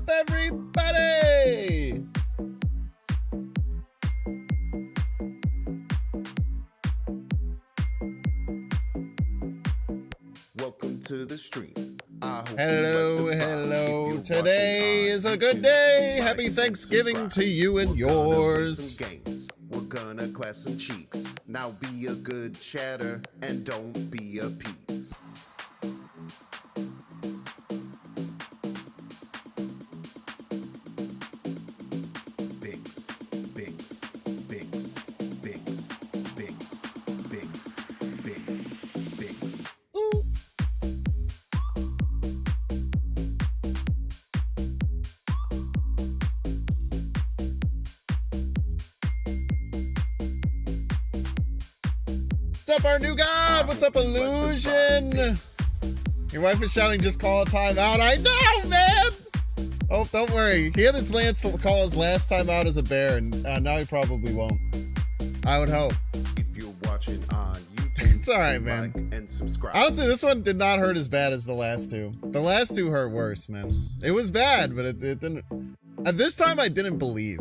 up, everybody? Welcome to the stream. Hello. Today is a good day. Happy Thanksgiving to you and yours. Games. We're gonna clap some cheeks. Now be a good chatter and don't be a piece. What's up, our new god? What's up, Illusion? Your wife is shouting, just call a timeout. I know, man. Oh, don't worry. He had his lance to call his last time out as a bear, and now he probably won't. I would hope. If you're watching on YouTube, it's all right, man. Like and subscribe. Honestly, this one did not hurt as bad as the last two. The last two hurt worse, man. It was bad, but it didn't. At this time, I didn't believe.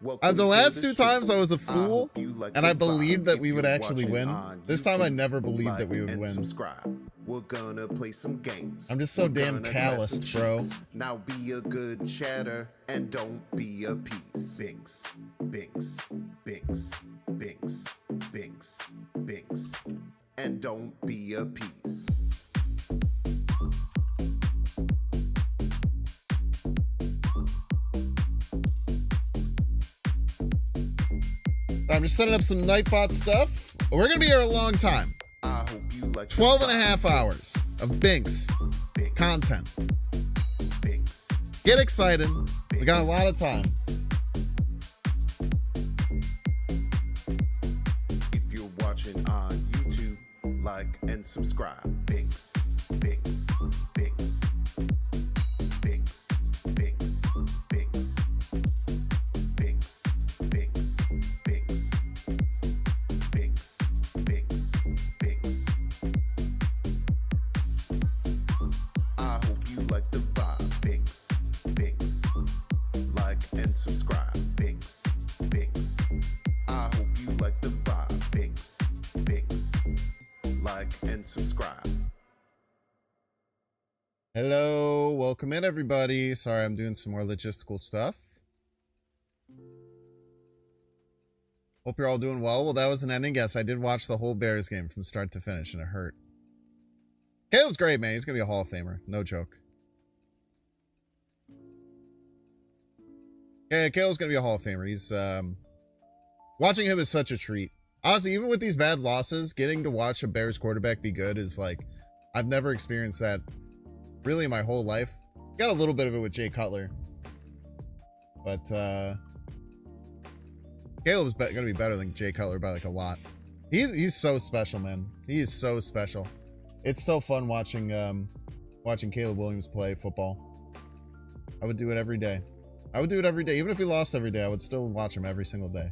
The last two times I was a fool, and I believed that we would actually win. This time I never believed that we would win. Subscribe. We're gonna play some games. I'm just so damn calloused, bro. Now be a good chatter and don't be a piece. Binks, binks, binks, binks, binks, binks, and don't be a piece. I'm just setting up some Nightbot stuff. We're gonna be here a long time. I hope you like 12 and a half hours of Binks content. Binks. Get excited. We got a lot of time. If you're watching on YouTube, like and subscribe. Binks, binks, binks, binks, binks, binks, binks, binks, binks, binks, binks, binks. I hope you like the vibe. Binks, binks, like and subscribe. Binks, binks. I hope you like the vibe. Binks, binks, like and subscribe. Hello, welcome in, everybody. Sorry, I'm doing some more logistical stuff. Hope you're all doing well. Well, that was an ending. Yes, I did watch the whole Bears game from start to finish, and it hurt. Caleb's great, man. He's gonna be a Hall of Famer. No joke. Yeah, Caleb's gonna be a Hall of Famer. He's watching him is such a treat. Honestly, even with these bad losses, getting to watch a Bears quarterback be good is like, I've never experienced that really in my whole life. Got a little bit of it with Jay Cutler, but Caleb's gonna be better than Jay Cutler by like a lot. He's so special, man. He is so special. It's so fun watching Caleb Williams play football. I would do it every day. I would do it every day. Even if we lost every day, I would still watch him every single day.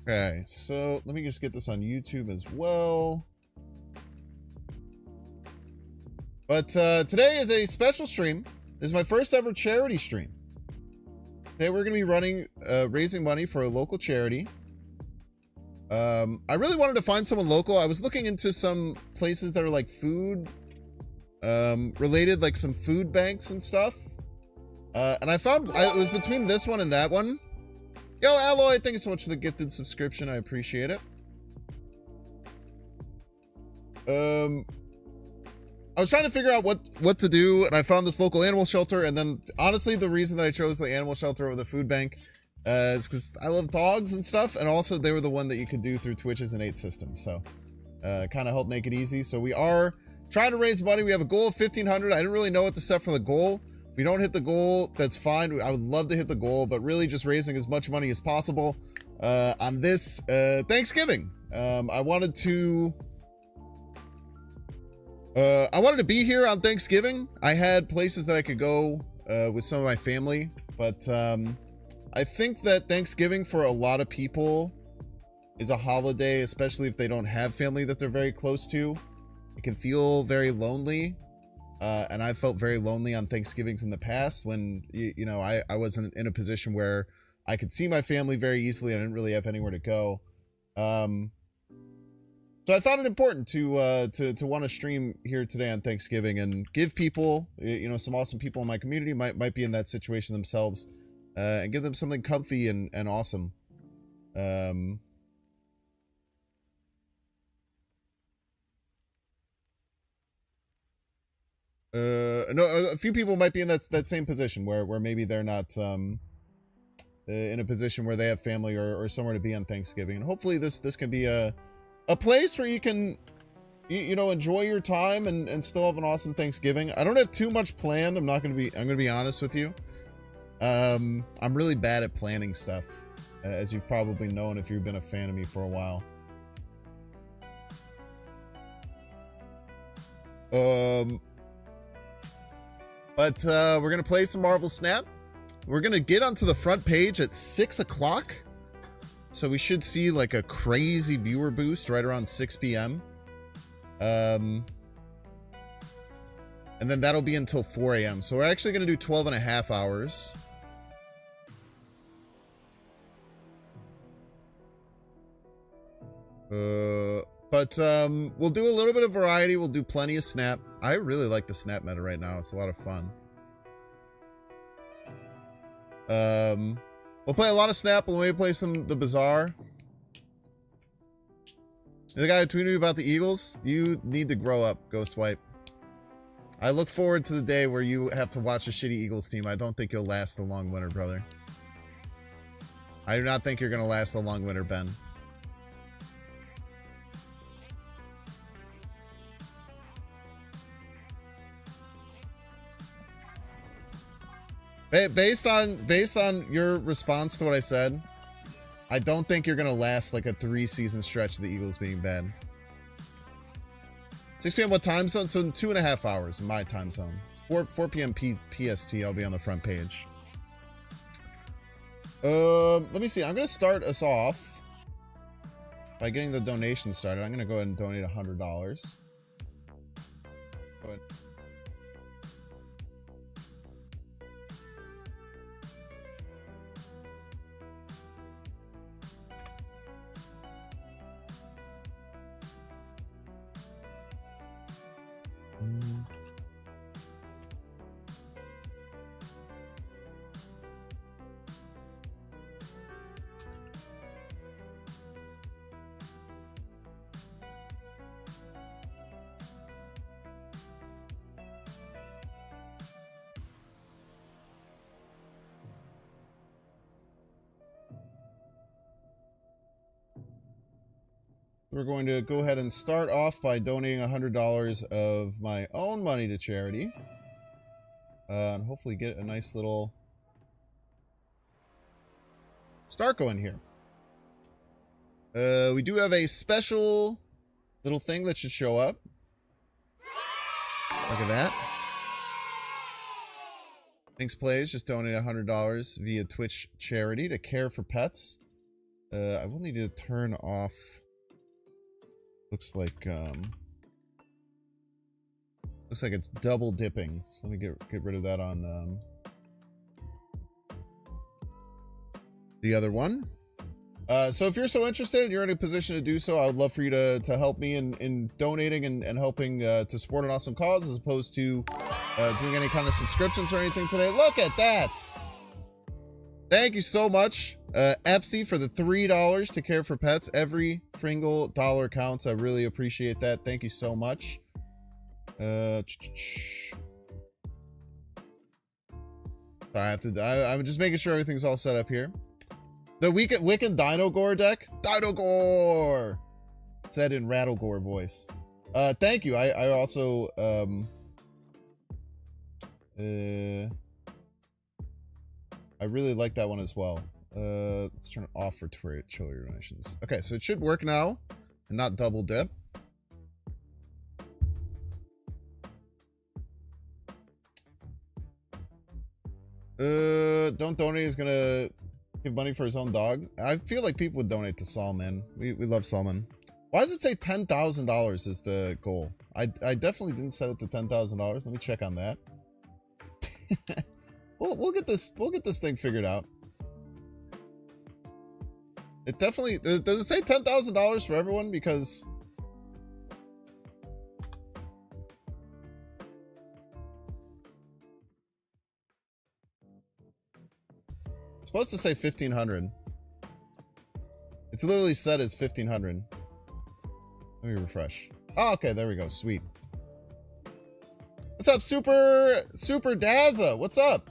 Okay, so let me just get this on YouTube as well. But today is a special stream. This is my first ever charity stream. Today we're going to be running, raising money for a local charity. I really wanted to find someone local. I was looking into some places that are like food related, like some food banks and stuff. And I found it was between this one and that one. Yo, Alloy, thank you so much for the gifted subscription. I appreciate it. I was trying to figure out what to do, and I found this local animal shelter, and then honestly the reason that I chose the animal shelter over the food bank is because I love dogs and stuff, and also they were the one that you could do through Twitch's innate system, so kind of helped make it easy. So we are trying to raise money. We have a goal of 1,500. I didn't really know what to set for the goal. If we don't hit the goal, that's fine. I would love to hit the goal, but really just raising as much money as possible on this Thanksgiving. I wanted to be here on Thanksgiving. I had places that I could go with some of my family, but I think that Thanksgiving for a lot of people is a holiday, especially if they don't have family that they're very close to. It can feel very lonely, and I've felt very lonely on Thanksgivings in the past when, you know, I wasn't in a position where I could see my family very easily and I didn't really have anywhere to go. So I found it important to want to stream here today on Thanksgiving and give people, you know, some awesome people in my community might be in that situation themselves, and give them something comfy and awesome. No, a few people might be in that same position where maybe they're not in a position where they have family or somewhere to be on Thanksgiving, and hopefully this can be a place where you can, you know, enjoy your time and still have an awesome Thanksgiving. I don't have too much planned. I'm gonna be honest with you. I'm really bad at planning stuff, as you've probably known if you've been a fan of me for a while. But we're gonna play some Marvel Snap. We're gonna get onto the front page at 6 o'clock. So we should see like a crazy viewer boost right around 6 p.m. And then that'll be until 4 a.m. So we're actually gonna do 12 and a half hours. But we'll do a little bit of variety. We'll do plenty of Snap. I really like the Snap meta right now. It's a lot of fun. We'll play a lot of Snap. We'll maybe play the Bazaar. The guy who tweeted me about the Eagles. You need to grow up, Ghost Swipe. I look forward to the day where you have to watch a shitty Eagles team. I don't think you'll last a long winter, brother. I do not think you're going to last a long winter, Ben. Based on your response to what I said, I don't think you're gonna last like a 3-season stretch of the Eagles being bad. 6 p.m. what time zone? So in 2.5 hours in my time zone. 4 p.m. PST. I'll be on the front page. Let me see. I'm gonna start us off by getting the donation started. I'm gonna go ahead and donate $100. Go ahead. We're going to go ahead and start off by donating $100 of my own money to charity. And hopefully get a nice little start going here. We do have a special little thing that should show up. Look at that. Thanks Plays just donated $100 via Twitch charity to Care for Pets. I will need to turn off... Looks like it's double dipping. So let me get rid of that on the other one. So if you're so interested and you're in a position to do so, I would love for you to help me in donating and helping to support an awesome cause, as opposed to doing any kind of subscriptions or anything today. Look at that. Thank you so much, Epsy, for the $3 to Care for Pets. Every single dollar counts. I really appreciate that. Thank you so much. I'm just making sure everything's all set up here. The Wiccan Dino Gore deck. Dino Gore! Said in Rattle Gore voice. Thank you. I also I really like that one as well. Let's turn it off for chiller donations. Okay, so it should work now and not double dip. Don't donate is gonna give money for his own dog. I feel like people would donate to Saul, man. We love Salman. Why does it say $10,000 is the goal? I definitely didn't set it to $10,000. Let me check on that. we'll get this thing figured out. It definitely does it say $10,000 for everyone? Because it's supposed to say 1,500. It's literally set as 1,500. Let me refresh. Oh, okay, there we go. Sweet. What's up, Super Dazza? What's up?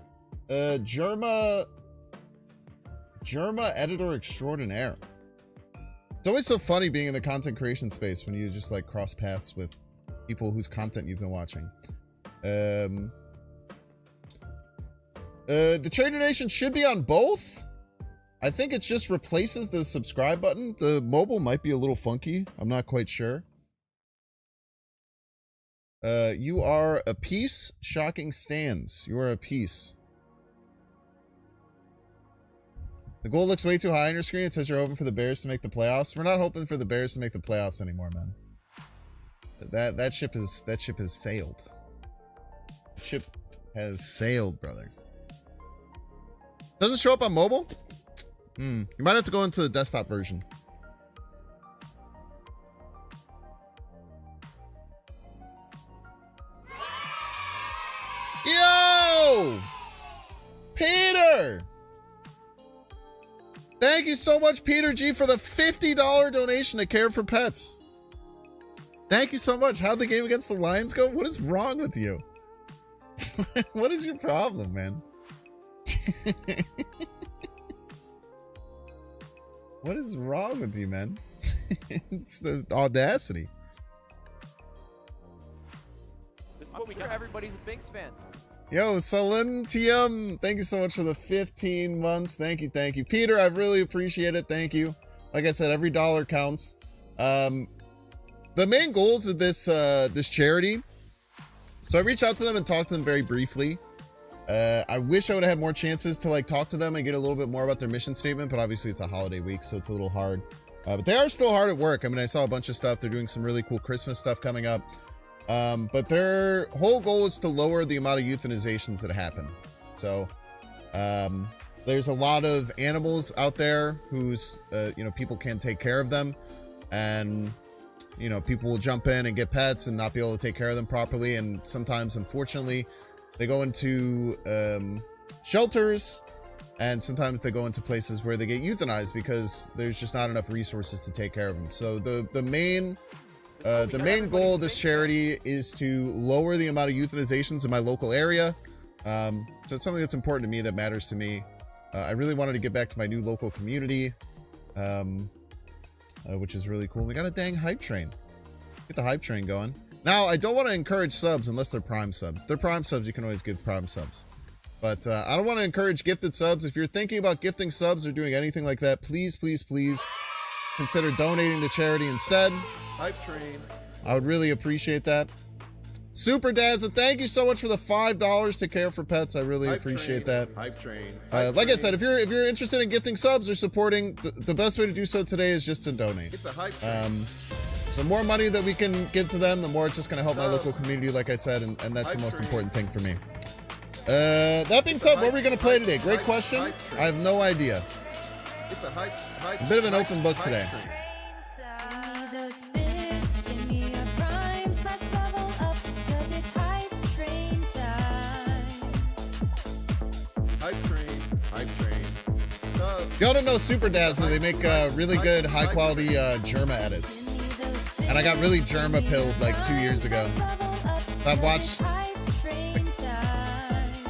Germa editor extraordinaire. It's always so funny being in the content creation space when you just like cross paths with people whose content you've been watching. The trade donation should be on both. I think it just replaces the subscribe button. The mobile might be a little funky. I'm not quite sure. You are a piece. Shocking stands. You are a piece. The goal looks way too high on your screen. It says you're hoping for the Bears to make the playoffs. We're not hoping for the Bears to make the playoffs anymore, man. That ship has sailed. The ship has sailed, brother. Doesn't show up on mobile? You might have to go into the desktop version. Yo! Peter! Thank you so much, Peter G, for the $50 donation to Care for Pets. Thank you so much. How'd the game against the Lions go? What is wrong with you? What is your problem, man? What is wrong with you, man? It's the audacity. This is what we got. Everybody's a Binks fan. Yo, Salentium, thank you so much for the 15 months. Thank you. Peter, I really appreciate it. Thank you. Like I said, every dollar counts. The main goals of this this charity. So I reached out to them and talked to them very briefly. I wish I would have had more chances to like talk to them and get a little bit more about their mission statement, but obviously it's a holiday week, so it's a little hard. But they are still hard at work. I mean, I saw a bunch of stuff. They're doing some really cool Christmas stuff coming up. But their whole goal is to lower the amount of euthanizations that happen. So there's a lot of animals out there whose people can't take care of them, and people will jump in and get pets and not be able to take care of them properly, and sometimes, unfortunately, they go into shelters, and sometimes they go into places where they get euthanized because there's just not enough resources to take care of them. So the main goal of this charity is to lower the amount of euthanizations in my local area. So it's something that's important to me, that matters to me. I really wanted to get back to my new local community, which is really cool. We got a dang hype train. Get the hype train going. Now, I don't want to encourage subs unless they're Prime subs. If they're Prime subs, you can always give Prime subs. But I don't want to encourage gifted subs. If you're thinking about gifting subs or doing anything like that, please, please, please consider donating to charity instead. Hype train. I would really appreciate that. Super Dazza, thank you so much for the $5 to Care for Pets. I really appreciate that. Hype train. Like I said, if you're interested in gifting subs or supporting, the best way to do so today is just to donate. It's a hype train. So more money that we can give to them, the more it's just going to help my local community, like I said, and that's the most important thing for me. That being said, what are we going to play today? Great question. I have no idea. It's a bit of an open book today. If y'all don't know Super Dazzler, they make really good, high-quality Germa edits. And I got really Germa pilled like 2 years ago. I've watched like,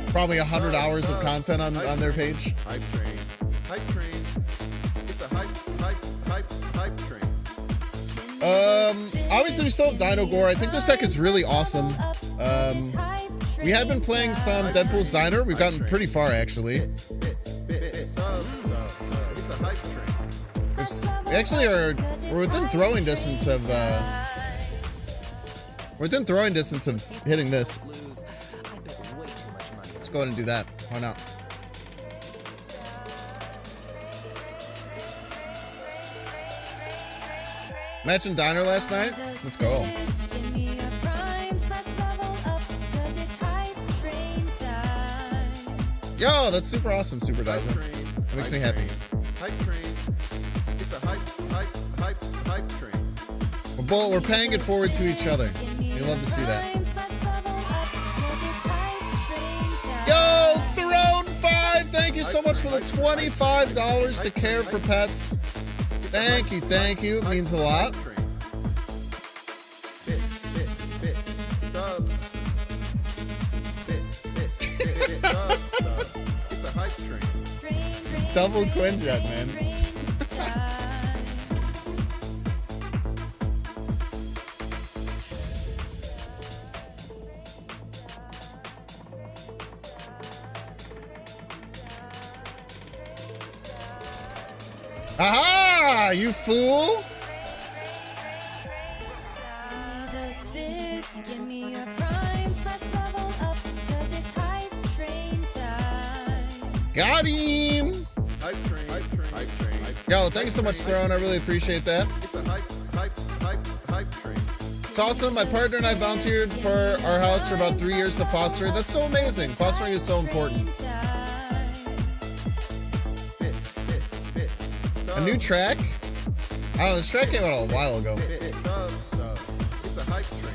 probably 100 hours of content on their page. Hype train. Hype train. It's a hype train. Obviously we still have Dino Gore. I think this deck is really awesome. We have been playing some Deadpool's Diner. We've gotten pretty far, actually. We actually we're within throwing distance of hitting this. Let's go ahead and do that. Why not? Matching diner last night. Let's go. Yo, that's super awesome, Super Daza. That makes me happy. Hype train. It's a hype train. We're paying it forward to each other. We love to see that. Yo, Throne5, thank you so much for the $25 to Care for Pets. Thank you. It means a lot. Subs. Subs. It's a hype train. Double Quinjet, man. Aha! You fool! Got him! Hype train. Yo, thank you so much, Throne. I really appreciate that. It's a hype train. It's awesome. My partner and I volunteered for our house for about 3 years to foster it. That's so amazing. Fostering is so important. A new track? I don't know, this track came out a while ago. It's a hype train.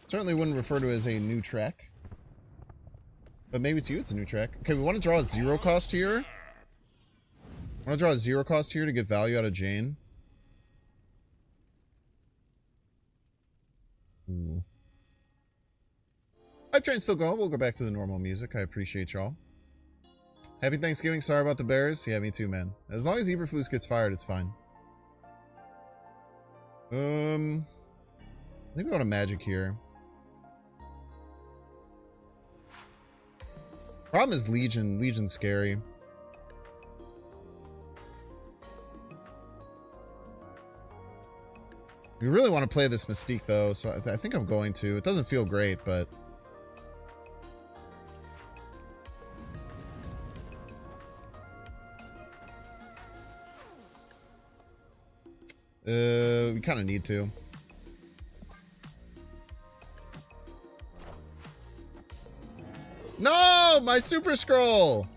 Certainly wouldn't refer to it as a new track. But maybe to you it's a new track. Okay, we want to draw a 0 cost here. I want to draw a 0 cost here to get value out of Jane. Ooh. Hype train's still going. We'll go back to the normal music. I appreciate y'all. Happy Thanksgiving. Sorry about the Bears. Yeah, me too, man. As long as Eberflus gets fired, it's fine. I think we want a magic here. Problem is Legion. Legion's scary. We really want to play this Mystique, though, so I think I'm going to. It doesn't feel great, but... we kind of need to. No! My Super Scroll!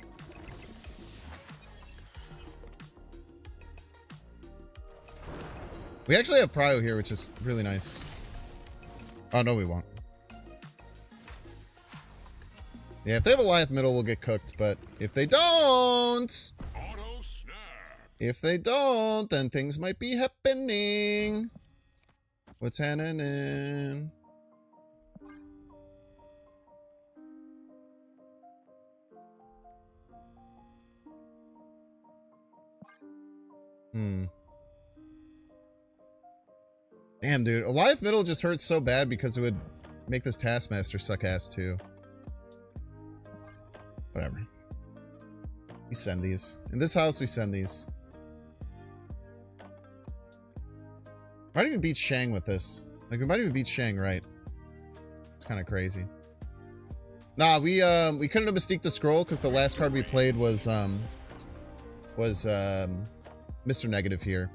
We actually have Prio here, which is really nice. Oh, no, we won't. Yeah, if they have a Goliath middle, we'll get cooked, but if they don't... If they don't, then things might be happening. What's happening? Damn, dude. Goliath middle just hurts so bad because it would make this Taskmaster suck ass too. Whatever. We send these. In this house, we send these. Might even beat Shang with this. Like, we might even beat Shang, right? It's kind of crazy. Nah, we couldn't have Mystique the Scroll because the last card we played was Mr. Negative here.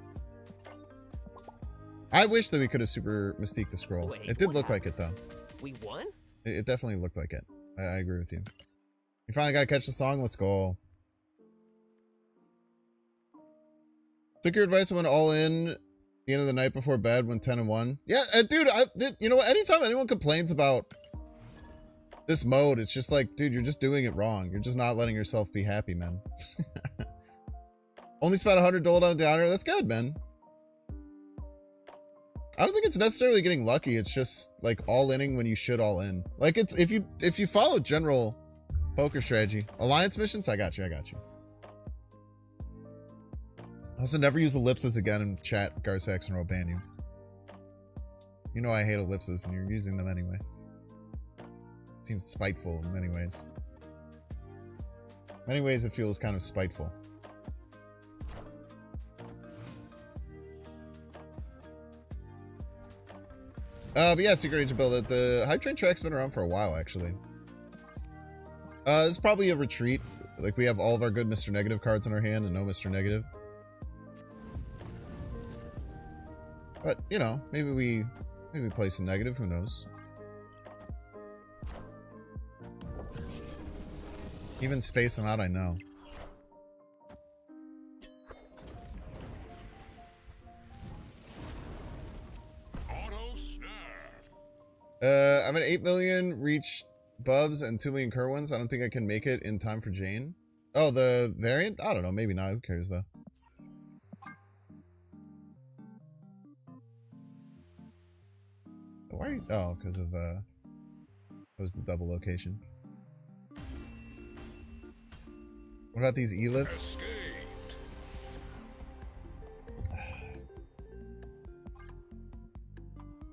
I wish that we could have Super Mystique the Scroll. Wait, it did look like it, though. We won? It definitely looked like it. I agree with you. You finally got to catch the song? Let's go. Took your advice and went all in the end of the night before bed when 10-1. Yeah, dude, you know what? Anytime anyone complains about this mode, it's just like, dude, you're just doing it wrong. You're just not letting yourself be happy, man. Only spent 100 Doldon downer. That's good, man. I don't think it's necessarily getting lucky. It's just like all-inning when you should all in. Like, it's if you follow general poker strategy, alliance missions, I got you. Also, never use ellipses again in chat, Garsax, and I'll ban you. You know I hate ellipses, and you're using them anyway. Seems spiteful in many ways. In many ways, it feels kind of spiteful. But yeah, Secret Agent build. The Hype Train track's been around for a while, actually. It's probably a retreat. Like, we have all of our good Mr. Negative cards in our hand and no Mr. Negative. But, you know, maybe we play some negative, who knows? Even space them out, I know. I'm at 8 million reach Bubs and 2 million Kerwins. I don't think I can make it in time for Jane. Oh, the variant? I don't know. Maybe not. Who cares, though? Why are you... Oh, because of, that was the double location. What about these ellipses?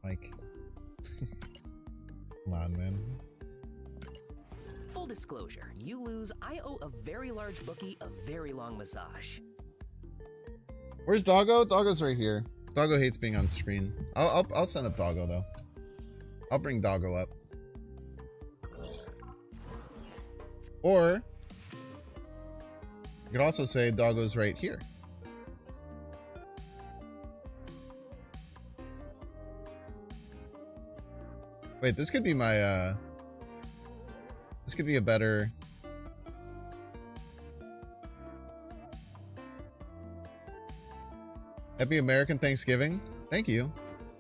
Mike. Come on, man. Full disclosure, you lose, I owe a very large bookie a very long massage. Where's Doggo? Doggo's right here. Doggo hates being on screen. I'll send up Doggo though. I'll bring Doggo up. Or you could also say Doggo's right here. Wait, this could be my this could be a better... Happy American Thanksgiving. Thank you.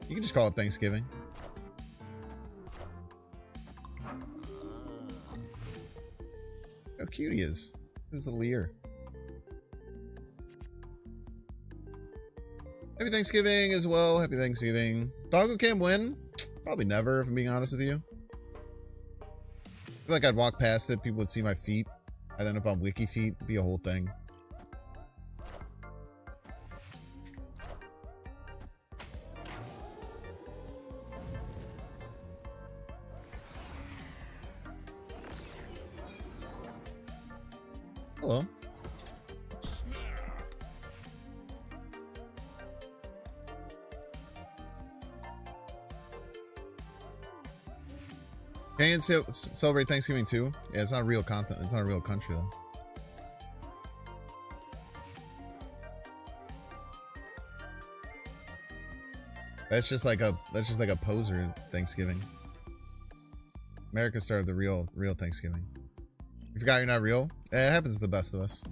You can just call it Thanksgiving. How cute he is. His little ear. Happy Thanksgiving as well. Happy Thanksgiving. Doggo can't win? Probably never, if I'm being honest with you. I feel like I'd walk past it, people would see my feet. I'd end up on Wiki Feet. It'd be a whole thing. Hello. Can you celebrate Thanksgiving too? Yeah, it's not real content. It's not a real country though. That's just like a poser Thanksgiving. America started the real Thanksgiving. You forgot you're not real? It happens to the best of us.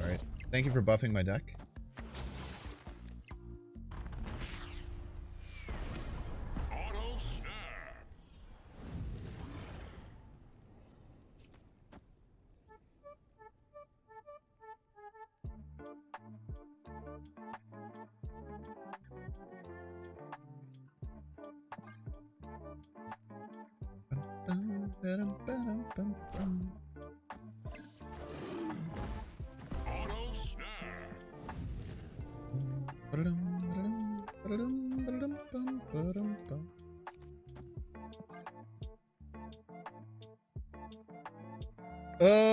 Alright. Thank you for buffing my deck.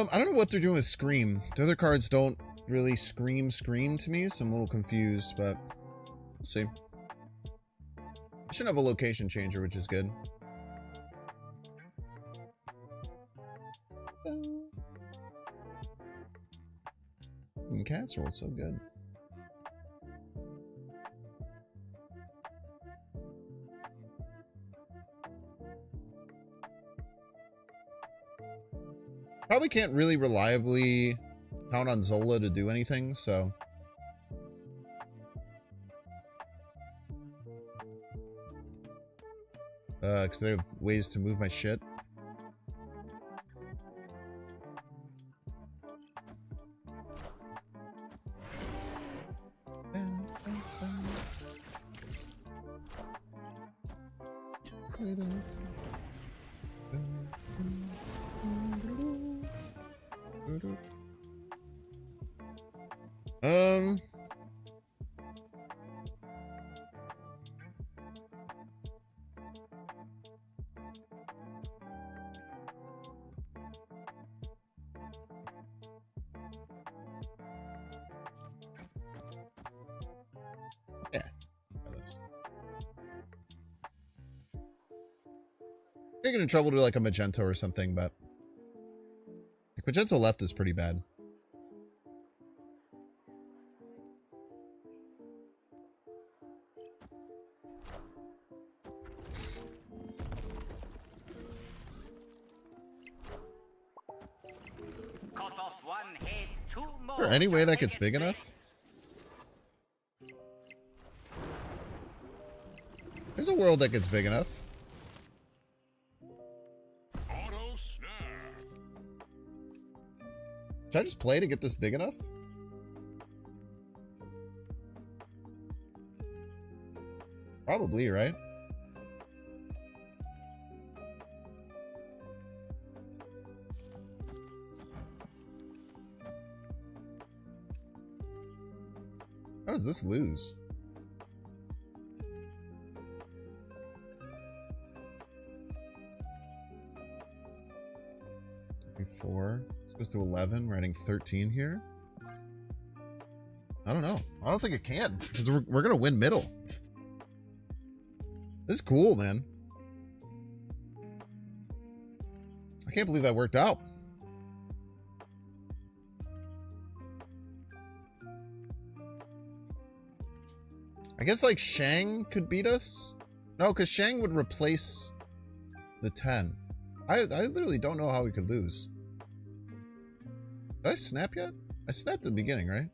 I don't know what they're doing with Scream. The other cards don't really scream to me, so I'm a little confused, but we'll see. I should have a location changer, which is good. And casserole, so good. Probably can't really reliably count on Zola to do anything, so... because they have ways to move my shit. Yeah. I get in trouble to like a magenta or something, but like, magenta left is pretty bad. Is there any way that gets big enough? There's a world that gets big enough. Should I just play to get this big enough? Probably, right? How does this lose? Four. This goes to 11. We're adding 13 here. I don't know. I don't think it can because we're gonna win middle. This is cool, man. I can't believe that worked out. I guess like Shang could beat us. No, because Shang would replace the 10. I literally don't know how we could lose. Did I snap yet? I snapped at the beginning, right?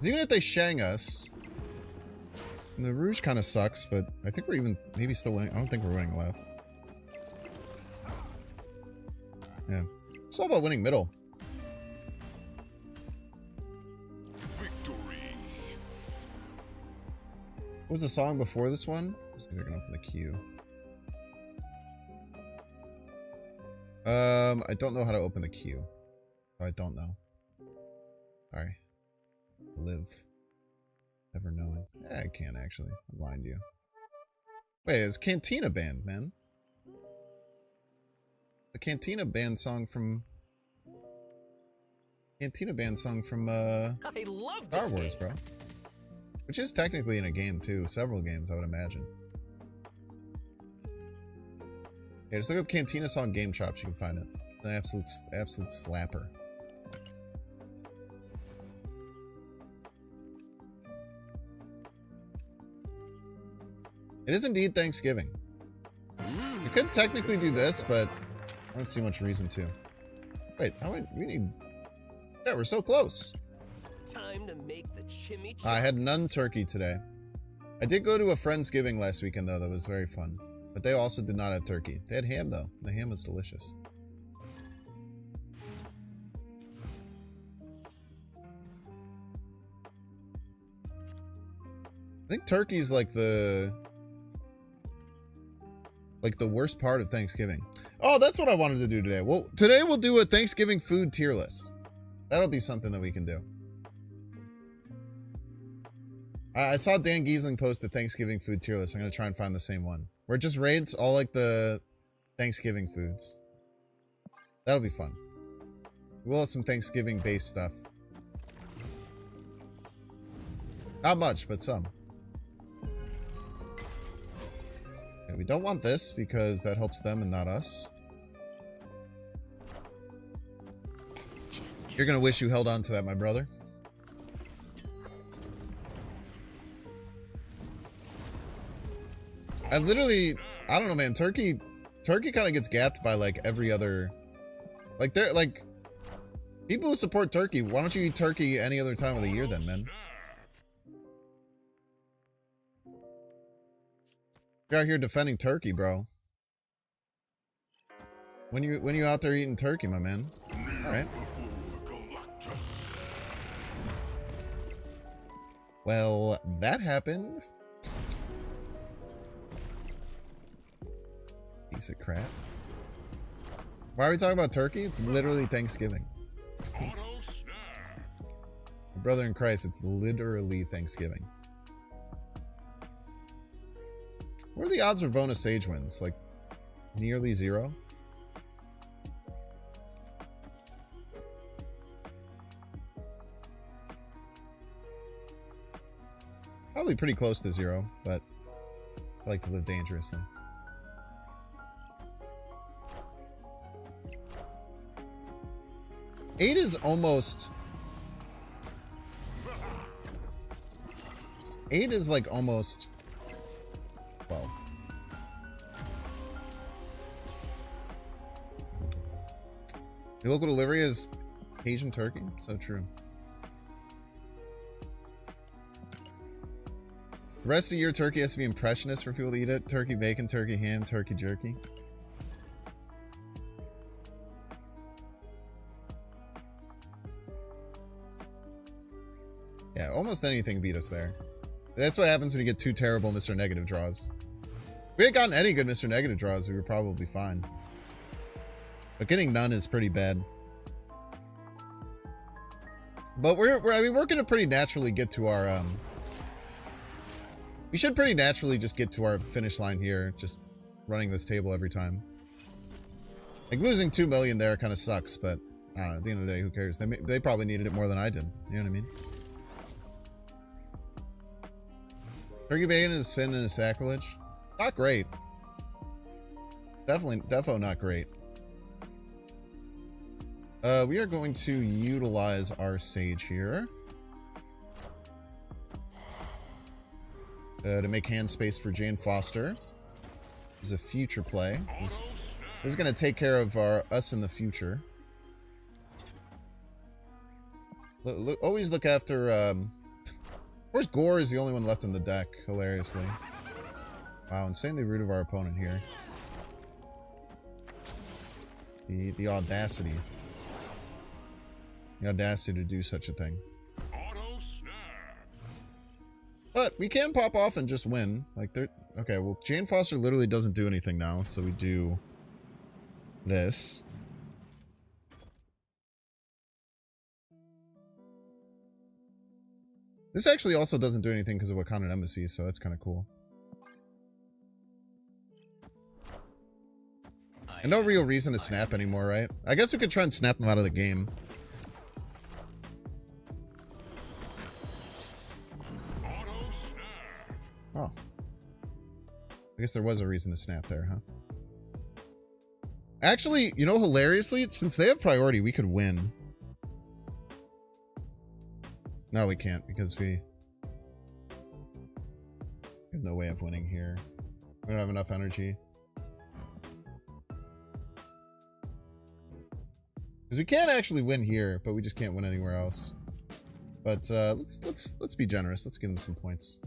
Even if they Shang us, and the Rouge kind of sucks, but I think we're even maybe still winning. I don't think we're winning left. Yeah. It's all about winning middle. Victory. What was the song before this one? Let's see if I can open the queue. I don't know how to open the queue. I don't know. Sorry. Live. Never knowing. Yeah, I can actually. I'm lying to you. Wait, it's Cantina Band, man. The Cantina Band song from I love Star Wars, bro. Which is technically in a game too. Several games, I would imagine. Yeah, just look up Cantina song Game Chops, you can find it. It's an absolute slapper. It is indeed Thanksgiving. You could technically do this, but I don't see much reason to. Wait, how many? We need. Yeah, we're so close. Time to make the chimichurri. I had none turkey today. I did go to a Friendsgiving last weekend though. That was very fun. But they also did not have turkey. They had ham though. The ham was delicious. I think turkey's like the worst part of Thanksgiving. Oh, that's what I wanted to do today. Well, today we'll do a Thanksgiving food tier list. That'll be something that we can do. I saw Dan Giesling post the Thanksgiving food tier list. I'm going to try and find the same one. Where it just rates all like the Thanksgiving foods. That'll be fun. We'll have some Thanksgiving based stuff. Not much, but some. Okay, we don't want this because that helps them and not us. You're gonna wish you held on to that, my brother. I don't know, man. Turkey kind of gets gapped by like every other, like they're like people who support turkey. Why don't you eat turkey any other time of the year then, man? You're out here defending turkey, bro. When you out there eating turkey, my man? All right. Well, that happened. Piece of crap. Why are we talking about turkey? It's literally Thanksgiving. My brother in Christ, it's literally Thanksgiving. What are the odds Ravona Sage wins? Like, nearly zero? Probably pretty close to zero, but I like to live dangerously. Eight is almost 8 is like almost 12. Your local delivery is Asian turkey? So true. The rest of your turkey has to be impressionist for people to eat it. Turkey bacon, turkey ham, turkey jerky. Yeah, almost anything beat us there. That's what happens when you get 2 terrible Mr. Negative draws. If we had gotten any good Mr. Negative draws, we were probably fine. But getting none is pretty bad. But we're gonna pretty naturally get to our, we should pretty naturally just get to our finish line here, just running this table every time. Like, losing 2 million there kind of sucks, but I don't know, at the end of the day, who cares? They probably needed it more than I did. You know what I mean? Turkey bacon is a sin and a sacrilege. Not great. Defo not great. We are going to utilize our sage here. To make hand space for Jane Foster. This is a future play. This is going to take care of us in the future. Always look after... Of course, Gore is the only one left in the deck, hilariously. Wow, insanely rude of our opponent here. The audacity. The audacity to do such a thing. But we can pop off and just win. Like, they're... Okay, well, Jane Foster literally doesn't do anything now, so we do this. This actually also doesn't do anything because of Wakandan Embassy, so that's kind of cool. And no real reason to snap anymore, right? I guess we could try and snap them out of the game. Oh. I guess there was a reason to snap there, huh? Actually, you know, hilariously, since they have priority, we could win. No, we can't, because we have no way of winning here. We don't have enough energy. Because we can actually win here, but we just can't win anywhere else. But let's be generous. Let's give them some points.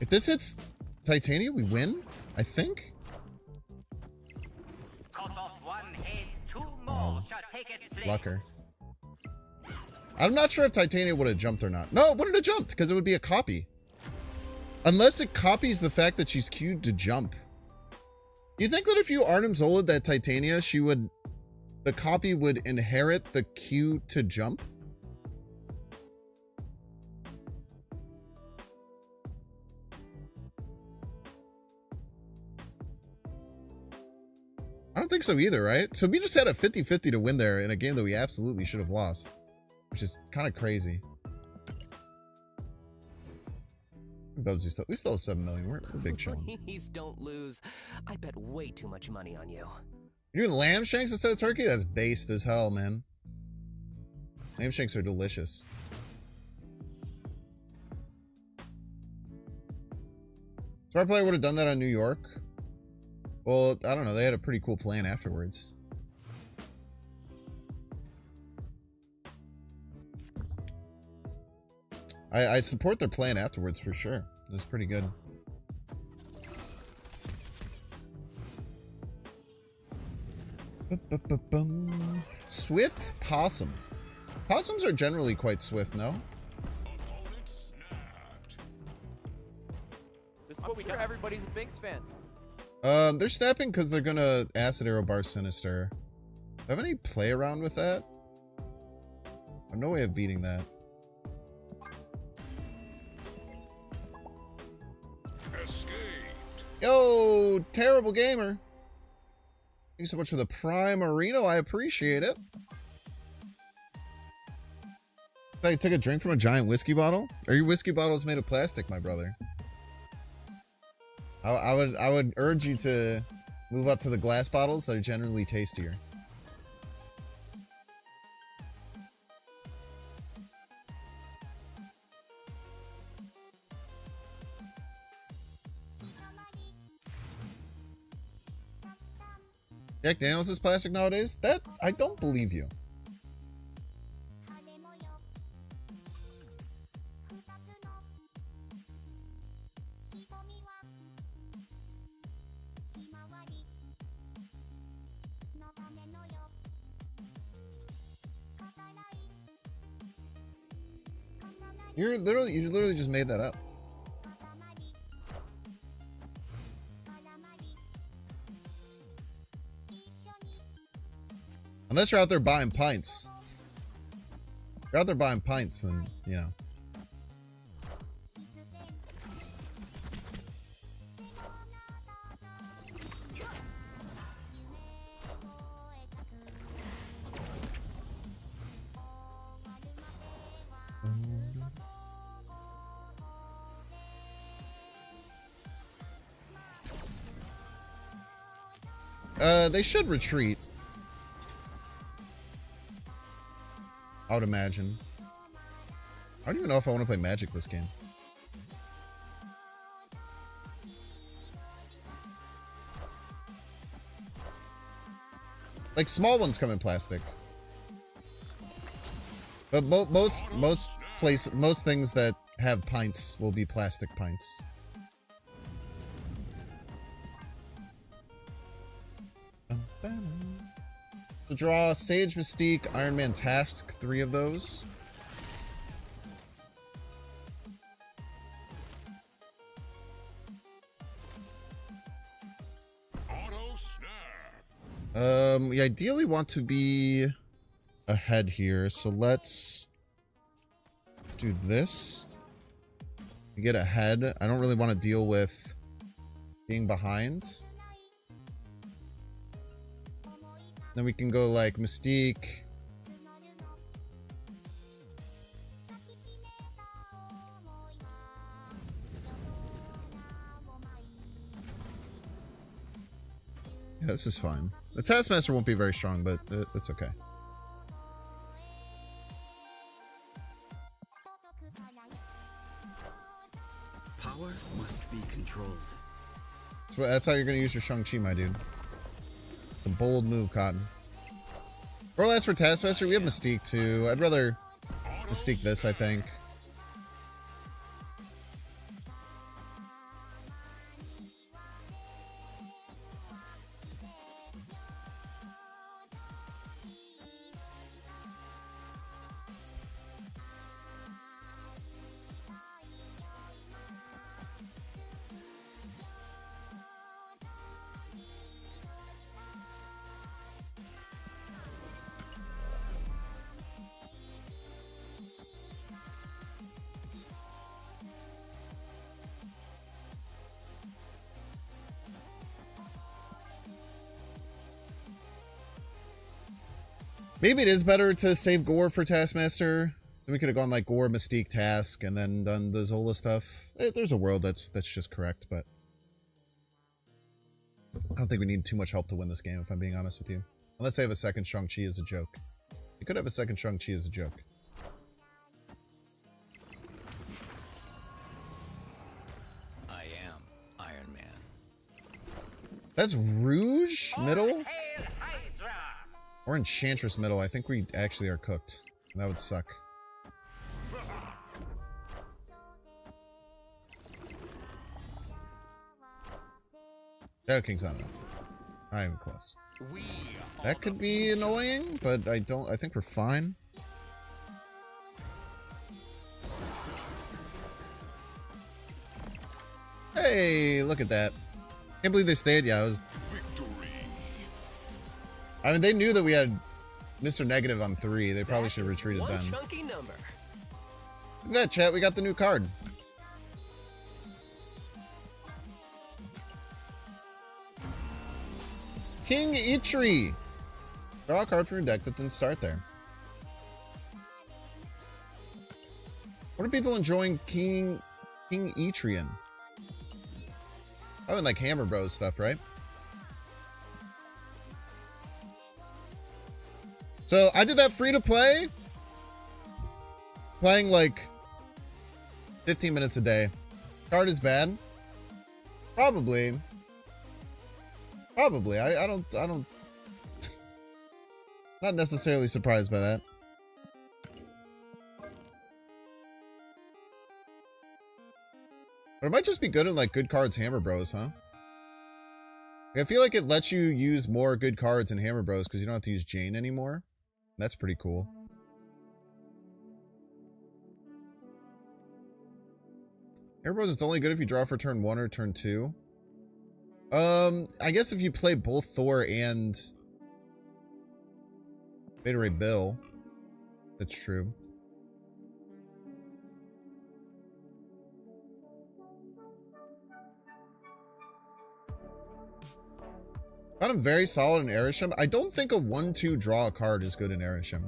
If this hits Titania, we win, I think. Cut off one head, 2 more shall take its place. Lucker. I'm not sure if Titania would have jumped or not. No, it wouldn't have jumped because it would be a copy. Unless it copies the fact that she's queued to jump. Do you think that if you Arnim Zolid that Titania, the copy would inherit the queue to jump? I don't think so either, right? So we just had a 50-50 to win there in a game that we absolutely should have lost. Which is kind of crazy. We still have 7 million. We're big chillin'. Please don't lose. I bet way too much money on you. You're doing lamb shanks instead of turkey? That's based as hell, man. Lamb shanks are delicious. Smart player would have done that on New York. Well, I don't know. They had a pretty cool plan afterwards. I support their plan afterwards for sure. It was pretty good. Swift possum. Possums are generally quite swift, no? This is what we got. Everybody's a Binks fan. They're snapping because they're gonna Acid Arrow Bar Sinister. Do I have any play around with that? I have no way of beating that. Yo, terrible gamer. Thank you so much for the Prime Marino. I appreciate it. I took a drink from a giant whiskey bottle? Are your whiskey bottles made of plastic, my brother? I would urge you to move up to the glass bottles that are generally tastier. Jack Daniels is plastic nowadays? That I don't believe you. You literally just made that up. Unless you're out there buying pints. If you're out there buying pints, then, you know. They should retreat. I would imagine. I don't even know if I want to play Magic this game. Like, small ones come in plastic. But most things that have pints will be plastic pints. So draw Sage, Mystique, Iron Man, Task, 3 of those. We ideally want to be ahead here, so let's do this. We get ahead. I don't really want to deal with being behind. Then we can go like Mystique. Yeah, this is fine. The Taskmaster won't be very strong, but it's okay. Power must be controlled. So that's how you're going to use your Shang-Chi, my dude. It's a bold move, Cotton. Or last for Taskmaster, we have Mystique too. I'd rather Mystique this, I think. Maybe it is better to save Gore for Taskmaster. So we could have gone like Gore, Mystique, Task, and then done the Zola stuff. There's a world that's just correct, but I don't think we need too much help to win this game, if I'm being honest with you. Unless they have a second Shang-Chi as a joke. You could have a second Shang-Chi as a joke. I am Iron Man. That's Rouge middle? Hail Hydra! Or Enchantress middle. I think we actually are cooked. That would suck. Shadow King's not enough. Not even close. That could be annoying, but I think we're fine. Hey, look at that. Can't believe they stayed. Yeah, it was... I mean, they knew that we had Mr. Negative on 3. They probably should have retreated then. Chunky number. Look at that, chat. We got the new card. King Eitri. Draw a card from your deck that didn't start there. What are people enjoying King Eitri in? Oh, and like Hammer Bros stuff, right? So I did that free to play, playing like 15 minutes a day. Card is bad. Probably. I don't not necessarily surprised by that. But it might just be good in like Good Cards Hammer Bros, huh? I feel like it lets you use more good cards in Hammer Bros because you don't have to use Jane anymore. That's pretty cool. Hammer Bros is only good if you draw for turn 1 or turn 2. I guess if you play both Thor and Beta Ray Bill, that's true. Found him very solid in Erisham. I don't think a 1-2 draw a card is good in Erisham.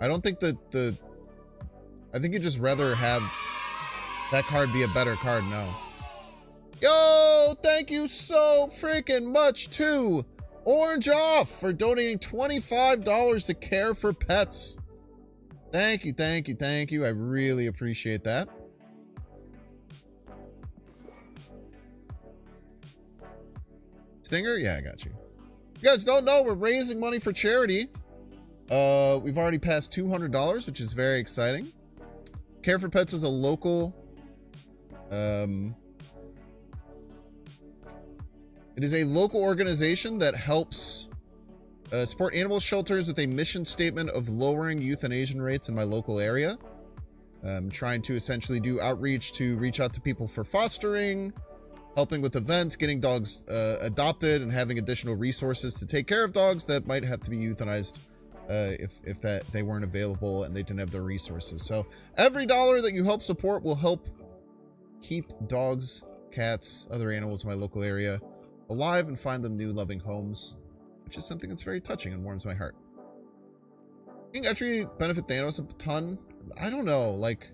I don't think that I think you'd just rather have that card be a better card, no. Yo, thank you so freaking much to Orange Off for donating $25 to Care for Pets. Thank you. I really appreciate that. Stinger? Yeah, I got you. You guys don't know, we're raising money for charity. We've already passed $200, which is very exciting. Care for Pets is a local... It is a local organization that helps support animal shelters with a mission statement of lowering euthanasia rates in my local area. Trying to essentially do outreach to reach out to people for fostering, helping with events, getting dogs adopted, and having additional resources to take care of dogs that might have to be euthanized if they weren't available and they didn't have the resources. So every dollar that you help support will help keep dogs, cats, other animals in my local area alive and find them new loving homes, which is something that's very touching and warms my heart. King Etri benefit Thanos a ton? I don't know, like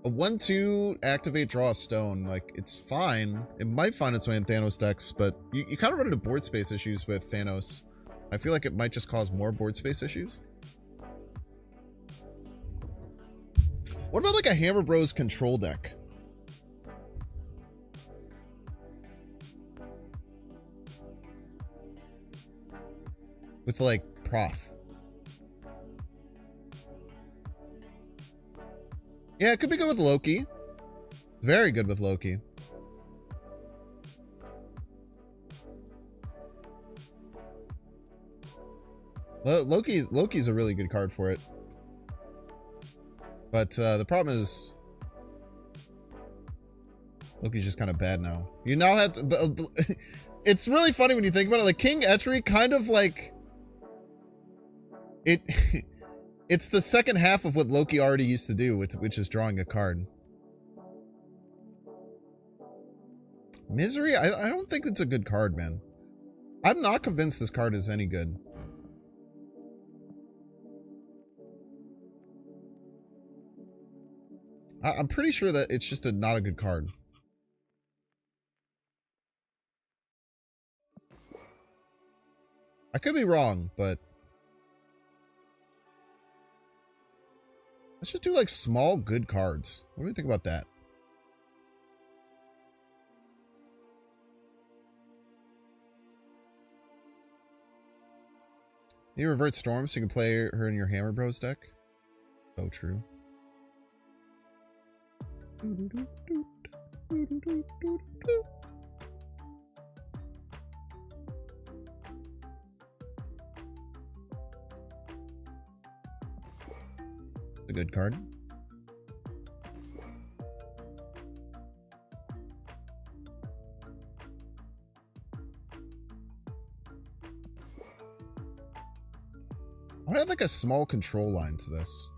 a 1-2 activate draw a stone, like it's fine. It might find its way in Thanos decks, but you kind of run into board space issues with Thanos. I feel like it might just cause more board space issues. What about like a Hammer Bros control deck? With like Prof. Yeah, it could be good with Loki. Very good with Loki. Loki's a really good card for it. But the problem is Loki's just kind of bad now. You now have to... It's really funny when you think about it. Like King Etri kind of like... It's the second half of what Loki already used to do, which is drawing a card. Misery? I don't think it's a good card, man. I'm not convinced this card is any good. I'm pretty sure that it's just not a good card. I could be wrong, but... Let's just do like small good cards. What do you think about that? You revert Storm so you can play her in your Hammer Bros deck. So true. A good card. I want to add like a small control line to this.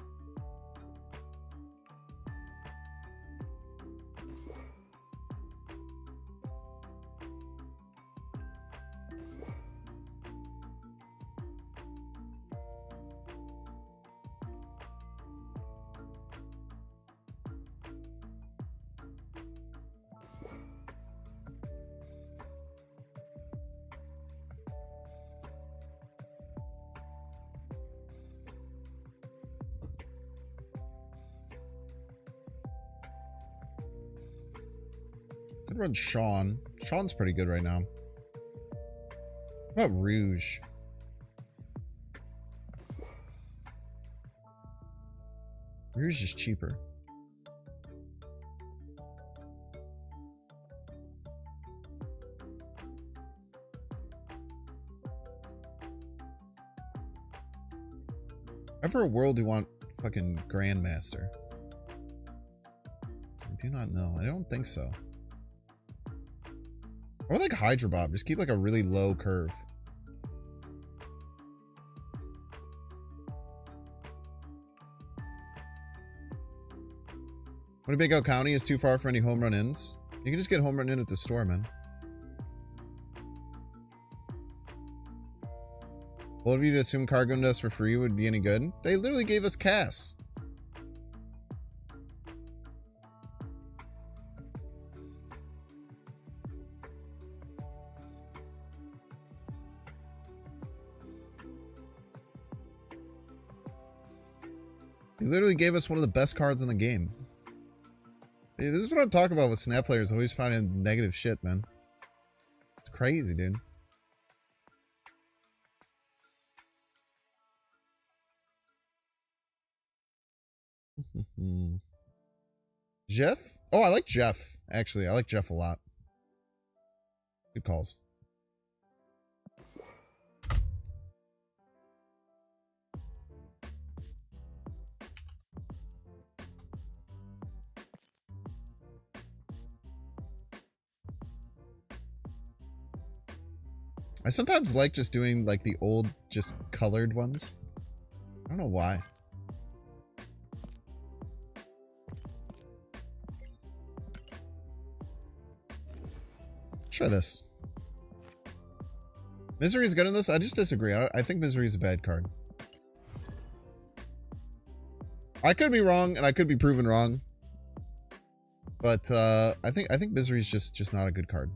Could run Sean. Sean's pretty good right now. What about Rouge? Rouge is cheaper. Ever a world you want fucking Grandmaster? I do not know. I don't think so. Or like Hydra Bob. Just keep like a really low curve. Winnebago County is too far for any home run ins. You can just get home run in at the store, man. Bold of you to assume cargo dust for free would be any good. They literally gave us Cass. He literally gave us one of the best cards in the game. Hey, this is what I'm talking about with snap players always finding negative shit, man. It's crazy, dude. Jeff? Oh, I like Jeff. Actually, I like Jeff a lot. Good calls. I sometimes like just doing like the old, just colored ones. I don't know why. Try this. Misery is good in this? I just disagree. I think Misery is a bad card. I could be wrong, and I could be proven wrong. But I think Misery is just not a good card.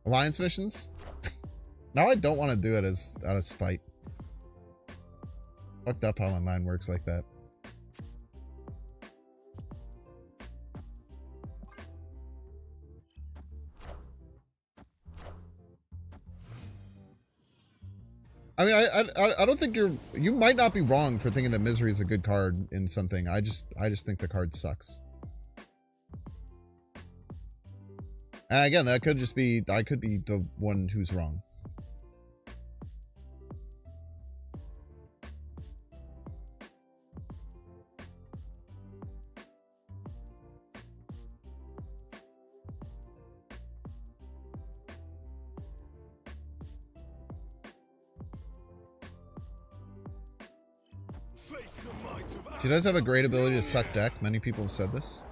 Alliance missions? Now I don't want to do it as out of spite. Fucked up how my mind works like that. I mean, I don't think you might not be wrong for thinking that Misery is a good card in something. I just think the card sucks. And again, that could just be, I could be the one who's wrong. She does have a great ability to suck deck. Many people have said this.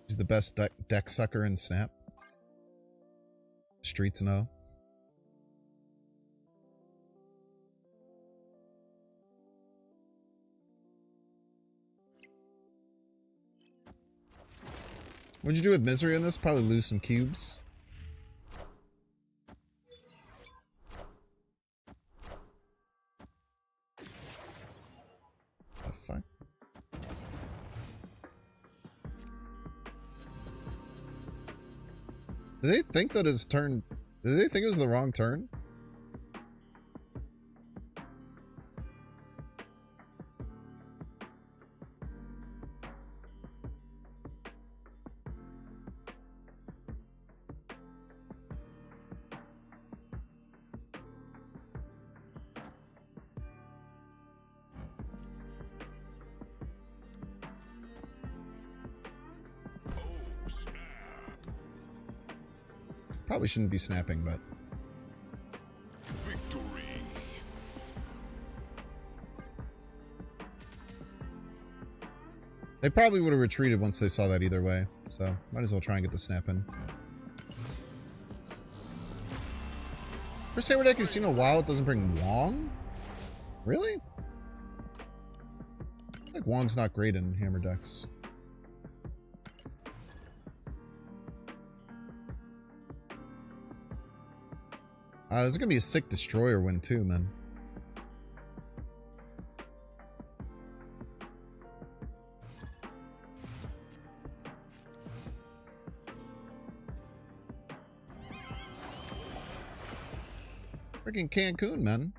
She's the best deck sucker in Snap. Streets know. What'd you do with Misery in this? Probably lose some cubes. The fuck? Did they think that his turn... Did they think it was the wrong turn? Probably shouldn't be snapping, but... Victory. They probably would have retreated once they saw that either way. So, might as well try and get the snap in. First hammer deck you've seen in a while, it doesn't bring Wong? Really? I feel like Wong's not great in hammer decks. There's gonna be a sick destroyer win too, man. Freaking Cancun, man.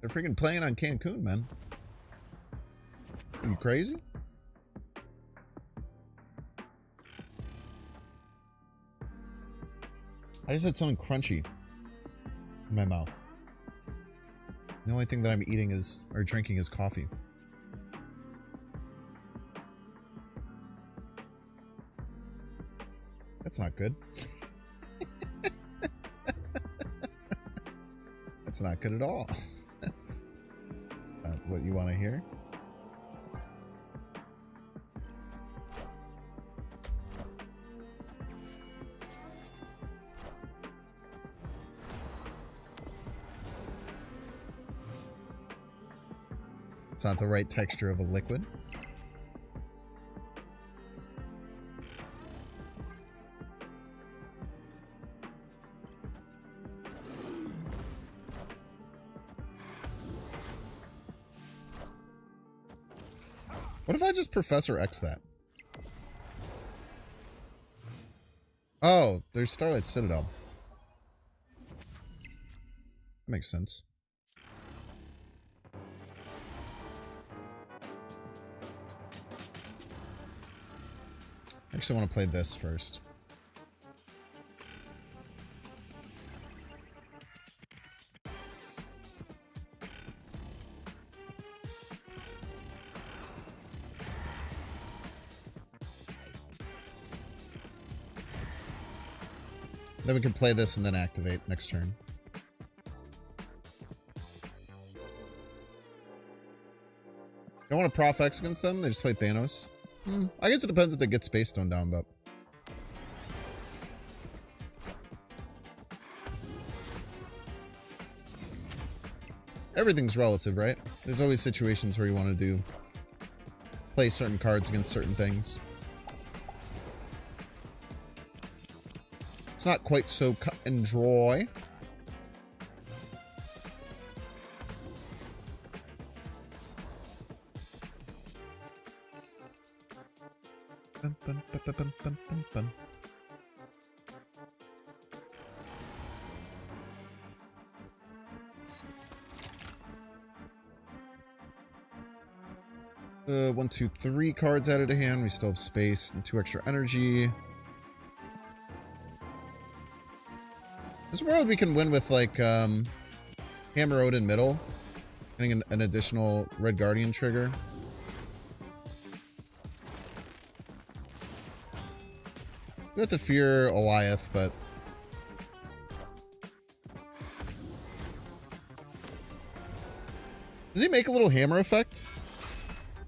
They're freaking playing on Cancun, man. Are you crazy? I just had something crunchy in my mouth. The only thing that I'm eating is, or drinking is coffee. That's not good. That's not good at all. That's not what you want to hear. It's not the right texture of a liquid. What if I just Professor X that? Oh, there's Starlight Citadel. Makes sense. I actually want to play this first. Then we can play this and then activate next turn. Don't want to Prof X against them. They just play Thanos. I guess it depends if they get Space Stone down, but everything's relative, right? There's always situations where you want to play certain cards against certain things. It's not quite so cut and dry. Bum, bum, bum, bum, bum, bum, bum. One, two, three cards added to hand. We still have space and 2 extra energy. This world we can win with like Hammer Odin middle, getting an additional Red Guardian trigger. You have to fear Goliath, but does he make a little hammer effect?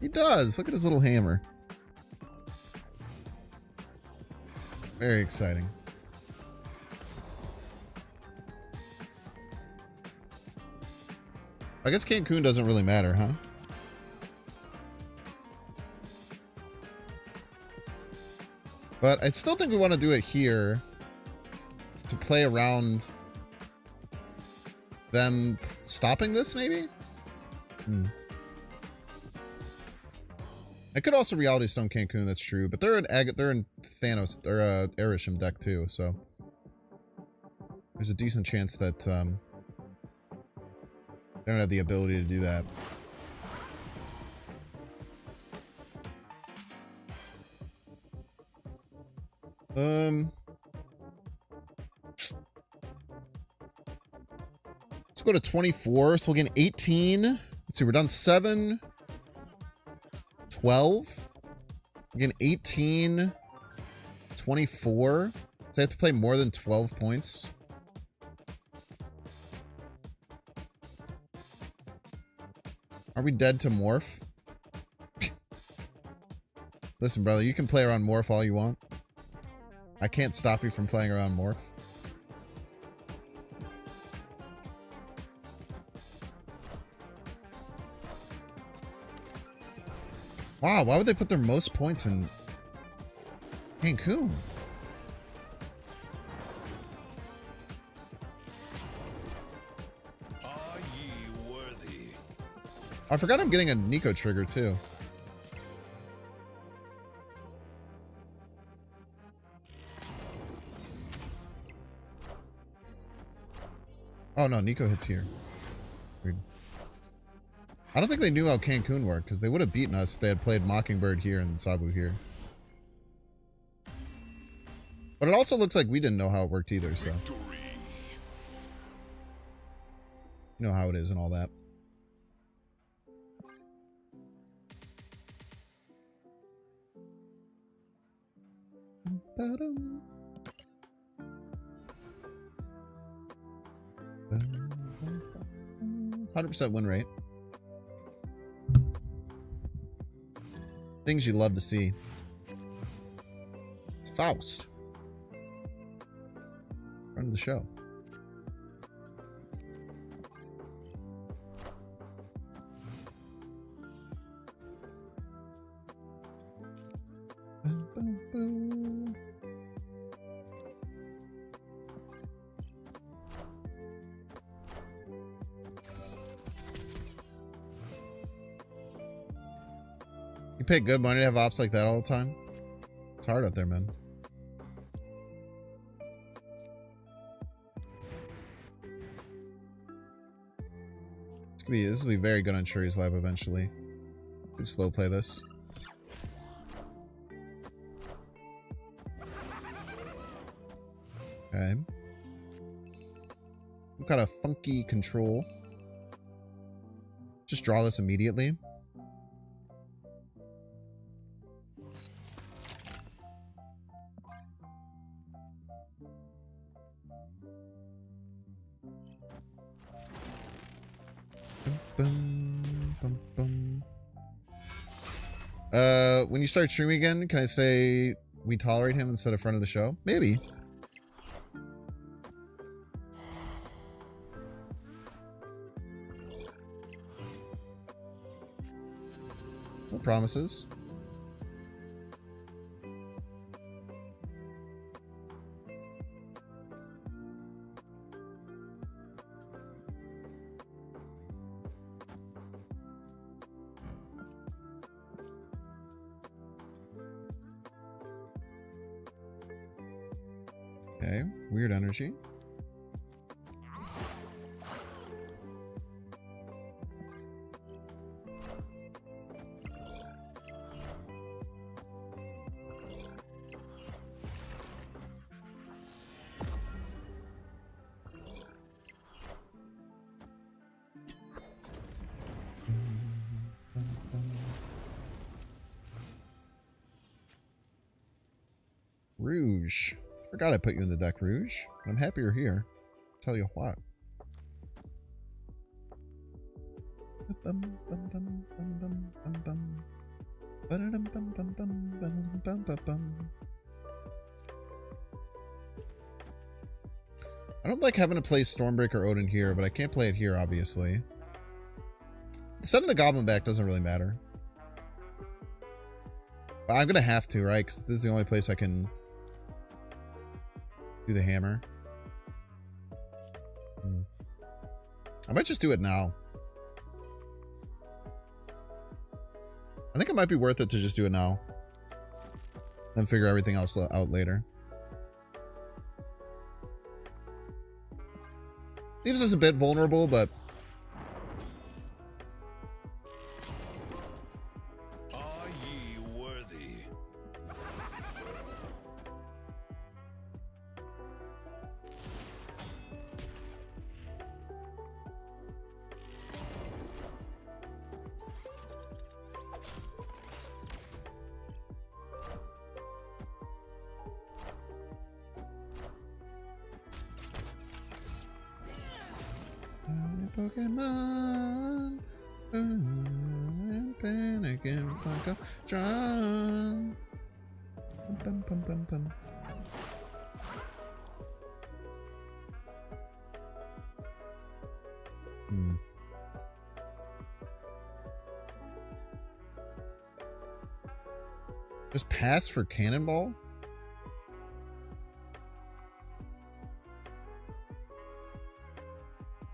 He does. Look at his little hammer. Very exciting. I guess Cancun doesn't really matter, huh? But I still think we want to do it here to play around them stopping this, maybe? I could also Reality Stone Cancun, that's true. But they're in Thanos or Erisham deck too, so there's a decent chance that they don't have the ability to do that. Let's go to 24. So we'll get 18. Let's see, we're done 7, 12. Again, 18, 24. So I have to play more than 12 points. Are we dead to Morph? Listen, brother, you can play around Morph all you want. I can't stop you from playing around Morph. Wow, why would they put their most points in Cancun? Are ye worthy? I forgot I'm getting a Nico trigger too. Oh no, Nico hits here. Weird. I don't think they knew how Cancun worked, because they would have beaten us if they had played Mockingbird here and Sabu here. But it also looks like we didn't know how it worked either, so. You know how it is and all that. Ba-dum. 100% win rate. Things you love to see. It's Faust. Friend of the show. You pay good money to have ops like that all the time? It's hard out there, man. This will be very good on Shuri's Live eventually. You can slow play this. Okay. What kind of funky control? Just draw this immediately. When you start streaming again, can I say we tolerate him instead of friend of the show? Maybe. No promises. Okay, weird energy. Rouge. Forgot I put you in the deck, Rouge. I'm happy you're here. Tell you what. I don't like having to play Stormbreaker Odin here, but I can't play it here, obviously. Setting the Goblin back doesn't really matter. But I'm gonna have to, right? Because this is the only place I can do the hammer. I might just do it now. I think it might be worth it to just do it now. Then figure everything else out later. Leaves us a bit vulnerable, but... Are ye worthy? Pokemon. Panic and fuck strong. Bum, bum, bum, bum. Just pass for cannonball?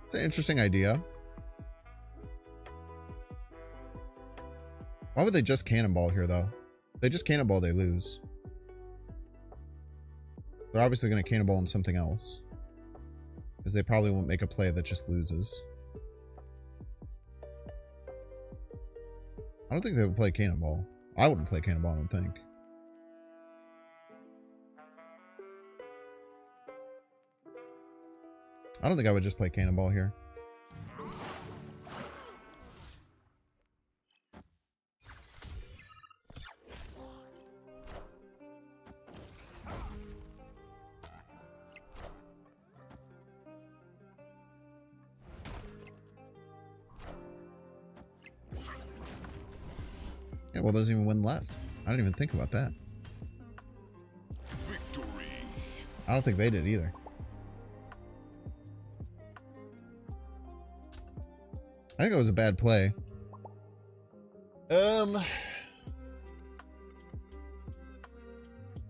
It's an interesting idea. Why would they just cannonball here, though? If they just cannonball, they lose. They're obviously going to cannonball on something else. Because they probably won't make a play that just loses. I don't think they would play cannonball. I wouldn't play cannonball, I don't think. I don't think I would just play cannonball here. Cannonball doesn't even win left. I didn't even think about that. Victory. I don't think they did either. I think it was a bad play. I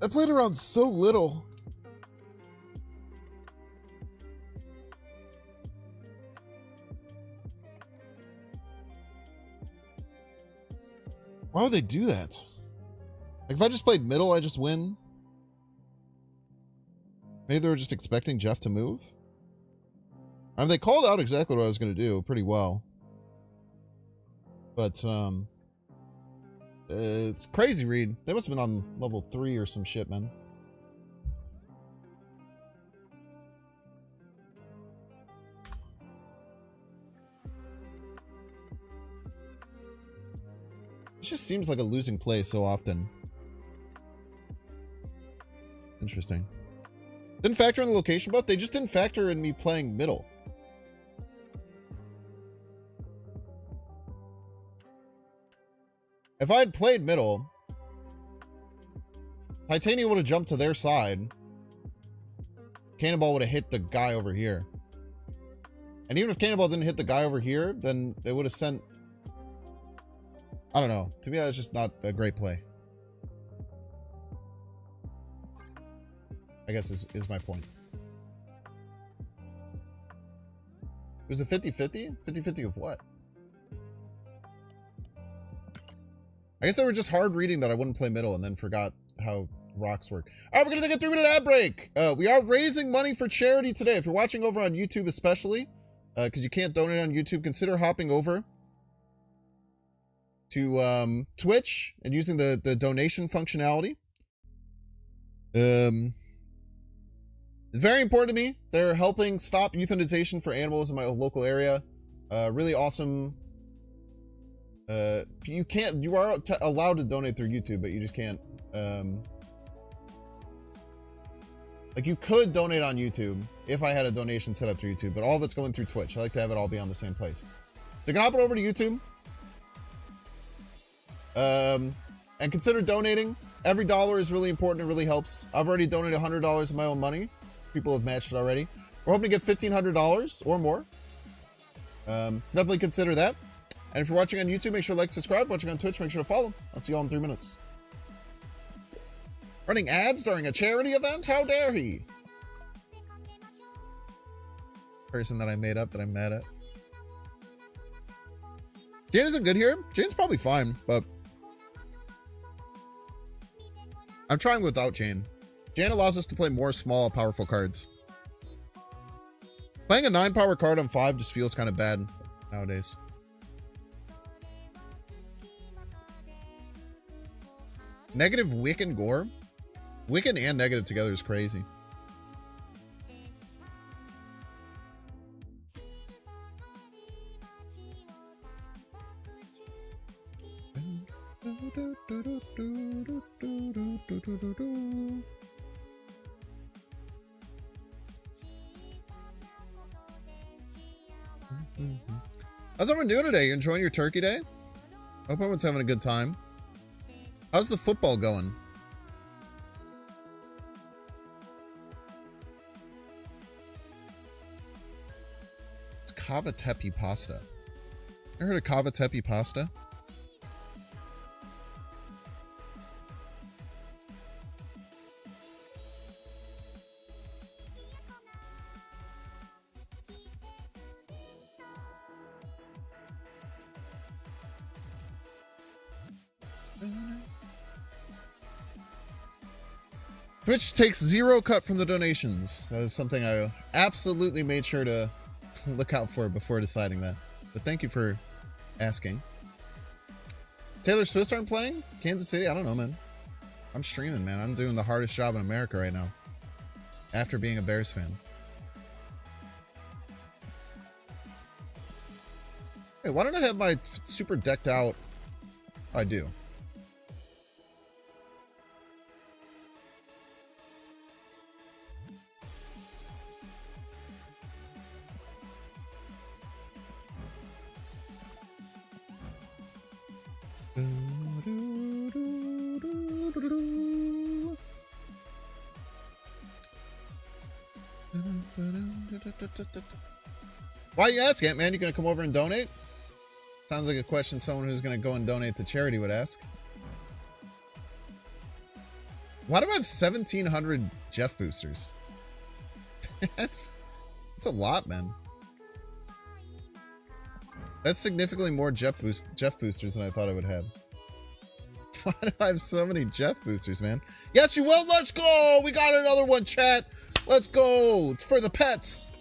played around so little. Why would they do that? Like, if I just played middle, I just win. Maybe they were just expecting Jeff to move. I mean, they called out exactly what I was going to do pretty well. But, it's crazy, Reed. They must have been on level 3 or some shit, man. It just seems like a losing play so often. Interesting. Didn't factor in the location buff. They just didn't factor in me playing middle. If I had played middle, Titania would have jumped to their side. Cannonball would have hit the guy over here. And even if Cannonball didn't hit the guy over here, then they would have sent... I don't know. To me, that's just not a great play. I guess is my point. It was a 50-50? 50-50 of what? I guess they were just hard reading that I wouldn't play middle and then forgot how rocks work. All right, we're going to take a 3-minute ad break. We are raising money for charity today. If you're watching over on YouTube especially, because you can't donate on YouTube, consider hopping over to Twitch and using the donation functionality. Very important to me. They're helping stop euthanization for animals in my local area. Really awesome. You are allowed to donate through YouTube, but you just can't, like, you could donate on YouTube if I had a donation set up through YouTube, but all of it's going through Twitch. I like to have it all be on the same place. So you can hop it over to YouTube, and consider donating. Every dollar is really important. It really helps. I've already donated $100 of my own money. People have matched it already. We're hoping to get $1,500 or more. So definitely consider that. And if you're watching on YouTube, make sure to like, subscribe. Watching on Twitch, make sure to follow. I'll see you all in 3 minutes. Running ads during a charity event? How dare he? Person that I made up that I'm mad at. Jane isn't good here. Jane's probably fine, but I'm trying without Jane. Jane allows us to play more small, powerful cards. Playing a 9-power card on 5 just feels kind of bad nowadays. Negative Wiccan Gore? Wiccan and negative together is crazy. How's everyone doing today? You enjoying your turkey day? Hope everyone's having a good time. How's the football going? It's cavatepi pasta. You heard of cavatepi pasta? Twitch takes 0 cut from the donations. That is something I absolutely made sure to look out for before deciding that. But thank you for asking. Taylor Swift aren't playing? Kansas City? I don't know, man. I'm streaming, man. I'm doing the hardest job in America right now. After being a Bears fan. Hey, why don't I have my super decked out? I do. Why you ask, Ant-Man? You gonna come over and donate? Sounds like a question someone who's gonna go and donate to charity would ask. Why do I have 1,700 Jeff boosters? That's a lot, man. That's significantly more Jeff boosters than I thought I would have. Why do I have so many Jeff boosters, man? Yes, you will. Let's go. We got another one, chat. Let's go. It's for the pets.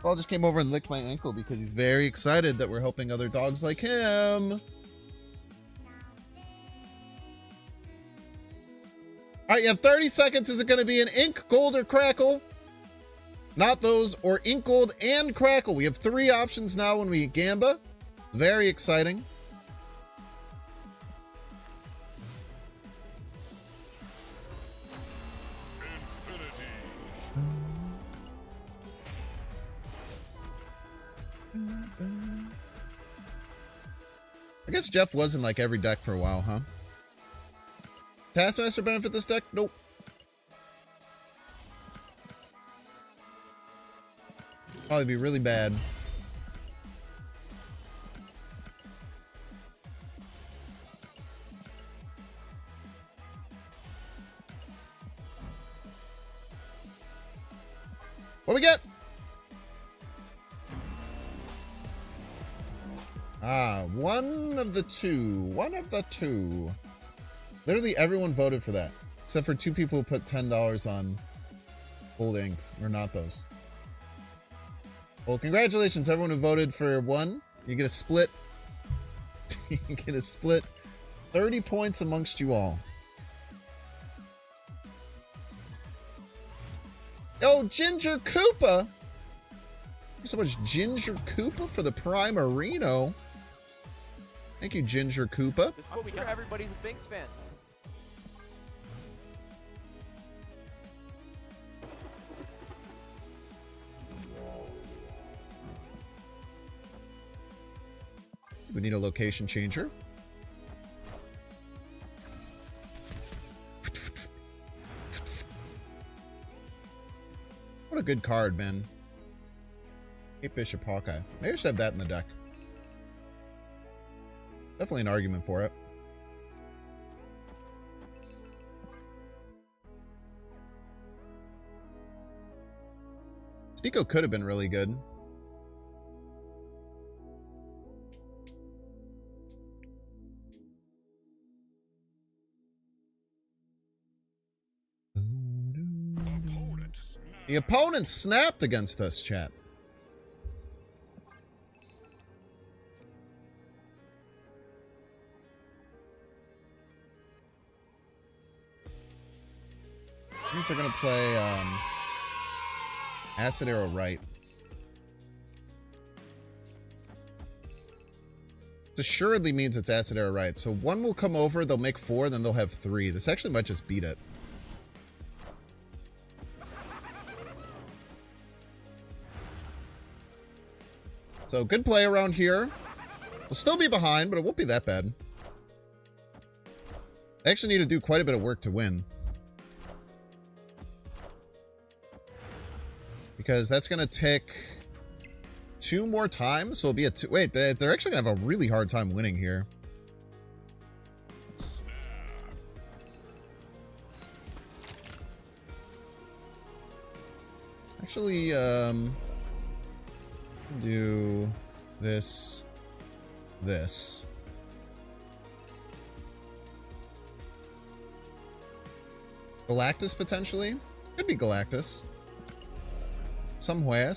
Paul just came over and licked my ankle because he's very excited that we're helping other dogs like him. All right, you have 30 seconds. Is it going to be an ink, gold, or crackle? Not those, or ink, gold, and crackle. We have 3 options now when we gamba. Very exciting. I guess Jeff was in like every deck for a while, huh? Taskmaster benefit this deck? Nope. Probably be really bad. What we get? One of the two. One of the two. Literally everyone voted for that. Except for 2 people who put $10 on gold inked. Or not those. Well, congratulations everyone who voted for 1. You get a split. You get a split 30 points amongst you all. Oh, Ginger Koopa! Thanks so much, Ginger Koopa, for the Primerino. Thank you, Ginger Koopa. This is what we do. Everybody's a Binks fan. We need a location changer. What a good card, man. 8 Bishop Hawkeye. Maybe I should have that in the deck. Definitely an argument for it. Sneeko could have been really good. The opponent snapped against us, chat. They're going to play Acid Arrow Right. This assuredly means it's Acid Arrow Right. So 1 will come over, they'll make 4, then they'll have 3. This actually might just beat it. So good play around here. We'll still be behind, but it won't be that bad. I actually need to do quite a bit of work to win. Because that's going to take 2 more times. So it'll be a 2. Wait, they're actually going to have a really hard time winning here. Actually, do this. Galactus potentially? Could be Galactus. Somewhere.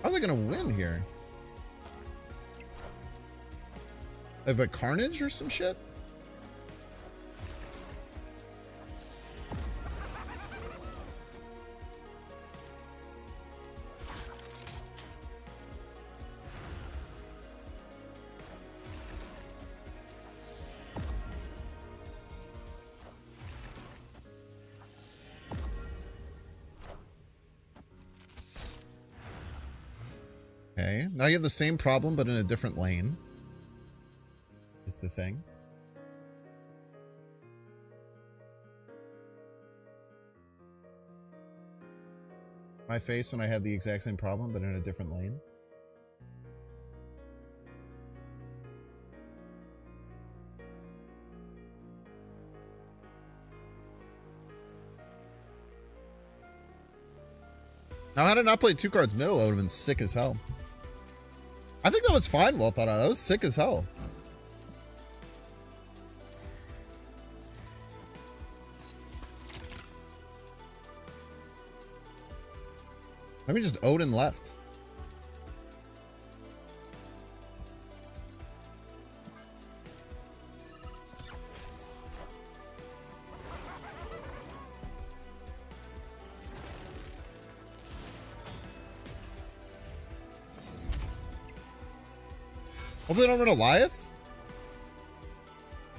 How are they gonna win here? They have a Carnage or some shit? Okay, now you have the same problem, but in a different lane. Is the thing. My face when I had the exact same problem, but in a different lane. Now, had I not played 2 cards middle, I would have been sick as hell. I think that was fine, well thought out. That was sick as hell. Let me just Odin left. Hopefully they don't run Eliath?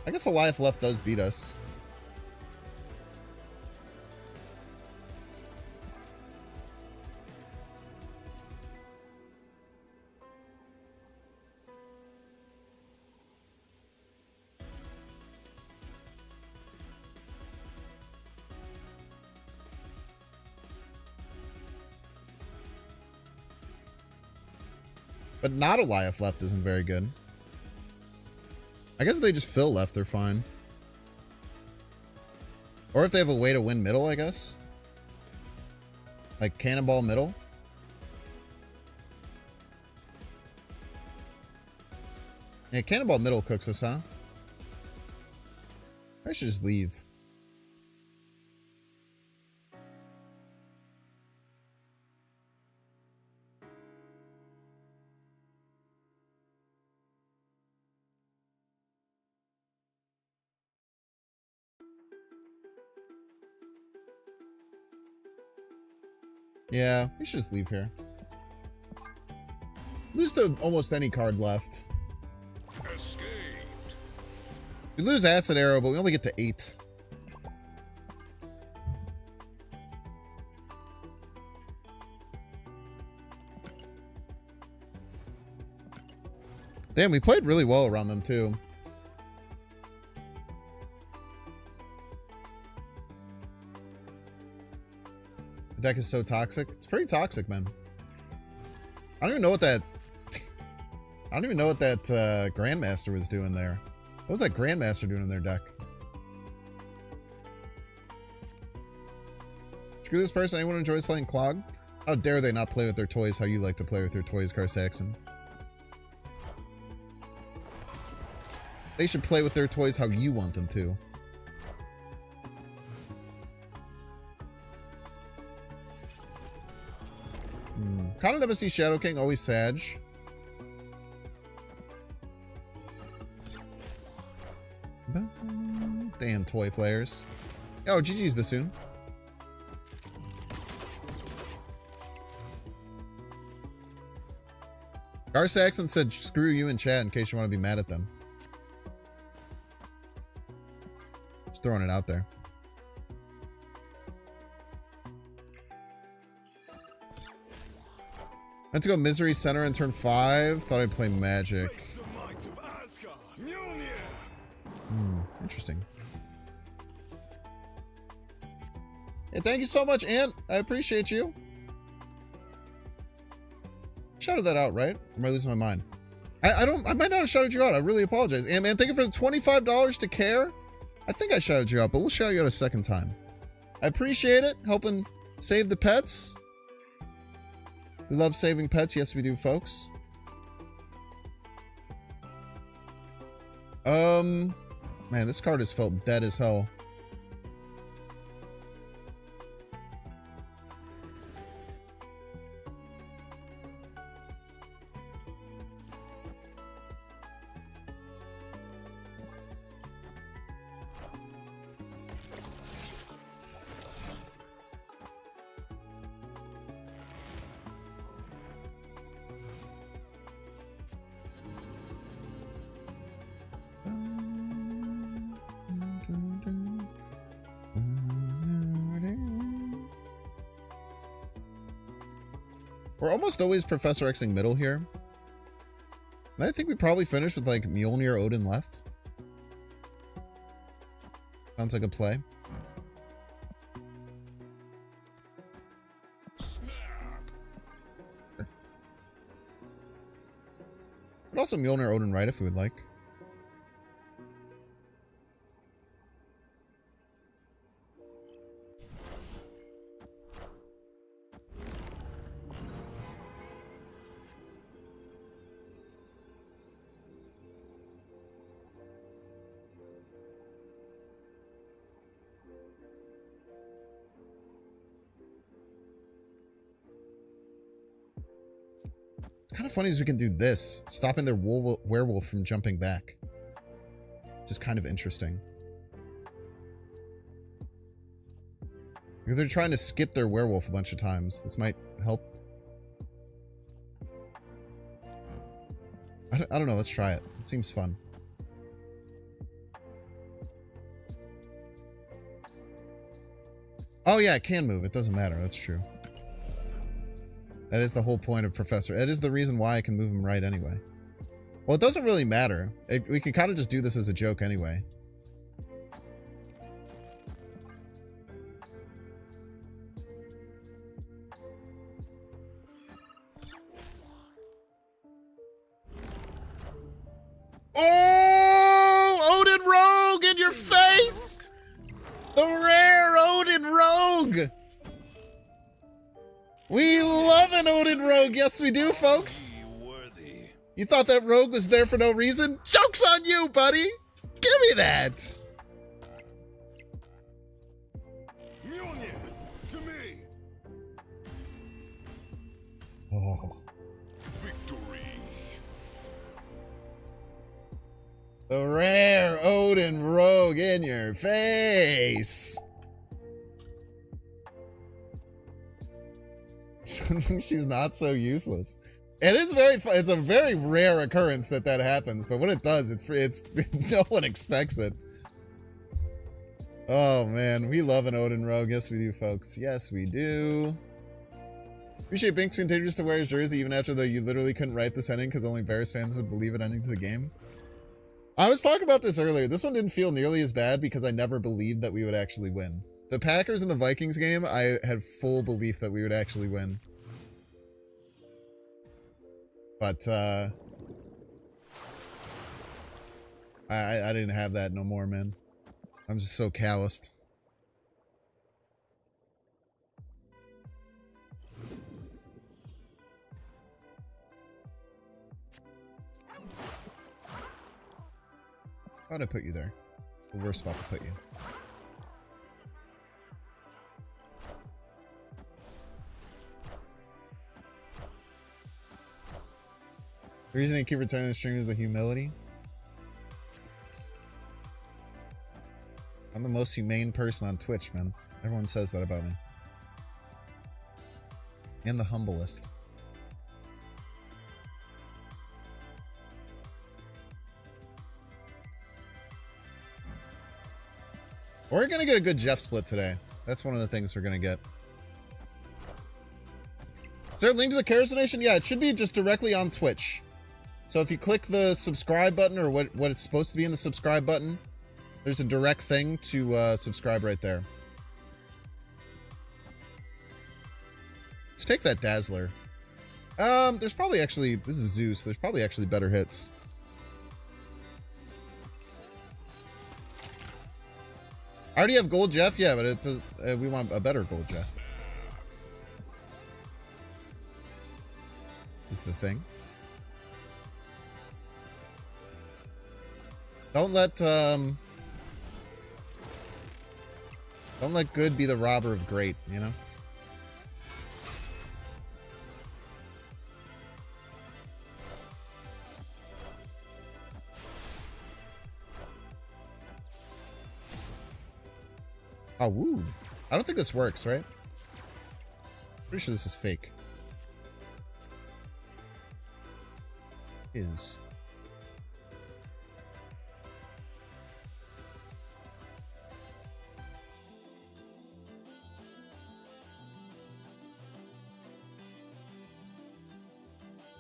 I guess Eliath left does beat us. But not Eliath left isn't very good. I guess if they just fill left, they're fine. Or if they have a way to win middle, I guess. Like cannonball middle. Yeah, cannonball middle cooks us, huh? I should just leave. Yeah, we should just leave here. Lose to almost any card left. Escaped. We lose Acid Arrow, but we only get to 8. Damn, we played really well around them too. The deck is so toxic. It's pretty toxic, man. I don't even know what that... I don't even know what that Grandmaster was doing there. What was that Grandmaster doing in their deck? Screw this person. Anyone who enjoys playing Clog? How dare they not play with their toys how you like to play with your toys, Car Saxon? They should play with their toys how you want them to. Kinda never see Shadow King, always Sag. Damn toy players. Oh, GG's Bassoon. Gar Saxon said screw you in chat in case you want to be mad at them. Just throwing it out there. had to go Misery Center in turn 5. Thought I'd play Magic. Interesting. Yeah, thank you so much, Ant. I appreciate you. Shouted that out, right? Or am I losing my mind? I might not have shouted you out. I really apologize. And man, thank you for the $25 to C.A.R.E. I think I shouted you out, but we'll shout you out a second time. I appreciate it. Helping save the pets. We love saving pets. Yes, we do, folks. Man, this card has felt dead as hell. We're almost always Professor Xing middle here. And I think we probably finished with like Mjolnir Odin left. Sounds like a play. But also Mjolnir Odin right if we would like. Kind of funny is we can do this, stopping their werewolf from jumping back. Just kind of interesting. If they're trying to skip their werewolf a bunch of times, this might help. I don't know, let's try it. It seems fun. Oh yeah, it can move. It doesn't matter. That's true. That is the whole point of Professor. It is the reason why I can move him right anyway. Well, it doesn't really matter. We can kind of just do this as a joke anyway. Oh! Odin Rogue in your face! The rare Odin Rogue! We love an Odin Rogue. Yes, we do, folks. You thought that rogue was there for no reason? Joke's on you, buddy. Give me that. To me. Oh. Victory. The rare Odin Rogue in your face. She's not so useless. It is very fun. It's a very rare occurrence that happens, but when it does, it's no one expects it. Oh man, we love an Odin Rogue. Yes, we do, folks. Yes, we do. Appreciate Binks continues to wear his jersey even after though you literally couldn't write this ending because only Bears fans would believe it ending to the game. I was talking about this earlier. This one didn't feel nearly as bad because I never believed that we would actually win. The Packers and the Vikings game, I had full belief that we would actually win. But, I didn't have that no more, man. I'm just so calloused. How'd I put you there? The worst spot to put you. The reason I keep returning the stream is the humility. I'm the most humane person on Twitch, man. Everyone says that about me. And the humblest. We're gonna get a good Jeff split today. That's one of the things we're gonna get. Is there a link to the C.A.R.E donation? Yeah, it should be just directly on Twitch. So if you click the subscribe button, or what it's supposed to be in the subscribe button, there's a direct thing to subscribe right there. Let's take that Dazzler. There's probably actually, this is Zeus, there's probably actually better hits. I already have Gold Jeff, yeah, but it does, we want a better Gold Jeff. Is the thing. Don't let good be the robber of great, you know? Oh, woo. I don't think this works, right? Pretty sure this is fake. Is.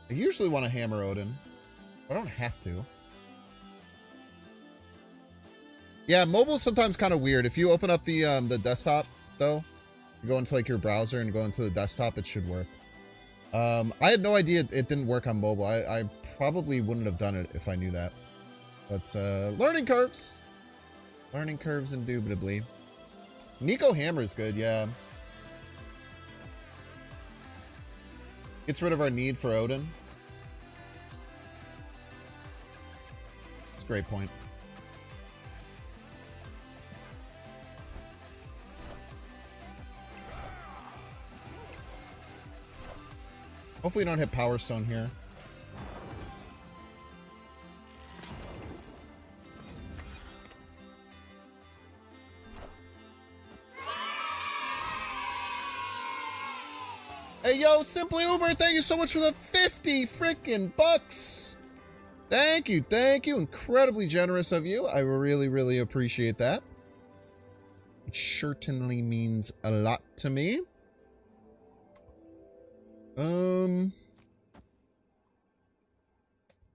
I usually want to hammer Odin. I don't have to. Yeah, mobile's sometimes kind of weird. If you open up the desktop, though, you go into like your browser and go into the desktop, it should work. I had no idea it didn't work on mobile. I probably wouldn't have done it if I knew that. But learning curves. Learning curves indubitably. Nico Hammer is good, yeah. Gets rid of our need for Odin. It's a great point. Hopefully we don't hit Power Stone here. Hey, yo, Simply Uber, thank you so much for the 50 freaking bucks. Thank you, thank you. Incredibly generous of you. I really, really appreciate that. It certainly means a lot to me. I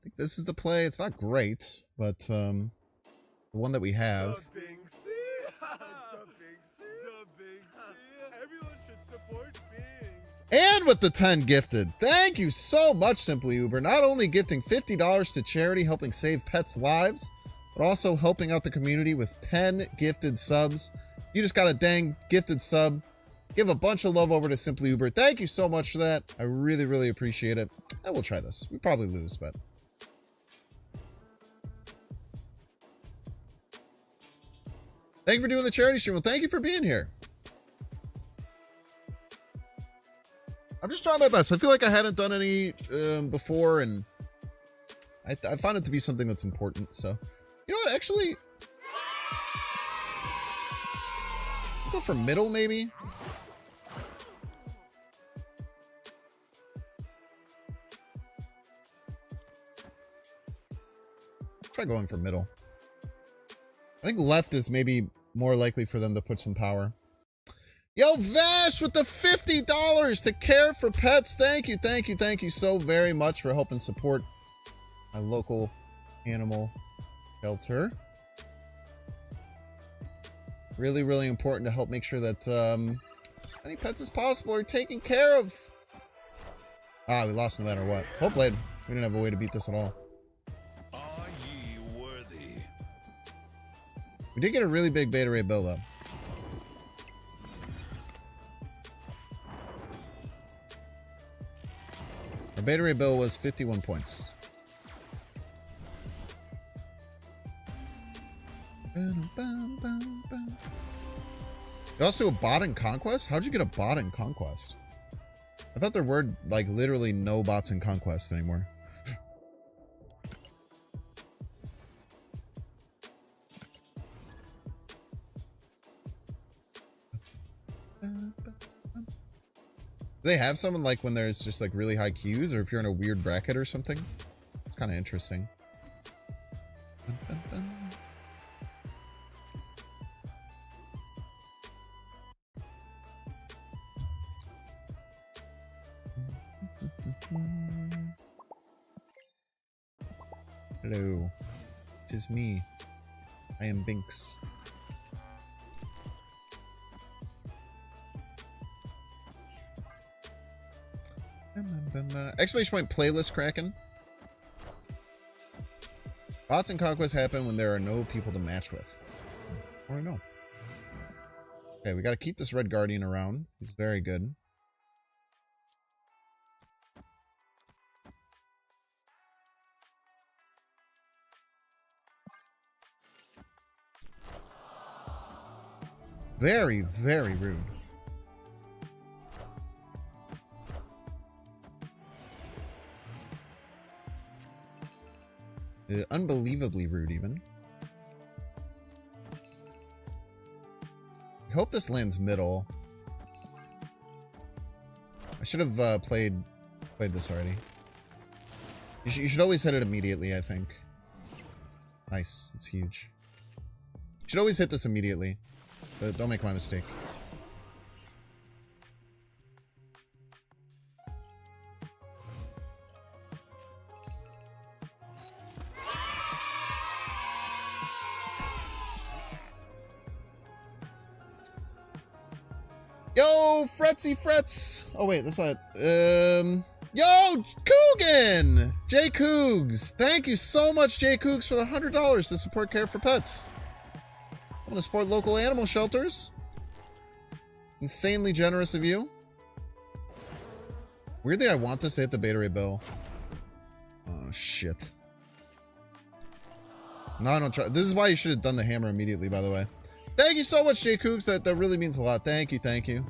think this is the play. It's not great, but the one that we have. Everyone should support Bings. And with the 10 gifted. Thank you so much, Simply Uber. Not only gifting $50 to charity, helping save pets' lives, but also helping out the community with 10 gifted subs. You just got a dang gifted sub. Give a bunch of love over to Simply Uber. Thank you so much for that. I really, really appreciate it. And we'll try this. We probably lose, but... Thank you for doing the charity stream. Well, thank you for being here. I'm just trying my best. I feel like I hadn't done any before, and I found it to be something that's important. So, you know what? Actually, go for middle, maybe. Try going for middle. I think left is maybe more likely for them to put some power. Yo, Vash with the $50 to C.A.R.E for Pets. Thank you, thank you, thank you so very much for helping support my local animal shelter. Really, really important to help make sure that as many pets as possible are taken care of. Ah, we lost no matter what. Hopefully, we didn't have a way to beat this at all. Are ye worthy? We did get a really big beta ray build up. Our beta ray bill was 51 points. You also do a bot in Conquest? How'd you get a bot in Conquest? I thought there were like literally no bots in Conquest anymore. Do they have someone like when there's just like really high queues, or if you're in a weird bracket or something? It's kind of interesting. Hello. Tis me. I am Binks. Exclamation point playlist Kraken. Bots and Conquest happen when there are no people to match with. Or no. Okay, we gotta keep this Red Guardian around. He's very good. Very, very rude. Unbelievably rude, even. I hope this lands middle. I should have played this already. You should always hit it immediately, I think. Nice. It's huge. You should always hit this immediately. But don't make my mistake. Yo, Fretzy Frets. Oh wait, that's not. Yo, Coogan, Jay Cougs. Thank you so much, Jay Cougs, for the $100 to support Care for Pets. I want to support local animal shelters. Insanely generous of you. Weirdly, I want this to hit the Beta Ray Bill. Oh shit. No, I don't try. This is why you should have done the hammer immediately, by the way. Thank you so much, Jay Cougs. That really means a lot. Thank you, thank you.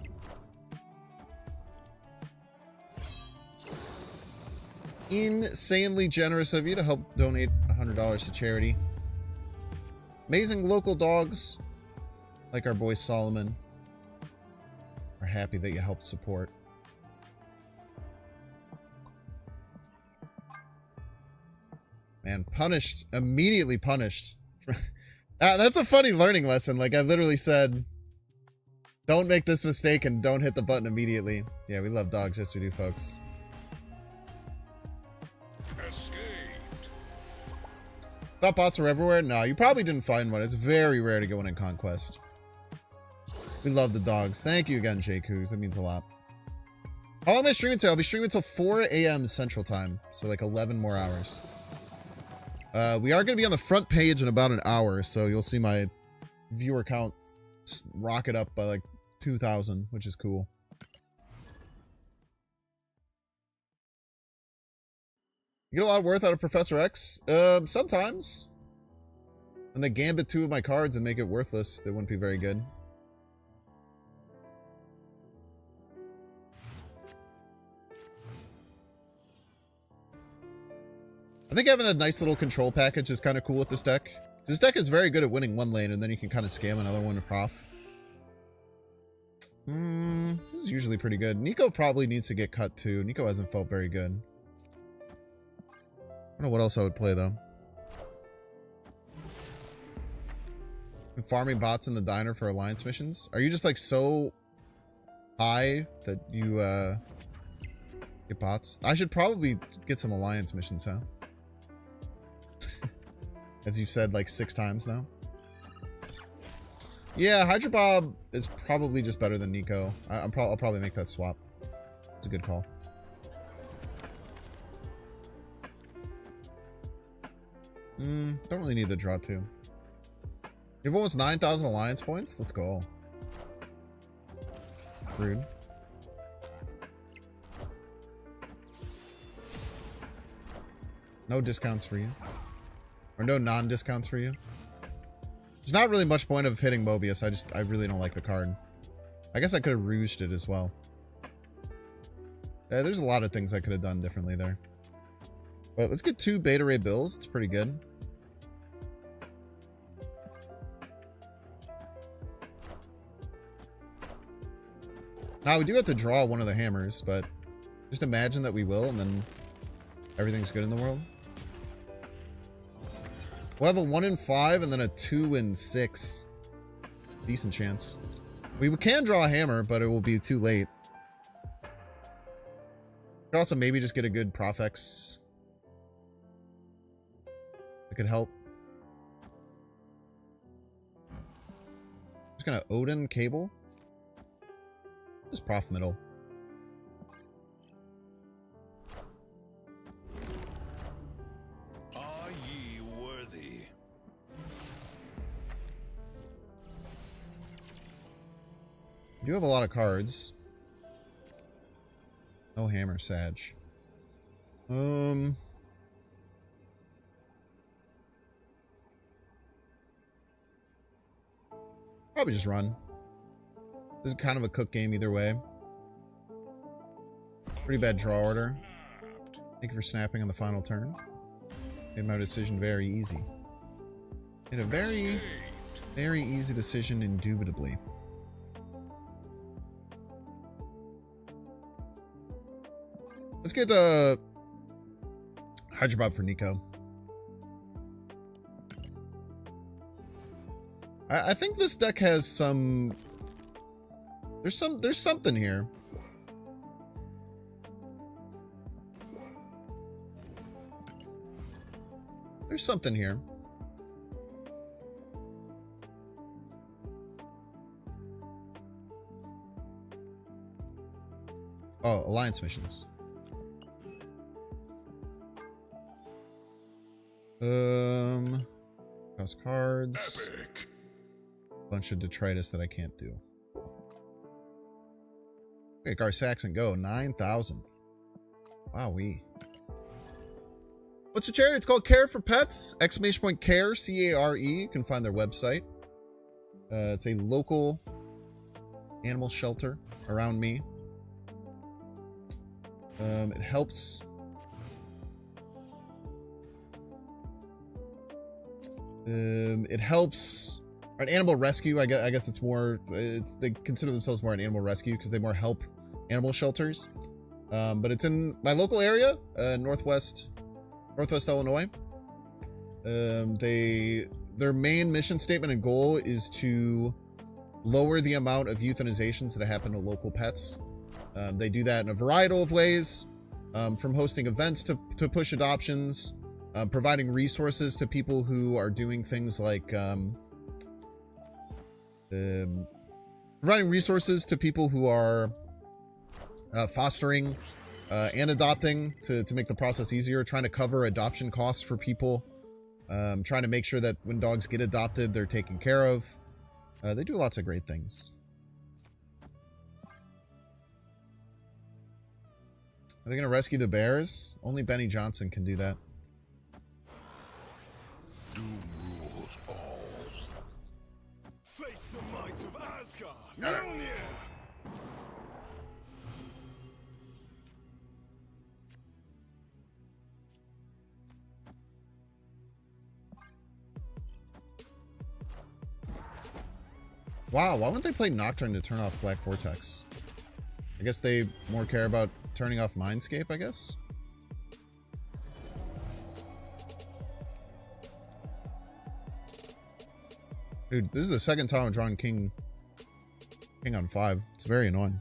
Insanely generous of you to help donate $100 to charity. Amazing local dogs, like our boy Solomon, are happy that you helped support. Man, punished. Immediately punished. That's a funny learning lesson. Like, I literally said, don't make this mistake and don't hit the button immediately. Yeah, we love dogs. Yes, we do, folks. Escaped. Thought bots were everywhere? No, you probably didn't find one. It's very rare to go in Conquest. We love the dogs. Thank you again, Jay Cougs. That means a lot. How long am I streaming till? I'll be streaming until 4 a.m. Central Time. So like 11 more hours. We are going to be on the front page in about an hour, so you'll see my viewer count rocket up by like 2,000, which is cool. You get a lot of worth out of Professor X? Sometimes. When they gambit 2 of my cards and make it worthless, they wouldn't be very good. I think having a nice little control package is kind of cool with this deck. This deck is very good at winning one lane, and then you can kind of scam another one to prof. This is usually pretty good. Nico probably needs to get cut too. Nico hasn't felt very good. I don't know what else I would play though. And farming bots in the diner for alliance missions. Are you just like so high that you get bots? I should probably get some alliance missions, huh? As you've said like 6 times now. Yeah, Hydra Bob is probably just better than Nico. I'll probably make that swap. It's a good call. Don't really need the draw too. You have almost 9,000 alliance points? Let's go. Rude. No discounts for you. Or no non-discounts for you. There's not really much point of hitting Mobius. I really don't like the card. I guess I could have rouged it as well. Yeah, there's a lot of things I could have done differently there. But let's get 2 Beta Ray Bills. It's pretty good. Now, we do have to draw one of the hammers, but just imagine that we will, and then everything's good in the world. We'll have a 1 in 5 and then a 2 in 6. Decent chance. We can draw a hammer, but it will be too late. Could also maybe just get a good Profex. It could help. Just gonna Odin cable. Just prof middle. Are ye worthy? You do have a lot of cards. No hammer, Sag. Probably just run. This is kind of a cook game either way. Pretty bad draw order. Thank you for snapping on the final turn. Made my decision very easy. Made a very, very easy decision, indubitably. Let's get Hydrobob for Nico. I think this deck has some. There's something here. There's something here. Oh, alliance missions. House cards. Epic. Bunch of detritus that I can't do. Okay, Gar Saxon go 9,000. Wowee. What's the charity? It's called Care for Pets. Exclamation point care, C.A.R.E. You can find their website. It's a local animal shelter around me. It helps. It helps an animal rescue. I guess it's more. They consider themselves more an animal rescue because they more help animal shelters. But it's in my local area, Northwest Illinois. Their main mission statement and goal is to lower the amount of euthanizations that happen to local pets. They do that in a variety of ways, from hosting events to push adoptions, providing resources to people who are doing things like providing resources to people who are fostering and adopting to make the process easier, trying to cover adoption costs for people, trying to make sure that when dogs get adopted, they're taken care of. They do lots of great things. Are they going to rescue the bears? Only Benny Johnson can do that. Doom rules all. Face the might of Asgard! Mjolnir! Wow, why wouldn't they play Nocturne to turn off Black Vortex? I guess they more care about turning off Mindscape, I guess? Dude, this is the second time I'm drawing King on 5. It's very annoying.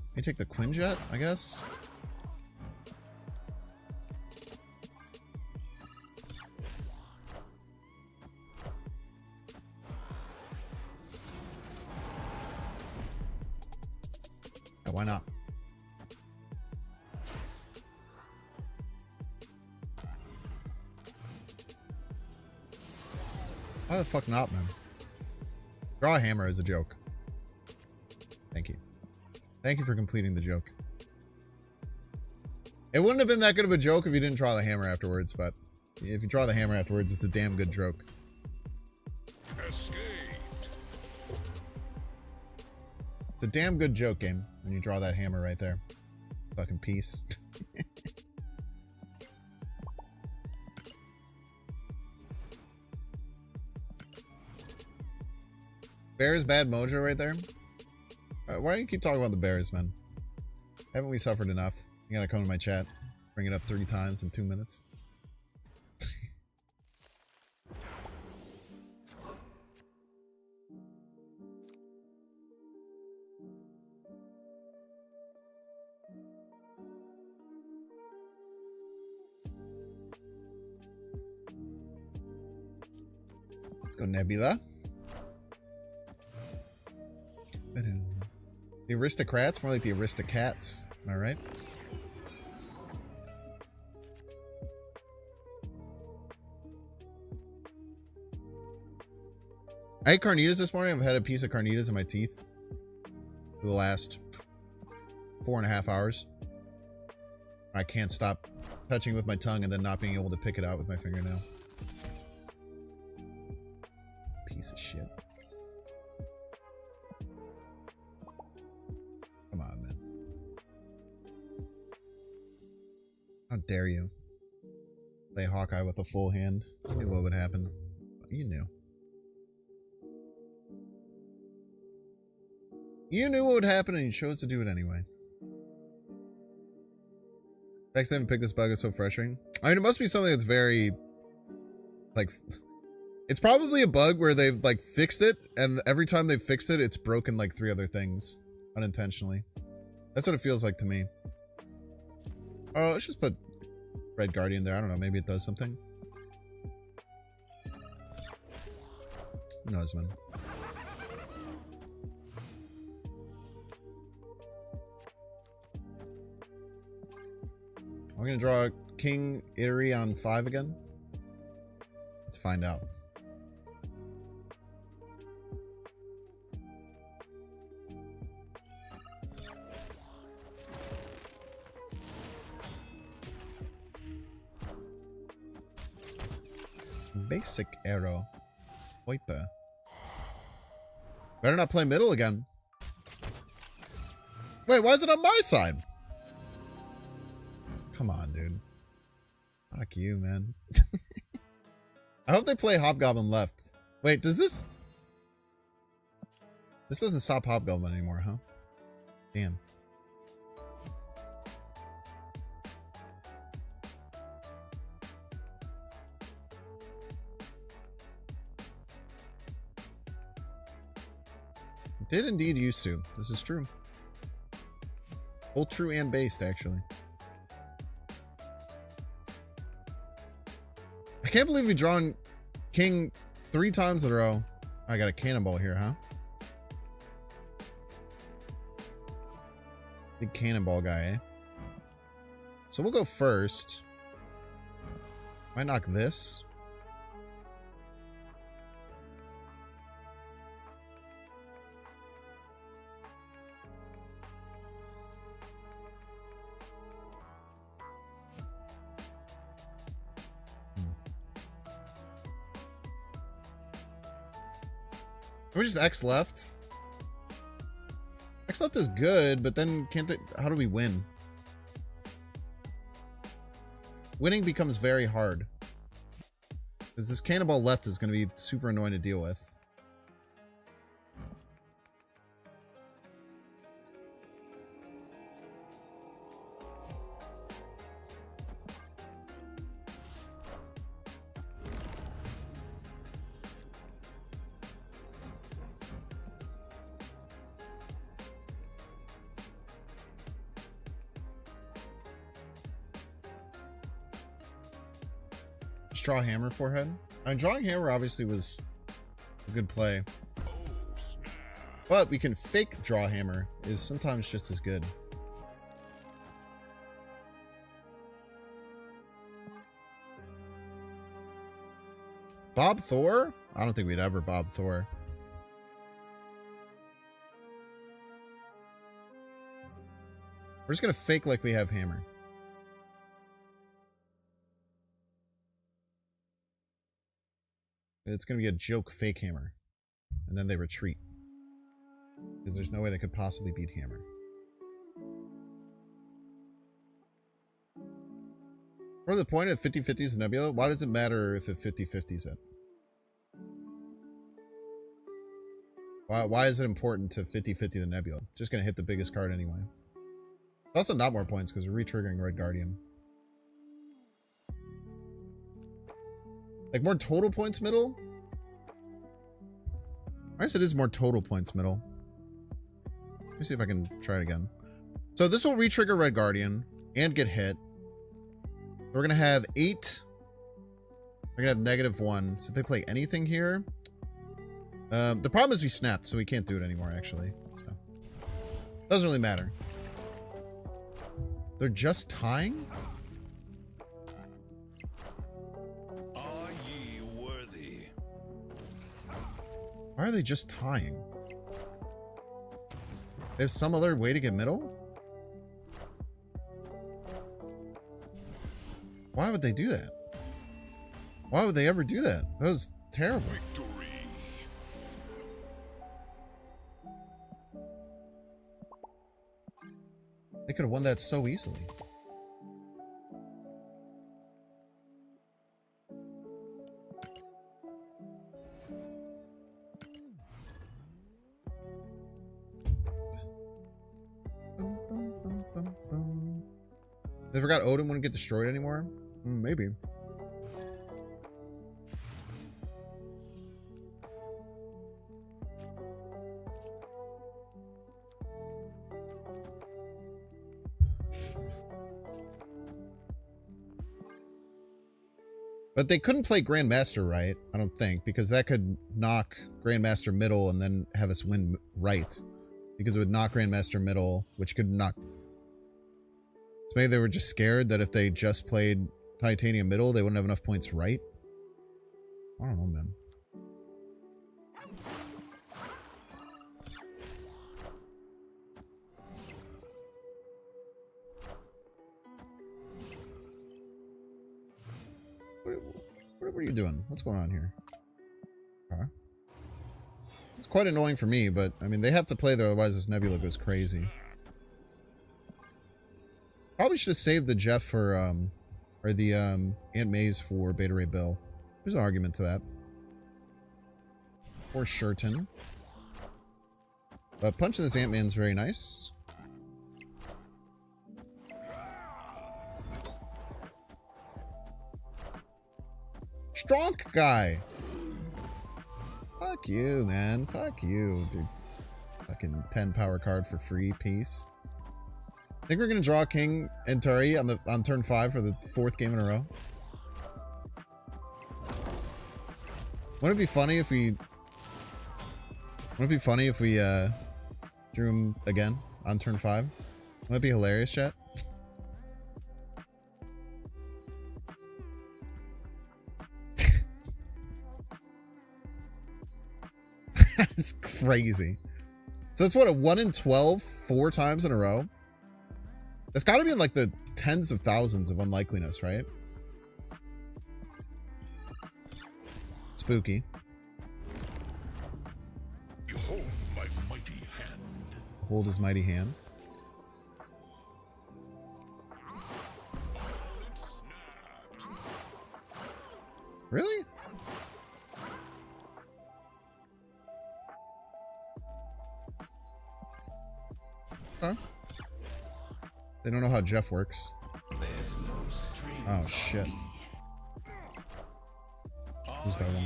Can you take the Quinjet, I guess? Yeah, why not? Why the fuck not, man? Draw a hammer is a joke. Thank you. Thank you for completing the joke. It wouldn't have been that good of a joke if you didn't draw the hammer afterwards, but if you draw the hammer afterwards, it's a damn good joke. Escaped. It's a damn good joke game when you draw that hammer right there. Fucking piece. Bears bad mojo right there. Why do you keep talking about the Bears, man? Haven't we suffered enough? You gotta come to my chat, bring it up 30 times in 2 minutes. Go Nebula. The aristocrats, more like the aristocats. Am I right? I ate carnitas this morning. I've had a piece of carnitas in my teeth for the last 4.5 hours. I can't stop touching with my tongue and then not being able to pick it out with my fingernail. Piece of shit. Come on, man. How dare you play Hawkeye with a full hand? You knew what would happen. You knew. You knew what would happen and you chose to do it anyway. Next time I pick this bug is so frustrating. I mean, it must be something that's very, like, it's probably a bug where they've, like, fixed it, and every time they've fixed it, it's broken, like, 3 other things. Unintentionally. That's what it feels like to me. Oh, let's just put Red Guardian there. I don't know. Maybe it does something. Who knows, man? I'm gonna draw King C.A.R.E on 5 again. Let's find out. Basic arrow. Wiper. Better not play middle again. Wait, why is it on my side? Come on, dude. Fuck you, man. I hope they play Hobgoblin left. Wait, does this... This doesn't stop Hobgoblin anymore, huh? Damn. It did indeed used to. This is true. Both true and based, actually. I can't believe we've drawn King 3 times in a row. I got a cannonball here, huh? Big cannonball guy, eh? So we'll go first. Might knock this. We're just X left. X left is good, but then can't they, how do we win? Winning becomes very hard. Because this cannonball left is going to be super annoying to deal with. Draw hammer forehead. I mean, drawing hammer obviously was a good play, but we can fake draw hammer is sometimes just as good. Bob Thor? I don't think we'd ever Bob Thor. We're just gonna fake like we have hammer. It's going to be a joke fake hammer. And then they retreat. Because there's no way they could possibly beat hammer. For the point of 50-50s and Nebula, why does it matter if it 50-50s it? Why is it important to 50-50 the Nebula? Just going to hit the biggest card anyway. It's also not more points because we're re-triggering Red Guardian. Like more total points middle? I guess it is more total points middle. Let me see if I can try it again. So this will re-trigger Red Guardian and get hit. We're going to have 8. We're going to have -1. So if they play anything here, The problem is we snapped, so we can't do it anymore, actually. So. Doesn't really matter. They're just tying? Are ye worthy? Why are they just tying? There's some other way to get middle? Why would they do that? Why would they ever do that? That was terrible. Victory. They could have won that so easily. They forgot Odin wouldn't get destroyed anymore? Maybe. But they couldn't play Grandmaster right, I don't think, because that could knock Grandmaster middle and then have us win right. Because it would knock Grandmaster middle, which could knock... So maybe they were just scared that if they just played Titanium middle, they wouldn't have enough points right? I don't know, man. What are you doing? What's going on here? Okay. It's quite annoying for me, but I mean, they have to play there, otherwise this Nebula goes crazy. Probably should have saved the Jeff for, or the, Aunt May's for Beta Ray Bill. There's an argument to that. Or Shurton. But punching this Ant-Man's very nice. Strong guy. Fuck you, man. Fuck you, dude. Fucking 10 power card for free. Peace. I think we're gonna draw King and Tari on turn 5 for the 4th game in a row. Wouldn't it be funny if we? Wouldn't it be funny if we drew him again on turn 5? Wouldn't that be hilarious, chat? That's crazy. So that's what, a 1 in 12 4 times in a row? That's got to be in like the tens of thousands of unlikeliness, right? Spooky. Behold my mighty hand. Hold his mighty hand. Really? Okay. They don't know how Jeff works. Oh shit. Who's got one?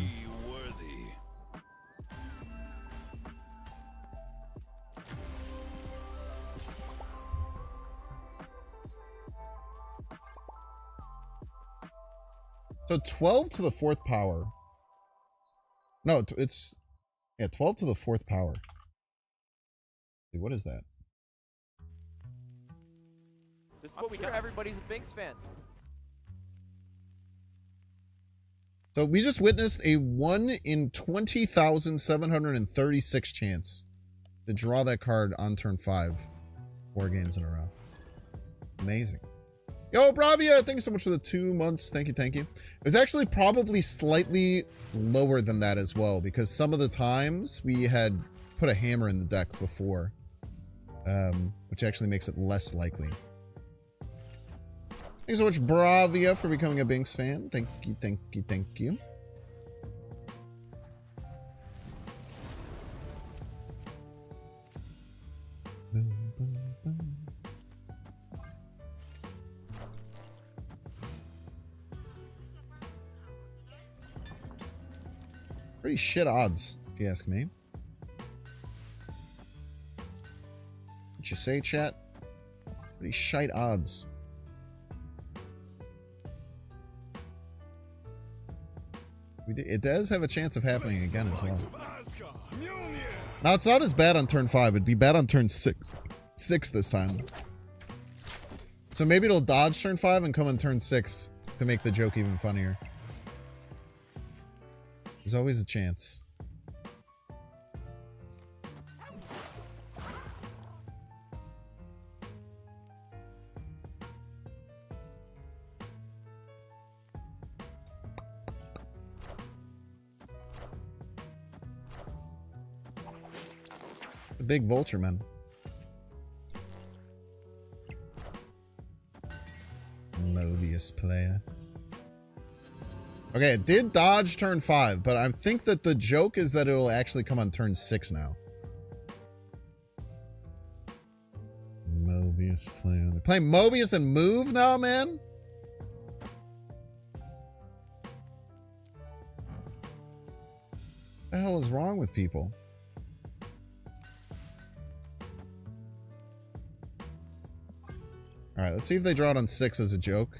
So 12 to the 4th power. No, it's... Yeah, 12 to the 4th power. What is that? This is what we do. Everybody's a Binks fan. So we just witnessed a 1 in 20,736 chance to draw that card on turn 5. 4 games in a row. Amazing. Yo, Bravia, thank you so much for the 2 months. Thank you, thank you. It was actually probably slightly lower than that as well, because some of the times we had put a hammer in the deck before, which actually makes it less likely. Thank you so much, Bravia, for becoming a Binks fan. Thank you, thank you, thank you. Boom, boom, boom. Pretty shit odds, if you ask me. What you say, chat? Pretty shite odds. It does have a chance of happening again as well. Now, it's not as bad on turn 5. It'd be bad on turn 6 this time. So maybe it'll dodge turn 5 and come on turn 6 to make the joke even funnier. There's always a chance. The big vulture, man. Mobius player. Okay, it did dodge turn 5, but I think that the joke is that it will actually come on turn 6 now. Mobius player. They're playing Mobius and move now, man? What the hell is wrong with people? Alright, let's see if they draw it on 6 as a joke.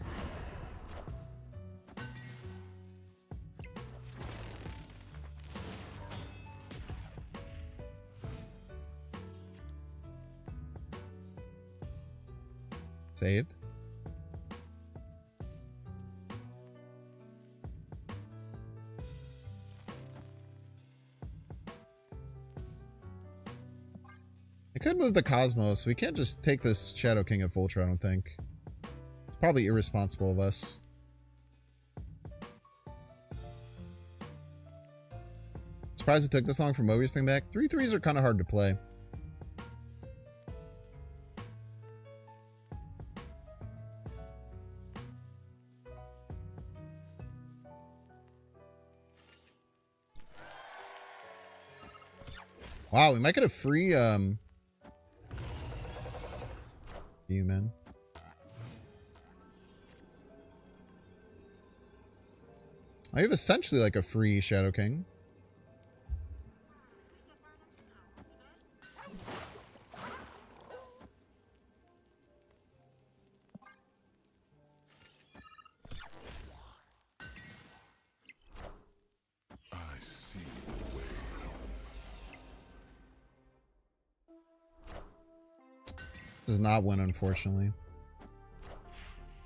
Saved. I could move the Cosmos. We can't just take this Shadow King of Vulture, I don't think. It's probably irresponsible of us. Surprised it took this long for Mobius thing back. 3/3s are kind of hard to play. Wow, we might get a free, human. I have essentially like a free Shadow King. Does not win, unfortunately.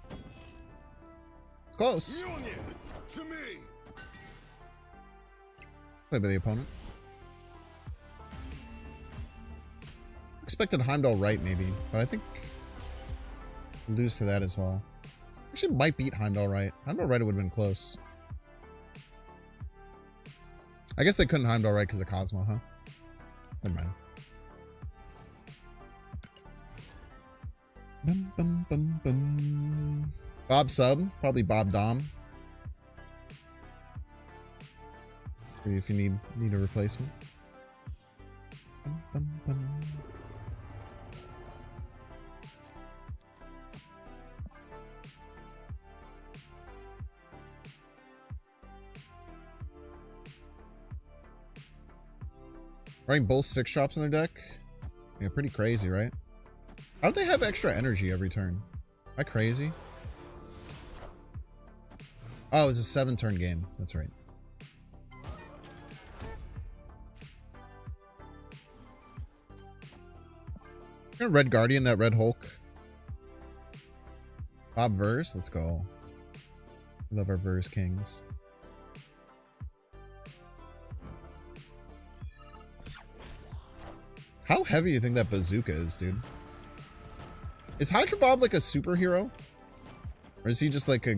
It's close. To me. Played by the opponent. Expected Heimdall right, maybe, but I think lose to that as well. Actually, might beat Heimdall right. Heimdall right would have been close. I guess they couldn't Heimdall right because of Cosmo, huh? Never mind. Bum, bum, bum, bum. Bob sub, probably Bob Dom. If you need a replacement. Bum, bum, bum. Running both 6-drops in their deck? Yeah, pretty crazy, right? How do they have extra energy every turn? Am I crazy? Oh, it's a 7-turn game. That's right. I'm gonna Red Guardian that Red Hulk. Bob Verse, let's go. Love our Verse Kings. How heavy do you think that bazooka is, dude? Is Hydra Bob like a superhero? Or is he just like a...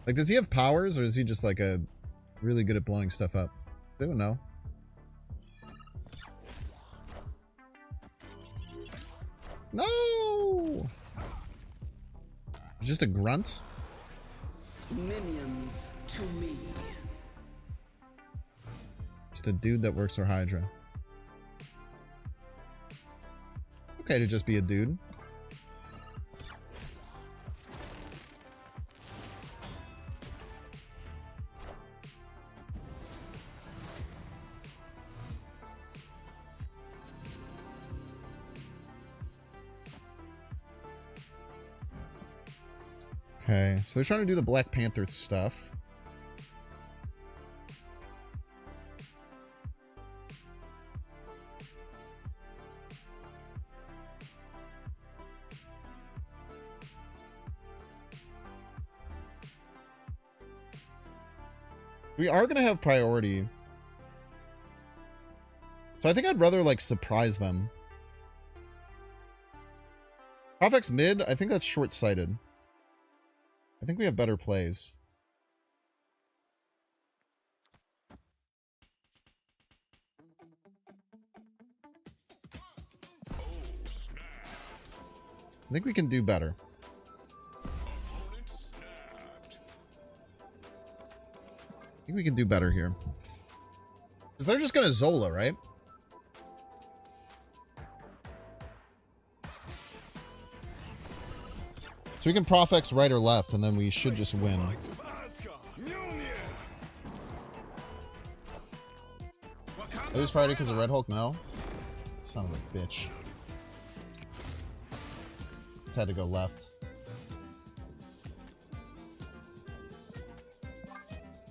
Like, does he have powers? Or is he just like a... really good at blowing stuff up? They would know. No! Just a grunt? Minions to me. Just a dude that works for Hydra. Okay to just be a dude. Okay, so they're trying to do the Black Panther stuff. We are gonna have priority. So I think I'd rather like surprise them. Profx mid, I think that's short-sighted. I think we have better plays. I think we can do better. I think we can do better here. Because they're just gonna Zola, right? So we can Profx right or left, and then we should just win. I lose priority because of Red Hulk? No. Son of a bitch. Just had to go left.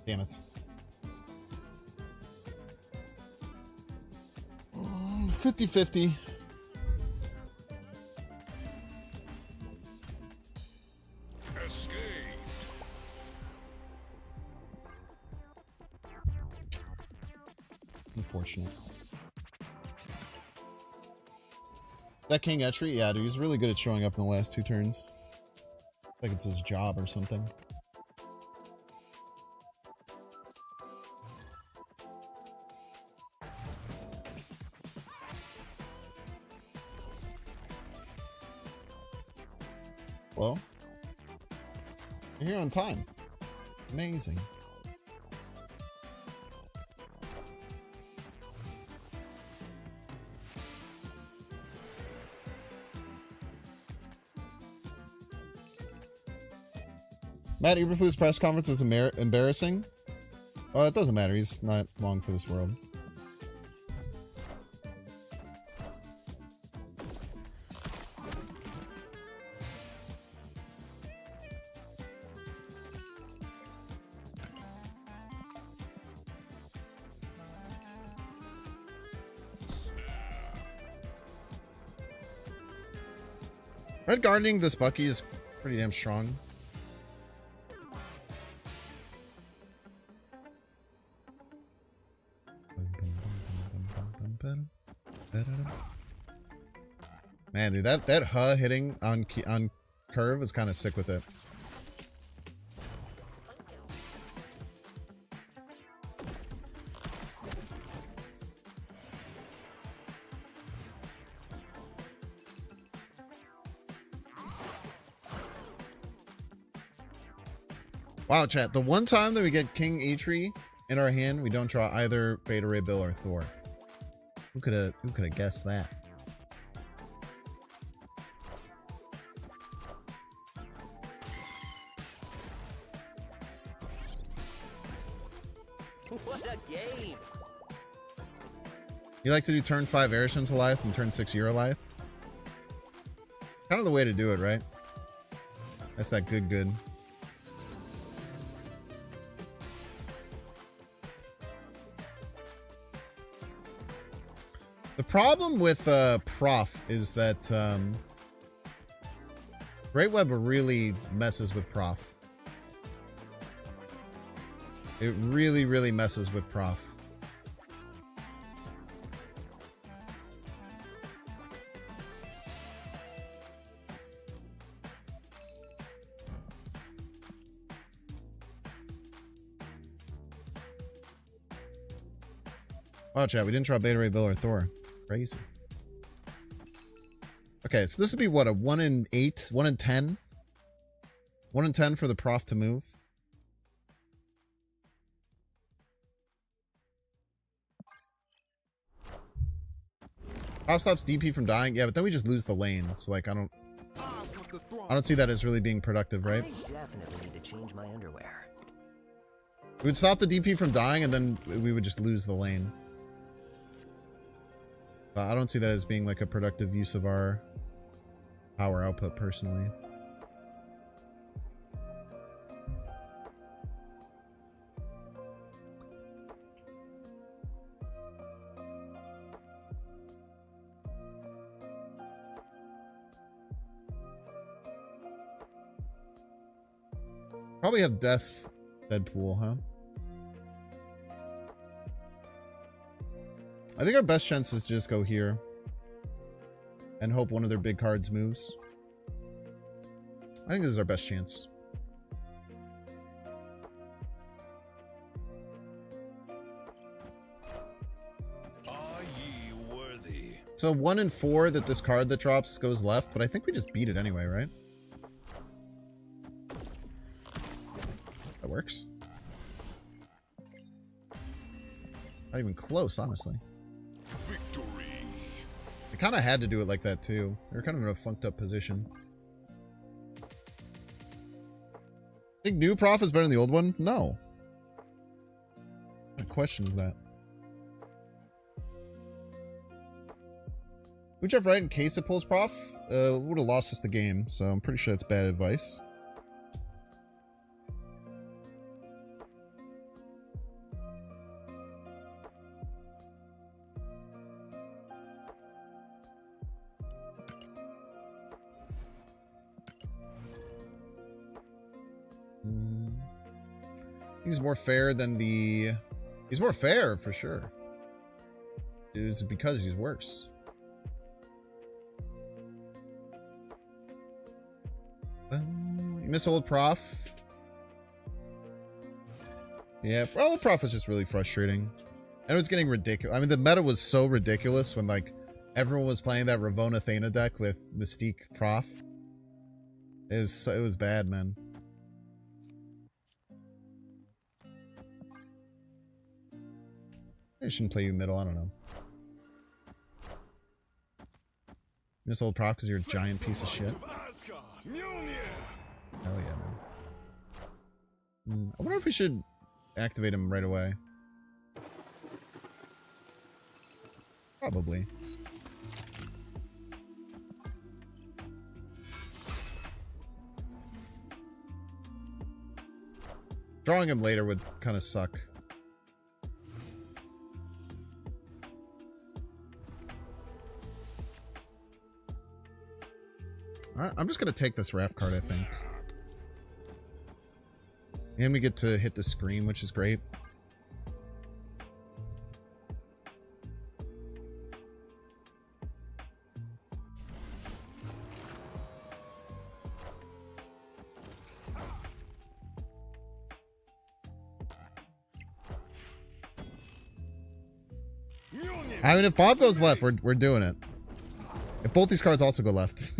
Damn it. 50-50. Unfortunate. That King Etri? Yeah, dude, he's really good at showing up in the last 2 turns. Like it's his job or something. Hello? You're here on time. Amazing. Matt Eberflus' press conference is embarrassing. Well, it doesn't matter. He's not long for this world. Red guarding this Bucky is pretty damn strong. Man, dude, that huh hitting on curve is kind of sick with it. Wow, chat. The one time that we get King Eitri in our hand, we don't draw either Beta Ray Bill or Thor. Who could have guessed that? What a game! You like to do turn 5 Arisham's Goliath and turn 6 Euro Goliath? Kind of the way to do it, right? That's that good. The problem with Prof is that Great Web really messes with Prof. It really messes with Prof. Wow, chat, we didn't draw Beta Ray Bill or Thor. Crazy. Okay, so this would be what, a 1 in 8? 1 in 10? 1 in 10 for the Prof to move. Prof stops DP from dying. Yeah, but then we just lose the lane. So like I don't see that as really being productive, right? I definitely need to change my underwear. We would stop the DP from dying and then we would just lose the lane. I don't see that as being like a productive use of our power output personally. Probably have Death Deadpool, huh? I think our best chance is to just go here and hope one of their big cards moves. I think this is our best chance. Are ye worthy? So 1 and 4 that this card that drops goes left, but I think we just beat it anyway, right? That works. Not even close, honestly. Victory. I kind of had to do it like that too. They were kind of in a funked up position. Think new prof is better than the old one? No. What question is that? We Jeff right in case it pulls prof would have lost us the game, so I'm pretty sure that's bad advice. He's more fair than the... He's more fair, for sure. It's because he's worse. You miss old prof. Yeah, old prof was just really frustrating. And it was getting ridiculous. I mean, the meta was so ridiculous when, like, everyone was playing that Ravonna Thana deck with Mystique prof. It was bad, man. I shouldn't play you middle, I don't know. You miss old prof because you're a giant piece of shit. Hell yeah, man. I wonder if we should activate him right away. Probably. Drawing him later would kind of suck. I'm just going to take this Raft card, I think. And we get to hit the screen, which is great. I mean, if Bob goes left, we're doing it. If both these cards also go left.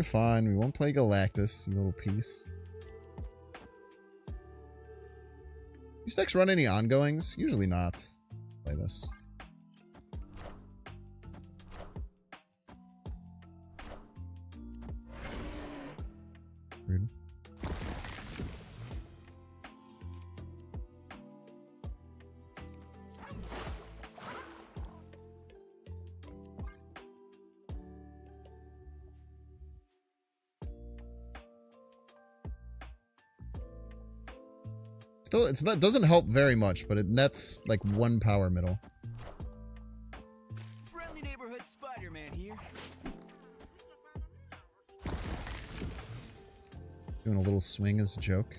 Fine. We won't play Galactus, you little piece. These decks run any ongoings? Usually not. Play this. Rude. Still, it's not, doesn't help very much, but it nets like 1 power middle. Friendly neighborhood Spider-Man here. Doing a little swing as a joke.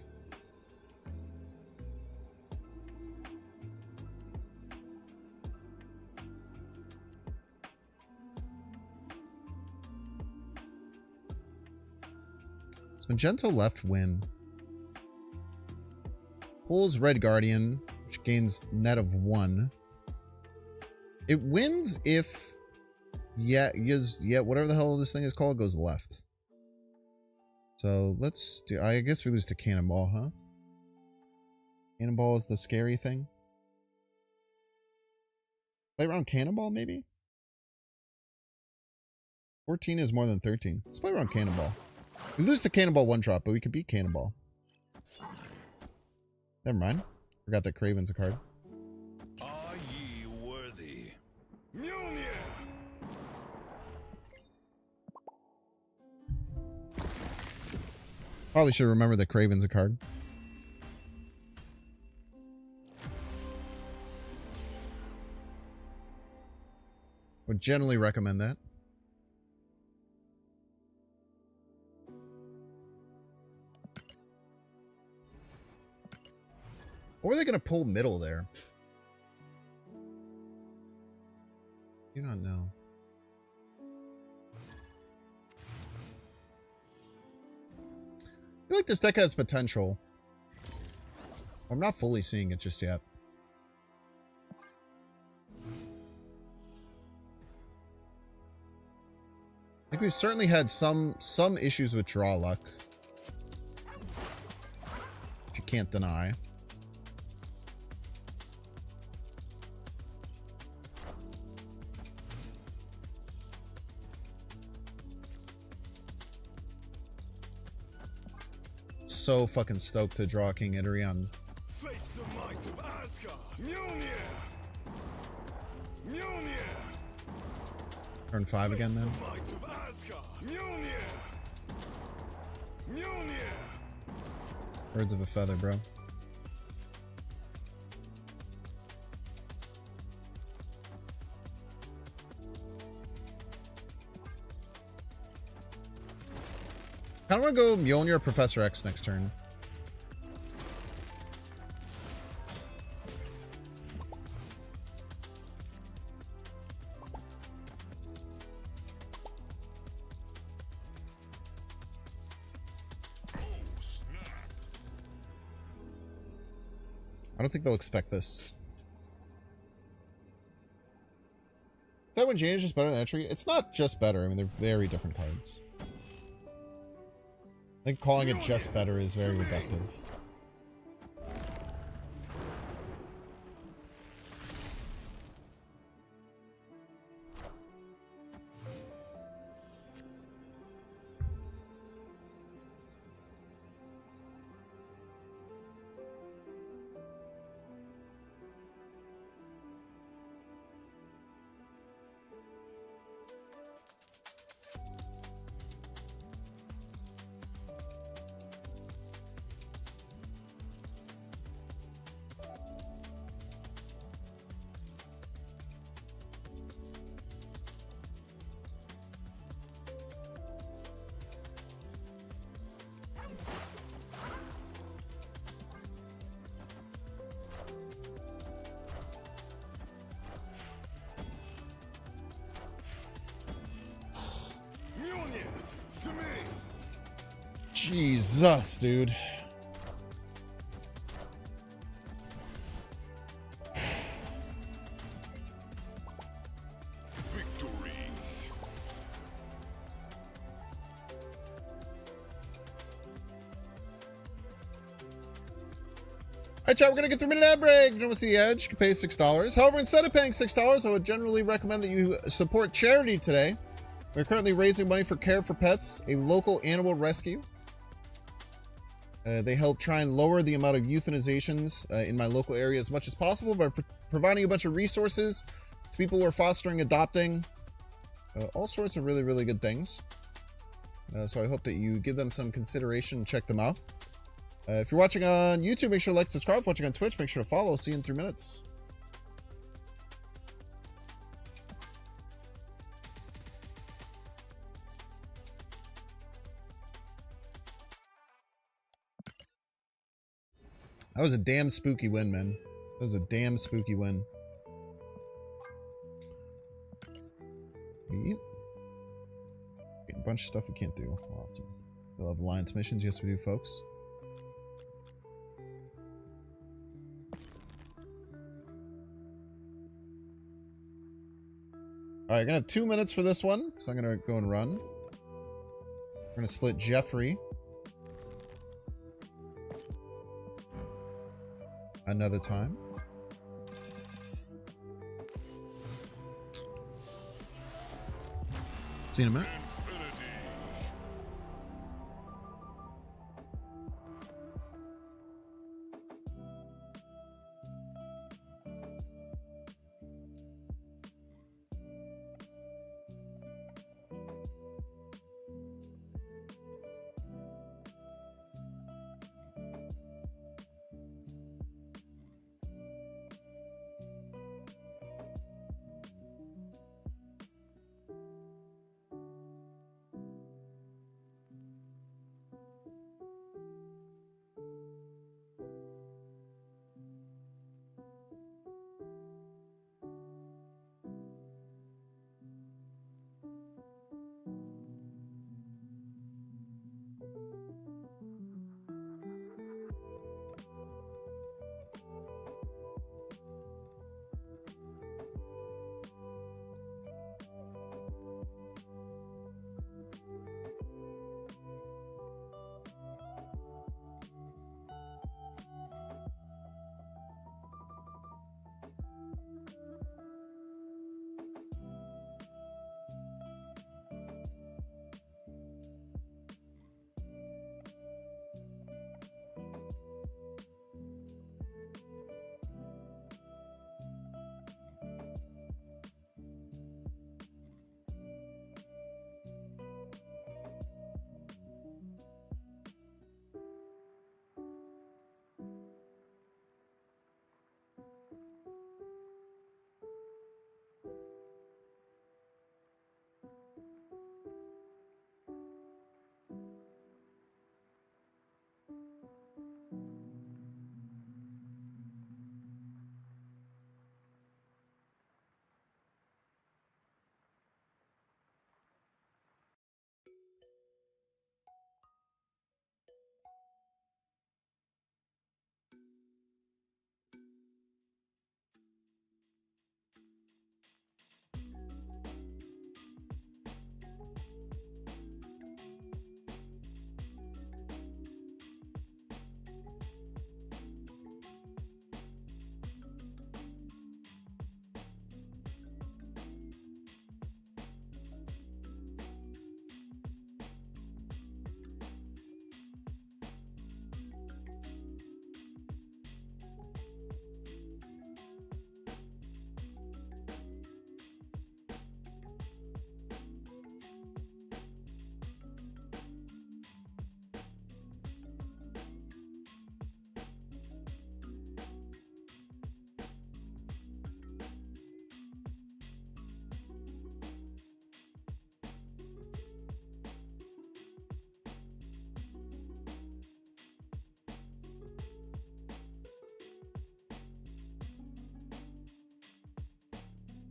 Does Magento left win? Pulls Red Guardian, which gains net of 1. It wins if whatever the hell this thing is called goes left. So let's do, I guess we lose to Cannonball, huh? Cannonball is the scary thing. Play around Cannonball, maybe? 14 is more than 13. Let's play around Cannonball. We lose to Cannonball 1-drop, but we could beat Cannonball. Never mind. Forgot that Kraven's a card. Are ye worthy? Probably should remember that Kraven's a card. Would generally recommend that. Or are they going to pull middle there? Do not know. I feel like this deck has potential. I'm not fully seeing it just yet. I think we've certainly had some issues with draw luck, which you can't deny. So fucking stoked to draw King Idri on Face the might of Asgard. Mjolnir. Mjolnir. turn 5 again then. The might of Asgard. Mjolnir. Mjolnir. Birds of a feather, bro. I want to go Mjolnir or Professor X next turn. I don't think they'll expect this. Is that when Jane is just better than entry? It's not just better. I mean, they're very different cards. I think calling it just better is very reductive. Jesus, dude. Victory. Alright, chat, we're gonna get through a minute ad break. If you don't want to see the edge, you can pay $6. However, instead of paying $6, I would generally recommend that you support charity today. We're currently raising money for C.A.R.E for Pets, a local animal rescue. They help try and lower the amount of euthanizations in my local area as much as possible by providing a bunch of resources to people who are fostering, adopting, all sorts of really, really good things. So I hope that you give them some consideration and check them out. If you're watching on YouTube, make sure to like, subscribe. If you're watching on Twitch, make sure to follow. See you in 3 minutes. That was a damn spooky win, man. That was a damn spooky win. Yep. A bunch of stuff we can't do. We'll have alliance missions. Yes, we do, folks. Alright, I'm gonna have 2 minutes for this one, so I'm gonna go and run. We're gonna split Jeffrey. Another time. See you in a minute.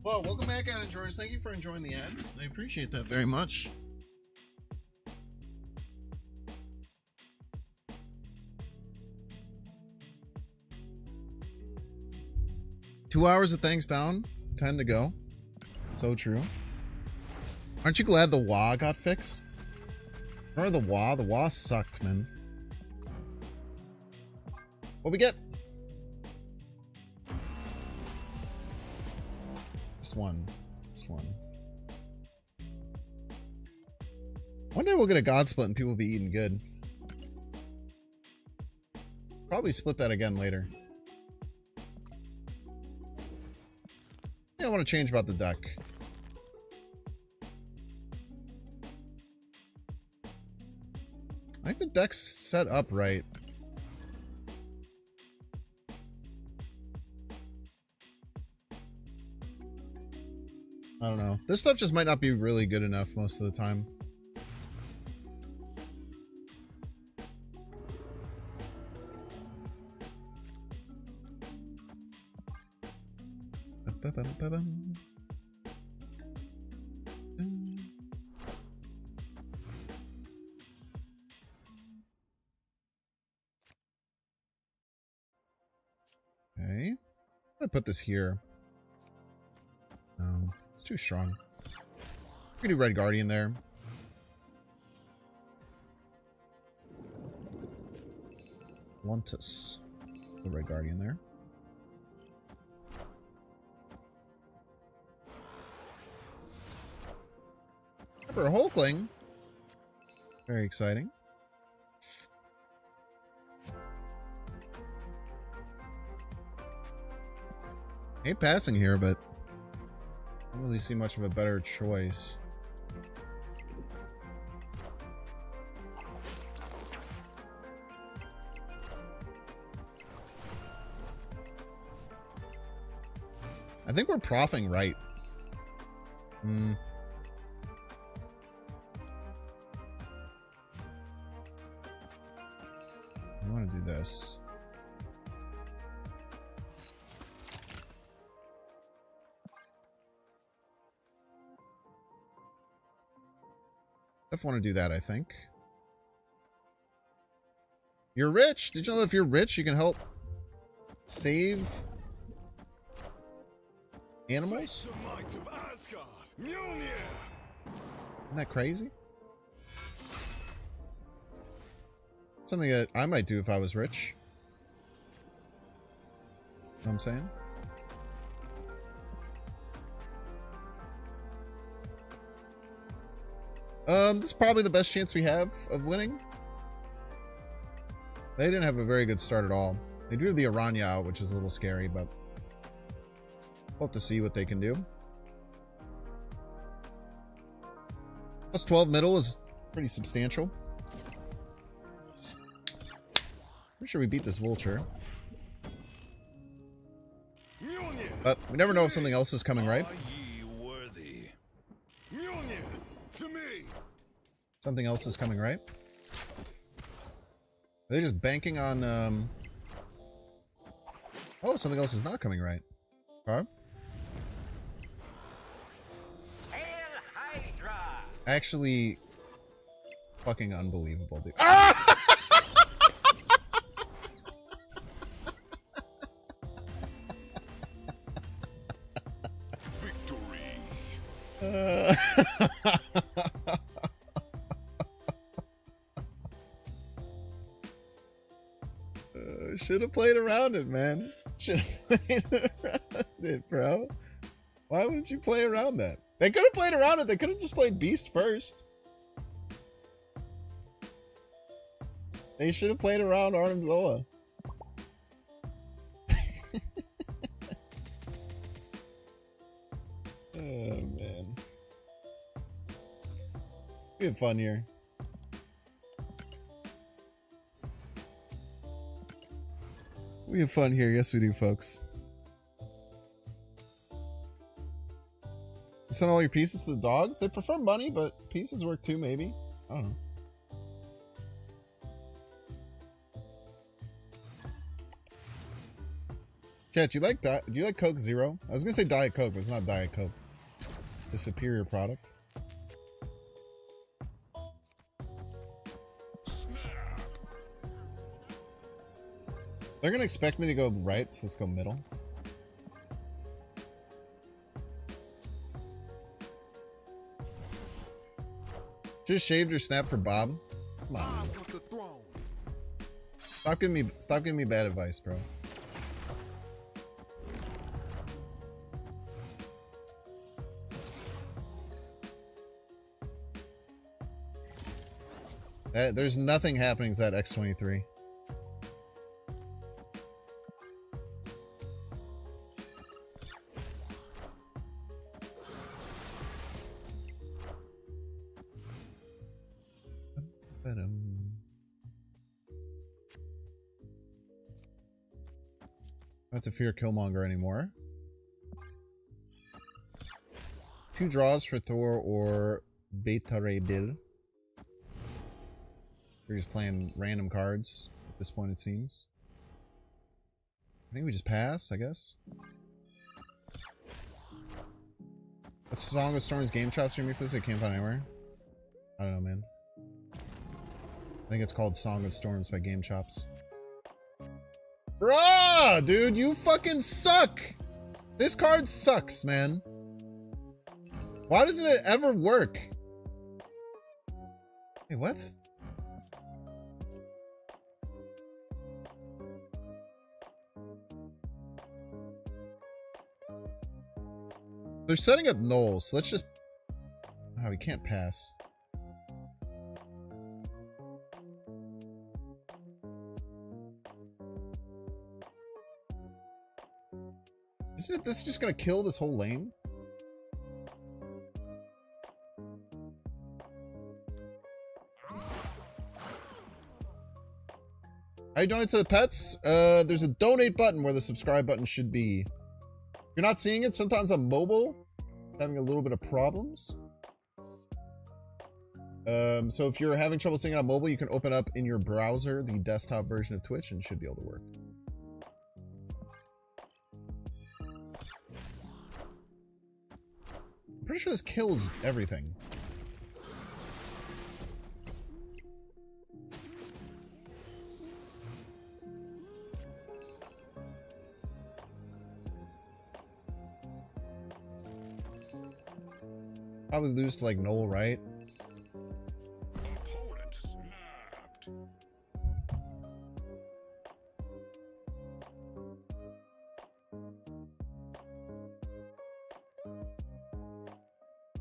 Well, welcome back, Adam George. Thank you for enjoying the ads. I appreciate that very much. Two hours of thanks down, 10 to go. So true. Aren't you glad the WA got fixed? Remember the WA? The WA sucked, man. What we get? Just one. Just one. One day we'll get a God split and people will be eating good. Probably split that again later. I want to change about the duck. I think the deck's set up right. I don't know. This stuff just might not be really good enough most of the time. Okay. I'm gonna put this here. No, it's too strong. We can do Red Guardian there. Luntus. The Red Guardian there. For a Hulkling. Very exciting. Hate passing here, but I don't really see much of a better choice. I think we're proffing right. I want to do this. Definitely want to do that, I think. You're rich. Did you know that if you're rich, you can help save animals? The might of Asgard. Mjolnir. Isn't that crazy? Something that I might do if I was rich. You know what I'm saying? This is probably the best chance we have of winning. They didn't have a very good start at all. They drew the Aranya out, which is a little scary, but we'll have to see what they can do. Plus 12 middle is pretty substantial. Pretty sure we beat this vulture. But we never know if something else is coming, right? Are ye worthy? Mjolnir to me. Something else is coming, right? Are they just banking on, Oh, something else is not coming, right? Huh? Hail Hydra! Actually, fucking unbelievable, dude. Ah! Victory. Should have played around it, man. Should have played around it, bro. Why wouldn't you play around that? They could have played around it. They could have just played Beast first. They should have played around Arnim Zola. Oh, man. We had fun here. We have fun here. Yes, we do, folks. You send all your pieces to the dogs? They prefer money, but pieces work too, maybe. I don't know. Chat, do you like Coke Zero? I was gonna say Diet Coke, but it's not Diet Coke. It's a superior product. They're gonna expect me to go right, so let's go middle. Just shaved your snap for Bob. Come on, man. Stop giving me bad advice, bro. There's nothing happening to that X-23. I don't have to fear Killmonger anymore. 2 draws for Thor or Beta Ray Bill. We're just playing random cards at this point, it seems. I think we just pass, I guess. What's Song of Storm's Game Chops remixes? It can't find anywhere. I don't know, man. I think it's called Song of Storms by Game Chops. Bruh, dude, you fucking suck. This card sucks, man. Why doesn't it ever work? Hey, what? They're setting up Knoll, so let's just... Oh, we can't pass. Isn't this just gonna kill this whole lane? How you donate to the pets? There's a donate button where the subscribe button should be. If you're not seeing it, sometimes on mobile, it's having a little bit of problems. So if you're having trouble seeing it on mobile, you can open up in your browser the desktop version of Twitch and it should be able to work. I'm pretty sure this kills everything. Probably lose to like Knoll, right? Opponent snapped.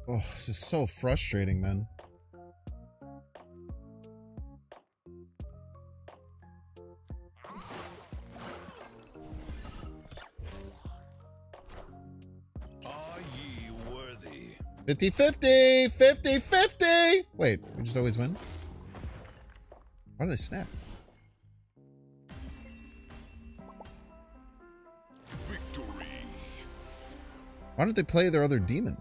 Oh, this is so frustrating, man. Are ye worthy? 50-50! 50-50! Wait, we just always win? Why do they snap? Victory. Why don't they play their other demon?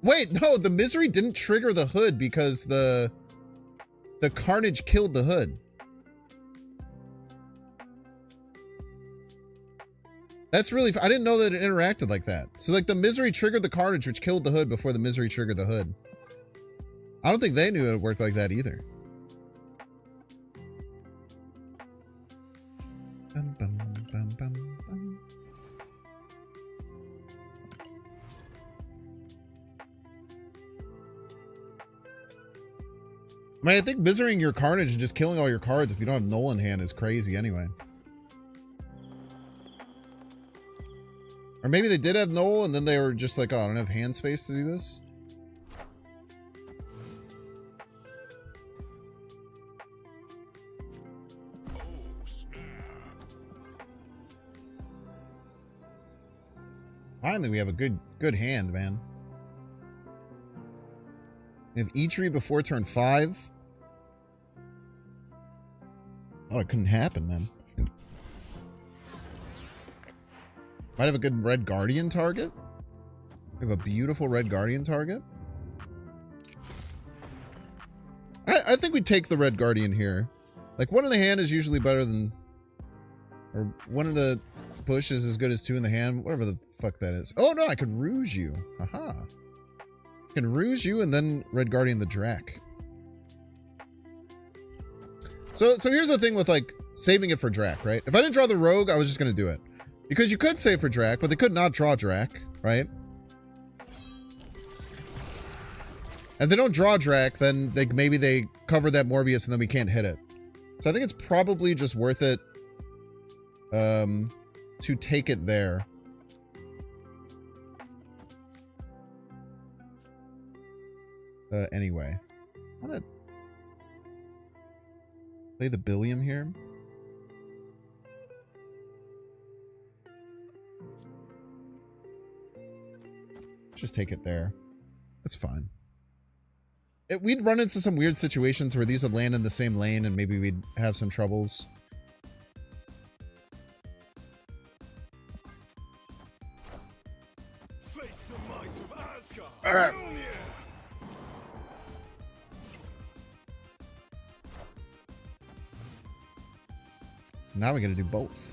Wait, no, the misery didn't trigger the hood because the carnage killed the hood. That's really... I didn't know that it interacted like that. So, like, the misery triggered the carnage, which killed the hood before the misery triggered the hood. I don't think they knew it worked like that either. Bum, bum, bum, bum, bum. I mean, I think misering your carnage and just killing all your cards if you don't have Knoll in hand is crazy anyway. Or maybe they did have Knoll and then they were just like, oh, I don't have hand space to do this. Oh, snap. Finally, we have a good hand, man. We have E-Tree before turn 5. Oh, it couldn't happen, man. Might have a good red guardian target. We have a beautiful red guardian target. I think we take the red guardian here. Like, one in the hand is usually better than... Or one in the bush is as good as two in the hand. Whatever the fuck that is. Oh, no, I could rouge you. Aha. I can rouge you and then red guardian the Drac. So here's the thing with, like, saving it for Drac, right? If I didn't draw the rogue, I was just going to do it. Because you could save for Drac, but they could not draw Drac, right? If they don't draw Drac, then maybe they cover that Morbius and then we can't hit it. So I think it's probably just worth it to take it there. Anyway. I want to play the Billiam here. Just take it there. That's fine. We'd run into some weird situations where these would land in the same lane and maybe we'd have some troubles. Face the might of Asgard. All right. Now we gotta do both.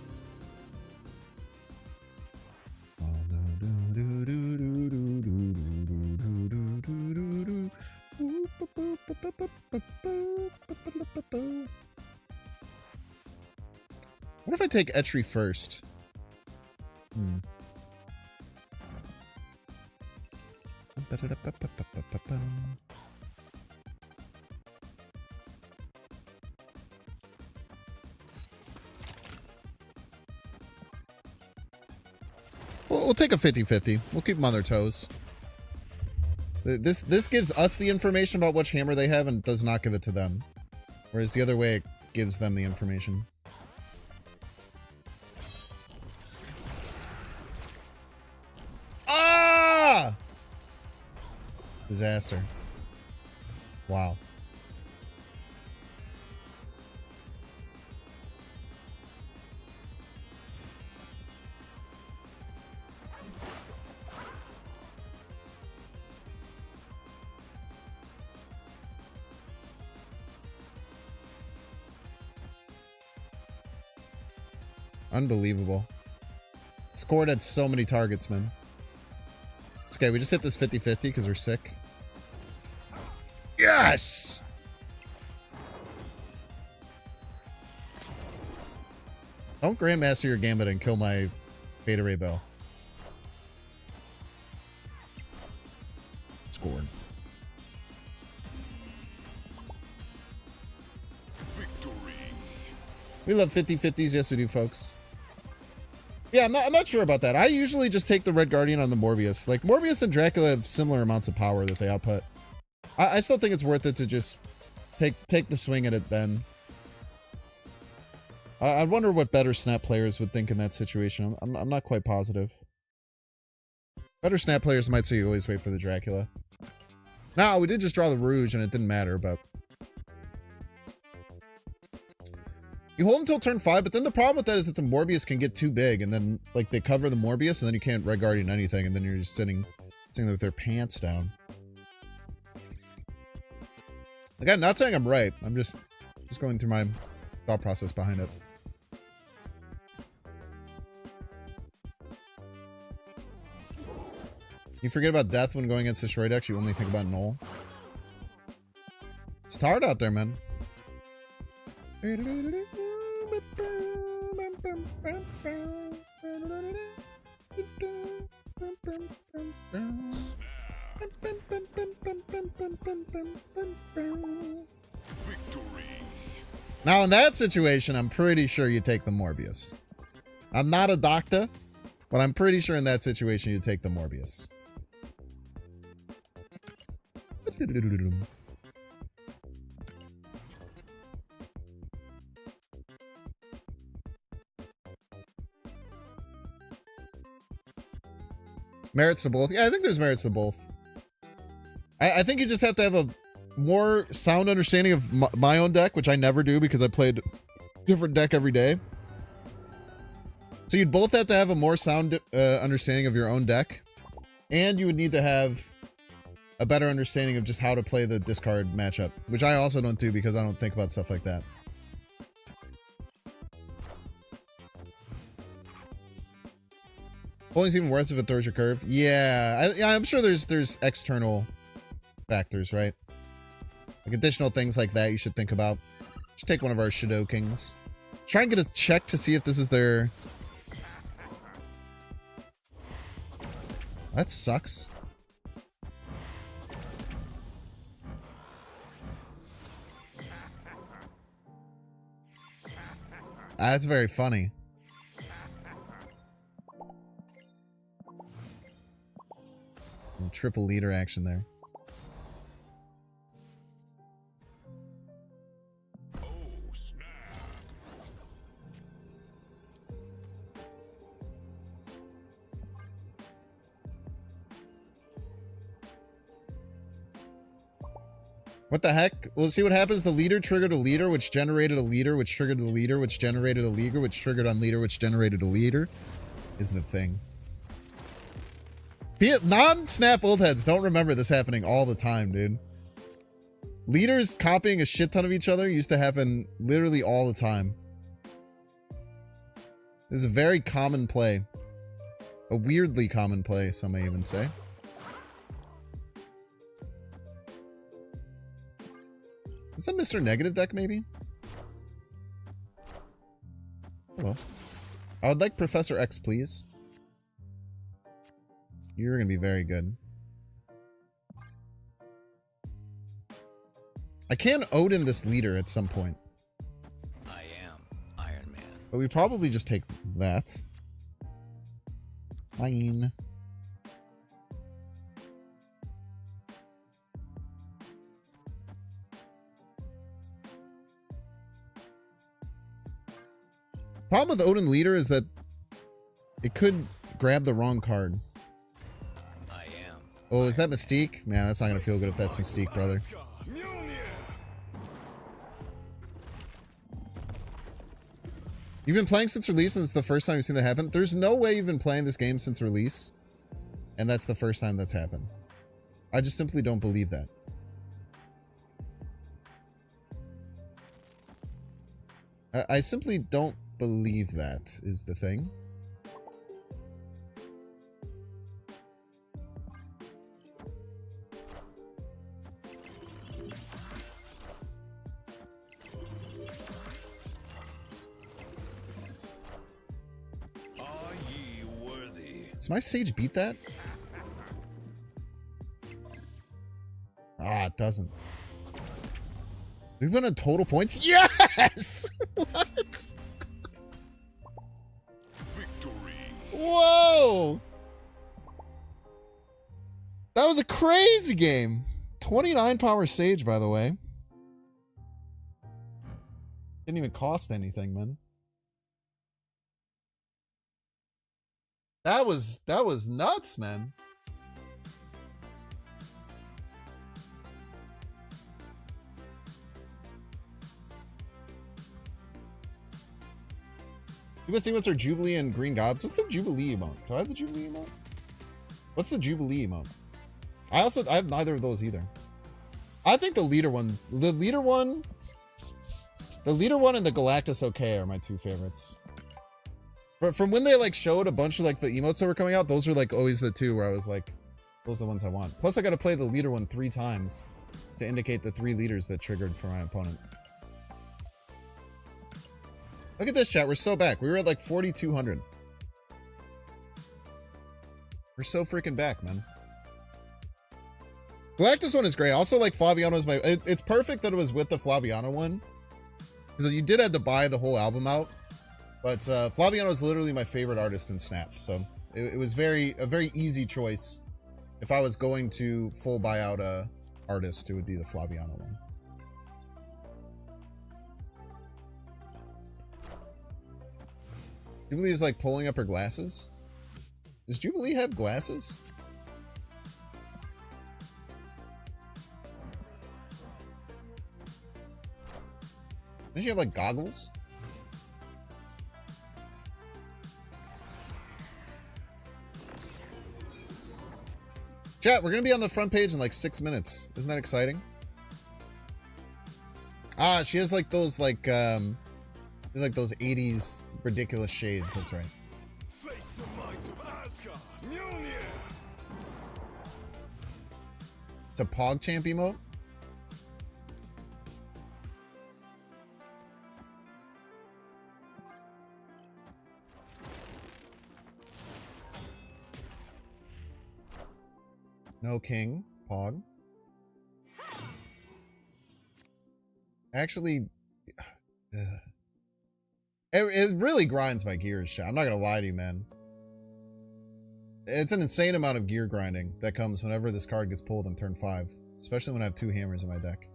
What if I take Etri first? We'll take a 50-50. We'll keep them on their toes. This gives us the information about which hammer they have and does not give it to them. Whereas the other way, it gives them the information. Ah! Disaster. Wow. Unbelievable. Scored at so many targets, man. It's okay. We just hit this 50-50 because we're sick. Yes! Don't Grandmaster your Gambit and kill my Beta Ray Bell. Scored. Victory. We love 50-50s. Yes, we do, folks. Yeah, I'm not sure about that. I usually just take the Red Guardian on the Morbius. Like, Morbius and Dracula have similar amounts of power that they output. I still think it's worth it to just take the swing at it then. I wonder what better Snap players would think in that situation. I'm not quite positive. Better Snap players might say you always wait for the Dracula. Now, we did just draw the Rouge and it didn't matter, but... You hold until turn 5, but then the problem with that is that the Morbius can get too big, and then, like, they cover the Morbius, and then you can't Red Guardian anything, and then you're just sitting there with their pants down. Like, I'm not saying I'm right. I'm just going through my thought process behind it. You forget about death when going against Destroy decks, you only think about Null. It's hard out there, man. Victory. Now, in that situation, I'm pretty sure you take the Morbius. I'm not a doctor, but I'm pretty sure in that situation you take the Morbius. Merits to both. Yeah, I think there's merits to both. I think you just have to have a more sound understanding of my own deck, which I never do because I played different deck every day. So you'd both have to have a more sound understanding of your own deck. And you would need to have a better understanding of just how to play the discard matchup, which I also don't do because I don't think about stuff like that. Bowling's even worse if it throws your curve. Yeah, I'm sure there's external factors, right? Like additional things like that you should think about. Just take one of our Shadow Kings. Try and get a check to see if this is their... That sucks. That's very funny. Triple leader action there. Oh, snap. What the heck? We'll see what happens. The leader triggered a leader, which generated a leader, which triggered the leader, which generated a leader, which triggered on leader, which generated a leader, is the thing. Non-snap old heads don't remember this happening all the time, dude. Leaders copying a shit ton of each other used to happen literally all the time. This is a very common play. A weirdly common play, some may even say. Is that Mr. Negative deck, maybe? Hello. I would like Professor X, please. You're gonna be very good. I can Odin this leader at some point. I am Iron Man. But we probably just take that. Fine. Problem with Odin leader is that it could grab the wrong card. I am. Oh, is that Mystique? Man, that's not gonna feel good if that's Mystique, brother. You've been playing since release and it's the first time you've seen that happen? There's no way you've been playing this game since release and that's the first time that's happened. I just simply don't believe that. I simply don't believe that is the thing. Are ye worthy? Does my Sage beat that? Ah, it doesn't. We went on total points? Yes! What? Victory. Whoa! That was a crazy game. 29 power Sage, by the way. Didn't even cost anything, man. That was nuts, man. You guys see what's our Jubilee and Green Gobs? What's the Jubilee emote? Do I have the Jubilee emote? What's the Jubilee emote? I have neither of those either. I think the leader one and the Galactus OK are my two favorites. But from when they like showed a bunch of like the emotes that were coming out, those were like always the two where I was like, those are the ones I want. Plus I got to play the leader one 3 times to indicate the 3 leaders that triggered for my opponent. Look at this, chat. We're so back. We were at like 4,200. We're so freaking back, man. Galactus one is great. Also, like, Flaviano is my... It's perfect that it was with the Flaviano one. Because you did have to buy the whole album out. But Flaviano is literally my favorite artist in Snap. So it was a very easy choice. If I was going to full buyout a artist, it would be the Flaviano one. Jubilee is like pulling up her glasses. Does Jubilee have glasses? Does she have like goggles? Chat, we're gonna be on the front page in like 6 minutes. Isn't that exciting? Ah, she has like those like there's like those 80s ridiculous shades. That's right. Face the might of Asgard. Mjolnir. It's a PogChamp emote. No king, Pog. Actually, it really grinds my gears, chat. I'm not gonna lie to you, man. It's an insane amount of gear grinding that comes whenever this card gets pulled on turn 5. Especially when I have 2 hammers in my deck.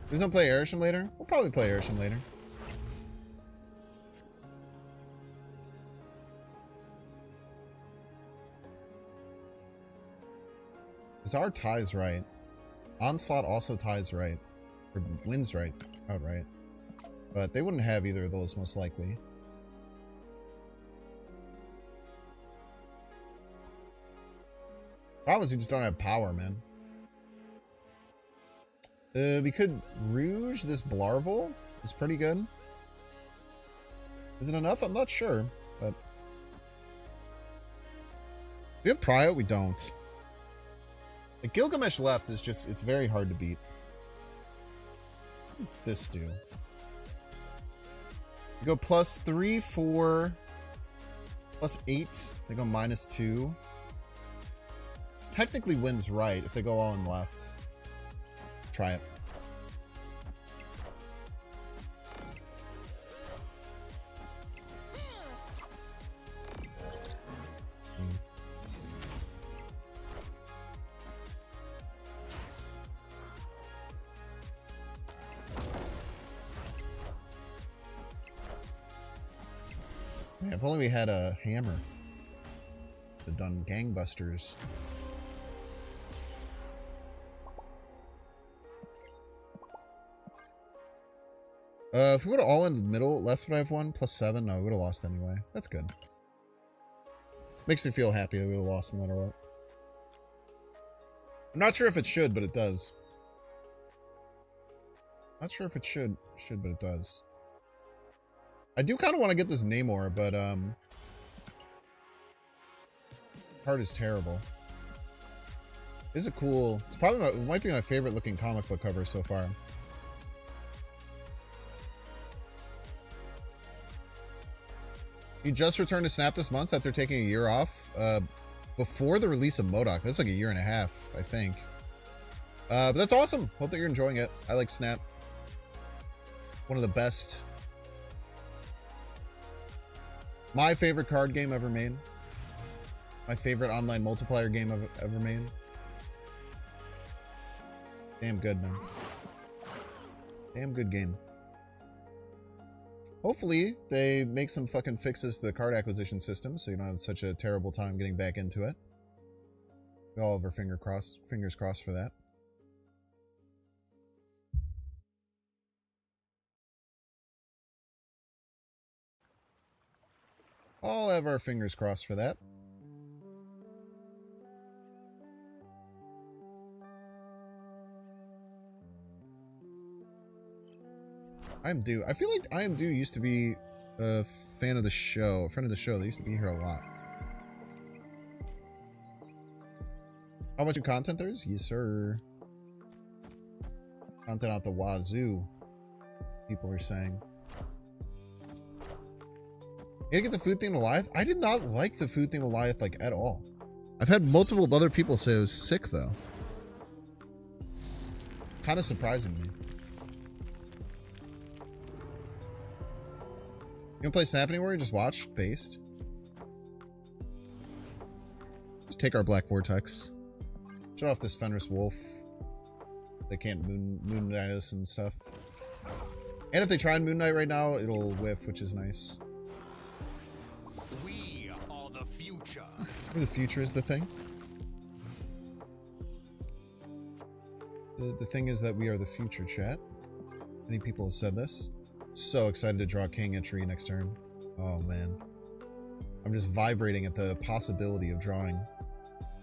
Who's gonna play Airshim later? We'll probably play Airshim later. Czar ties right. Onslaught also ties right. Or wins right. Outright. But they wouldn't have either of those most likely. Problem is you just don't have power, man. We could Rouge this Blarvel. It's pretty good. Is it enough? I'm not sure. But do we have Prio? We don't. The Gilgamesh left is just, it's very hard to beat. What does this do? You go +3, 4, +8. They go -2. This technically wins right if they go all in left. Try it. Yeah, if only we had a hammer. Could have done gangbusters. If we would have all in the middle, left would I have won? +7? No, we would have lost anyway. That's good. Makes me feel happy that we would have lost no matter what. I'm not sure if it should, but it does. Not sure if it should, but it does. I do kind of want to get this Namor, but card is terrible. Is it cool? It's probably it might be my favorite looking comic book cover so far. He just returned to Snap this month after taking a year off before the release of MODOK. That's like a year and a half, I think. But that's awesome. Hope that you're enjoying it. I like Snap. One of the best. My favorite card game ever made. My favorite online multiplayer game I've ever made. Damn good, man. Damn good game. Hopefully, they make some fucking fixes to the card acquisition system so you don't have such a terrible time getting back into it. We all have our fingers crossed for that. All have our fingers crossed for that. I Am Due. I feel like I Am Due used to be a fan of the show, a friend of the show. They used to be here a lot. How much content there is? Yes, sir. Content out the wazoo. People are saying. You gotta get the food theme Goliath? I did not like the food theme Goliath like at all. I've had multiple other people say it was sick though. Kind of surprising me. You don't play Snap anymore? You just watch? Based? Just take our Black Vortex. Shut off this Fenris Wolf. They can't Moon Knight us and stuff. And if they try and Moon Knight right now, it'll whiff, which is nice. We are the future. The future is the thing. The thing is that we are the future, chat. Many people have said this. So excited to draw King entry next turn. Oh man. I'm just vibrating at the possibility of drawing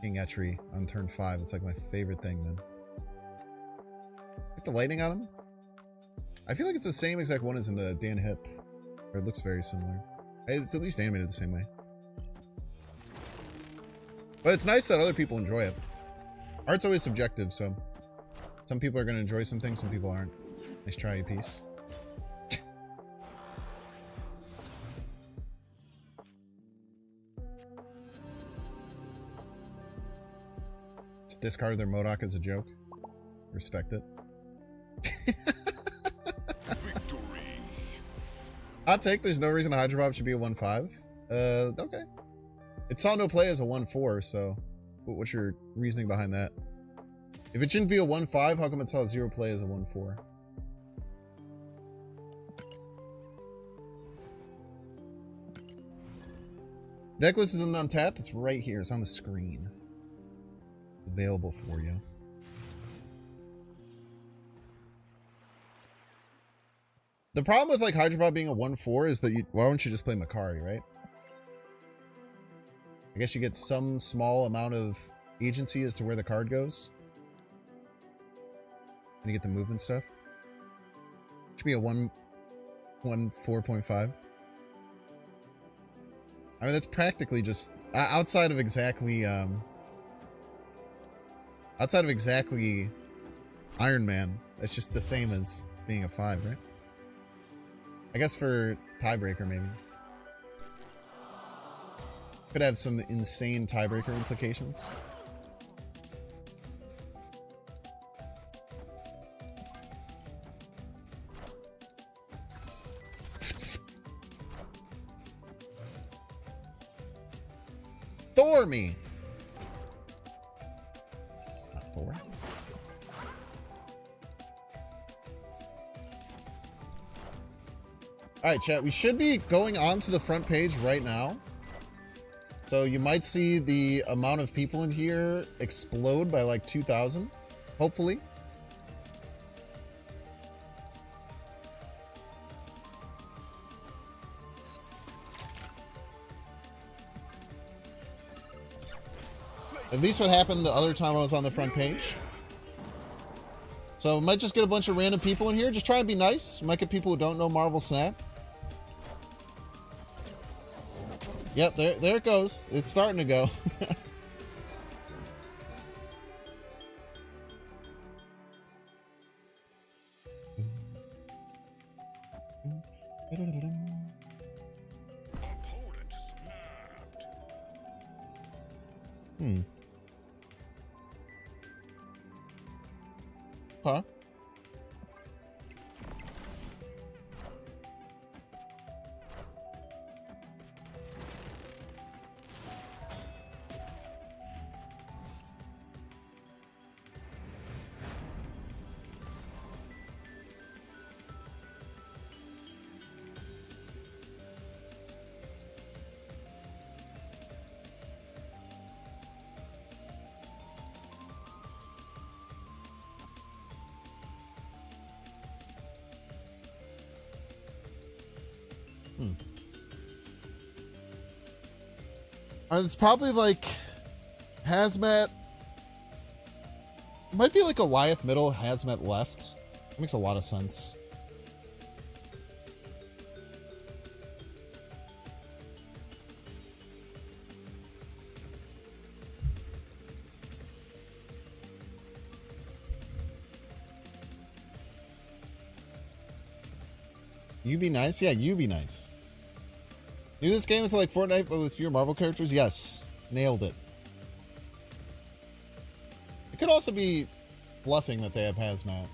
King Etri on turn 5. It's like my favorite thing, man. Get the lightning on him? I feel like it's the same exact one as in the Dan Hip. Or it looks very similar. It's at least animated the same way. But it's nice that other people enjoy it. Art's always subjective, so some people are going to enjoy some things, some people aren't. Nice try, you piece. Just discard their Modok as a joke. Respect it. Victory. Hot take, there's no reason a Hydro Bob should be a 1-5. Okay. It saw no play as a 1-4, so what's your reasoning behind that? If it shouldn't be a 1-5, how come it saw 0 play as a 1-4? Necklace is an untapped. It's right here. It's on the screen. It's available for you. The problem with like Hydro Bob being a 1-4 is that why don't you just play Makari, right? I guess you get some small amount of agency as to where the card goes. And you get the movement stuff. Should be a 4.5. I mean, that's practically just outside of exactly Iron Man. That's just the same as being a 5, right? I guess for tiebreaker, maybe. Could have some insane tiebreaker implications. Thor me! Not Thor. Alright, chat, we should be going on to the front page right now. So you might see the amount of people in here explode by like 2,000, hopefully. At least what happened the other time I was on the front page. So we might just get a bunch of random people in here. Just try and be nice. We might get people who don't know Marvel Snap. Yep, there it goes. It's starting to go. Opponent snapped. Huh? It's probably like Hazmat. Might be like Goliath middle, Hazmat left. That makes a lot of sense. You be nice? Yeah, you be nice. Knew this game was like Fortnite, but with fewer Marvel characters? Yes. Nailed it. It could also be bluffing that they have Hazmat.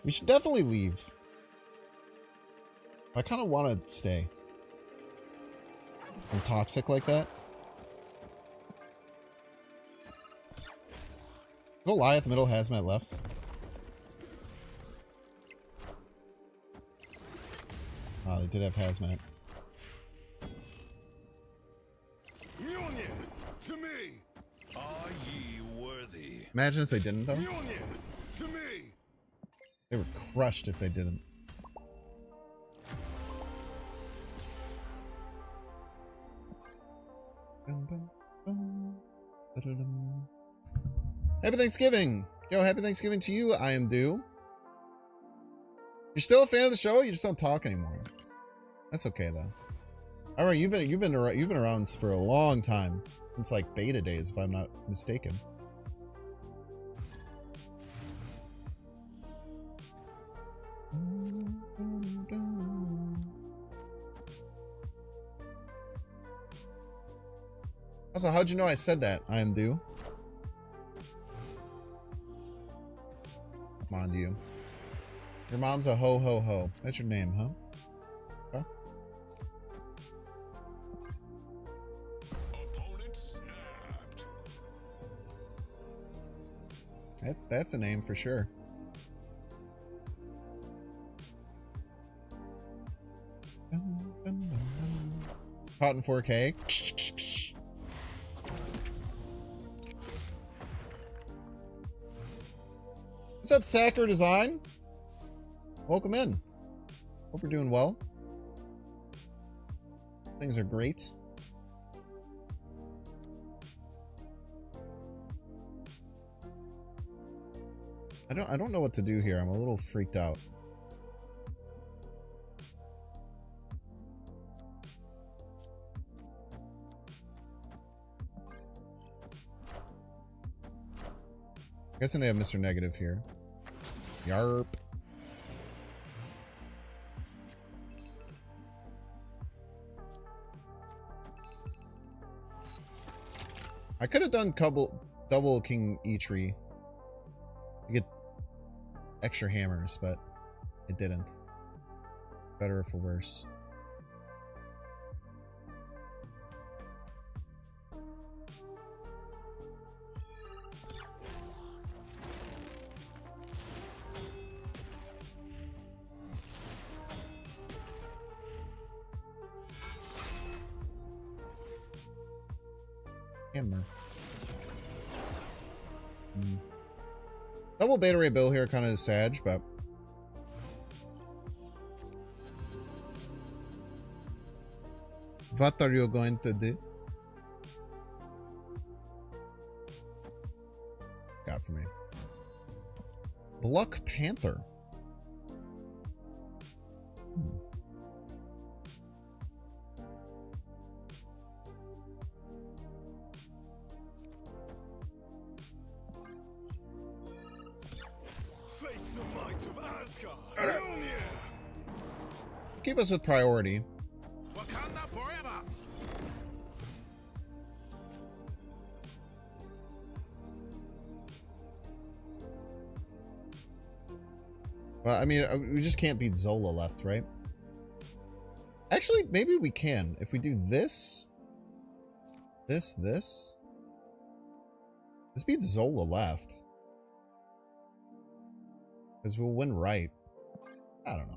We should definitely leave. I kind of want to stay. I'm toxic like that. Goliath middle, Hazmat left. Oh, they did have Hazmat. Mjolnir, to me. Are ye Imagine if they didn't, though. Mjolnir, to me. They were crushed if they didn't. Happy Thanksgiving! Yo, happy Thanksgiving to you, I am due. You're still a fan of the show? You just don't talk anymore. That's okay though. All right, you've been around for a long time, since like beta days, if I'm not mistaken. Also, how'd you know I said that? I am due. Come on, you. Your mom's a ho ho ho. That's your name, huh? Okay. Opponent snapped. That's a name for sure. Caught in 4K. What's up, C.A.R.E Design? Welcome in. Hope you're doing well. Things are great. I don't know what to do here. I'm a little freaked out. Guessing they have Mr. Negative here. Yarp. I could have done double King E-Tree to get extra hammers, but it didn't. Better for worse. Hammer. Double Beta Ray Bill here kind of is sad, but what are you going to do? Got for me. Black Panther. Face the might of Asgard. Mjolnir. Keep us with priority. Wakanda forever. Well, I mean, we just can't beat Zola left, right? Actually, maybe we can. If we do this. This beats Zola left. Because we'll win right. I don't know.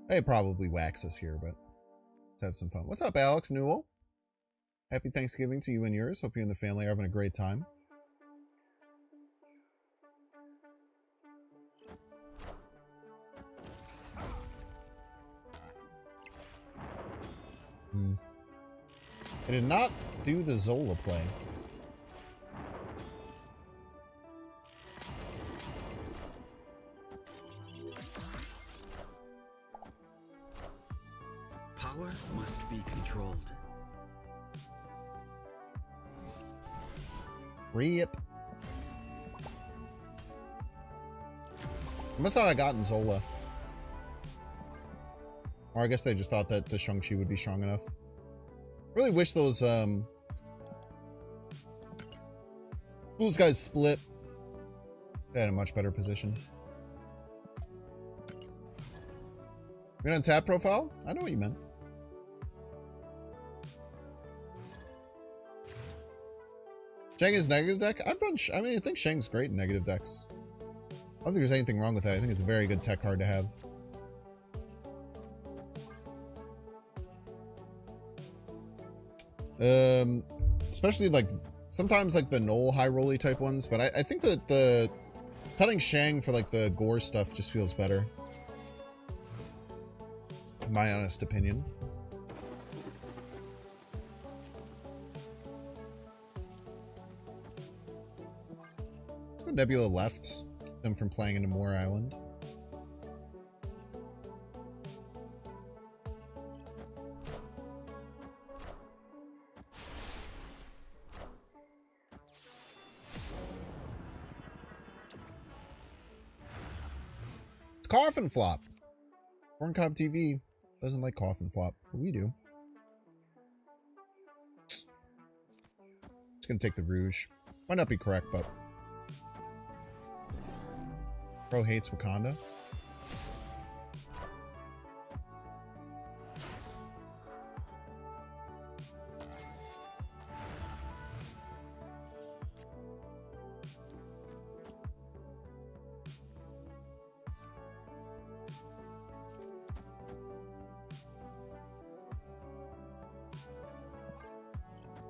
They probably wax us here, but let's have some fun. What's up, Alex Newell? Happy Thanksgiving to you and yours. Hope you and the family are having a great time. I did not do the Zola play. Power must be controlled. Rip. I must not have gotten Zola. Or I guess they just thought that the Shang-Chi would be strong enough. Really wish those guys split. They had a much better position. You're on tap profile? I know what you meant. Shang is negative deck? I've run, I mean, I think Shang's great in negative decks. I don't think there's anything wrong with that. I think it's a very good tech card to have. especially like sometimes like the null high rolly type ones, but I think that the cutting Shang for like the gore stuff just feels better. In my honest opinion. Nebula left. Keep them from playing into Moore Island. Coffin flop. Corncob TV doesn't like coffin flop, but we do. Just gonna take the Rouge. Might not be correct, but Pro hates Wakanda.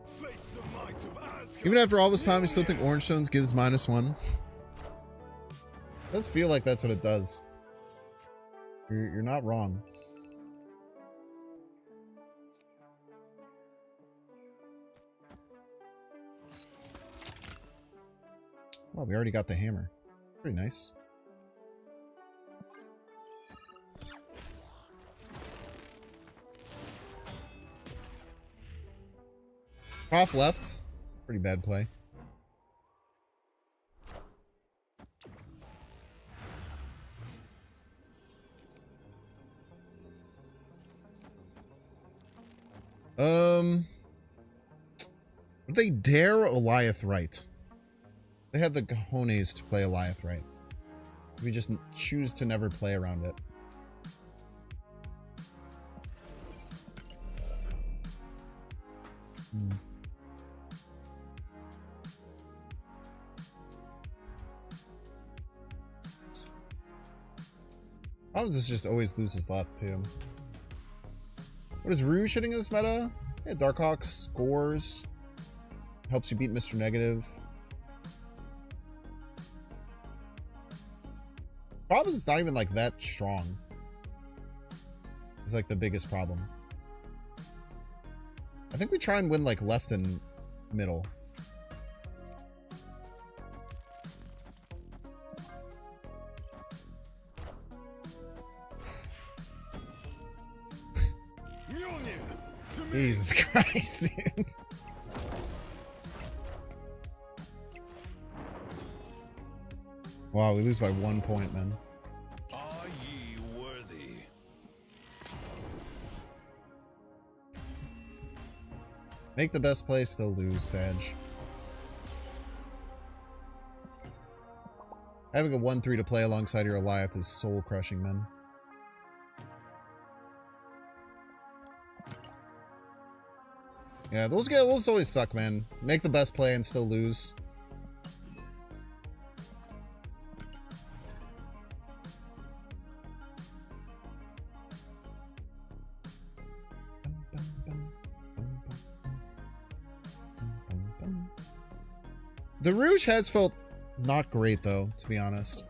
Face the might of Asgard. Even after all this time, you still think Orange Stones gives -1? Does feel like that's what it does. You're not wrong. Well, we already got the hammer. Pretty nice. Prof left. Pretty bad play. Would they dare Eliath right? They have the cojones to play Eliath right. We just choose to never play around it. Problems is just always loses left too. What is Rouge hitting in this meta? Yeah, Darkhawk scores. Helps you beat Mr. Negative. Problem is it's not even like that strong. It's like the biggest problem. I think we try and win like left and middle. Jesus Christ, dude. Wow, we lose by 1 point, man. Are ye worthy? Make the best play, still lose, Sag. Having a 1-3 to play alongside your Eliath is soul crushing, man. Yeah, those always suck, man. Make the best play and still lose. The Rouge has felt not great, though, to be honest.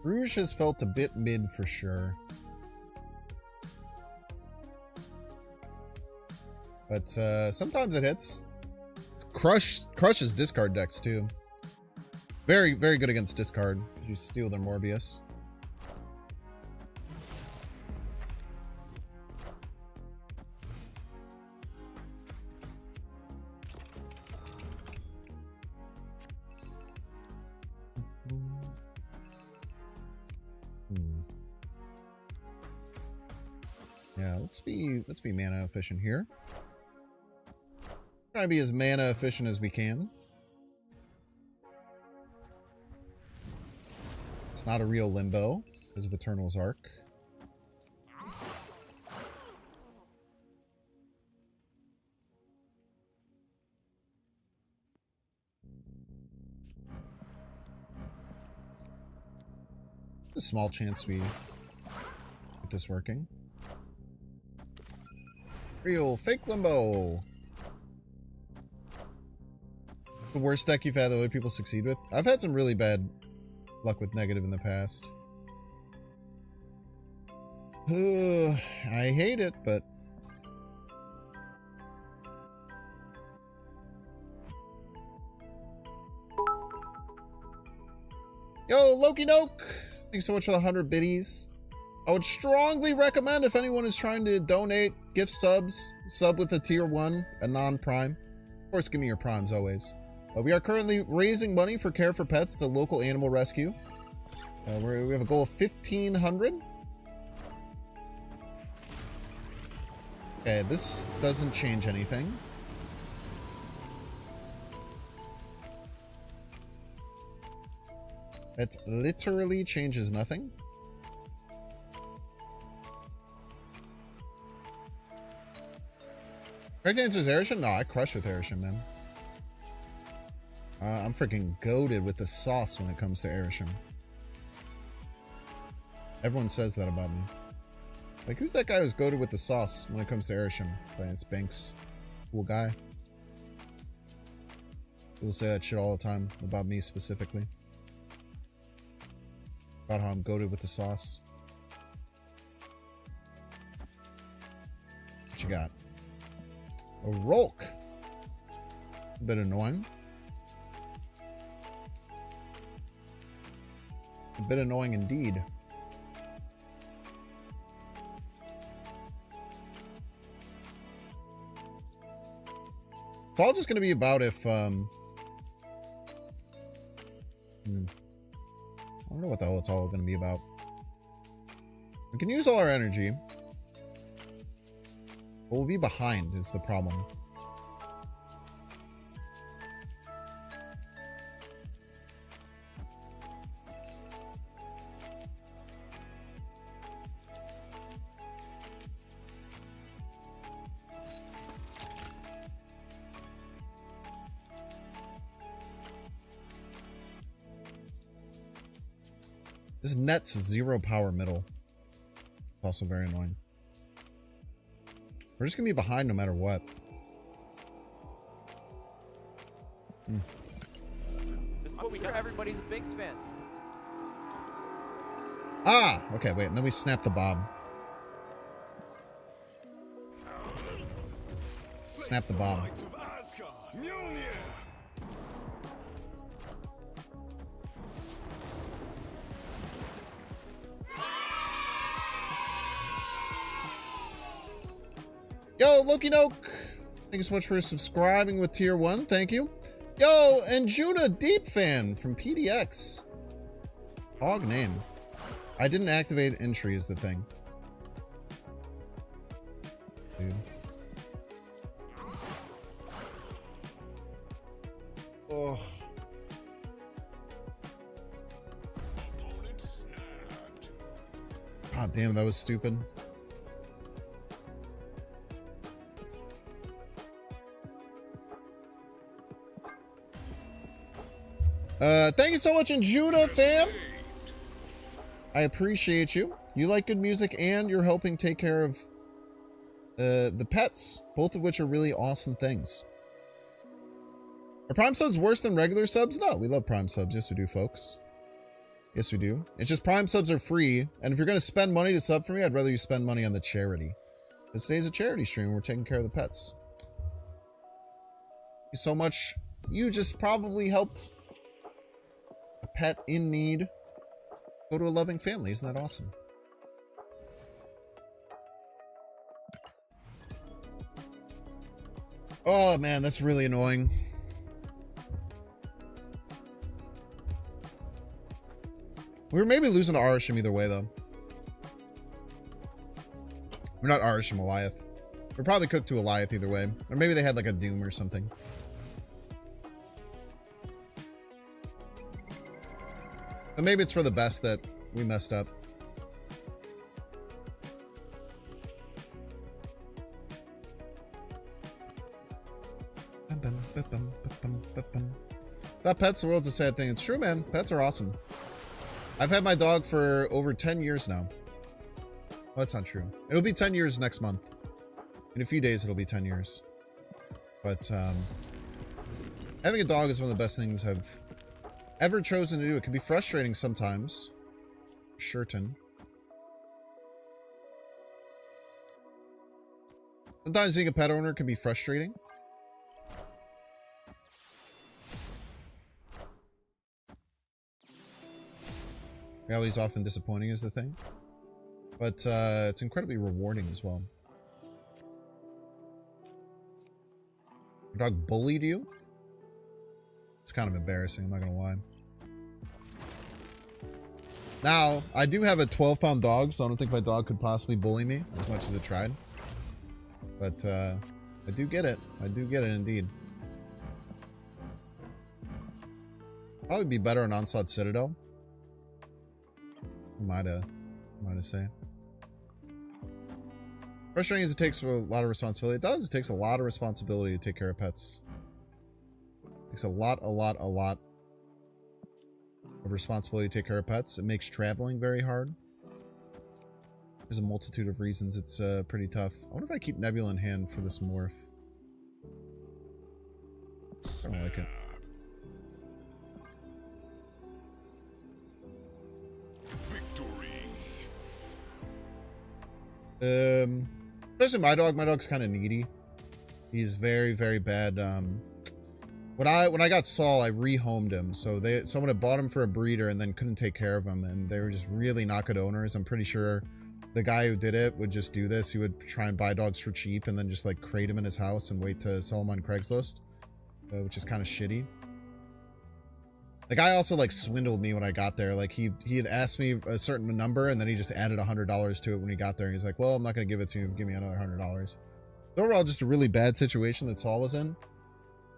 Rouge has felt a bit mid for sure. But sometimes it hits. Crushes discard decks too. Very, very good against discard. You steal their Morbius. Yeah, let's be mana efficient here. Try to be as mana efficient as we can. It's not a real limbo because of Eternal's Arc. A small chance we get this working. Real fake limbo. The worst deck you've had that other people succeed with? I've had some really bad luck with negative in the past. I hate it, but... Yo, Loki Noke! Thanks so much for the 100 biddies. I would strongly recommend if anyone is trying to donate, gift subs, sub with a tier 1, a non-prime. Of course, give me your primes always. We are currently raising money for Care for Pets. It's a local animal rescue. We have a goal of 1,500. Okay, this doesn't change anything. It literally changes nothing. Correct answer is Arishem? No, I crush with Arishem, man. I'm freaking goated with the sauce when it comes to Arishem. Everyone says that about me. Like, who's that guy who's goated with the sauce when it comes to Arishem? It's Banks. Cool guy. People say that shit all the time about me specifically. About how I'm goated with the sauce. What you got? A Rolk. A bit annoying. A bit annoying indeed. It's all just going to be about if, I don't know what the hell it's all going to be about. We can use all our energy. But we'll be behind is the problem. This net's 0 power middle. It's also very annoying. We're just gonna be behind no matter what. This is what we do. Everybody's a Binks fan. Ah! Okay, wait, and then we snap the bob. Snap the bob. Yo, Loki Noke! Thank you so much for subscribing with tier 1. Thank you. Yo, and Juna Deep Fan from PDX. Hog name. I didn't activate entry is the thing. Dude. Oh. God damn, that was stupid. Thank you so much, Injuda, fam. I appreciate you. You like good music and you're helping take care of the pets, both of which are really awesome things. Are Prime subs worse than regular subs? No, we love Prime subs. Yes, we do, folks. Yes, we do. It's just Prime subs are free, and if you're going to spend money to sub for me, I'd rather you spend money on the charity. Because today's a charity stream and we're taking care of the pets. Thank you so much. You just probably helped a pet in need go to a loving family. Isn't that awesome? Oh man, that's really annoying. We were maybe losing to Arisham either way though. We're not Arisham, Eliath. We're probably cooked to Eliath either way. Or maybe they had like a Doom or something. But maybe it's for the best that we messed up. That pets the world's a sad thing. It's true, man. Pets are awesome. I've had my dog for over 10 years now. Oh, that's not true. It'll be 10 years next month. In a few days, it'll be 10 years. But having a dog is one of the best things I've ever chosen to do. It can be frustrating sometimes. Certain. Sometimes being a pet owner can be frustrating. Reality's often disappointing is the thing. But it's incredibly rewarding as well. Your dog bullied you? It's kind of embarrassing, I'm not gonna lie. Now, I do have a 12-pound dog, so I don't think my dog could possibly bully me as much as it tried. But I do get it. I do get it indeed. Probably be better on Onslaught Citadel. Might have say. Frustrating as it takes a lot of responsibility. It does. It takes a lot of responsibility to take care of pets. It takes a lot of responsibility to take care of pets. It makes traveling very hard. There's a multitude of reasons it's pretty tough. I wonder if I keep Nebula in hand for this morph. I don't like it. Especially my dog. My dog's kind of needy. He's very, very bad. When I got Saul, I rehomed him. So someone had bought him for a breeder and then couldn't take care of him, and they were just really not good owners. I'm pretty sure the guy who did it would just do this. He would try and buy dogs for cheap and then just like crate him in his house and wait to sell him on Craigslist, which is kind of shitty. The guy also like swindled me when I got there. Like he had asked me a certain number and then he just added $100 to it when he got there. And he's like, well, I'm not going to give it to you. Give me another $100. So overall, just a really bad situation that Saul was in.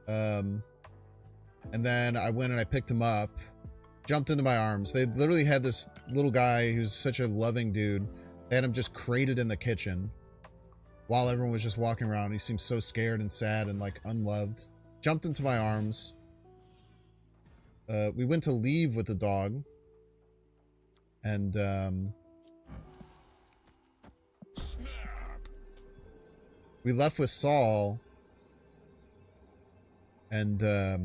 And then I went and I picked him up, jumped into my arms. They literally had this little guy who's such a loving dude. They had him just crated in the kitchen while everyone was just walking around. He seemed so scared and sad and like unloved. Jumped into my arms. We went to leave with the dog, and we left with Saul, and the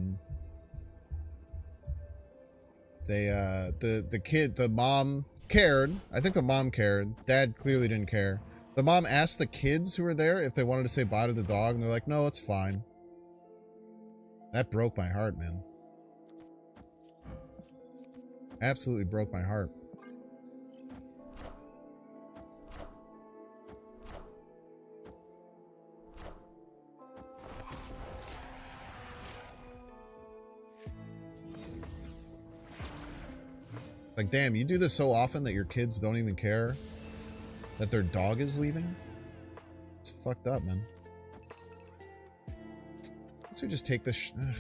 mom cared. I think the mom cared. Dad clearly didn't care. The mom asked the kids who were there if they wanted to say bye to the dog, and they're like, no, it's fine. That broke my heart, man. Absolutely broke my heart. Like, damn, you do this so often that your kids don't even care that their dog is leaving? It's fucked up, man. Let's just take this. I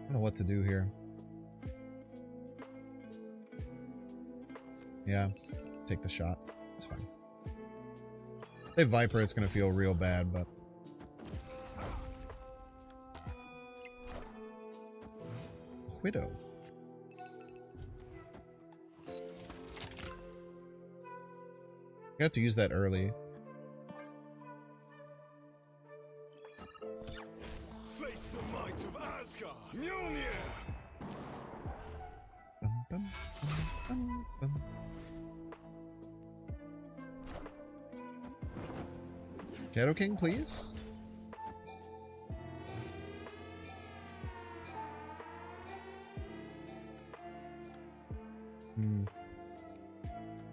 don't know what to do here. Yeah, take the shot. It's fine. If they Viper, it's gonna feel real bad, but Widow. You have to use that early. Face the might of Asgard. Mjolnir. Bum, bum, bum, bum, bum. Shadow King, please.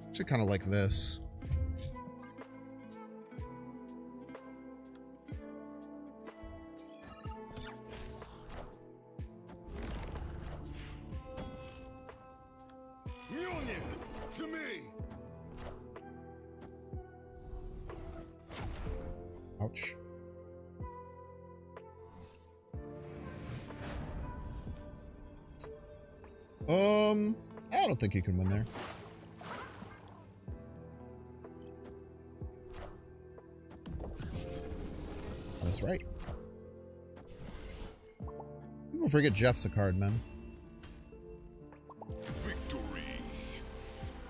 Actually, kind of like this. Mjolnir, to me. Ouch. I don't think you can win there. That's right. People forget Jeff's a card, man.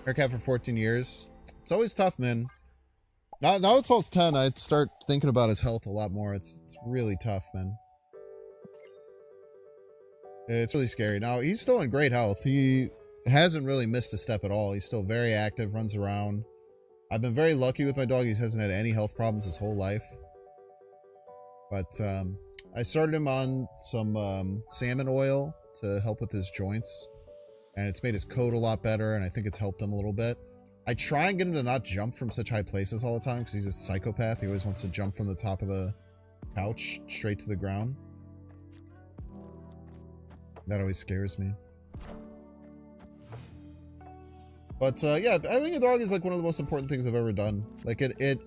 Haircut for 14 years. It's always tough, man. Now it's almost 10. I start thinking about his health a lot more. It's really tough, man. It's really scary. Now, he's still in great health. He hasn't really missed a step at all. He's still very active, runs around. I've been very lucky with my dog. He hasn't had any health problems his whole life. But I started him on some salmon oil to help with his joints. And it's made his coat a lot better, and I think it's helped him a little bit. I try and get him to not jump from such high places all the time because he's a psychopath. He always wants to jump from the top of the couch straight to the ground. That always scares me. But yeah, having a dog is like one of the most important things I've ever done. Like it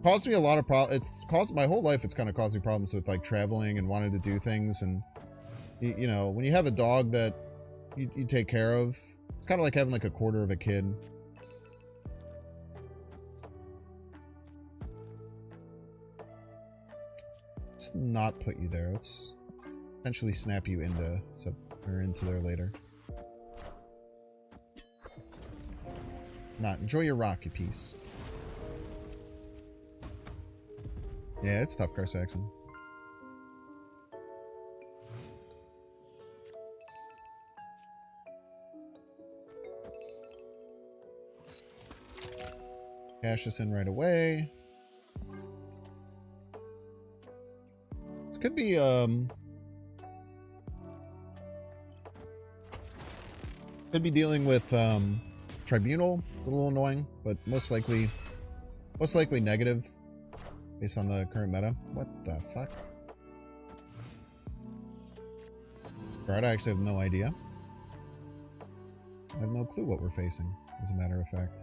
caused me a lot of problems. It's caused my whole life. It's kind of caused me problems with like traveling and wanting to do things. And you know, when you have a dog that you take care of, it's kind of like having like a quarter of a kid. Let's not put you there. Let's potentially snap you into there later. Not enjoy your rock, you piece. Yeah, it's tough, Car Saxon. Cash this in right away. This could be dealing with Tribunal. It's a little annoying, but most likely negative based on the current meta. What the fuck? Alright, I actually have no idea. I have no clue what we're facing, as a matter of fact.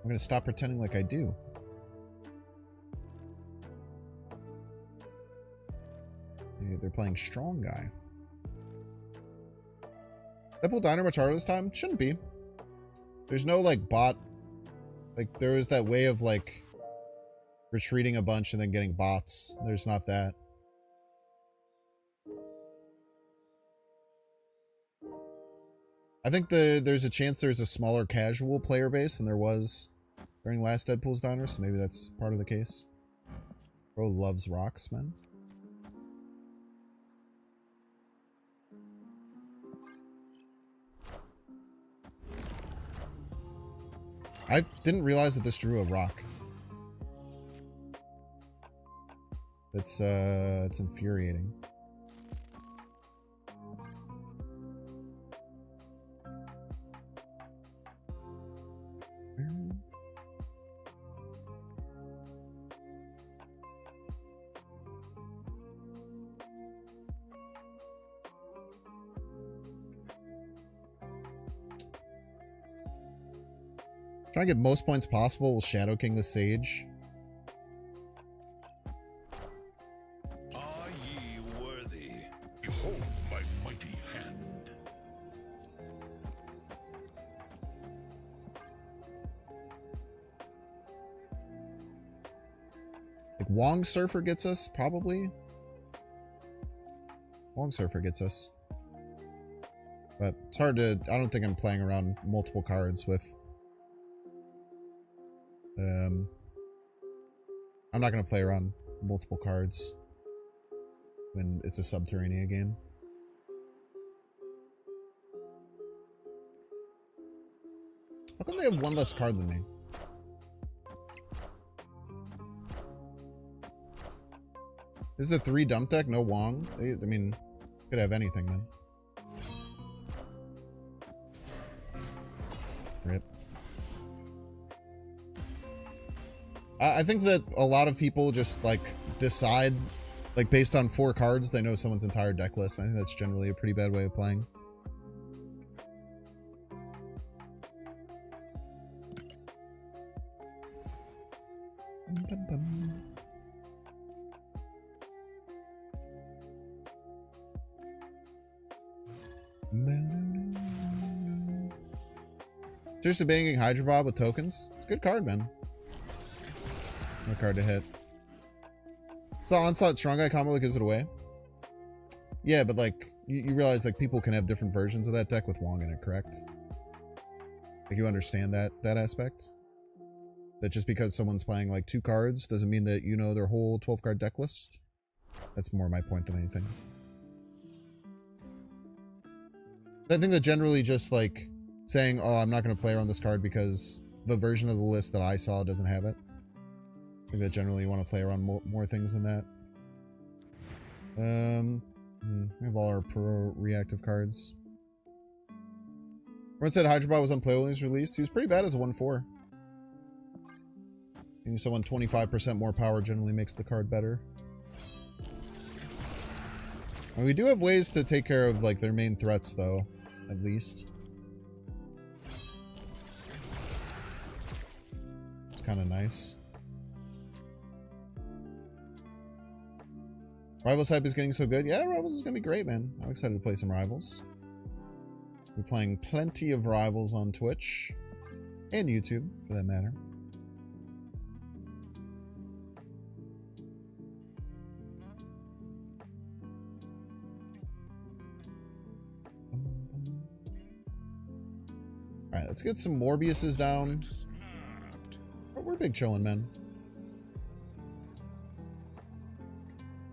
I'm gonna stop pretending like I do. Yeah, they're playing Strong Guy. Deadpool Diner much harder this time? Shouldn't be. There's no like bot. Like there is that way of like retreating a bunch and then getting bots. There's not that. I think there's a chance there's a smaller casual player base than there was during last Deadpool's Diner, so maybe that's part of the case. Bro loves rocks, man. I didn't realize that this drew a rock. It's infuriating. Try and get most points possible. We'll Shadow King the Sage. Are ye worthy? Behold my mighty hand. Like Wong Surfer gets us, probably. Wong Surfer gets us. But it's hard to... I don't think I'm playing around multiple cards with... I'm not going to play around multiple cards when it's a Subterranea game. How come they have one less card than me? This is the 3 dump deck, no Wong. I mean, could have anything, man. Rip. I think that a lot of people just like decide, like based on 4 cards, they know someone's entire deck list. I think that's generally a pretty bad way of playing. Just a banging Hydra Bob with tokens. It's a good card, man. No card to hit. It's the Onslaught Strong Guy combo that gives it away. Yeah, but like, you realize like people can have different versions of that deck with Wong in it, correct? Like, you understand that aspect? That just because someone's playing like 2 cards doesn't mean that you know their whole 12 card deck list. That's more my point than anything. I think that generally just like saying, oh, I'm not going to play around this card because the version of the list that I saw doesn't have it. I think that generally you want to play around more things than that. We have all our pro reactive cards. Everyone said Hydrobot was unplayable when he was released. He was pretty bad as a 1/4. Giving someone 25% more power generally makes the card better. And we do have ways to take care of like their main threats though, at least. It's kind of nice. Rivals hype is getting so good. Yeah, Rivals is gonna be great, man. I'm excited to play some Rivals. We're playing plenty of Rivals on Twitch and YouTube, for that matter. Alright, let's get some Morbiuses down. We're big chillin', man.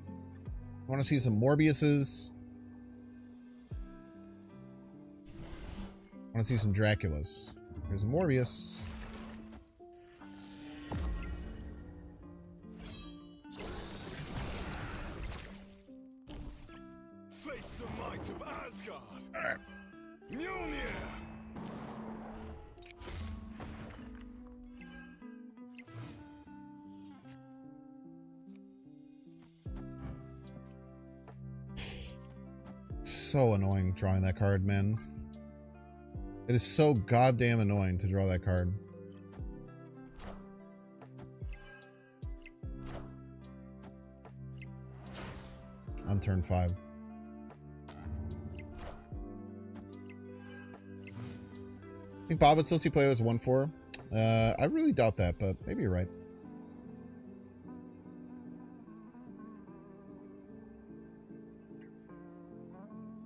I want to see some Morbiuses. I want to see some Draculas. There's a Morbius. Face the might of Asgard. Mjolnir. So annoying drawing that card, man. It is so goddamn annoying to draw that card. On turn 5. I think Bob would still see play as 1/4. I really doubt that, but maybe you're right.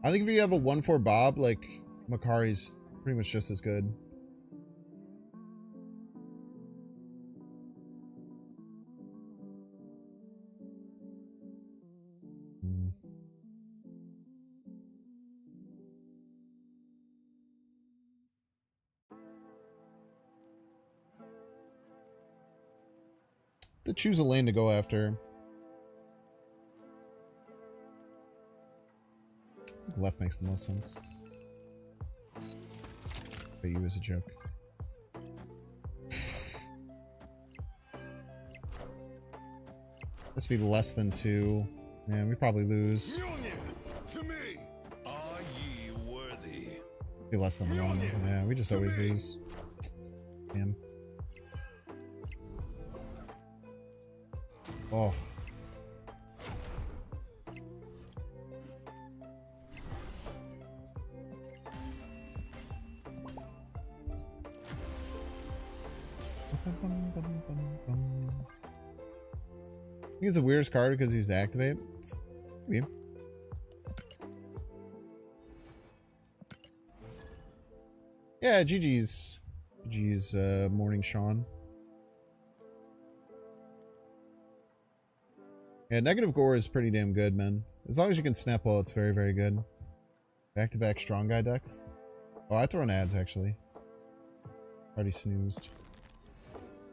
I think if you have a 1/4 Bob, like, Makari's pretty much just as good. To choose a lane to go after. Left makes the most sense. But you as a joke. This would be less than 2. Man, we probably lose. To me. Are ye worthy? Be less than 1. Yeah, we just always lose. Damn. Oh. I think it's a weird card because he's activate. Maybe. Yeah, GG's. GG's Morning Sean. Yeah, negative gore is pretty damn good, man. As long as you can snap well, it's very, very good. Back-to-back strong guy decks. Oh, I throw in ads, actually. Already snoozed.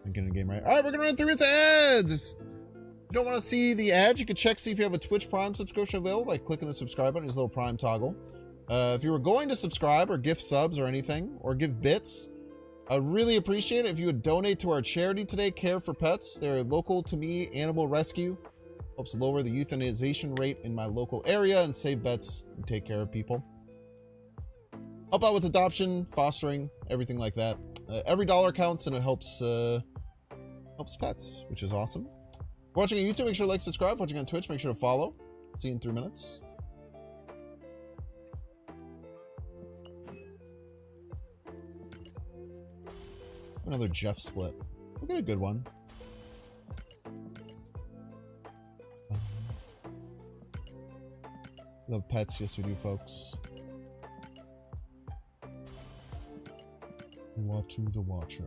I'm getting the game right. Alright, we're gonna run through into ads! If you don't want to see the ads, you can check see if you have a Twitch Prime subscription available by clicking the subscribe button, his little Prime toggle. If you were going to subscribe or gift subs or anything, or give bits, I'd really appreciate it if you would donate to our charity today, Care for Pets. They're local to me, animal rescue. Helps lower the euthanization rate in my local area and save vets and take care of people. Help out with adoption, fostering, everything like that. Every dollar counts and it helps helps pets, which is awesome. If you're watching on YouTube, make sure to like, subscribe. Watching on Twitch, make sure to follow. See you in 3 minutes. Another Jeff split. We'll get a good one. Love pets, yes we do, folks. Watu the Watcher.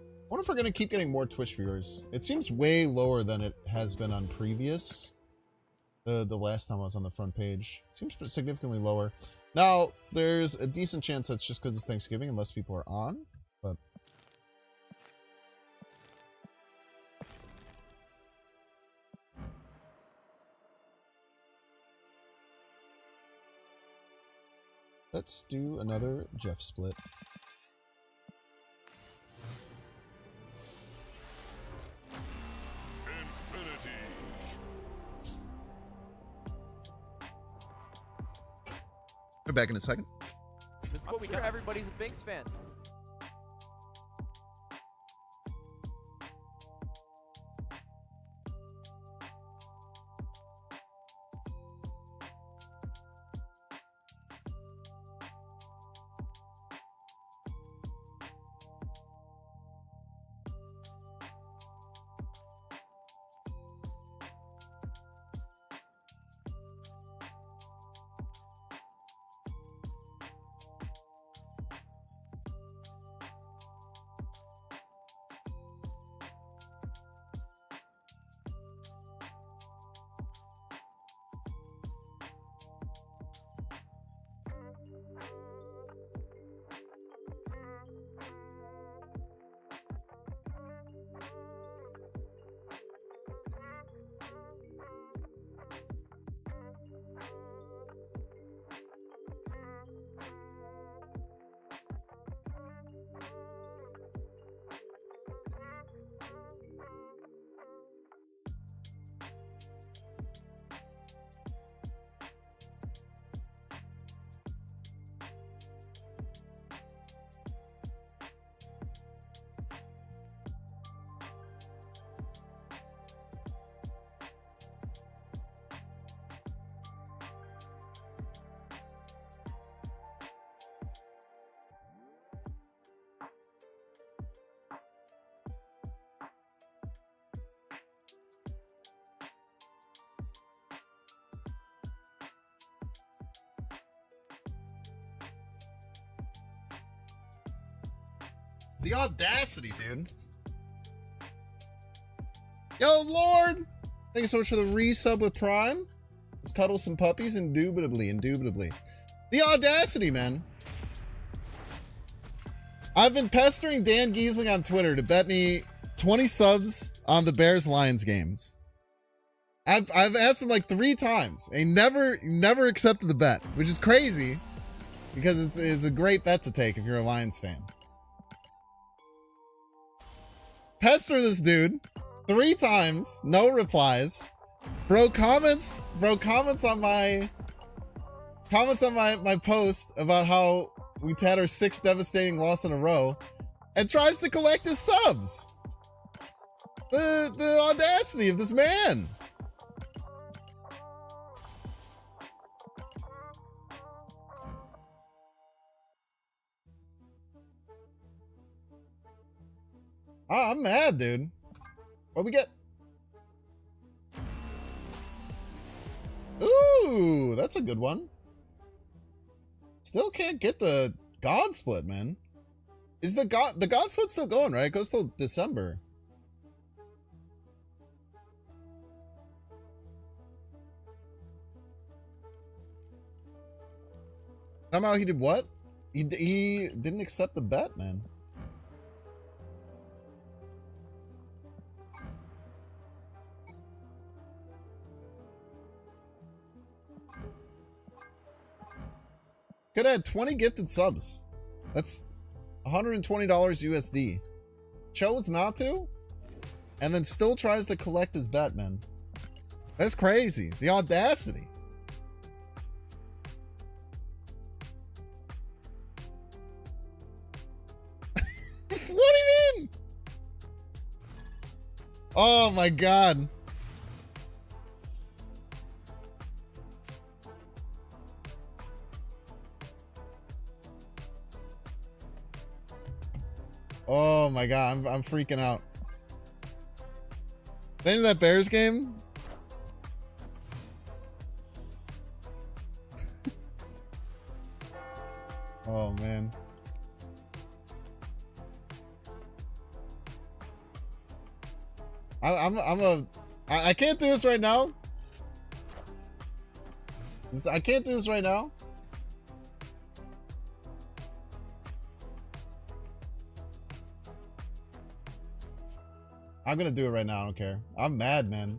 I wonder if we're going to keep getting more Twitch viewers. It seems way lower than it has been on previous. The last time I was on the front page. It seems significantly lower. Now, there's a decent chance that's just because it's Thanksgiving and less people are on. But let's do another Jeff split. Infinity. We're back in a second. This is what we got. Everybody's a Binks fan. The audacity, dude. Yo, Lord! Thank you so much for the resub with Prime. Let's cuddle some puppies, indubitably. The audacity, man. I've been pestering Dan Giesling on Twitter to bet me 20 subs on the Bears-Lions games. I've asked him like 3 times. And he never accepted the bet, which is crazy because it's a great bet to take if you're a Lions fan. Pester this dude 3 times, no replies. Bro comments on my post about how we had our 6th devastating loss in a row and tries to collect his subs. The audacity of this man. Oh, I'm mad, dude. What we get? Ooh, that's a good one. Still can't get the God Split, man. Is the God Split still going, right? It goes till December. Somehow he did what? He didn't accept the bet, man. Could have had 20 gifted subs. That's $120 USD. Chose not to, and then still tries to collect his bet, man. That's crazy. The audacity. What do you mean? Oh my God. Oh my God, I'm freaking out. The end of that Bears game? Oh man. I can't do this right now. I can't do this right now. I'm gonna do it right now. I don't care. I'm mad, man.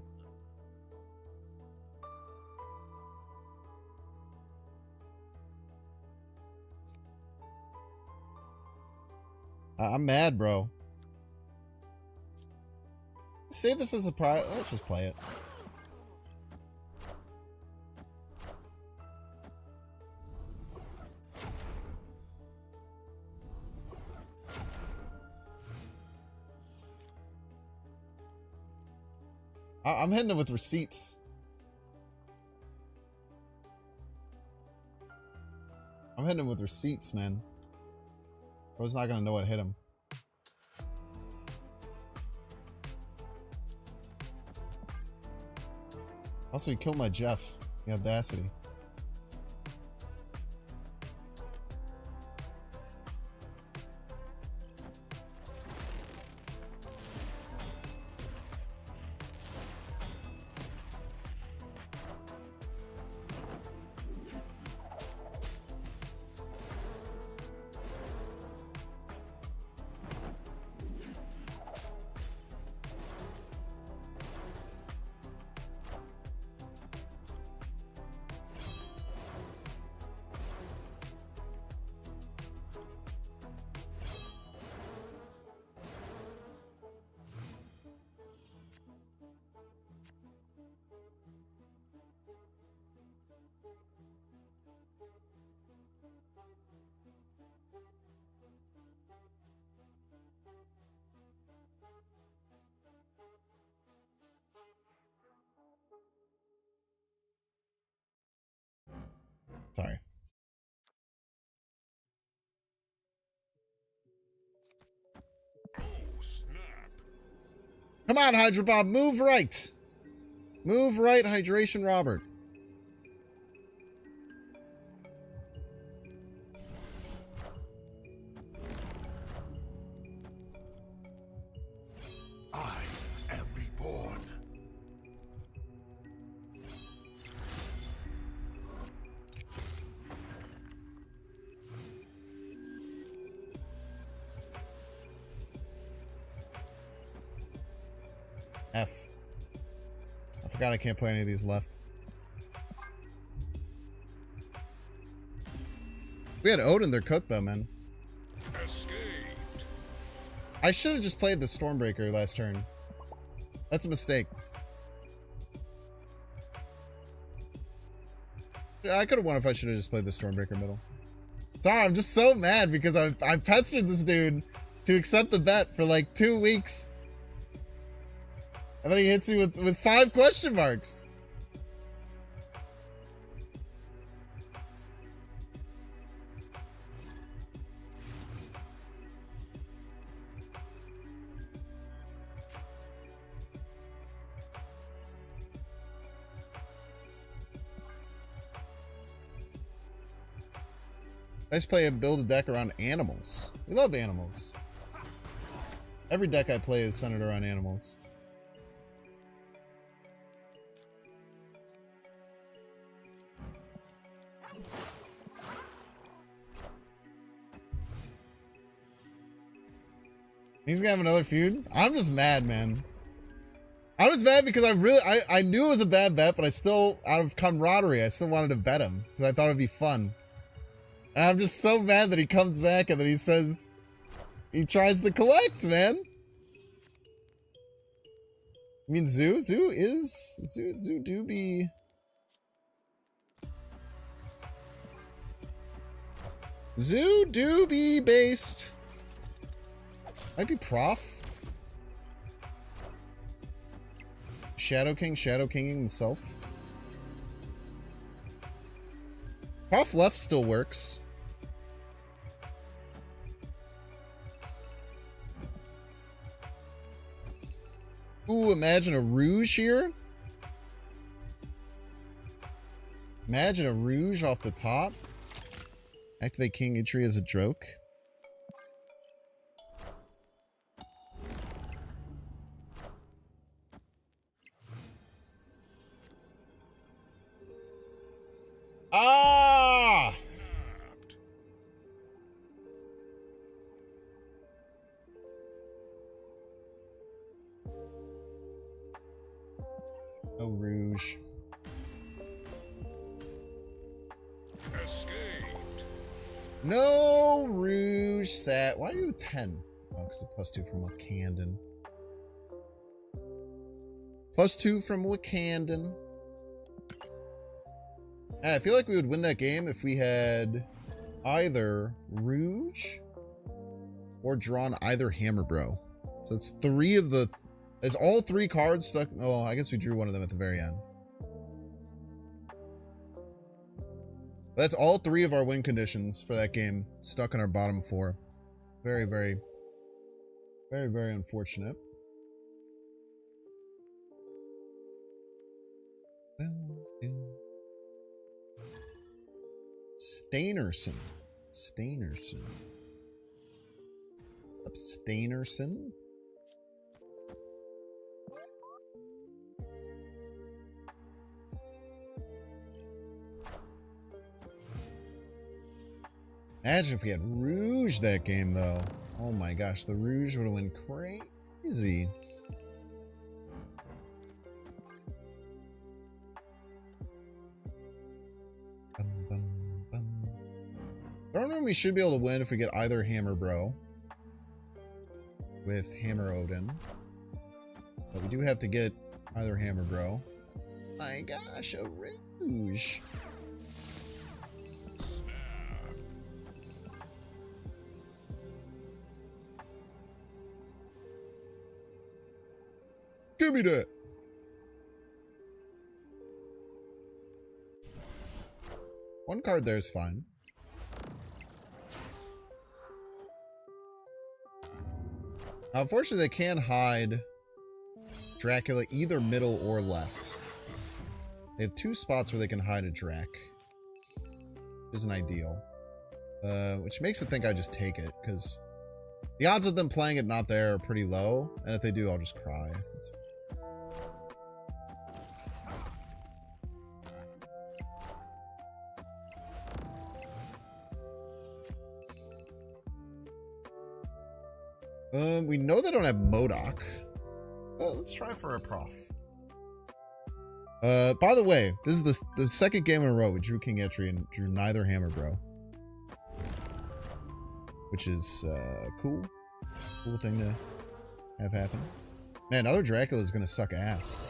I'm mad, bro. Save this as a prize. Let's just play it. I'm hitting it with receipts. I'm hitting him with receipts, man. Bro's not gonna know what hit him. Also, he killed my Jeff. The audacity. Sorry. Oh, snap. Come on, Hydra Bob, move right. Move right, Hydration Robert. I am reborn. F. I forgot I can't play any of these left. We had Odin, they're cooked though, man. Escaped. I should have just played the Stormbreaker last turn. That's a mistake. I could have won if I should have just played the Stormbreaker middle. Sorry, I'm just so mad because I pestered this dude to accept the bet for like 2 weeks. And then he hits me with 5 question marks. Let's play and build a deck around animals. We love animals. Every deck I play is centered around animals. He's gonna have another feud? I'm just mad, man. I was mad because I knew it was a bad bet, but I still, out of camaraderie, I still wanted to bet him because I thought it'd be fun. And I'm just so mad that he comes back and then he says he tries to collect, man. I mean, Zoo do be. Zoo do be based. Might be Prof. Shadow Kinging himself. Prof left still works. Ooh, imagine a Rouge here. Imagine a Rouge off the top. Activate King Itri as a joke. Ah! No Rouge. Escaped. No Rouge sat. Why are you 10? Oh, because it's +2 from Wakandon. +2 from Wakandon. I feel like we would win that game if we had either Rouge or drawn either Hammer Bro. So it's three of the... It's all three cards stuck... Oh, I guess we drew one of them at the very end. That's all three of our win conditions for that game stuck in our bottom four. Very, very, very, very unfortunate. Stainerson. Stainerson. Imagine if we had Rouge that game, though. Oh my gosh, the Rouge would have went crazy. I don't know, we should be able to win if we get either Hammer Bro with Hammer Odin. But we do have to get either Hammer Bro. My gosh, a Rouge. Give me that. One card there is fine. Unfortunately, they can hide Dracula either middle or left. They have two spots where they can hide a Drac. Isn't ideal. Which makes it think I just take it, because the odds of them playing it not there are pretty low, and if they do, I'll just cry. We know they don't have MODOK. Let's try for a prof. By the way, this is the second game in a row we drew King Etri and drew neither Hammer Bro. Which is, cool. Cool thing to have happen. Man, other Dracula is gonna suck ass.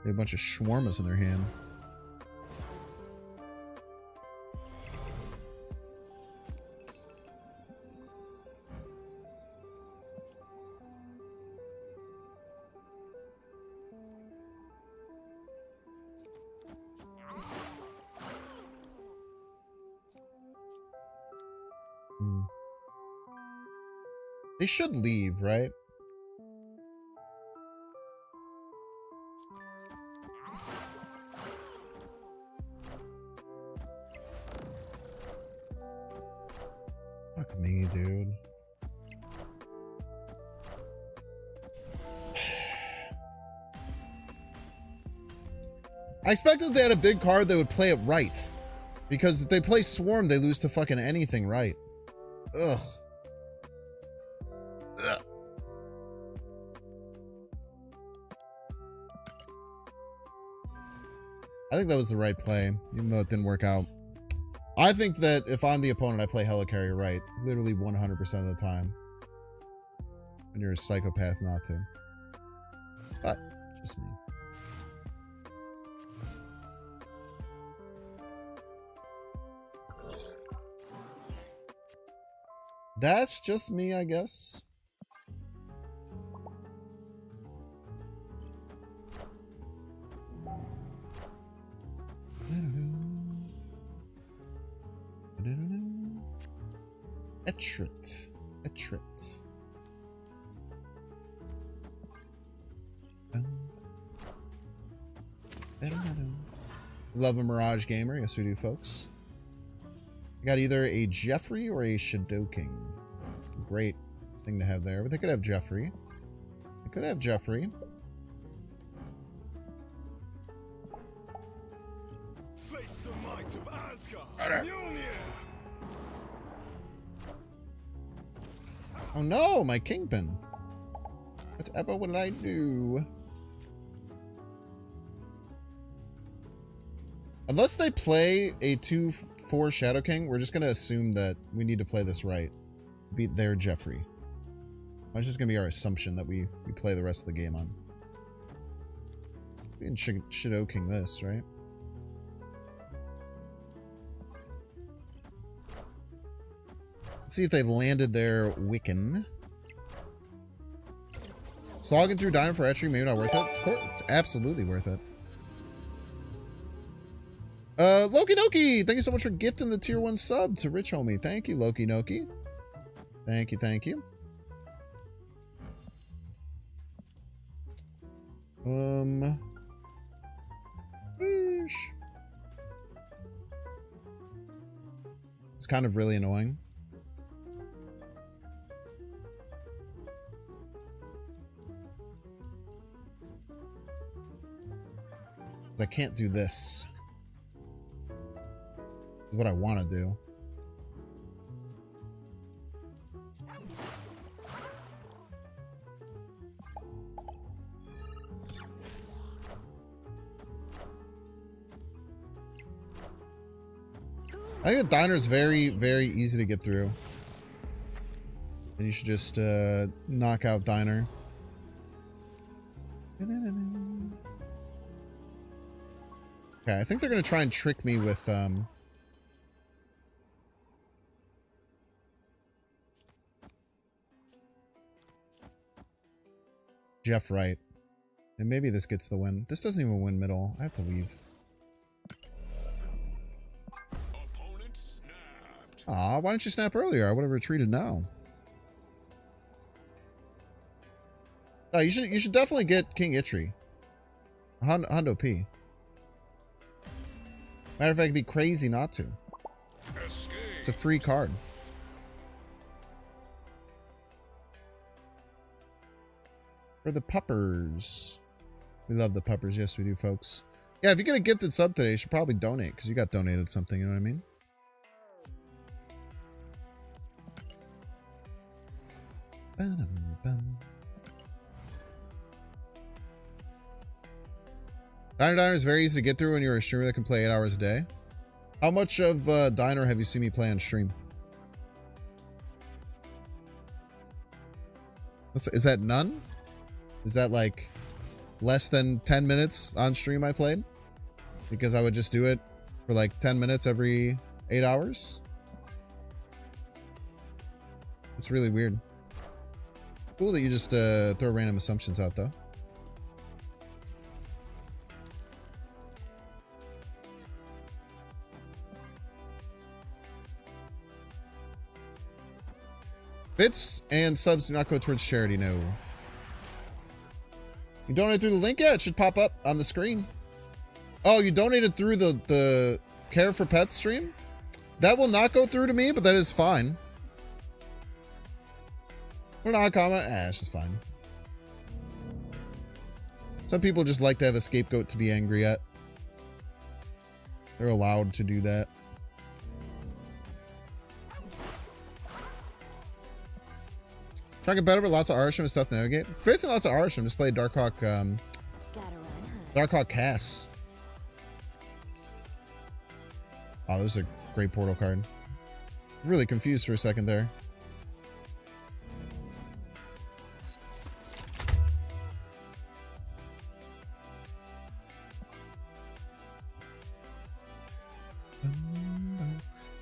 They have a bunch of shawarmas in their hand. They should leave, right? Fuck me, dude. I expected they had a big card that would play it right. Because if they play Swarm, they lose to fucking anything right. Ugh. I think that was the right play, even though it didn't work out. I think that if I'm the opponent, I play Helicarrier right. Literally 100% of the time. And you're a psychopath not to. But, just me. That's just me, I guess. Etrit. Love a Mirage Gamer. Yes, we do, folks. I got either a Jeffrey or a Shadoking. Great thing to have there. But they could have Jeffrey. They could have Jeffrey. Face the might of Asgard. Mjolnir. Oh no, my Kingpin. Whatever will I do? Unless they play a 2/4 Shadow King, we're just going to assume that we need to play this right. Beat their Jeffrey. That's just going to be our assumption that we play the rest of the game on. We can Shadow King this, right? Let's see if they've landed their Wiccan. Slogging through Dino for etchery, maybe not worth it. Of course, it's absolutely worth it. Loki Noki, thank you so much for gifting the tier 1 sub to Rich Homie. Thank you, Loki Noki. Thank you, thank you. Sheesh. It's kind of really annoying. I can't do this. Is what I want to do. I think the diner is very, very easy to get through. And you should just knock out diner. Okay, I think they're going to try and trick me with Jeff Wright. And maybe this gets the win. This doesn't even win middle. I have to leave. Aw, why didn't you snap earlier? I would have retreated now. No, you should definitely get King Itri. Hondo P. Matter of fact, it'd be crazy not to. It's a free card. For the puppers. We love the puppers. Yes, we do, folks. Yeah, if you get a gifted sub today, you should probably donate, because you got donated something, you know what I mean? Diner is very easy to get through when you're a streamer that can play 8 hours a day. How much of Diner have you seen me play on stream? Is that none? Is that like less than 10 minutes on stream I played? Because I would just do it for like 10 minutes every 8 hours? It's really weird. Cool that you just throw random assumptions out though. Bits and subs do not go towards charity, no. You donated through the link? Yeah, it should pop up on the screen. Oh, you donated through the Care for Pets stream? That will not go through to me, but that is fine. Or not comment? It's just fine. Some people just like to have a scapegoat to be angry at. They're allowed to do that. Trying to get better with lots of Arsham and stuff to navigate. Facing lots of Arsham, just play Darkhawk, Darkhawk Cass. Oh, there's a great portal card. Really confused for a second there.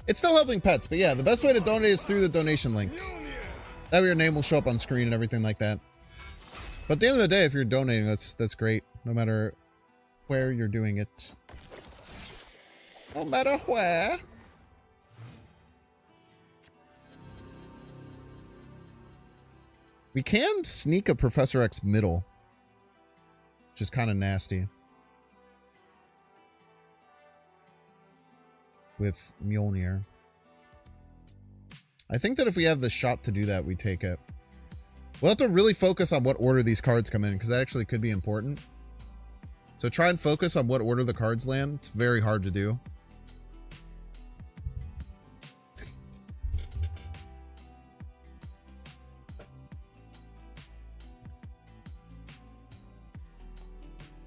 It's still helping pets, but yeah, the best way to donate is through the donation link. That way your name will show up on screen and everything like that. But at the end of the day, if you're donating, that's great. No matter where you're doing it. No matter where. We can sneak a Professor X middle. Which is kind of nasty. With Mjolnir. I think that if we have the shot to do that, we take it. We'll have to really focus on what order these cards come in, because that actually could be important. So try and focus on what order the cards land. It's very hard to do.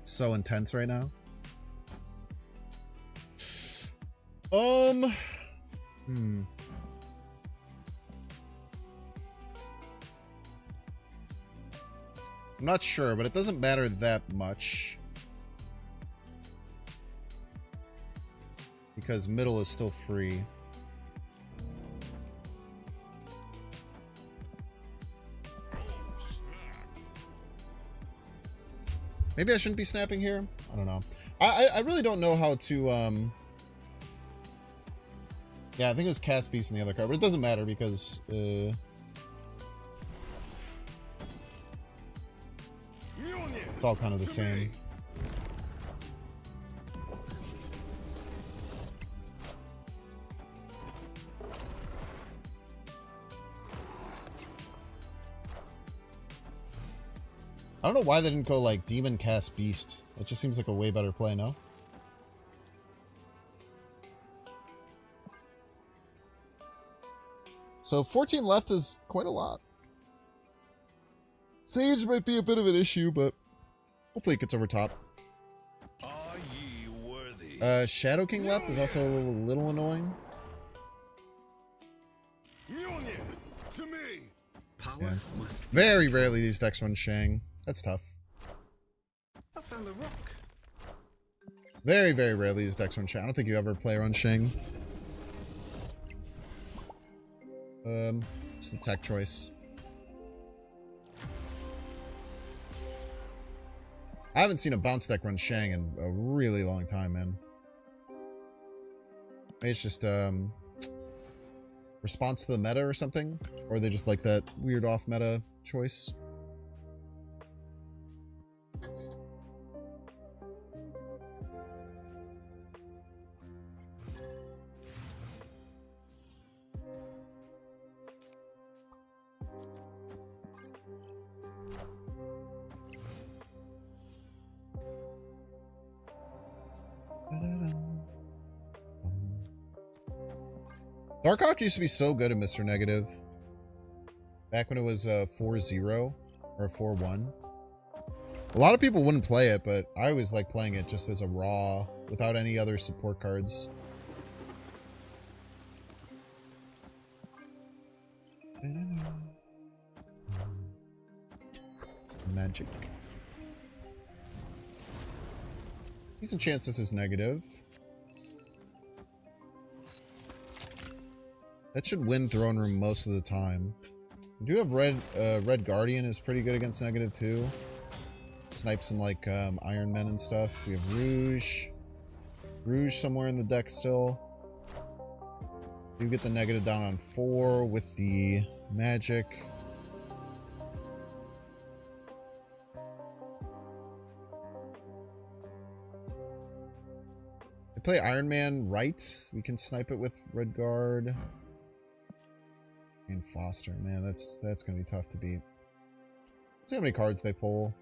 So intense right now. I'm not sure, but it doesn't matter that much. Because middle is still free. Maybe I shouldn't be snapping here. I don't know. I really don't know how to yeah, I think it was cast beast in the other card, but it doesn't matter because it's all kind of the same. I don't know why they didn't go like Demon Cast Beast. It just seems like a way better play, no? So 14 left is quite a lot. Sage might be a bit of an issue, but hopefully it gets over top. Are ye worthy? Shadow King left is also a little annoying. To me. Power Yeah. must Very rarely these decks run Shang. That's tough. I found the rock. Very, very rarely these decks run Shang. I don't think you ever play run Shang. It's the tech choice. I haven't seen a bounce deck run Shang in a really long time, man. Maybe it's just response to the meta or something, or they just like that weird off meta choice. Darkhawk used to be so good at Mr. Negative. Back when it was 4-0 or 4-1. A lot of people wouldn't play it, but I always like playing it just as a raw, without any other support cards. Magic. Decent chance this is negative. That should win Throne Room most of the time. We do have Red Guardian is pretty good against negative too. Snipes some like Iron Men and stuff. We have Rouge. Rouge somewhere in the deck still. You get the negative down on 4 with the magic. I play Iron Man right. We can snipe it with Red Guard. And Foster, man, that's gonna be tough to beat. Let's see how many cards they pull.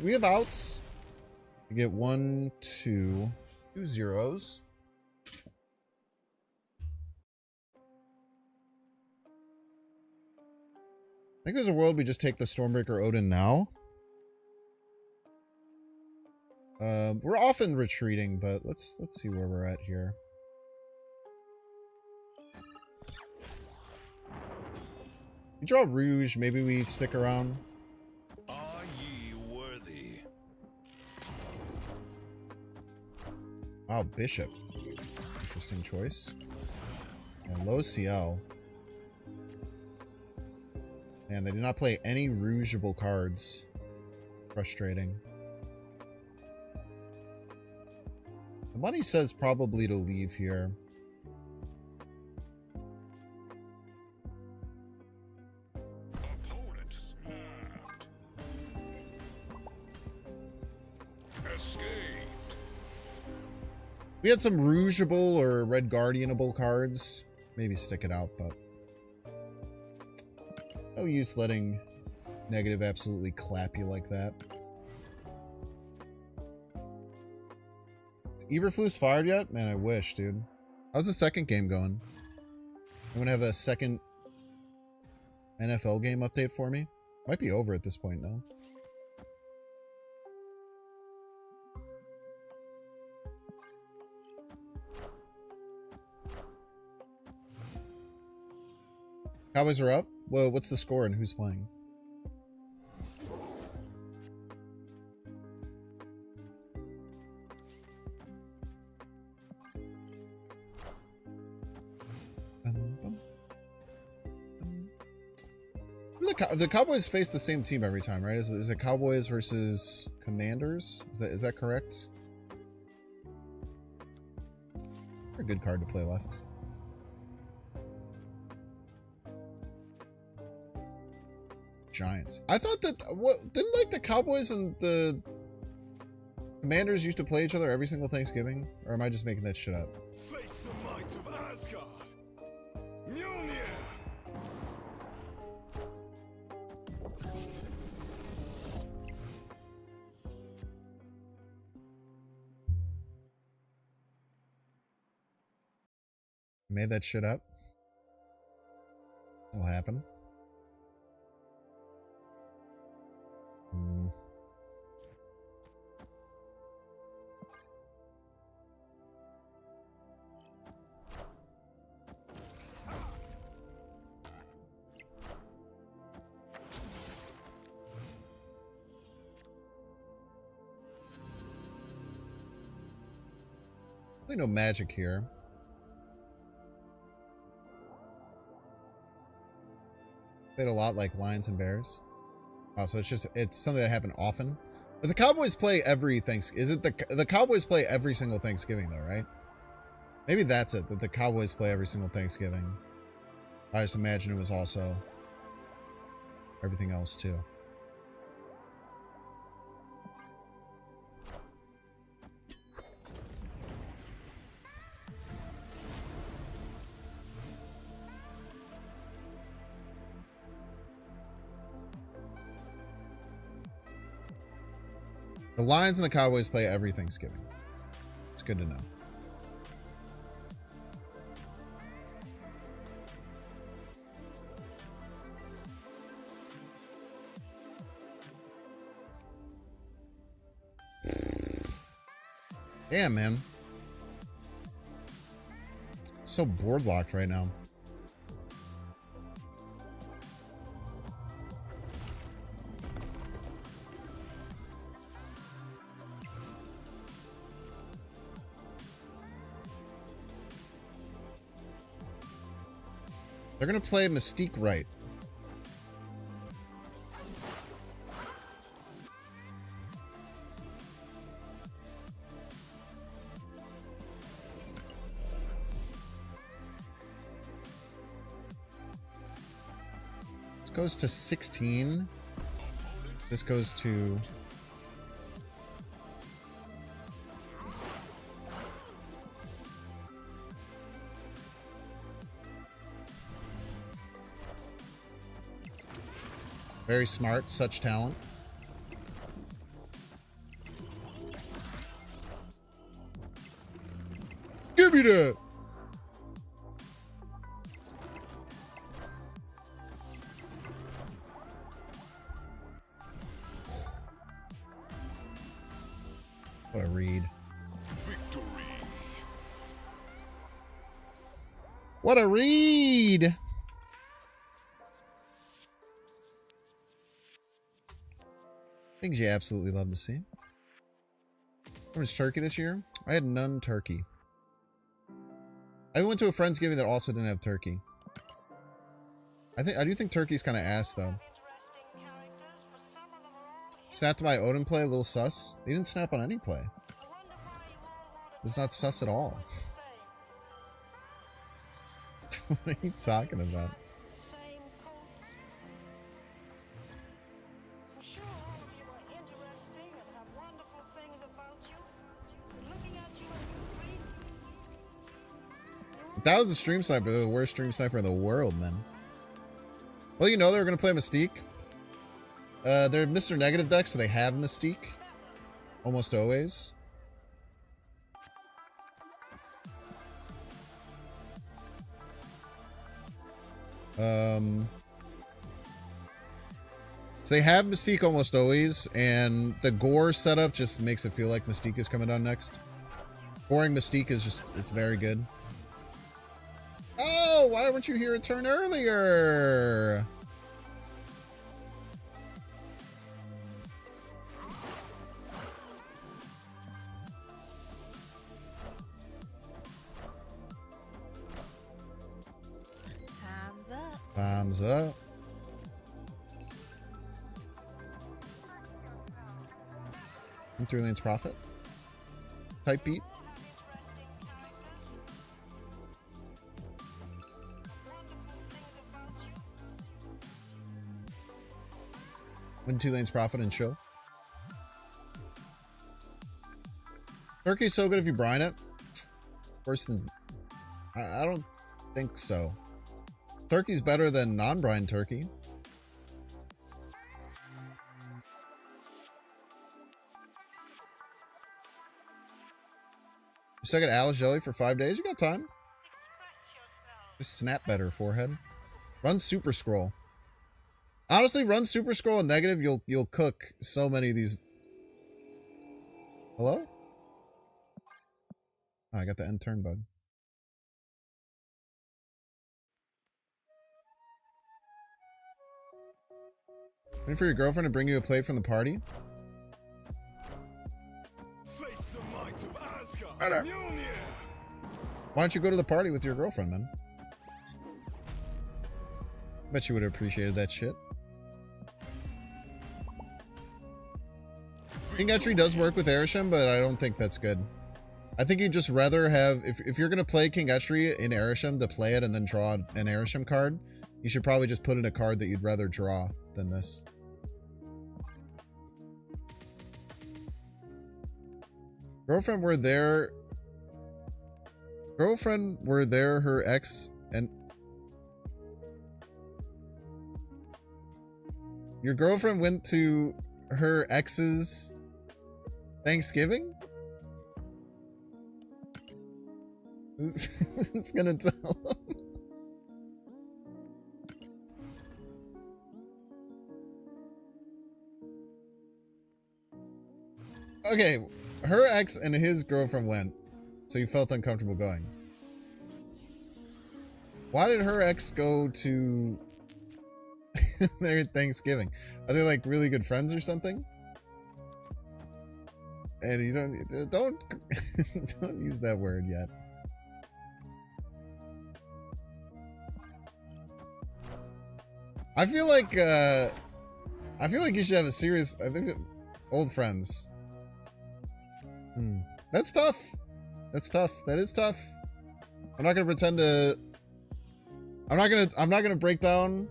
We have outs. We get 1, 2, 2 zeros. I think there's a world we just take the Stormbreaker Odin now. We're often retreating, but let's see where we're at here. We draw Rouge, maybe we stick around. Are ye worthy? Wow, Bishop. Interesting choice. And low CL. Man, they did not play any Rougeable cards. Frustrating. The money says probably to leave here. Opponent snapped. Escape. We had some rougeable or red guardianable cards. Maybe stick it out, but no use letting negative absolutely clap you like that. Eberflus fired yet? Man, I wish, dude. How's the second game going? Anyone have a second NFL game update for me? Might be over at this point now. Cowboys are up? Well, what's the score and who's playing? The Cowboys face the same team every time, right? Is it Cowboys versus Commanders? Is that correct? A good card to play left. Giants. I thought that didn't like the Cowboys and the Commanders used to play each other every single Thanksgiving, or am I just making that shit up? Face the might of Asgard. Mjolnir. Made that shit up. That'll happen. Really no magic here. Played a lot like Lions and Bears. Oh, so it's something that happened often. But the Cowboys play every Thanksgiving. Is it the Cowboys play every single Thanksgiving though, right? Maybe that's it, that the Cowboys play every single Thanksgiving. I just imagine it was also everything else too. The Lions and the Cowboys play every Thanksgiving. It's good to know. Damn, man. So board locked right now. They're going to play Mystique right. This goes to 16. This goes to... Very smart, such talent. Give me that! What a read. Victory. What a read! Things you absolutely love to see. How much turkey this year? I had none turkey. I went to a Friendsgiving that also didn't have turkey. I do think turkey's kind of ass though. Snapped by Odin play, a little sus. He didn't snap on any play. It's not sus at all. What are you talking about? that was a stream sniper. They're the worst stream sniper in the world, man. Well, you know they were going to play Mystique. They're Mr. Negative deck, so they have Mystique. Almost always. So they have Mystique almost always, and the Gore setup just makes it feel like Mystique is coming down next. Goring Mystique is just, it's very good. Oh, why weren't you here a turn earlier? Time's up. Time's up. And 3 lanes profit. Type beat. Win 2 lanes profit and chill. Turkey's so good if you brine it. Worse than... I don't think so. Turkey's better than non-brine turkey. You still got Alice Jelly for 5 days? You got time. Just snap better, forehead. Run Super Scroll. Honestly, run Super Scroll and negative, you'll cook so many of these. Hello? Oh, I got the end turn bug. Waiting for your girlfriend to bring you a plate from the party? Face the might of Asgard. Why don't you go to the party with your girlfriend, man? Bet you would have appreciated that shit. King Entry does work with Arishem, but I don't think that's good. I think you'd just rather have, if you're going to play King Etri in Arishem to play it and then draw an Arishem card, you should probably just put in a card that you'd rather draw than this. Girlfriend were there, her ex, and your girlfriend went to her ex's Thanksgiving? Who's gonna tell him? Okay, her ex and his girlfriend went, so you felt uncomfortable going. Why did her ex go to their Thanksgiving? Are they like really good friends or something? And you don't don't use that word yet. I feel like you should have a serious, I think, old friends. That's tough. That's tough. That is tough. I'm not gonna pretend to. I'm not gonna break down.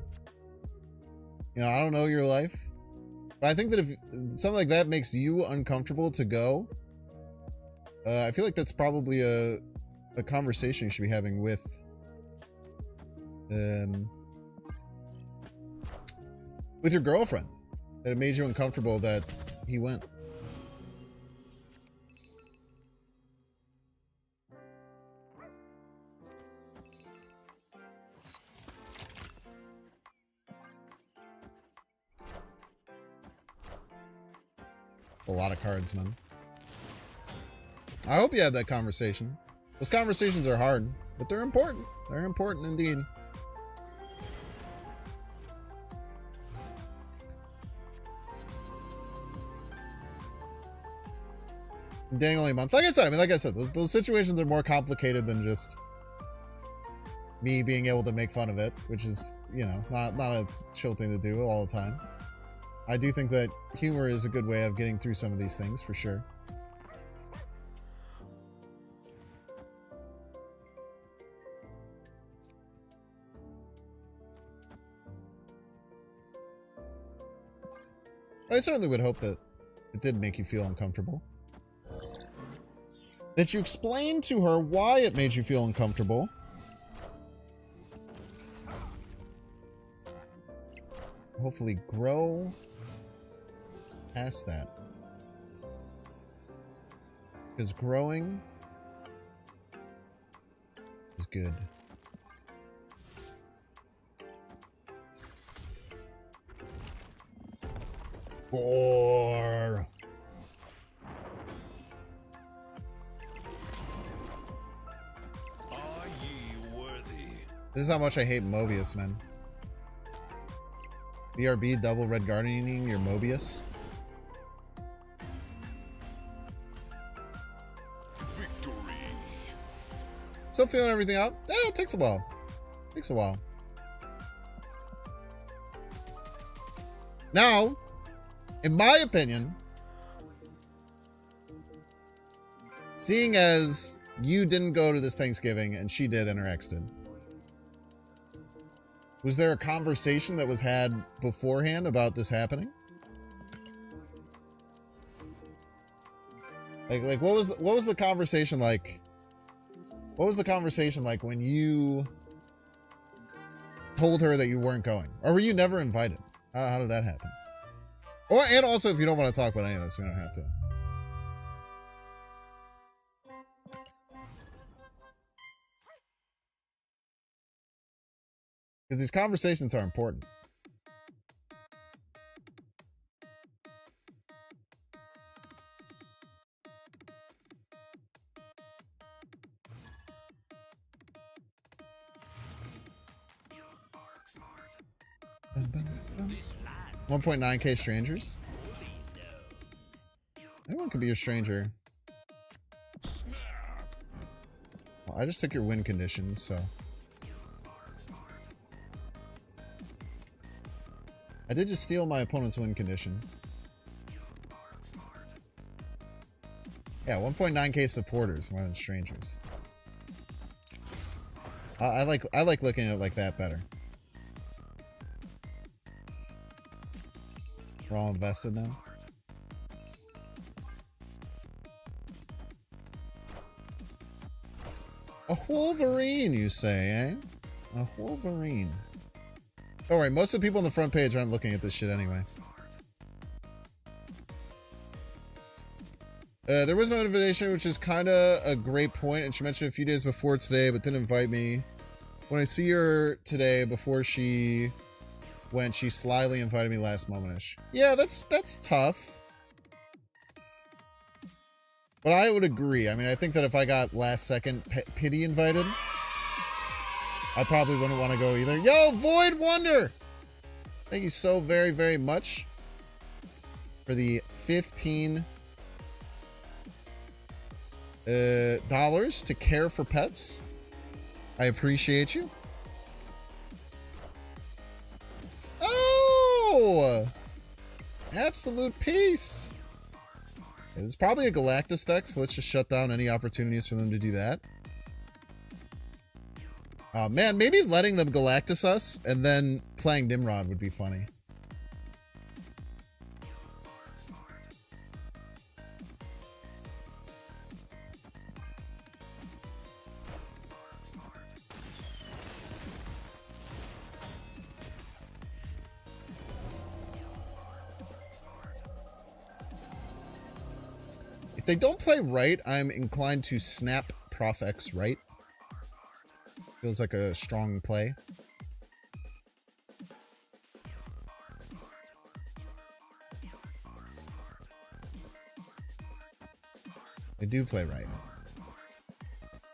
You know, I don't know your life, but I think that if something like that makes you uncomfortable to go, I feel like that's probably a conversation you should be having with your girlfriend, that it made you uncomfortable that he went. A lot of cards, man. I hope you had that conversation. Those conversations are hard, but they're important. They're important indeed. Dang, only a month. Like I said, those situations are more complicated than just me being able to make fun of it, which is, you know, not a chill thing to do all the time. I do think that humor is a good way of getting through some of these things, for sure. I certainly would hope that it did make you feel uncomfortable. That you explained to her why it made you feel uncomfortable. hopefully grow past that. Because growing is good. Or Are ye worthy? this is how much I hate Mobius, man. BRB double red gardening your Mobius. Victory. Still feeling everything out. It takes a while. Takes a while. Now, in my opinion, seeing as you didn't go to this Thanksgiving and she did and her ex did, was there a conversation that was had beforehand about this happening? Like what was the conversation like? What was the conversation like when you told her that you weren't going? Or were you never invited? How did that happen? Or, and also, if you don't want to talk about any of this, we don't have to. Because these conversations are important. Bum, bum, bum, bum. 1.9k strangers. Anyone could be a stranger. Well, I just took your win condition, so. I did just steal my opponent's win condition. Yeah, 1.9k supporters more than strangers. I like looking at it like that better. We're all invested now. A Wolverine, you say, eh? A Wolverine. Don't worry, most of the people on the front page aren't looking at this shit anyway. There was no invitation, which is kind of a great point, and she mentioned a few days before today, but didn't invite me. When I see her today, before she went, she slyly invited me last moment-ish. Yeah, that's tough. But I would agree. I mean, I think that if I got last second pity invited, I probably wouldn't want to go either. Yo, Void Wonder! Thank you so very, very much for the $15 dollars to care for pets. I appreciate you. Oh! Absolute peace. Okay, it's probably a Galactus deck, so let's just shut down any opportunities for them to do that. Oh man, maybe letting them Galactus us and then playing Nimrod would be funny. If they don't play right, I'm inclined to snap Prof X right. Feels like a strong play. They do play right.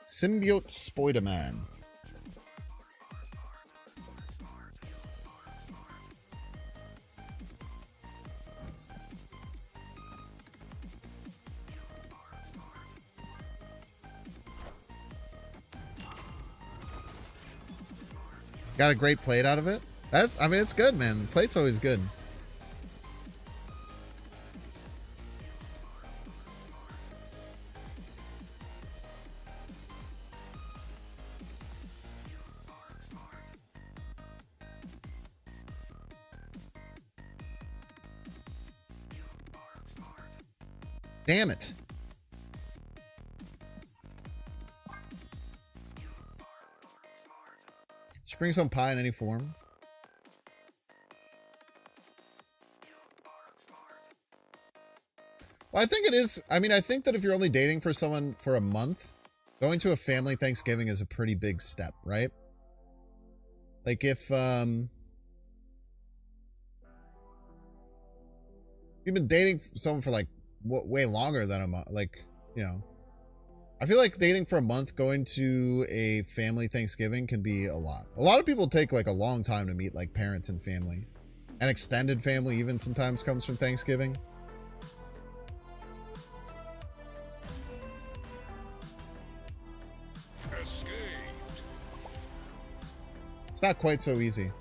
Symbiote Spider-Man. Got a great plate out of it. I mean, it's good, man. Plate's always good. Damn it. Just bring some pie in any form. Well, I think it is. I mean, I think that if you're only dating for someone for a month, going to a family Thanksgiving is a pretty big step, right? Like if you've been dating someone for like way longer than a month, like, you know, I feel like dating for a month, going to a family Thanksgiving can be a lot. A lot of people take like a long time to meet like parents and family. And extended family even sometimes comes from Thanksgiving. Escaped. It's not quite so easy.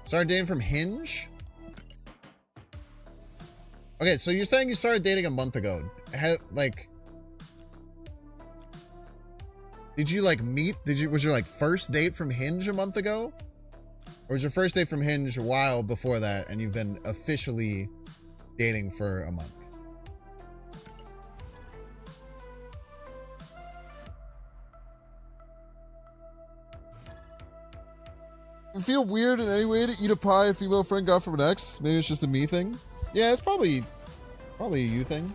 Started dating from Hinge? Okay, so you're saying you started dating a month ago. Like, did you like meet? Was your like first date from Hinge a month ago? Or was your first date from Hinge a while before that and you've been officially dating for a month? You feel weird in any way to eat a pie a female friend got from an ex? Maybe it's just a me thing? Yeah, it's probably a you thing.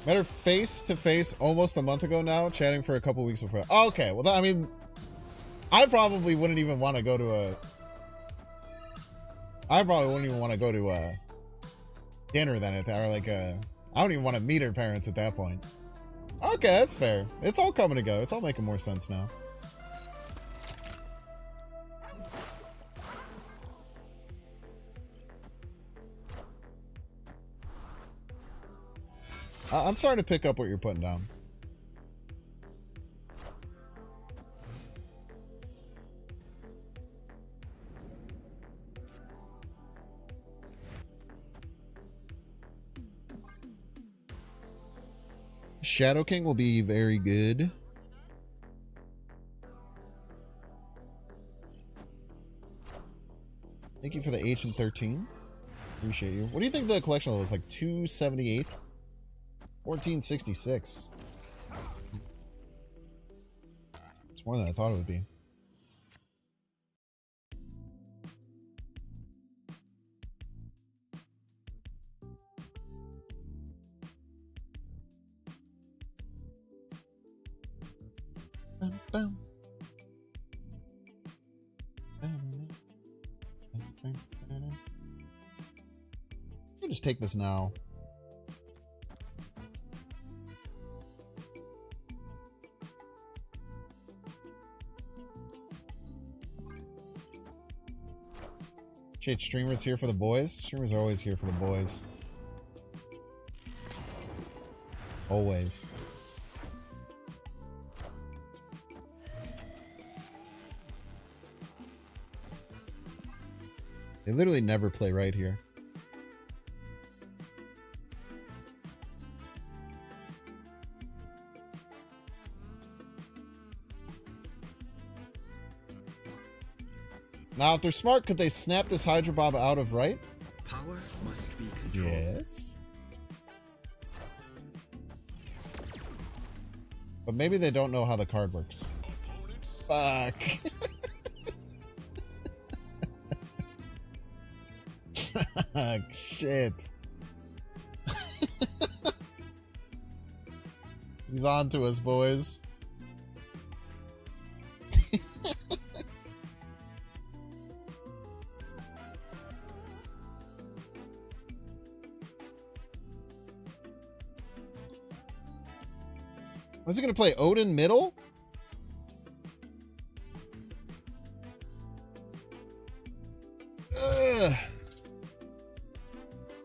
Met her face to face almost a month ago now, chatting for a couple weeks before. Oh, okay, well, I mean, I probably wouldn't even want to go to a dinner then at that, or like I don't even want to meet her parents at that point. Okay, that's fair. It's all coming together. It's all making more sense now. I'm starting to pick up what you're putting down. Shadow King will be very good. Thank you for the H and 13. Appreciate you. What do you think the collection level is? Like 278? 1466. It's more than I thought it would be. You just take this now. Shit, streamers here for the boys? Streamers are always here for the boys. Always. They literally never play right here. Now, if they're smart, could they snap this Hydro Bob out of right? Power must be controlled. Yes. But maybe they don't know how the card works. Fuck. Shit. He's on to us, boys. Was he gonna play Odin middle? Ugh.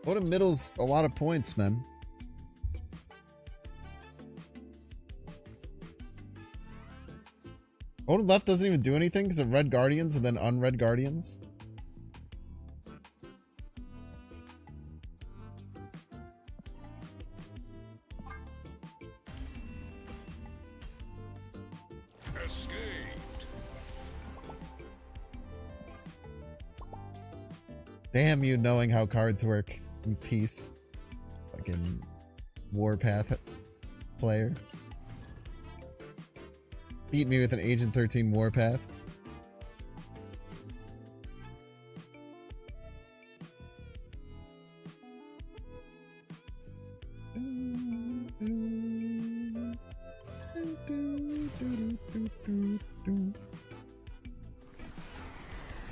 Odin middle's a lot of points, man. Odin left doesn't even do anything because of red guardians and then unred guardians. Damn you knowing how cards work, you piece. Fucking Warpath player. Beat me with an Agent 13 Warpath.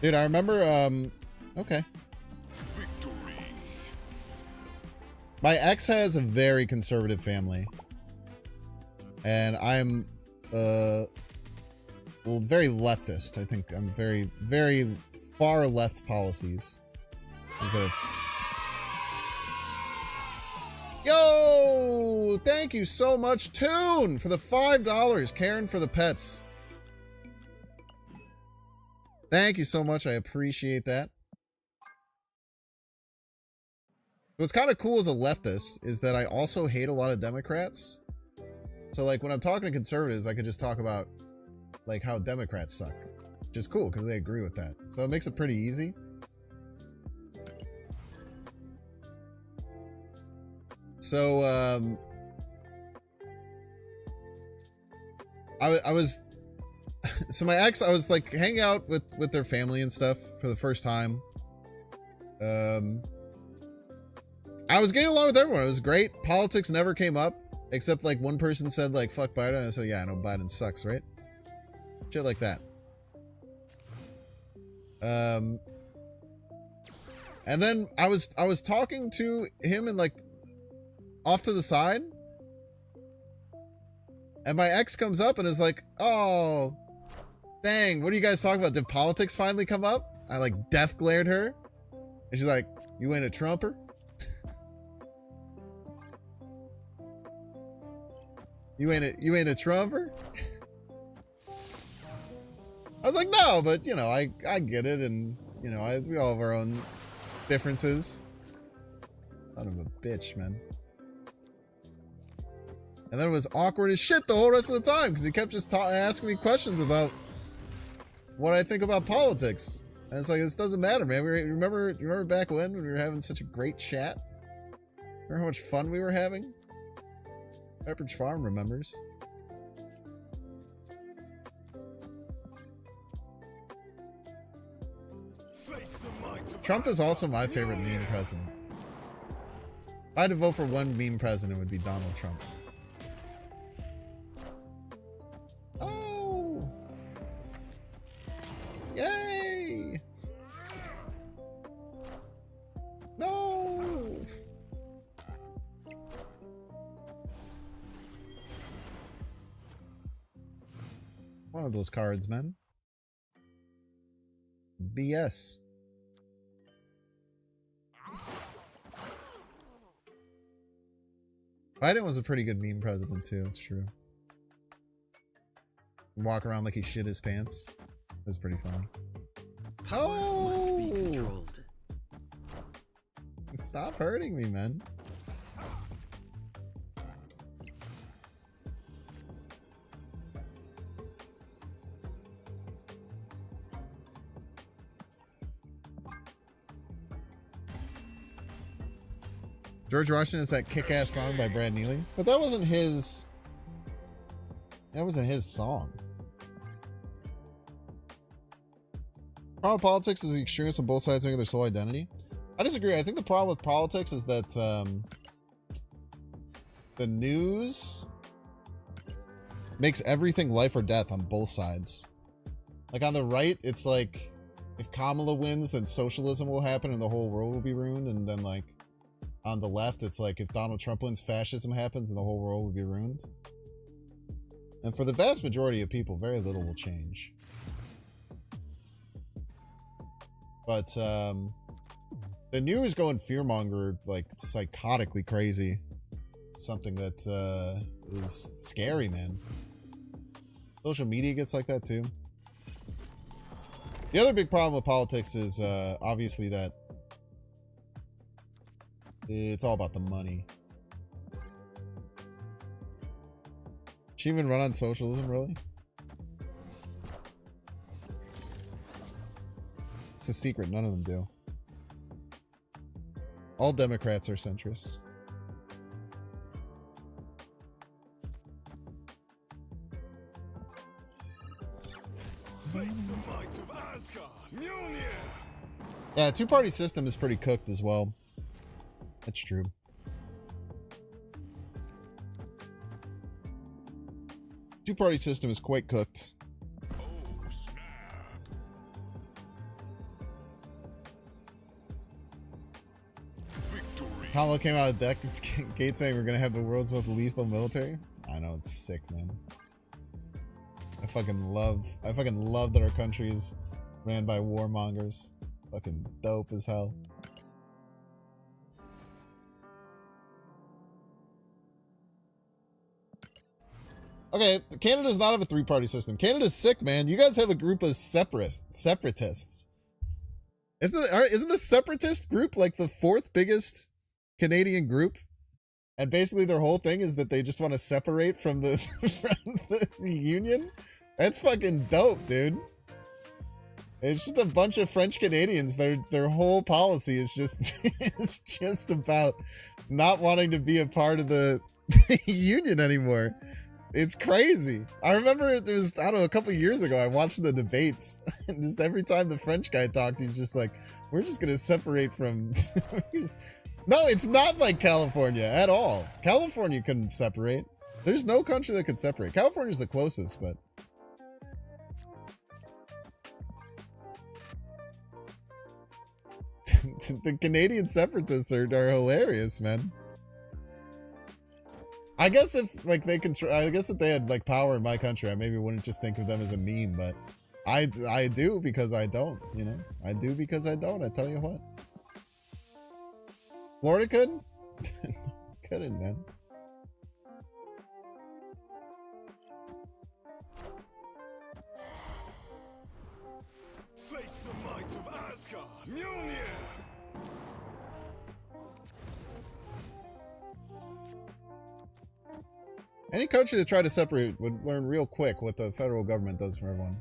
Dude, I remember, okay. Victory. My ex has a very conservative family. And I'm, well, very leftist. I think I'm very, very far left policies. Yo! Thank you so much, Toon, for the $5. Karen for the pets. Thank you so much. I appreciate that. What's kind of cool as a leftist is that I also hate a lot of Democrats. So, like, when I'm talking to conservatives, I could just talk about, like, how Democrats suck. Which is cool, because they agree with that. So it makes it pretty easy. So, I was... So my ex, I was, like, hanging out with their family and stuff for the first time. I was getting along with everyone. It was great. Politics never came up. Except, like, one person said, like, fuck Biden. And I said, yeah, I know Biden sucks, right? Shit like that. And then I was talking to him and, like, off to the side. And my ex comes up and is like, oh, dang, what are you guys talking about? Did politics finally come up? I, like, death glared her. And she's like, you ain't a Trumper? You ain't a Trumper? I was like, no, but, you know, I get it, and, you know, we all have our own differences. Son of a bitch, man. And then it was awkward as shit the whole rest of the time, because he kept just asking me questions about what I think about politics. And it's like, this doesn't matter, man. Remember back when we were having such a great chat? Remember how much fun we were having? Pepperidge Farm remembers. Trump is also my favorite meme president. If I had to vote for one meme president, it would be Donald Trump. Oh! Yay! No! One of those cards, man. BS. Biden was a pretty good meme president too, it's true. Walk around like he shit his pants. It was pretty fun. Power must be controlled. Stop hurting me, man. George Washington is that kick-ass song by Brad Neely, but that wasn't his. That wasn't his song. Problem with politics is the extremists on both sides making their sole identity. I disagree. I think the problem with politics is that the news makes everything life or death on both sides. Like on the right, it's like if Kamala wins, then socialism will happen and the whole world will be ruined, and then like. On the left, it's like if Donald Trump wins, fascism happens and the whole world will be ruined. And for the vast majority of people, very little will change. But the news going fearmonger like psychotically crazy. Something that is scary, man. Social media gets like that too. The other big problem with politics is obviously that it's all about the money. She even run on socialism, really? It's a secret, none of them do. All Democrats are centrists. Face the might of Asgard. Mjolnir. Yeah, two-party system is pretty cooked as well. That's true. Two-party system is quite cooked. Oh, snap. Victory. Kamala came out of the deck. Gate saying we're gonna have the world's most lethal military. I know, it's sick, man. I fucking love that our country is ran by warmongers. It's fucking dope as hell. Okay, Canada does not have a three-party system. Canada's sick, man. You guys have a group of separatists. Isn't the separatist group like the fourth biggest Canadian group? And basically their whole thing is that they just want to separate from the, from the union? That's fucking dope, dude. It's just a bunch of French Canadians. Their whole policy is just is just about not wanting to be a part of the union anymore. It's crazy. I remember it was, I don't know, a couple years ago, I watched the debates. And just every time the French guy talked, he's just like, we're just going to separate from... No, it's not like California at all. California couldn't separate. There's no country that could separate. California's the closest, but... The Canadian separatists are hilarious, man. I guess if like they control, I guess if they had like power in my country, I maybe wouldn't just think of them as a meme, but I do because I don't, you know? I do because I don't, I tell you what. Florida could? Couldn't, man. Face the might of Asgard. Mjolnir. Any country that tried to separate would learn real quick what the federal government does for everyone.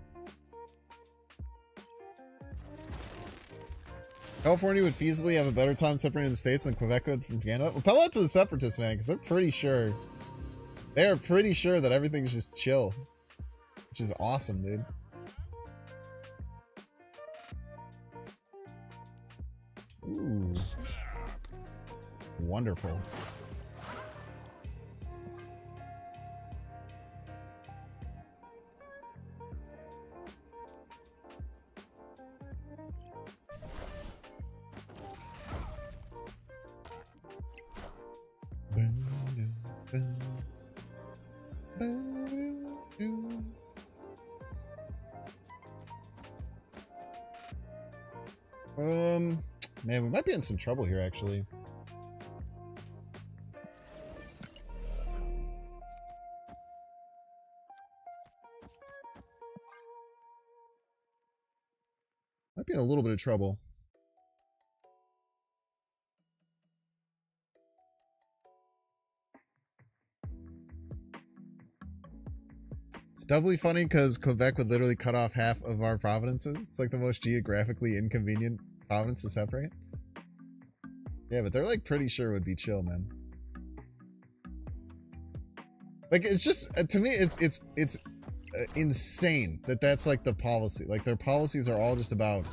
California would feasibly have a better time separating the states than Quebec would from Canada. Well, tell that to the separatists, man, because they're pretty sure. They are pretty sure that everything's just chill. Which is awesome, dude. Ooh. Wonderful. Man, we might be in some trouble here, actually. Might be in a little bit of trouble. It's doubly funny because Quebec would literally cut off half of our provinces. It's like the most geographically inconvenient province to separate. Yeah, but they're like pretty sure it would be chill, man. Like it's just to me, it's insane that that's like the policy. Like their policies are all just about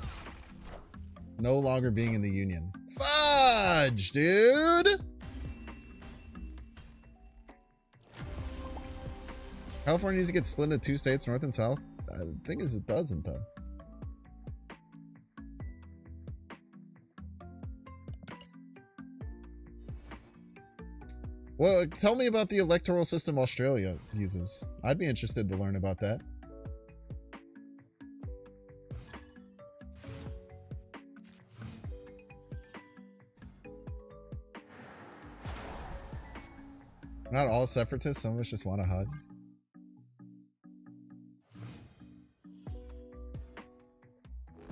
no longer being in the union. Fudge, dude. California needs to get split into 2 states, North and South. The thing is, it doesn't, though. Well, tell me about the electoral system Australia uses. I'd be interested to learn about that. Not all separatists, some of us just want a hug.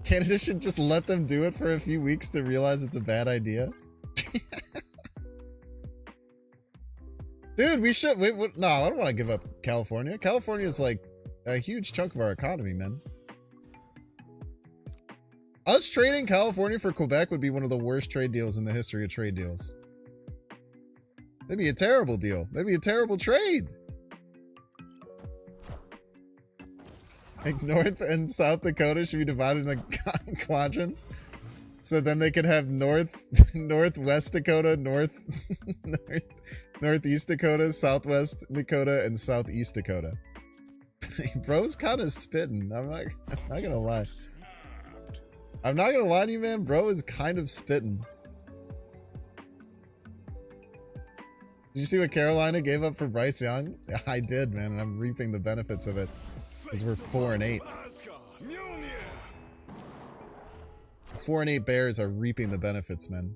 Canada should just let them do it for a few weeks to realize it's a bad idea. Dude, we should. No, I don't want to give up California. California is like a huge chunk of our economy, man. Us trading California for Quebec would be one of the worst trade deals in the history of trade deals. That'd be a terrible deal. That'd be a terrible trade. Like North and South Dakota should be divided into quadrants. So then they could have Northwest Dakota, Northeast Dakota, Southwest Dakota, and Southeast Dakota. Bro's kind of spitting. I'm not gonna lie. I'm not gonna lie to you, man. Bro is kind of spitting. Did you see what Carolina gave up for Bryce Young? Yeah, I did, man, and I'm reaping the benefits of it because we're 4-8. 4-8 Bears are reaping the benefits, man.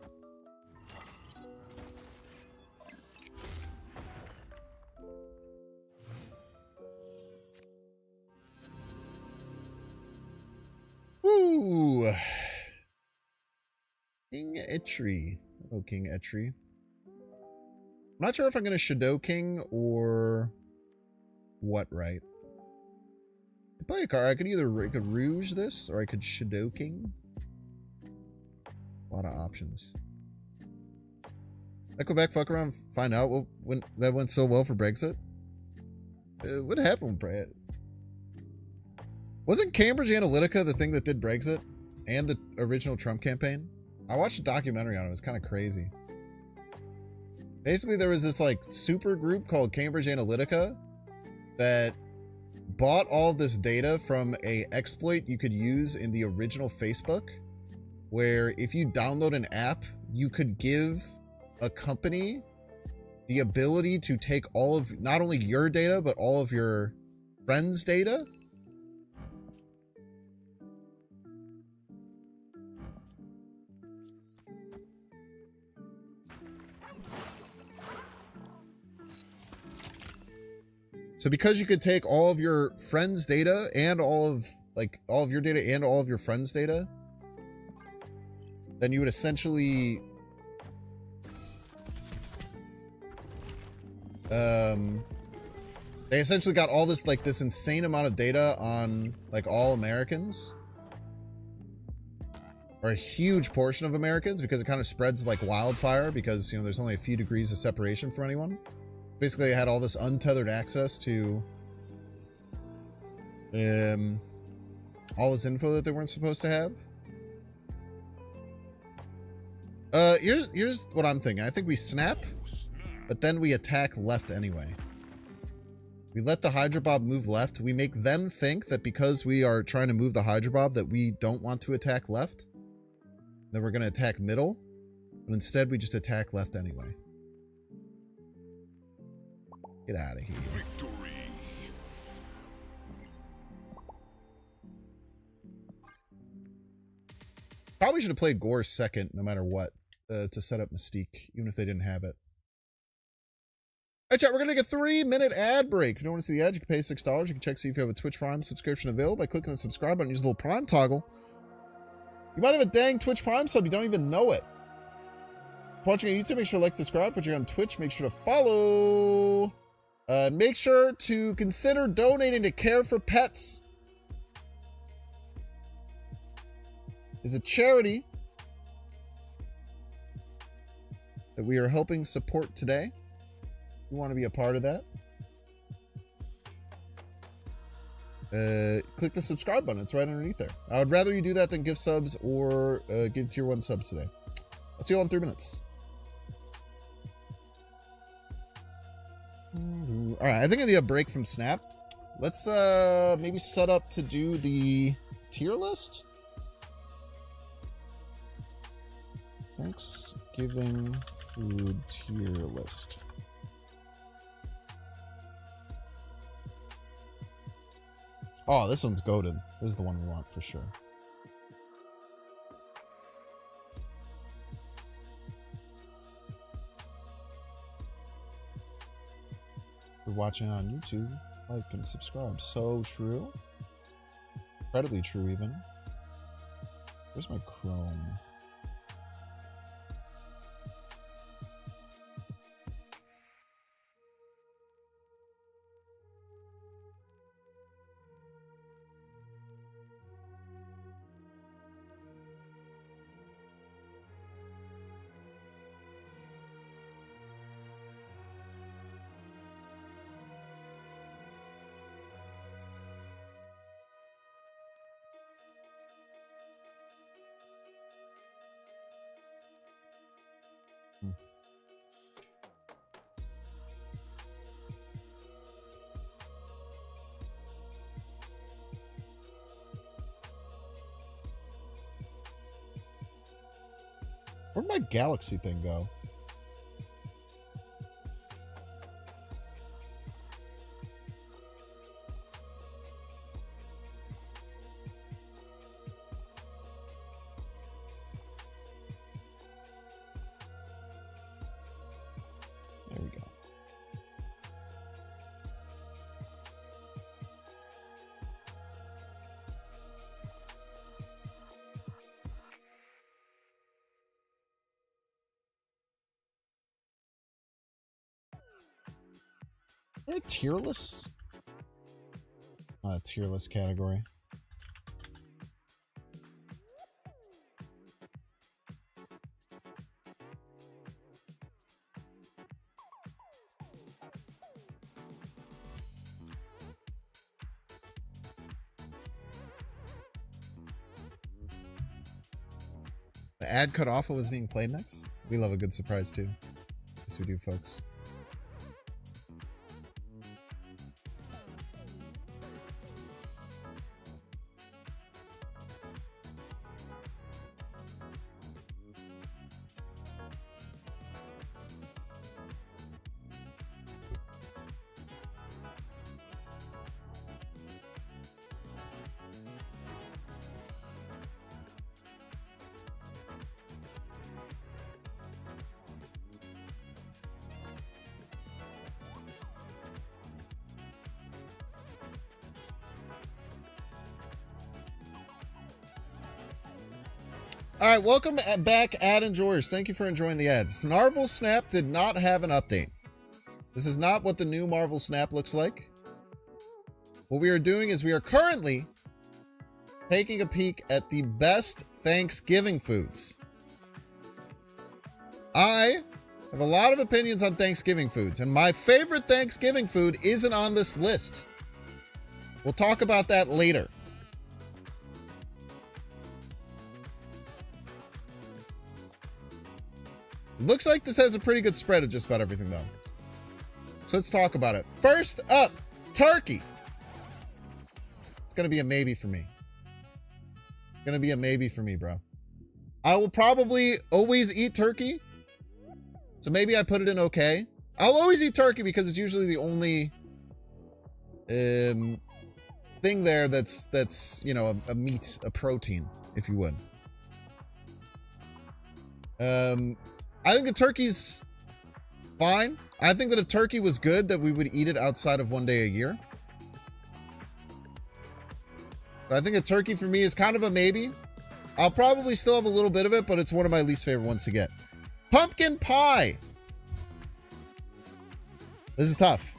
Woo! King Etri. Hello, King Etri. I'm not sure if I'm going to Shadow King or what, right? I play a card. I could Rouge this or I could Shadow King. A lot of options. Let Quebec fuck around and find out when that went so well for Brexit. What happened with Brexit? Wasn't Cambridge Analytica the thing that did Brexit and the original Trump campaign? I watched a documentary on it. It was kind of crazy. Basically, there was this like super group called Cambridge Analytica that bought all this data from a exploit you could use in the original Facebook, where if you download an app, you could give a company the ability to take all of not only your data, but all of your friends' data. So because you could take all of your friends' data and all of your data and all of your friends' data, then you would essentially they essentially got all this this insane amount of data on all Americans, or a huge portion of Americans, because it kind of spreads like wildfire because there's only a few degrees of separation for anyone. Basically, they had all this untethered access to all this info that they weren't supposed to have. Here's what I'm thinking. I think we snap, but then we attack left anyway. We let the Hydra Bob move left. We make them think that because we are trying to move the Hydra Bob that we don't want to attack left. Then we're going to attack middle. But instead, we just attack left anyway. Get out of here. Victory. Probably should have played Gore second, no matter what, to set up Mystique, even if they didn't have it. All right, chat, we're going to take a 3-minute ad break. If you don't want to see the ad, you can pay $6. You can check see if you have a Twitch Prime subscription available by clicking the subscribe button. Use the little Prime toggle. You might have a dang Twitch Prime sub. You don't even know it. If watching on YouTube, make sure to like, subscribe. If watching on Twitch, make sure to follow. Make sure to consider donating to Care for Pets. It's a charity that we are helping support today. If you want to be a part of that, click the subscribe button. It's right underneath there. I would rather you do that than give subs or give tier 1 subs today. I'll see you all in 3 minutes. All right, I think I need a break from Snap. Let's maybe set up to do the tier list. Thanksgiving food tier list. Oh, this one's goated. This is the one we want for sure. If you're watching on YouTube, like and subscribe. So true. Incredibly true, even. Where's my Chrome? Where'd my galaxy thing go? There we go. Is there a tier list? Not a tier list category. The ad cut off what was being played next. We love a good surprise too. Yes, we do, folks. All right, welcome back, ad enjoyers. Thank you for enjoying the ads. Marvel Snap did not have an update. This is not what the new Marvel Snap looks like. What we are doing is we are currently taking a peek at the best Thanksgiving foods. I have a lot of opinions on Thanksgiving foods, and my favorite Thanksgiving food isn't on this list. We'll talk about that later. Looks like this has a pretty good spread of just about everything, though. So let's talk about it. First up, turkey. It's going to be a maybe for me. Going to be a maybe for me, bro. I will probably always eat turkey. So maybe I put it in okay. I'll always eat turkey because it's usually the only thing there that's you know, a meat, a protein, if you would. I think the turkey's fine. I think that if turkey was good, that we would eat it outside of one day a year. So I think a turkey for me is kind of a maybe. I'll probably still have a little bit of it, but it's one of my least favorite ones to get. Pumpkin pie. This is tough.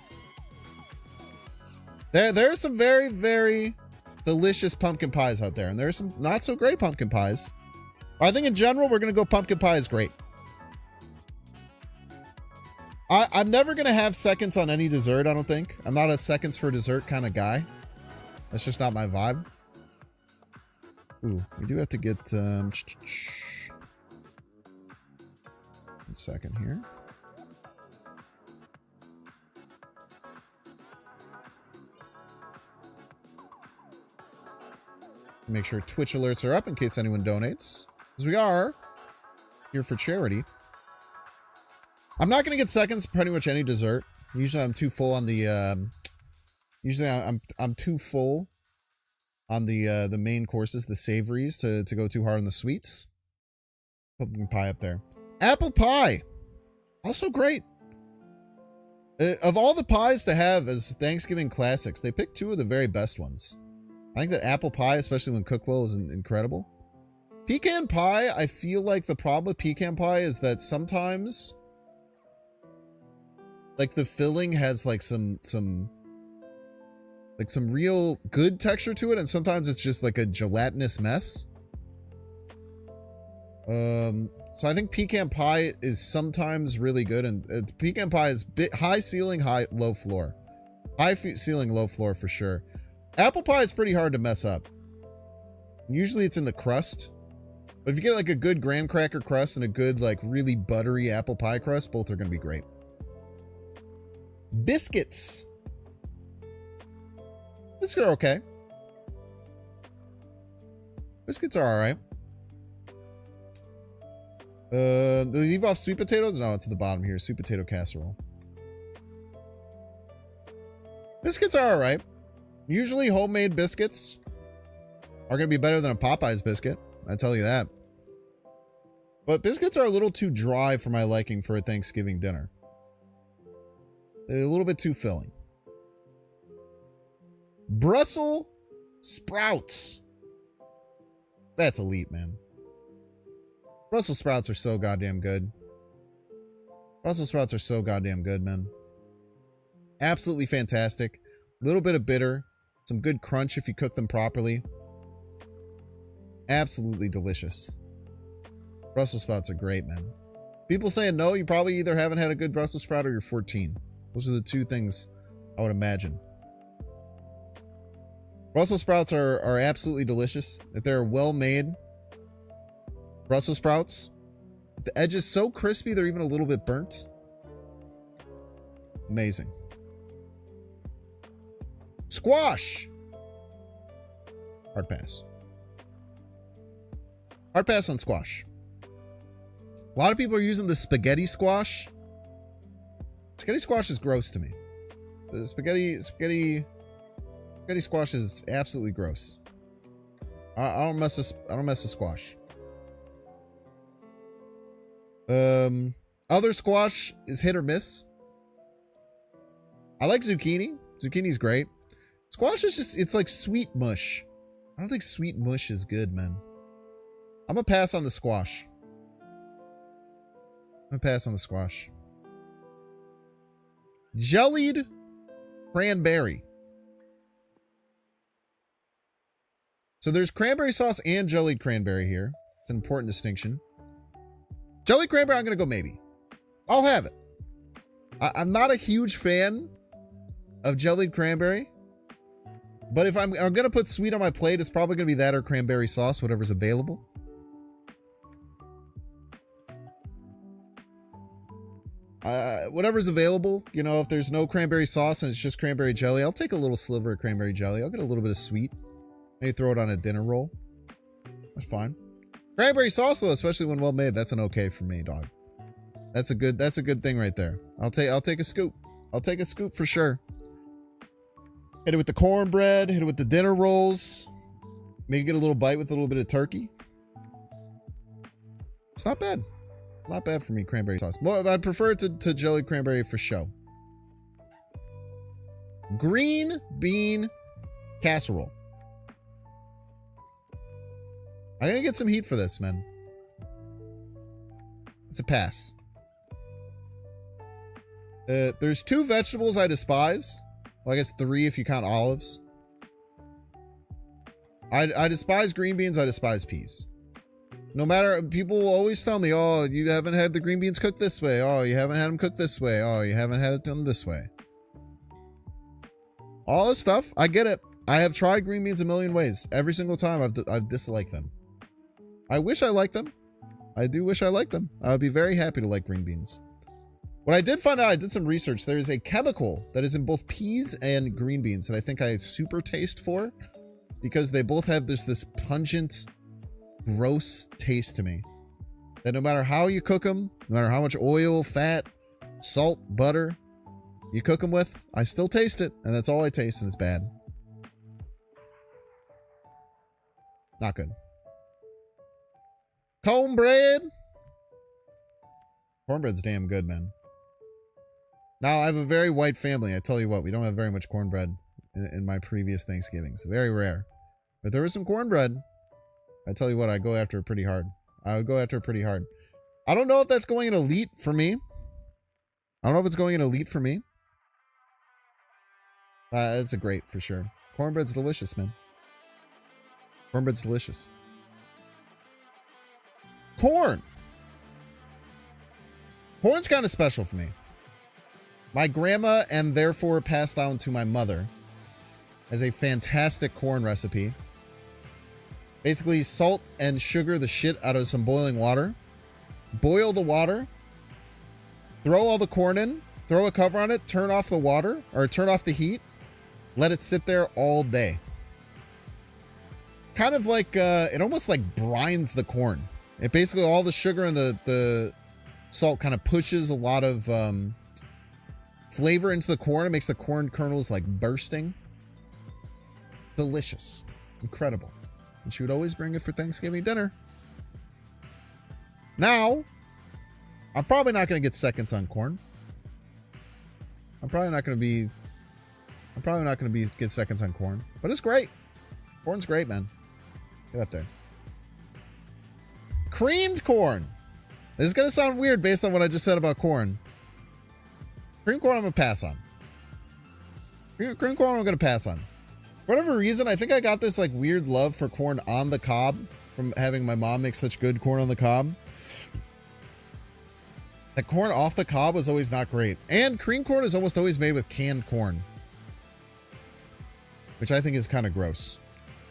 There are some very, very delicious pumpkin pies out there, and there are some not so great pumpkin pies. I think in general, we're going to go pumpkin pie is great. I'm never going to have seconds on any dessert, I don't think. I'm not a seconds for dessert kind of guy. That's just not my vibe. Ooh, we do have to get... one second here. Make sure Twitch alerts are up in case anyone donates. Because we are here for charity. I'm not going to get seconds pretty much any dessert. Usually I'm too full on the I'm too full on the main courses, the savories, to go too hard on the sweets. Pumpkin pie up there. Apple pie. Also great. Of all the pies to have as Thanksgiving classics, they picked two of the very best ones. I think that apple pie, especially when cooked well, is incredible. Pecan pie, I feel like the problem with pecan pie is that sometimes like the filling has like some real good texture to it, and sometimes it's just like a gelatinous mess. So I think pecan pie is sometimes really good, and pecan pie is high ceiling, low floor. High ceiling, low floor for sure. Apple pie is pretty hard to mess up. Usually it's in the crust. But if you get like a good graham cracker crust and a good like really buttery apple pie crust, both are going to be great. Biscuits. Biscuits are okay. Biscuits are all right. They leave off sweet potatoes? No, it's at the bottom here. Sweet potato casserole. Biscuits are alright. Usually homemade biscuits are going to be better than a Popeye's biscuit. I tell you that. But biscuits are a little too dry for my liking for a Thanksgiving dinner. They're a little bit too filling. Brussels sprouts. That's elite, man. Brussels sprouts are so goddamn good. Brussels sprouts are so goddamn good, man. Absolutely fantastic. A little bit of bitter. Some good crunch if you cook them properly. Absolutely delicious. Brussels sprouts are great, man. People saying no, you probably either haven't had a good Brussels sprout or you're 14. Those are the two things I would imagine. Brussels sprouts are absolutely delicious. If they're well made, Brussels sprouts, the edge is so crispy they're even a little bit burnt. Amazing. Squash. Hard pass. Hard pass on squash. A lot of people are using the spaghetti squash. Spaghetti squash is gross to me. The spaghetti squash is absolutely gross. I don't mess with squash. Other squash is hit or miss. I like zucchini. Zucchini's great. Squash is just, it's like sweet mush. I don't think sweet mush is good, man. I'm gonna pass on the squash. I'm gonna pass on the squash. Jellied cranberry. So there's cranberry sauce and jellied cranberry here. It's an important distinction. Jellied cranberry, I'm gonna go maybe. I'll have it. I'm not a huge fan of jellied cranberry. But if I'm gonna put sweet on my plate, it's probably gonna be that or cranberry sauce, whatever's available. Whatever's available, you know, if there's no cranberry sauce and it's just cranberry jelly, I'll take a little sliver of cranberry jelly. I'll get a little bit of sweet. Maybe throw it on a dinner roll. That's fine. Cranberry sauce though, especially when well made, that's an okay for me, dog. That's a good thing right there. I'll take a scoop. I'll take a scoop for sure. Hit it with the cornbread, hit it with the dinner rolls. Maybe get a little bite with a little bit of turkey. It's not bad. Not bad for me, cranberry sauce. Well, I'd prefer it to jellied cranberry for show. Green bean casserole. I'm gonna get some heat for this, man. It's a pass. There's two vegetables I despise. Well, I guess 3 if you count olives. I despise green beans. I despise peas. No matter, people will always tell me, oh, you haven't had the green beans cooked this way. Oh, you haven't had them cooked this way. Oh, you haven't had it done this way. All this stuff, I get it. I have tried green beans a million ways. Every single time I've disliked them. I wish I liked them. I do wish I liked them. I would be very happy to like green beans. What I did find out, I did some research. There is a chemical that is in both peas and green beans that I think I super taste for because they both have this pungent, gross taste to me. That no matter how you cook them, no matter how much oil, fat, salt, butter you cook them with, I still taste it. And that's all I taste, and it's bad. Not good. Cornbread. Cornbread's damn good, man. Now, I have a very white family. I tell you what, we don't have very much cornbread in my previous Thanksgivings. Very rare. But there was some cornbread. I tell you what, I go after it pretty hard. I would go after it pretty hard. I don't know if that's going in elite for me. I don't know if it's going in elite for me. It's a great for sure. Cornbread's delicious, man. Cornbread's delicious. Corn. Corn's kind of special for me. My grandma, and therefore passed down to my mother, has a fantastic corn recipe. Basically, salt and sugar the shit out of some boiling water. Boil the water. Throw all the corn in. Throw a cover on it. Turn off the water, or turn off the heat. Let it sit there all day. Kind of like, it almost like brines the corn It basically, all the sugar and the salt kind of pushes a lot of flavor into the corn. It makes the corn kernels like bursting. Delicious. Incredible. And she would always bring it for Thanksgiving dinner. Now, I'm probably not going to get seconds on corn. I'm probably not going to get seconds on corn. But it's great. Corn's great, man. Get up there. Creamed corn. This is going to sound weird based on what I just said about corn. Creamed corn I'm going to pass on. Creamed corn I'm going to pass on. For whatever reason, I think I got this like weird love for corn on the cob from having my mom make such good corn on the cob. The corn off the cob was always not great. And cream corn is almost always made with canned corn, which I think is kind of gross.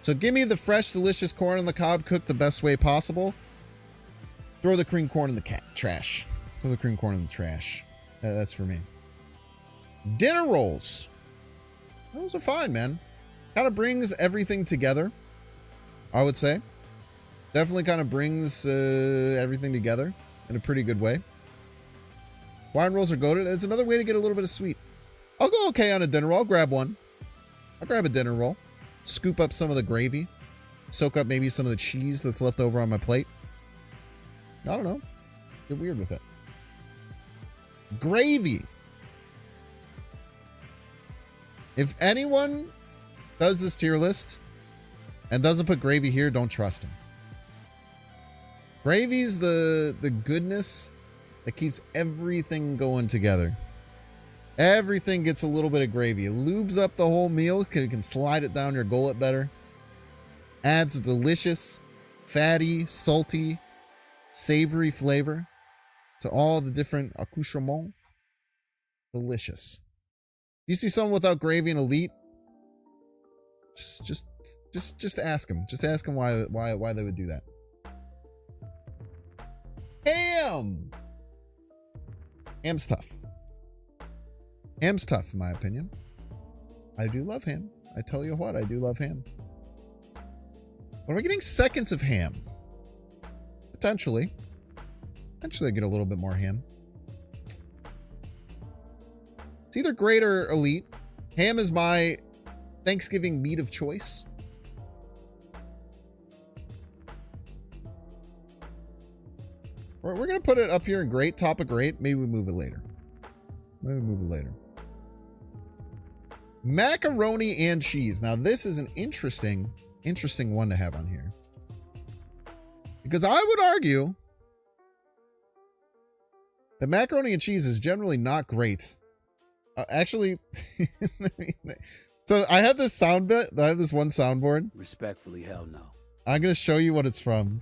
So give me the fresh, delicious corn on the cob cooked the best way possible. Throw the cream corn in the trash. Throw the cream corn in the trash. That's for me. Dinner rolls. Those are fine, man. Kind of brings everything together, I would say. Definitely kind of brings everything together in a pretty good way. Wine rolls are goated. It's another way to get a little bit of sweet. I'll go okay on a dinner roll. I'll grab one. I'll grab a dinner roll. Scoop up some of the gravy. Soak up maybe some of the cheese that's left over on my plate. I don't know. Get weird with it. Gravy. If anyone does this tier list and doesn't put gravy here, don't trust him. Gravy's the goodness that keeps everything going together. Everything gets a little bit of gravy. It lubes up the whole meal. You can slide it down your gullet better. Adds a delicious, fatty, salty, savory flavor to all the different accoutrements. Delicious. You see someone without gravy in Elite? Just ask them. Just ask them why they would do that. Ham. Ham's tough. Ham's tough, in my opinion. I do love ham. I tell you what, I do love ham. But are we getting seconds of ham? Potentially. Potentially I get a little bit more ham. It's either great or elite. Ham is my Thanksgiving meat of choice. We're going to put it up here in great, top of great. Maybe we move it later. Macaroni and cheese. Now, this is an interesting one to have on here. Because I would argue that macaroni and cheese is generally not great. Actually, so I have this sound bit. I have this one soundboard. Respectfully, hell no. I'm going to show you what it's from.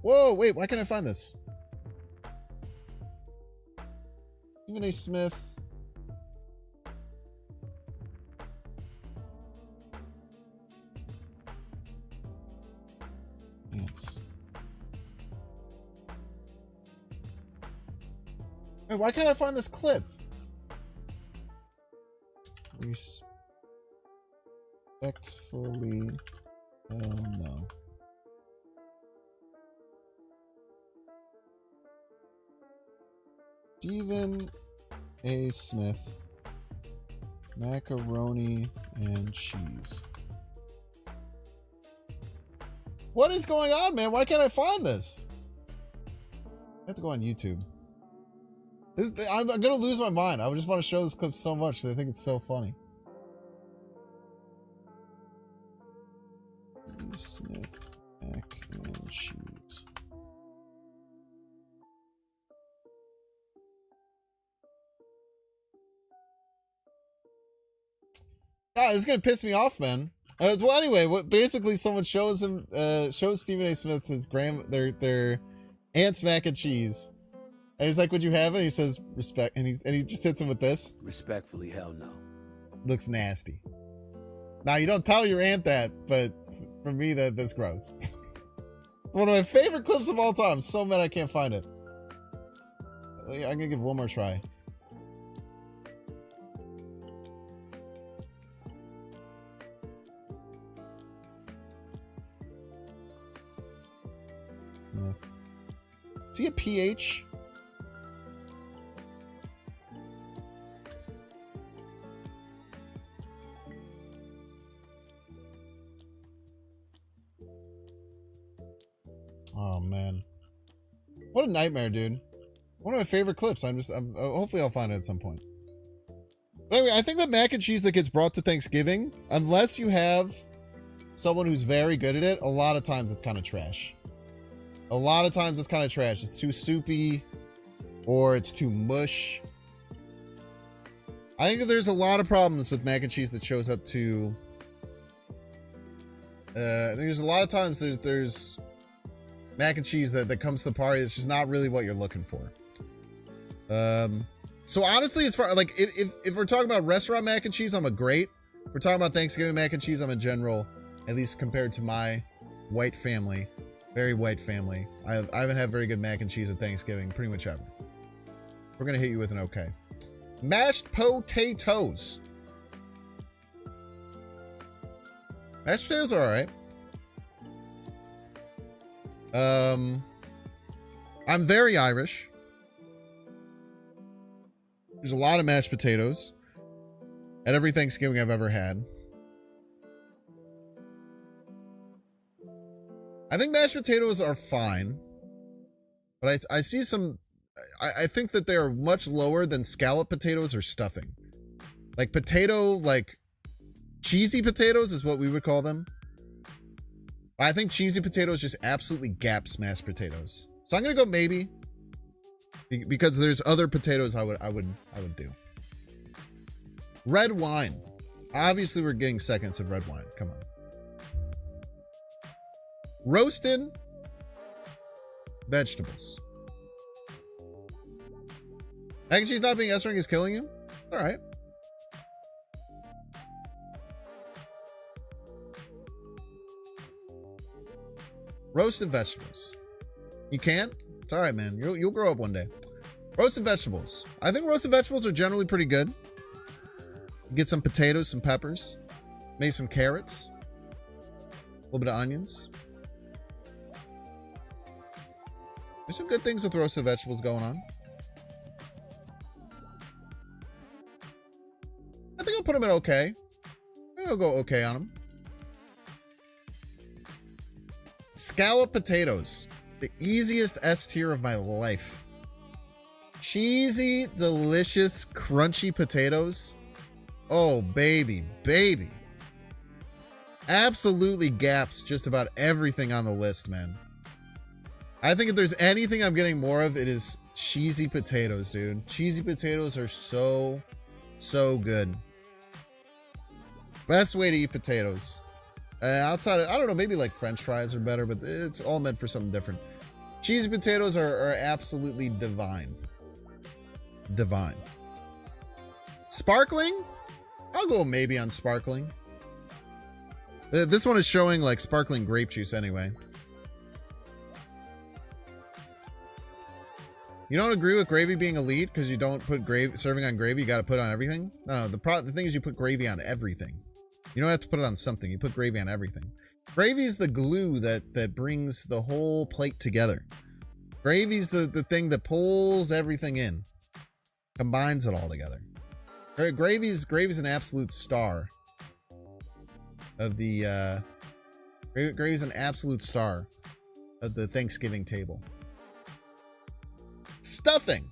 Whoa, wait, why can't I find this? Stephen A. Smith. Yes. Wait, why can't I find this clip? Respectfully. Hell no. Stephen A. Smith, macaroni and cheese. What is going on, man? Why can't I find this? I have to go on YouTube. I'm gonna lose my mind. I just want to show this clip so much because I think it's so funny. Smith, mac and cheese. Ah, this is gonna piss me off, man. Well, anyway, what basically someone shows him, shows Stephen A. Smith his their aunt's mac and cheese, And he's like, would you have it? And he says, respect. And he just hits him with this. Respectfully, hell no. Looks nasty. Now, you don't tell your aunt that, but for me, that's gross. One of my favorite clips of all time. I'm so mad I can't find it. I'm going to give one more try. Is he a PH? Oh man, what a nightmare, dude. One of my favorite clips. Hopefully I'll find it at some point. But anyway, I think that mac and cheese that gets brought to Thanksgiving, unless you have someone who's very good at it, a lot of times it's kind of trash. A lot of times it's kind of trash. It's too soupy or it's too mush. I think that there's a lot of problems with mac and cheese that shows up to I think there's a lot of times there's mac and cheese that comes to the party that's just not really what you're looking for. So honestly, as far like if we're talking about restaurant mac and cheese, I'm a great. If we're talking about Thanksgiving mac and cheese, I'm a general, at least compared to my white family, very white family. I haven't had very good mac and cheese at Thanksgiving pretty much ever. We're gonna hit you with an okay. Mashed potatoes. Mashed potatoes are all right. I'm very Irish. There's a lot of mashed potatoes at every Thanksgiving I've ever had. I think mashed potatoes are fine, but I see some, I think that they're much lower than scallop potatoes or stuffing. Like cheesy potatoes is what we would call them. I think cheesy potatoes just absolutely gaps mashed potatoes. So I'm gonna go maybe, because there's other potatoes I would do. Red wine. Obviously we're getting seconds of red wine. Come on. Roasted vegetables. Mac and cheese not being S rank is killing you? All right. Roasted vegetables. You can't? It's all right, man. You'll grow up one day. Roasted vegetables. I think roasted vegetables are generally pretty good. Get some potatoes, some peppers, maybe some carrots, a little bit of onions. There's some good things with roasted vegetables going on. I think I'll put them at okay. I think I'll go okay on them. Scallop potatoes. The easiest S tier of my life. Cheesy, delicious, crunchy potatoes. Oh, baby, baby. Absolutely gaps just about everything on the list, man. I think if there's anything I'm getting more of, it is cheesy potatoes, dude. Cheesy potatoes are so, so good. Best way to eat potatoes. Outside of, I don't know, maybe like French fries are better, but it's all meant for something different. Cheesy potatoes are absolutely divine. Divine. Sparkling? I'll go maybe on sparkling. This one is showing like sparkling grape juice anyway. You don't agree with gravy being elite because you don't put gravy, serving on gravy, you got to put on everything? No, the thing is you put gravy on everything. You don't have to put it on something. You put gravy on everything. Gravy is the glue that brings the whole plate together. Gravy's the thing that pulls everything in. Combines it all together. Gravy's an absolute star of the gravy's an absolute star of the Thanksgiving table. Stuffing.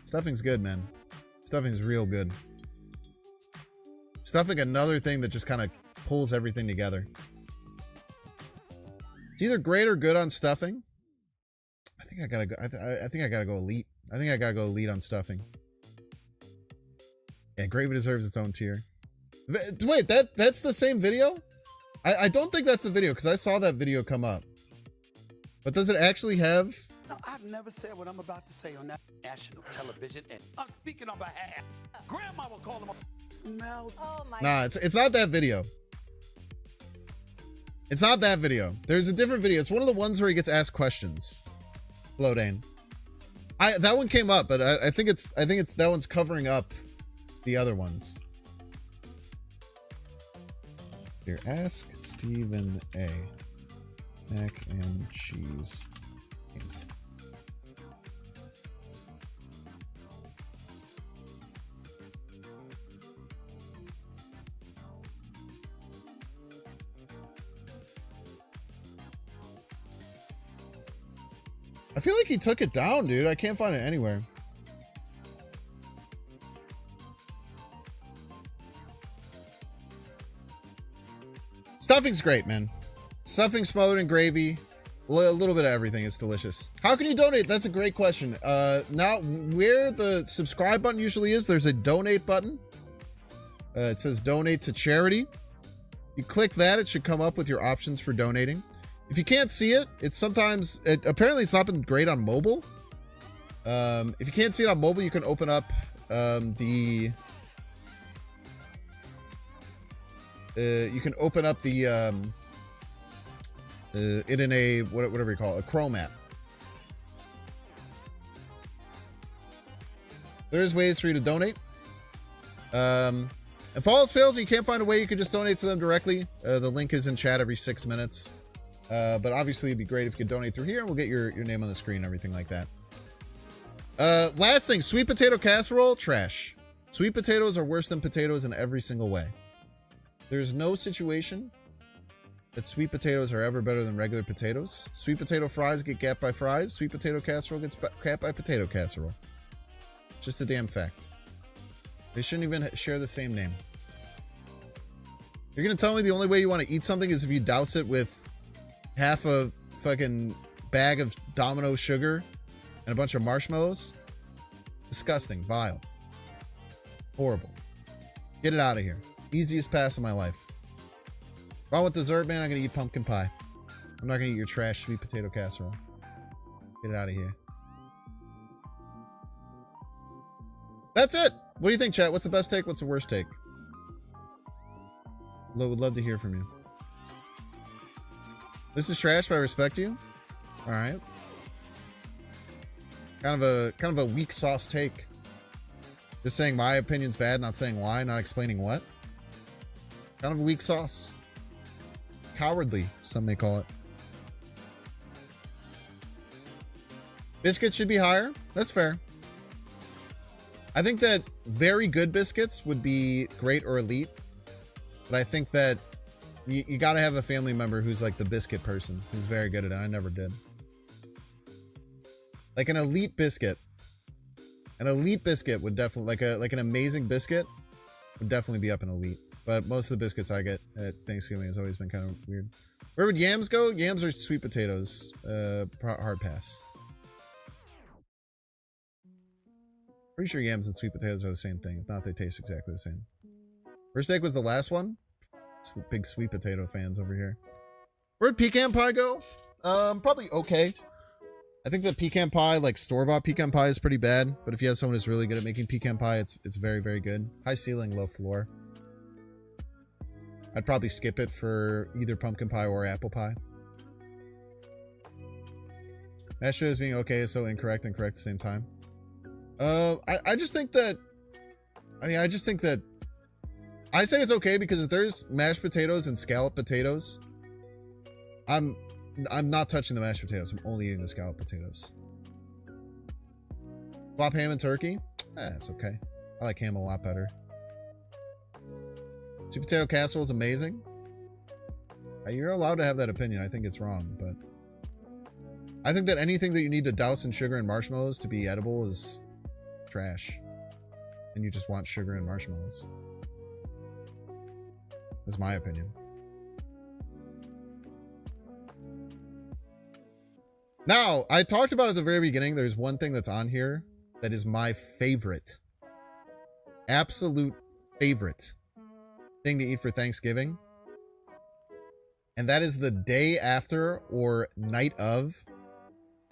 Stuffing's good, man. Stuffing's real good. Stuffing, another thing that just kind of pulls everything together. It's either great or good on stuffing. I think I gotta go. I think I gotta go elite. I think I gotta go elite on stuffing. Yeah, gravy deserves its own tier. Wait, that's the same video? I don't think that's the video because I saw that video come up. But does it actually have? No, I've I've never said what I'm about to say on that national television, and I'm speaking on behalf. Grandma will call them smells. Oh my. Nah, it's not that video. It's not that video. There's a different video. It's one of the ones where he gets asked questions. Flodane. That one came up, but I think it's that one's covering up the other ones. Here, ask Stephen A. Mac and cheese. Thanks. I feel like he took it down, dude. I can't find it anywhere. Stuffing's great, man. Stuffing smothered in gravy. A little bit of everything. It's delicious. How can you donate? That's a great question. Now, where the subscribe button usually is, there's a donate button. It says donate to charity. You click that, it should come up with your options for donating. If you can't see it, it's sometimes, apparently it's not been great on mobile. If you can't see it on mobile, you can open up you can open up the it in a whatever you call it, a Chrome app. There's ways for you to donate. If all else fails and you can't find a way, you can just donate to them directly. The link is in chat every 6 minutes. But obviously it'd be great if you could donate through here and we'll get your name on the screen and everything like that. Last thing, sweet potato casserole, trash. Sweet potatoes are worse than potatoes in every single way. There's no situation that sweet potatoes are ever better than regular potatoes. Sweet potato fries get gapped by fries. Sweet potato casserole gets gapped by potato casserole. Just a damn fact. They shouldn't even share the same name. You're gonna tell me the only way you want to eat something is if you douse it with half a fucking bag of Domino sugar and a bunch of marshmallows? Disgusting, vile, horrible. Get it out of here. Easiest pass of my life. If I want dessert, man, I'm gonna eat pumpkin pie. I'm not gonna eat your trash sweet potato casserole. Get it out of here. That's it. What do you think, chat? What's the best take? What's the worst take? Would love to hear from you. This is trash, but I respect you. All right. Kind of a weak sauce take. Just saying my opinion's bad, not saying why, not explaining what. Kind of a weak sauce. Cowardly, some may call it. Biscuits should be higher. That's fair. I think that very good biscuits would be great or elite. But I think that you got to have a family member who's like the biscuit person, who's very good at it. I never did. Like an elite biscuit. An elite biscuit would definitely, like an amazing biscuit would definitely be up in elite. But most of the biscuits I get at Thanksgiving has always been kind of weird. Where would yams go? Yams are sweet potatoes. Hard pass. Pretty sure yams and sweet potatoes are the same thing. If not, they taste exactly the same. First steak was the last one. Big sweet potato fans over here. Where'd pecan pie go? Probably okay. I think that pecan pie, like store-bought pecan pie, is pretty bad. But if you have someone who's really good at making pecan pie, it's very, very good. High ceiling, low floor. I'd probably skip it for either pumpkin pie or apple pie. Mashed potatoes being okay is so incorrect and correct at the same time. I just think that, I say it's okay because if there's mashed potatoes and scalloped potatoes, I'm not touching the mashed potatoes. I'm only eating the scalloped potatoes. Swap ham and turkey? It's okay. I like ham a lot better. Sweet potato casserole is amazing. You're allowed to have that opinion. I think it's wrong, but I think that anything that you need to douse in sugar and marshmallows to be edible is trash. And you just want sugar and marshmallows. That's my opinion. Now, I talked about at the very beginning, there's one thing that's on here that is my favorite. Absolute favorite thing to eat for Thanksgiving. And that is the day after or night of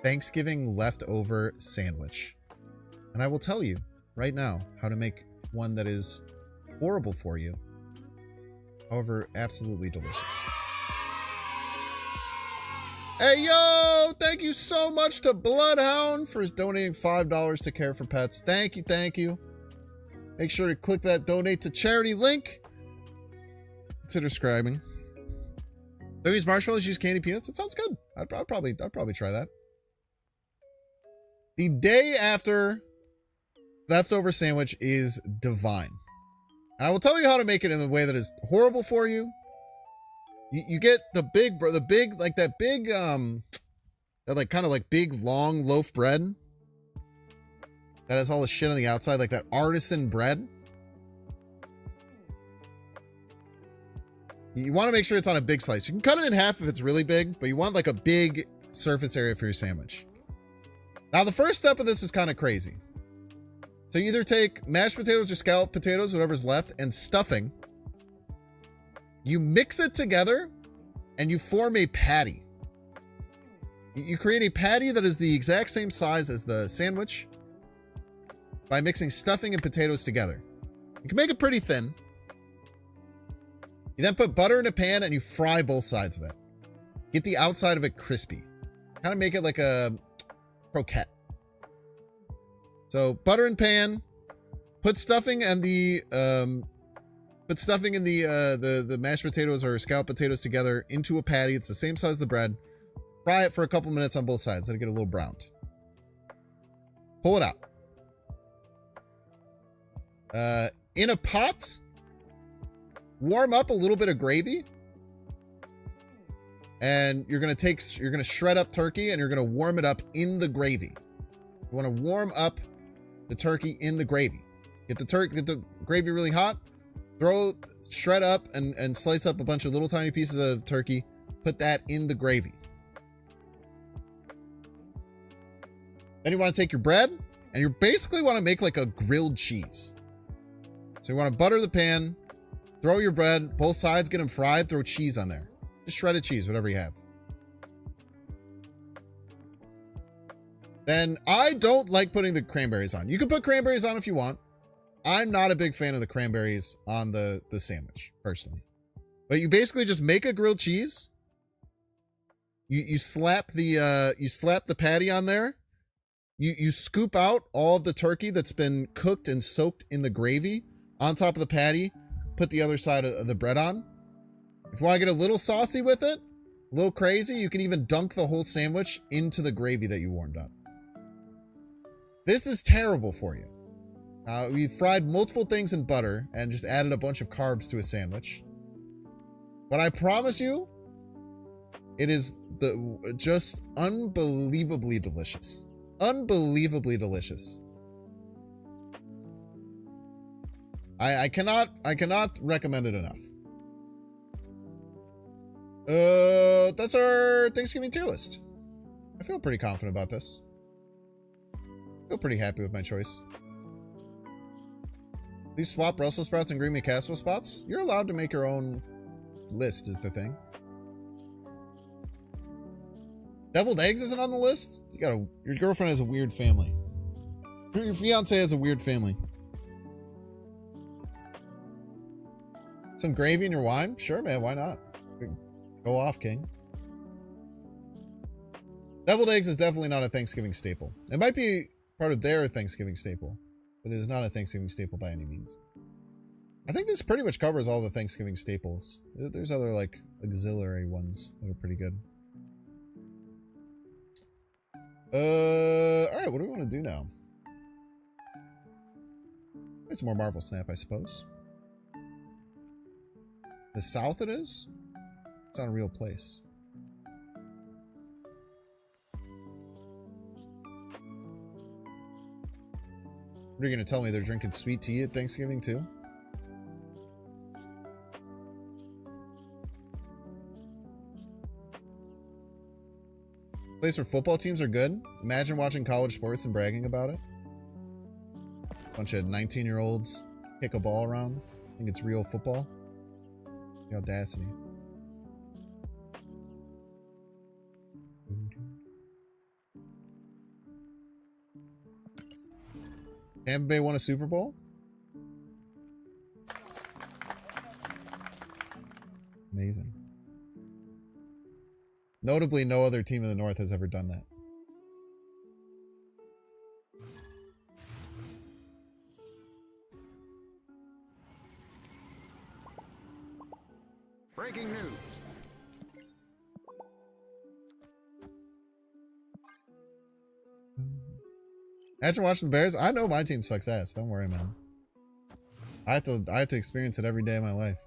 Thanksgiving leftover sandwich. And I will tell you right now how to make one that is horrible for you. However, absolutely delicious. Hey, yo! Thank you so much to Bloodhound for donating $5 to Care for Pets. Thank you, thank you. Make sure to click that donate to charity link. Consider subscribing. Don't use marshmallows, use candy peanuts. That sounds good. I'd probably try that. The day after leftover sandwich is divine. And I will tell you how to make it in a way that is horrible for you. You get that kind of like big long loaf bread that has all the shit on the outside, like that artisan bread. You want to make sure it's on a big slice. You can cut it in half if it's really big, but you want like a big surface area for your sandwich. Now, the first step of this is kind of crazy. So you either take mashed potatoes or scalloped potatoes, whatever's left, and stuffing. You mix it together and you form a patty. You create a patty that is the exact same size as the sandwich by mixing stuffing and potatoes together. You can make it pretty thin. You then put butter in a pan and you fry both sides of it. Get the outside of it crispy. Kind of make it like a croquette. So butter in pan, put stuffing and the mashed potatoes or scalloped potatoes together into a patty. It's the same size as the bread. Fry it for a couple minutes on both sides. Let it get a little browned. Pull it out. In a pot, warm up a little bit of gravy. And you're going to shred up turkey and you're going to warm it up in the gravy. You want to warm up the turkey in the gravy. Get the gravy really hot. Shred up and slice up a bunch of little tiny pieces of turkey. Put that in the gravy. Then you want to take your bread and you basically want to make like a grilled cheese. So you want to butter the pan, throw your bread, both sides, get them fried, throw cheese on there. Just shredded cheese, whatever you have. Then I don't like putting the cranberries on. You can put cranberries on if you want. I'm not a big fan of the cranberries on the sandwich, personally. But you basically just make a grilled cheese. You slap the patty on there. You scoop out all of the turkey that's been cooked and soaked in the gravy on top of the patty. Put the other side of the bread on. If you want to get a little saucy with it, a little crazy, you can even dunk the whole sandwich into the gravy that you warmed up. This is terrible for you. We fried multiple things in butter and just added a bunch of carbs to a sandwich. But I promise you, it is just unbelievably delicious. Unbelievably delicious. I cannot recommend it enough. That's our Thanksgiving tier list. I feel pretty confident about this. I feel pretty happy with my choice. Please swap Brussels sprouts and green bean casserole spots. You're allowed to make your own list, is the thing. Deviled eggs isn't on the list? Your girlfriend has a weird family. Your fiance has a weird family. Some gravy in your wine? Sure, man, why not? Go off, King. Deviled eggs is definitely not a Thanksgiving staple. It might be part of their Thanksgiving staple, but it is not a Thanksgiving staple by any means. I think this pretty much covers all the Thanksgiving staples. There's other, like, auxiliary ones that are pretty good. Alright, what do we want to do now? It's some more Marvel Snap, I suppose. The South it is? It's not a real place. What are you going to tell me? They're drinking sweet tea at Thanksgiving too? Place where football teams are good? Imagine watching college sports and bragging about it. Bunch of 19-year-olds kick a ball around. Think it's real football. The audacity. Tampa Bay won a Super Bowl? Amazing. Notably, no other team in the North has ever done that. Breaking news. After watching the Bears, I know my team sucks ass. Don't worry, man. I have to experience it every day of my life.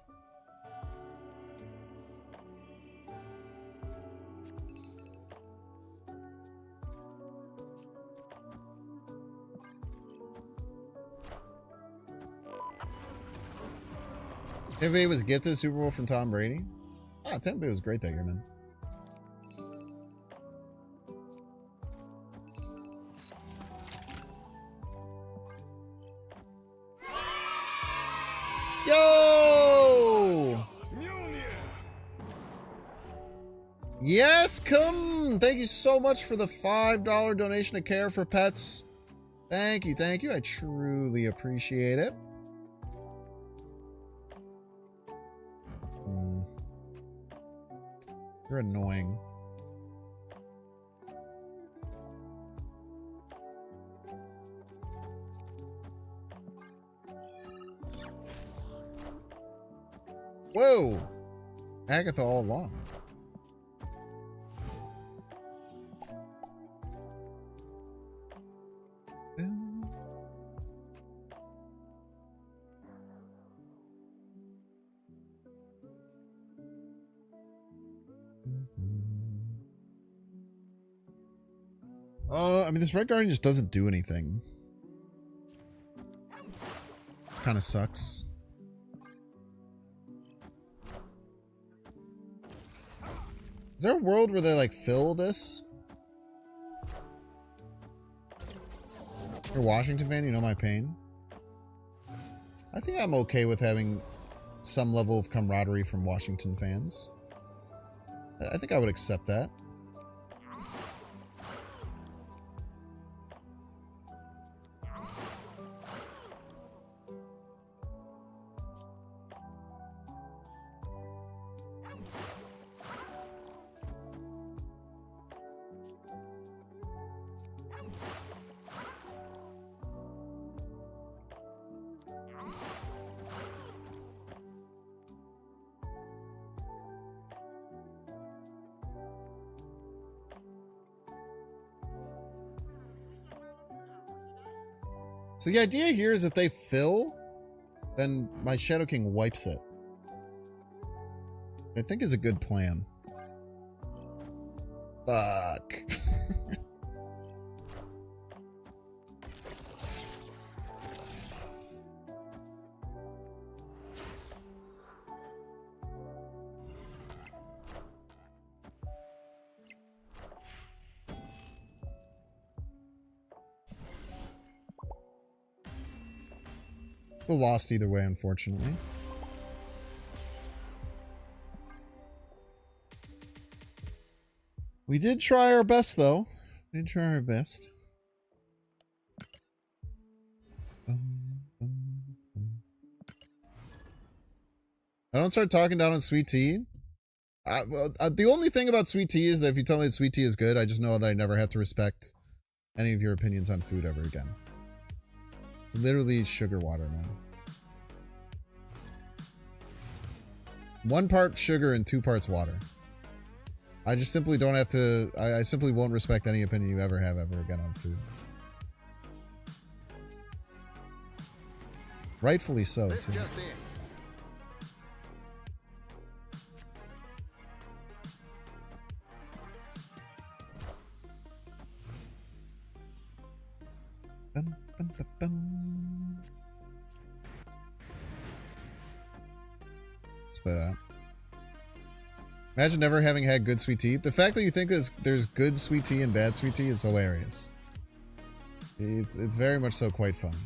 Tampa Bay was gifted a Super Bowl from Tom Brady. Ah, Tampa Bay was great that year, man. Yo! Yes, come! Thank you so much for the $5 donation to Care for Pets. Thank you, thank you. I truly appreciate it. You're annoying. Whoa! Agatha all along. I mean, this Red Guardian just doesn't do anything. Kind of sucks. Is there a world where they, like, fill this? You're a Washington fan, you know my pain. I think I'm okay with having some level of camaraderie from Washington fans. I think I would accept that. So the idea here is if they fill, then my Shadow King wipes it. I think is a good plan. Fuck. We're lost either way, unfortunately. We did try our best, though. We did try our best. I don't start talking down on Sweet Tea. The only thing about Sweet Tea is that if you tell me that Sweet Tea is good, I just know that I never have to respect any of your opinions on food ever again. It's literally sugar water, man. 1 part sugar and 2 parts water. I just simply don't have to... I simply won't respect any opinion you ever have ever again on food. Rightfully so, too. Bum, bum, bum, bum. Let's play that. Imagine never having had good sweet tea. The fact that you think that there's good sweet tea and bad sweet tea is hilarious. It's very much so quite funny.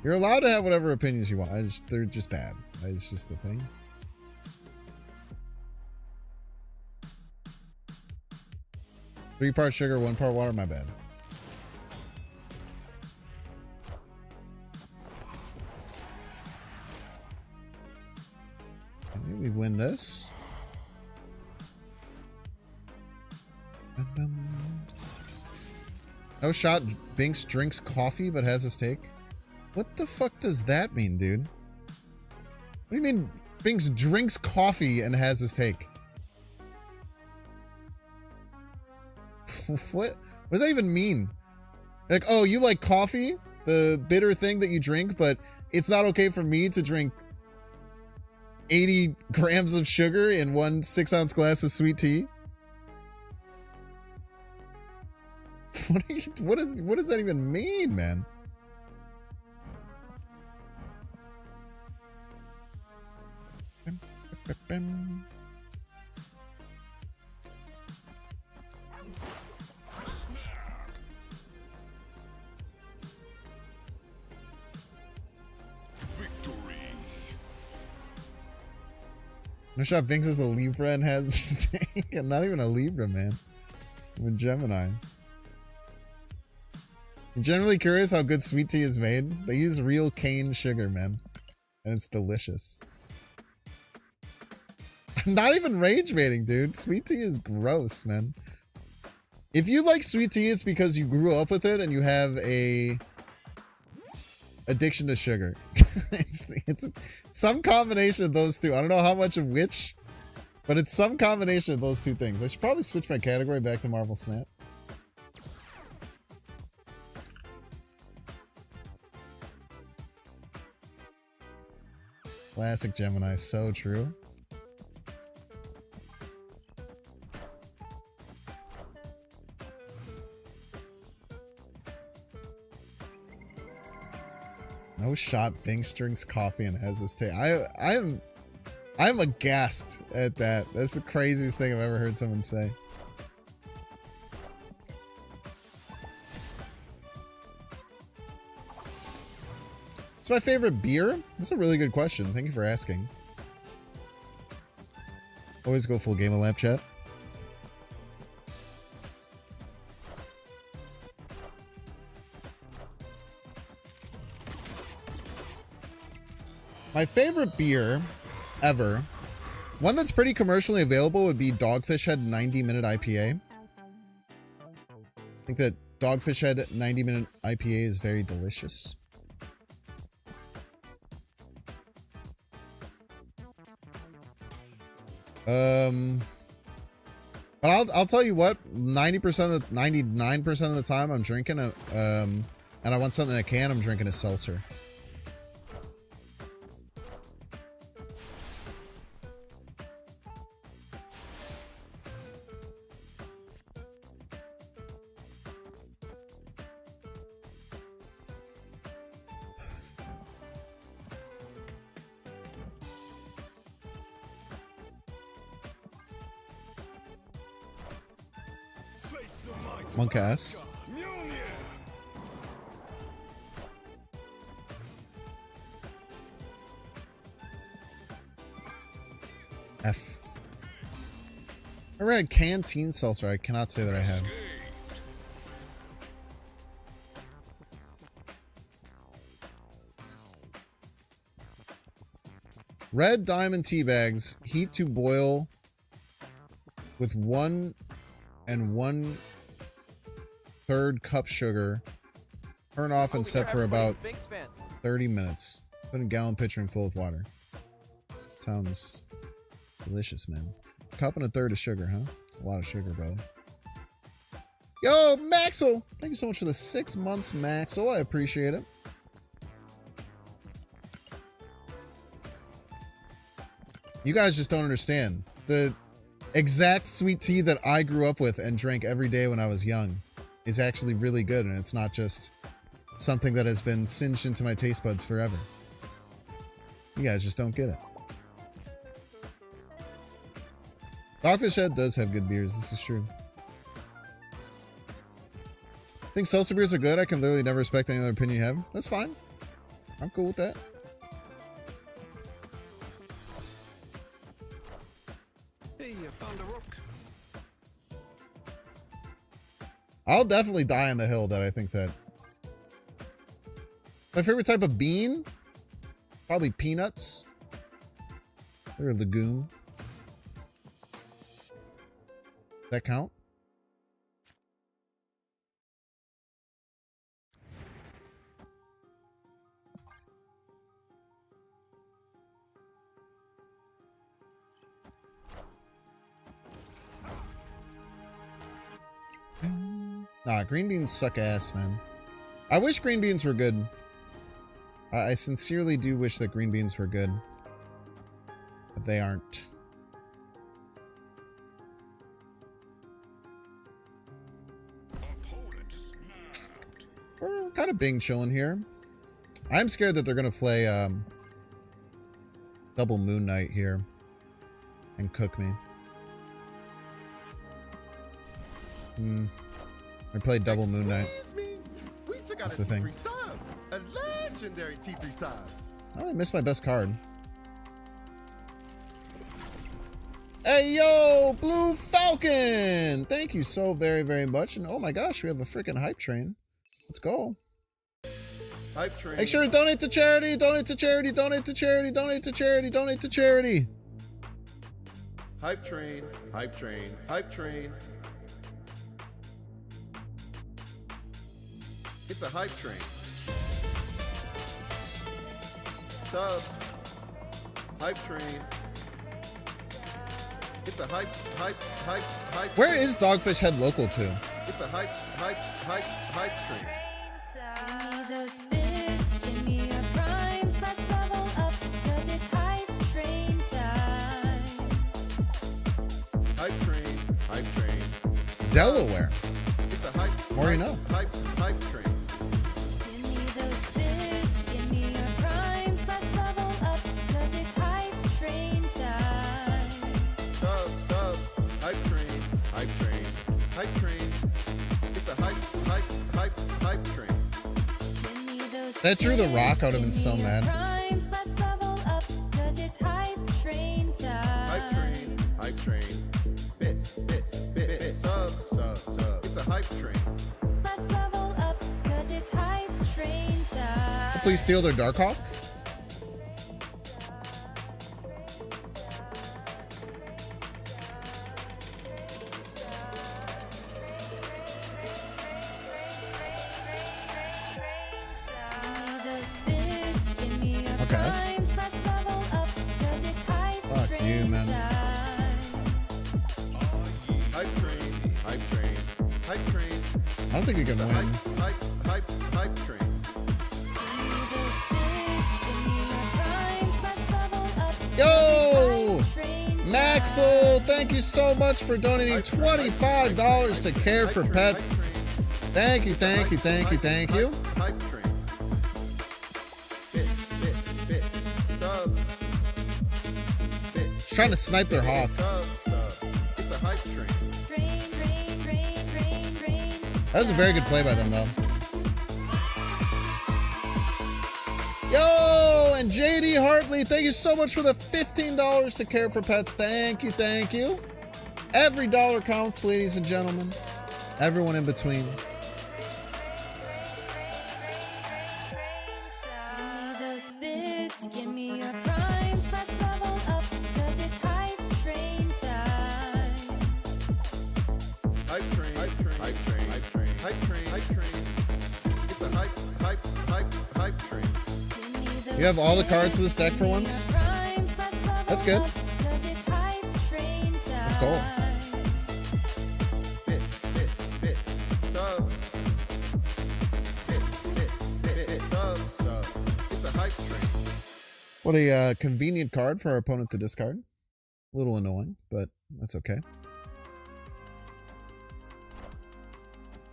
You're allowed to have whatever opinions you want. They're just bad. It's just the thing. Three part sugar, 1 part water. My bad. No shot. Binks drinks coffee but has his take. What the fuck does that mean, dude? What do you mean Binks drinks coffee and has his take? What does that even mean? Like, oh, you like coffee? The bitter thing that you drink, but it's not okay for me to drink 80 grams of sugar in one 6-ounce glass of sweet tea? What does that even mean, man? Victory. No shot. Binks is a Libra and has this thing. I'm not even a Libra, man. I'm a Gemini. I'm generally curious how good sweet tea is made. They use real cane sugar, man. And it's delicious. I'm not even rage baiting, dude. Sweet tea is gross, man. If you like sweet tea, it's because you grew up with it and you have a addiction to sugar. it's some combination of those two. I don't know how much of which, but it's some combination of those two things. I should probably switch my category back to Marvel Snap. Classic Gemini, so true. No shot. Binks drinks coffee and has this take. I'm aghast at that. That's the craziest thing I've ever heard someone say. What's my favorite beer? That's a really good question. Thank you for asking. Always go full game of lab chat. My favorite beer ever, one that's pretty commercially available, would be Dogfish Head 90-minute IPA. I think that Dogfish Head 90-minute IPA is very delicious. But I'll tell you what, 99% of the time I'm drinking and I want something in a can, I'm drinking a seltzer. Monk ass. F. I read canteen seltzer. I cannot say that I have. Red Diamond tea bags, heat to boil with 1 1/3 cup sugar. Turn off and set for about 30 minutes. Put in a gallon pitcher and fill with water. Sounds delicious, man. A cup and 1/3 of sugar, huh? It's a lot of sugar, brother. Yo, Maxwell! Thank you so much for the 6 months, Maxwell. I appreciate it. You guys just don't understand. The exact sweet tea that I grew up with and drank every day when I was young is actually really good, and it's not just something that has been singed into my taste buds forever. You guys just don't get it. Dogfish Head does have good beers. This is true. I think seltzer beers are good. I can literally never respect any other opinion you have. That's fine. I'm cool with that. Hey, I found a rook. I'll definitely die on the hill that I think that my favorite type of bean, probably peanuts. They're a legume. That count? Nah, green beans suck ass, man. I wish green beans were good. I sincerely do wish that green beans were good. But they aren't. We're kind of being chilling here. I'm scared that they're going to play double Moon Knight here and cook me. I played double Moon Knight. We still got That's a the thing. T3 sub. A legendary T3 sub. Oh, I missed my best card. Hey, yo, Blue Falcon! Thank you so very, very much. And oh my gosh, we have a freaking hype train. Let's go. Hype train. Make sure to donate to charity, donate to charity, donate to charity, donate to charity, donate to charity. Hype train. Hype train. Hype train. It's a hype train. Subs. Hype train. It's a hype Where train. is Dogfish Head local to? It's a hype train. Give me those bits, give me your rhymes, let's level up, cause it's hype train time. Hype train. Hype train. Delaware. It's a hype. More you know. Hype train. Give me those bits, give me your rhymes, let's level up, cause it's hype train time. Sub. Hype train. Hype train. Hype train. It's a hype train. Give me those That drew the bits, rock, I would've been give so me your mad. rhymes, let's level up, cause it's hype train time. Hype train. Hype train. Bits. Sub. It's a hype train. Let's level up, cause it's hype train time. Please steal their Darkhawk. Okay. Fuck you, man. Hype train. I don't think you can win. Hype train. Yo! Maxwell, thank you so much for donating $25 to Care for Pets. Thank you. Hype train. Bits. Subs. Bits. Trying to snipe their hawk. Sub. It's a hype train. That was a very good play by them, though. Yo, and JD Hartley, thank you so much for the $15 to Care for Pets. Thank you. Every dollar counts, ladies and gentlemen. Everyone in between. Give me your rhymes, let's level up, cause it's hype train time. Hype train. It's a hype train. You have all the cards for this deck for once? That's good. Let's go. Bits. Subs. Bits. Subs. It's a hype train. What a convenient card for our opponent to discard. A little annoying, but that's okay.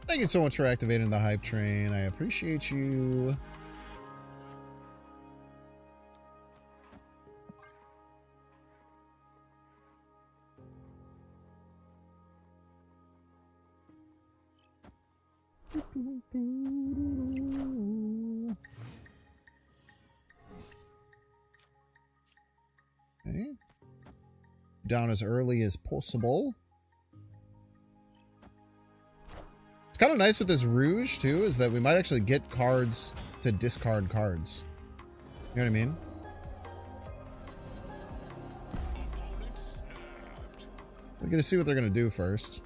Thank you so much for activating the hype train. I appreciate you. Okay. Down as early as possible. It's kind of nice with this Rouge, too, is that we might actually get cards to discard cards. You know what I mean? We're going to see what they're going to do first.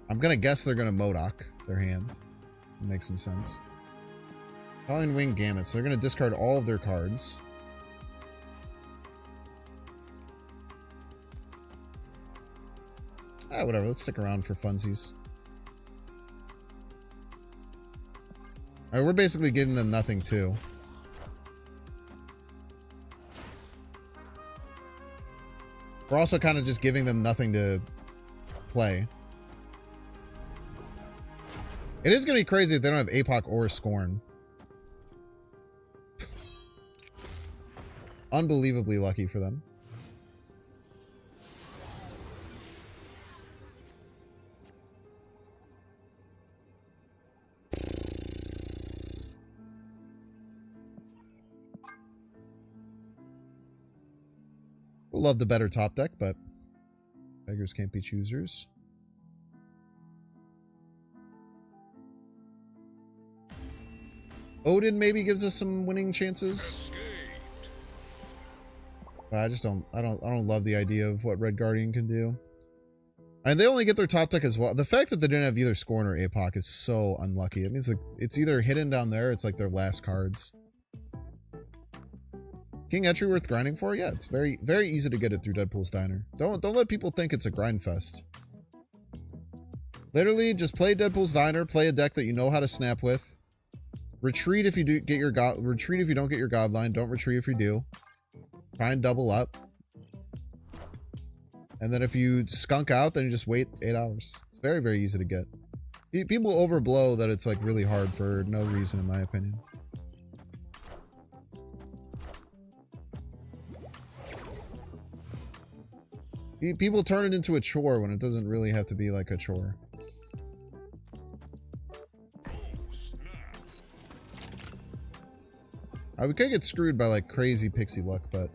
I'm going to guess they're going to Modoc their hand. Makes some sense. Calling Wing Gamuts. They're going to discard all of their cards. Whatever. Let's stick around for funsies. All right, we're basically giving them nothing too. We're also kind of just giving them nothing to play. It is going to be crazy if they don't have APOC or Scorn. Unbelievably lucky for them. We'll love the better top deck, but beggars can't be choosers. Odin maybe gives us some winning chances. But I don't love the idea of what Red Guardian can do. And they only get their top deck as well. The fact that they didn't have either Scorn or APOC is so unlucky. It means like it's either hidden down there, it's like their last cards. King Entry worth grinding for? Yeah, it's very, very easy to get it through Deadpool's Diner. Don't let people think it's a grind fest. Literally, just play Deadpool's Diner, play a deck that you know how to snap with. Retreat if you do get your god. Retreat if you don't get your godline. Don't retreat if you do. Try and double up. And then if you skunk out, then you just wait 8 hours. It's very, very easy to get. People overblow that it's like really hard for no reason, in my opinion. People turn it into a chore when it doesn't really have to be like a chore. We could get screwed by like crazy pixie luck, but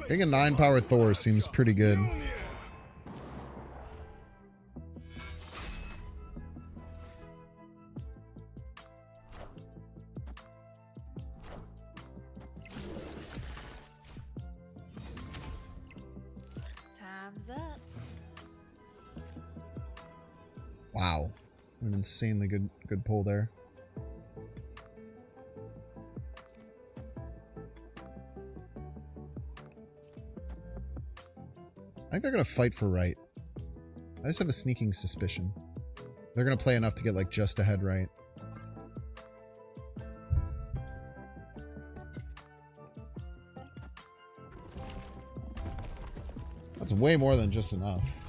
getting a 9-power Thor seems pretty good. Time's up. Wow. An insanely good pull there. I think they're gonna fight for right. I just have a sneaking suspicion. They're gonna play enough to get like just ahead right. That's way more than just enough.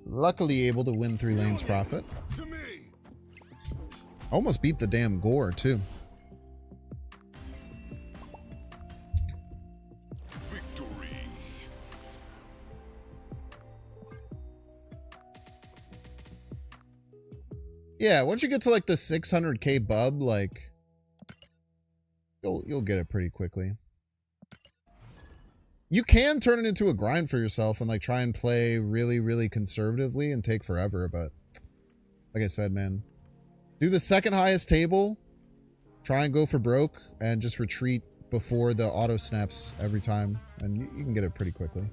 Luckily able to win 3 lanes profit. Almost beat the damn Gore too. Victory. Yeah, once you get to like the 600k bub, like you'll get it pretty quickly. You can turn it into a grind for yourself and like try and play really, really conservatively and take forever, but like I said, man, do the second highest table, try and go for broke, and just retreat before the auto snaps every time, and you can get it pretty quickly.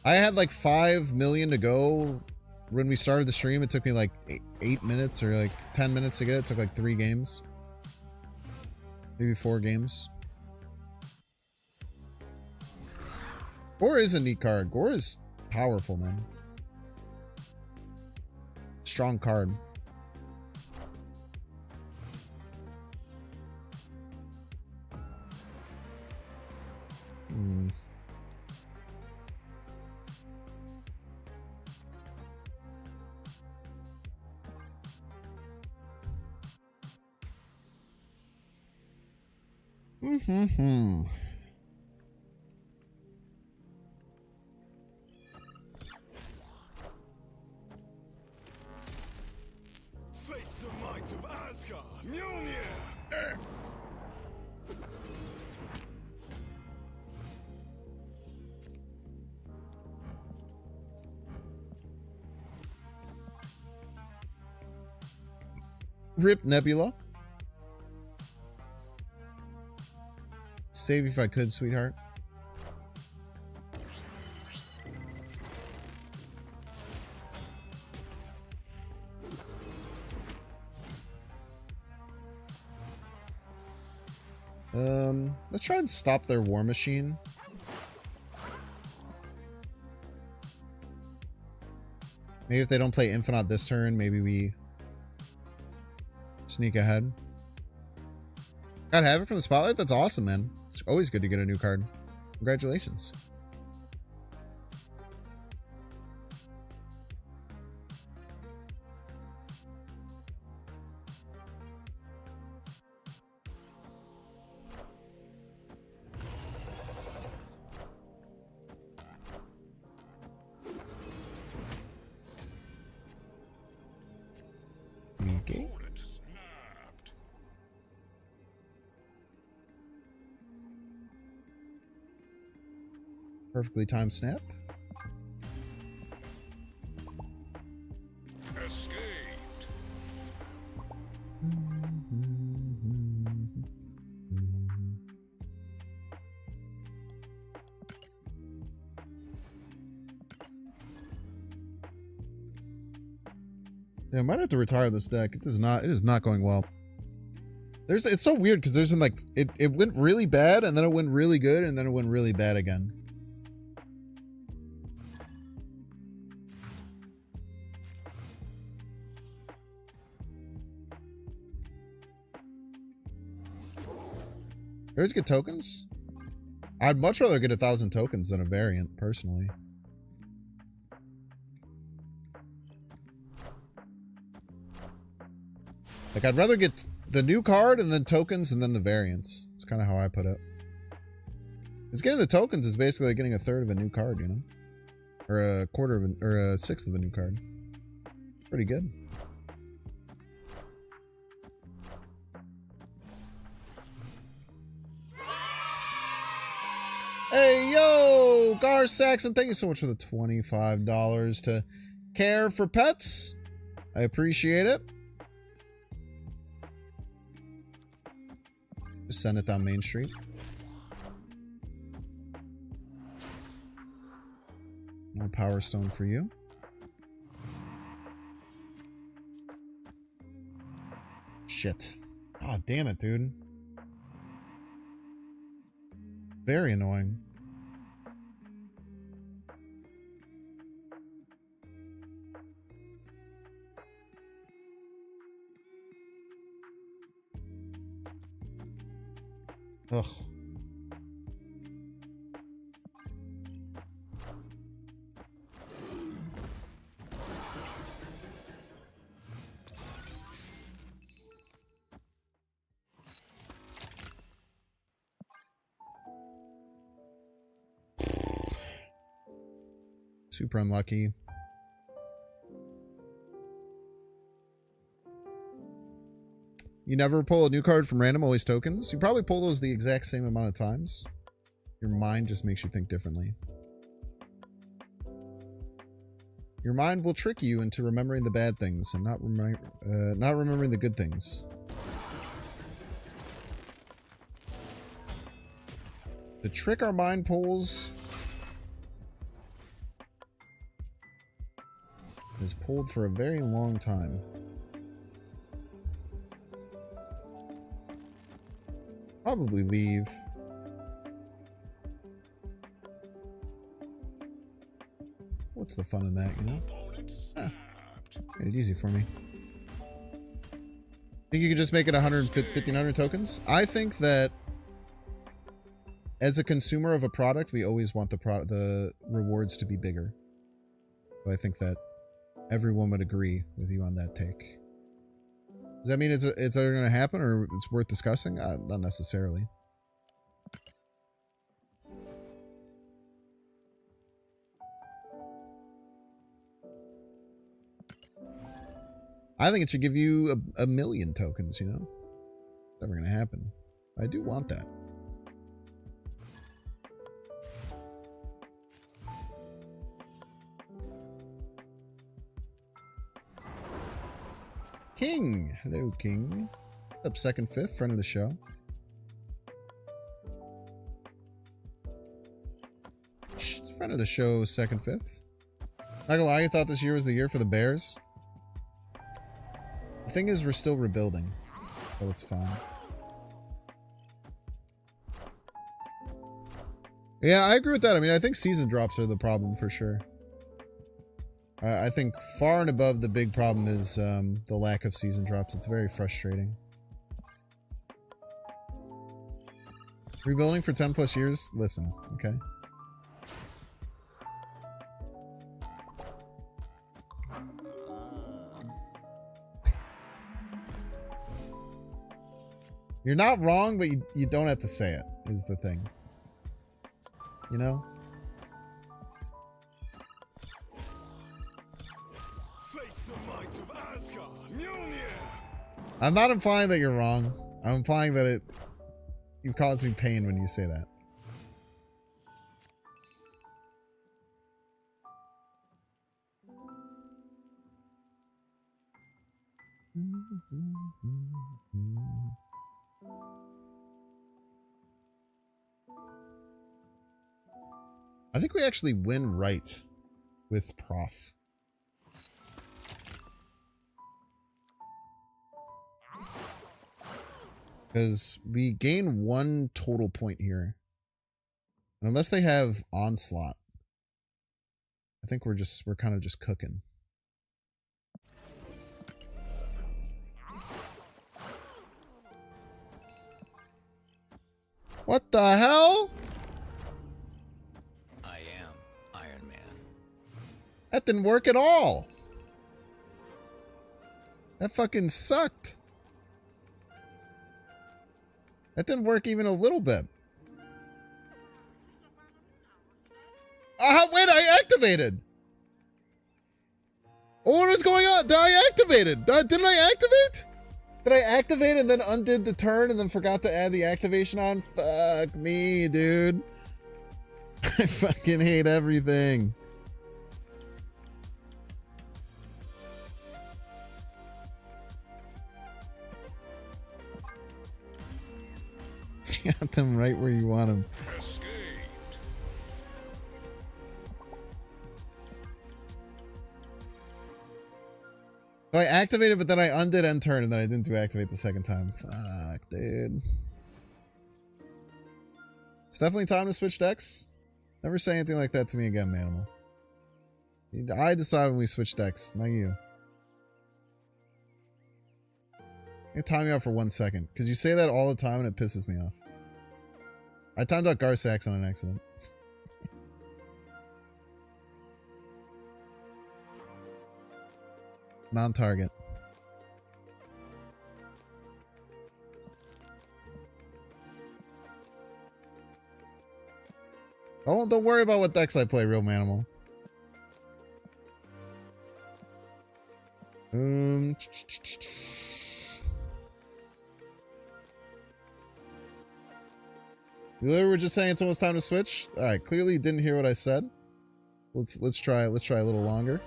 I had like 5 million to go. When we started the stream, it took me like 8 minutes or like 10 minutes to get it. It took like 3 games. Maybe 4 games. Gore is a neat card. Gore is powerful, man. Strong card. Hmm. Mm-hmm. Face the might of Asgard. Mjolnir. Rip Nebula. Save if I could, sweetheart. Let's try and stop their war machine. Maybe if they don't play Infinite this turn, maybe we sneak ahead. Got Havoc from the Spotlight? That's awesome, man. It's always good to get a new card. Congratulations. Okay. Perfectly timed snap. Escaped. Yeah, I might have to retire this deck. It is not going well. It's so weird because there's been like it went really bad and then it went really good and then it went really bad again. There's good tokens. I'd much rather get 1,000 tokens than a variant, personally. Like, I'd rather get the new card and then tokens and then the variants. It's kind of how I put it. It's getting the tokens is basically like getting a third of a new card, you know? Or a quarter of an, or a sixth of a new card. Pretty good. Hey, yo! Gar Saxon, thank you so much for the $25 to Care for Pets. I appreciate it. Just send it down Main Street. More Power Stone for you. Shit. Oh, damn it, dude. Very annoying. Ugh. Super unlucky. You never pull a new card from random, always tokens? You probably pull those the exact same amount of times. Your mind just makes you think differently. Your mind will trick you into remembering the bad things and not remembering the good things. The trick our mind pulls is pulled for a very long time. Probably leave. What's the fun in that, you know? Made it easy for me. Think you could just make it 1,500 tokens? I think that as a consumer of a product, we always want the rewards to be bigger. So I think that everyone would agree with you on that take. Does that mean it's either going to happen or it's worth discussing? Not necessarily. I think it should give you a million tokens, you know? It's never going to happen. I do want that. King. Hello, King. What's up, second, fifth, friend of the show. Friend of the show, second, fifth. Not gonna lie, you thought this year was the year for the Bears. The thing is, we're still rebuilding, so it's fine. Yeah, I agree with that. I mean, I think season drops are the problem for sure. I think far and above the big problem is the lack of season drops. It's very frustrating. Rebuilding for 10 plus years? Listen, okay? You're not wrong, but you don't have to say it, is the thing. You know? Face the might of Asgard. Mjolnir. I'm not implying that you're wrong. I'm implying that you cause me pain when you say that. I think we actually win right with Prof. Because we gain 1 total point here. And unless they have Onslaught, I think we're kind of just cooking. What the hell? I am Iron Man. That didn't work at all. That fucking sucked. That didn't work even a little bit. Wait, I activated. Oh, what's going on? I activated. Didn't I activate? Did I activate and then undid the turn and then forgot to add the activation on? Fuck me, dude. I fucking hate everything. Got them right where you want them. Escaped. So I activated, but then I undid end turn, and then I didn't do activate the second time. Fuck, dude. It's definitely time to switch decks. Never say anything like that to me again, Manimal. I decide when we switch decks, not you. I time you out for 1 second, because you say that all the time and it pisses me off. I timed out Garsax on an accident. Non-target. Oh, don't worry about what decks I play, real Manimal. You literally were just saying it's almost time to switch. All right, clearly you didn't hear what I said. Let's try a little longer.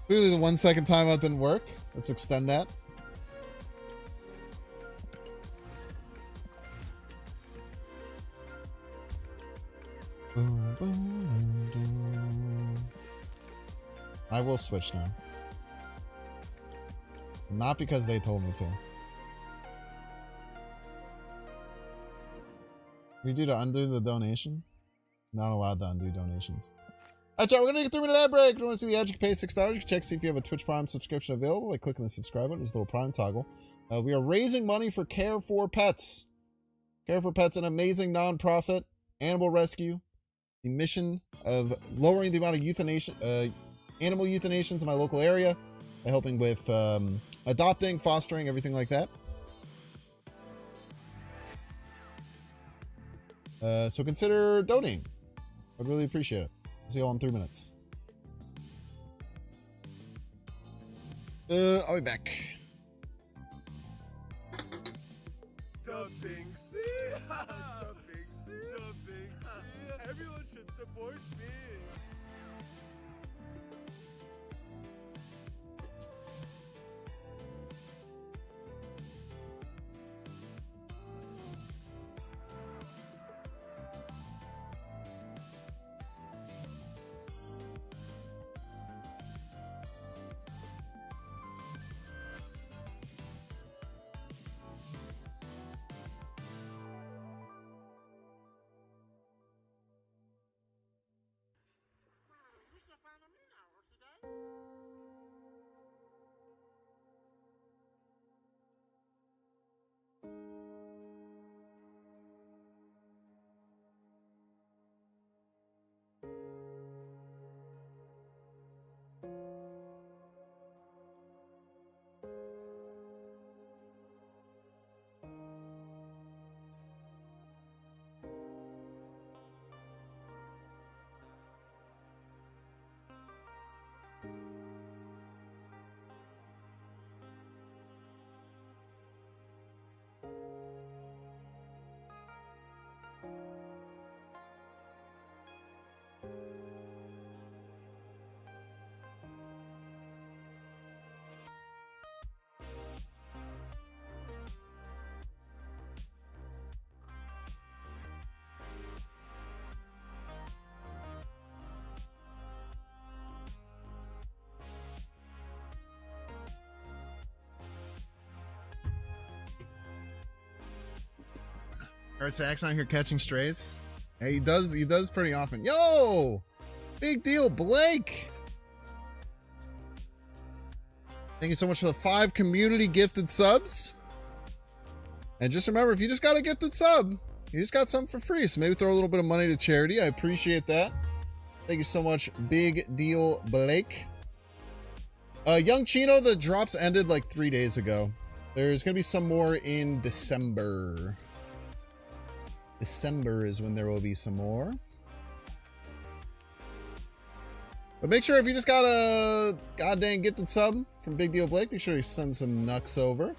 Clearly the 1 second timeout didn't work. Let's extend that. I will switch now. Not because they told me to. We do to undo the donation? Not allowed to undo donations. Alright, chat, we're gonna get 3-minute ad break. If you want to see the ad, you can pay $6. You can check see if you have a Twitch Prime subscription available by clicking the subscribe button. There's a little Prime toggle. We are raising money for C.A.R.E for Pets. C.A.R.E for Pets, an amazing non-profit animal rescue. The mission of lowering the amount of animal euthanations in my local area by helping with adopting, fostering, everything like that. So consider donating. I'd really appreciate it. See you all in 3 minutes. I'll be back. Dumping C. Dumping C. Dumping C. Everyone should support me. Or Zach's not here catching strays. Yeah, he does pretty often. Yo! Big deal, Blake! Thank you so much for the 5 community gifted subs. And just remember, if you just got a gifted sub, you just got something for free. So maybe throw a little bit of money to charity. I appreciate that. Thank you so much, Big Deal Blake. Young Chino, the drops ended like 3 days ago. There's going to be some more in December. December is when there will be some more. But make sure if you just got a goddamn gifted sub from Big Deal Blake, make sure you send some nucks over.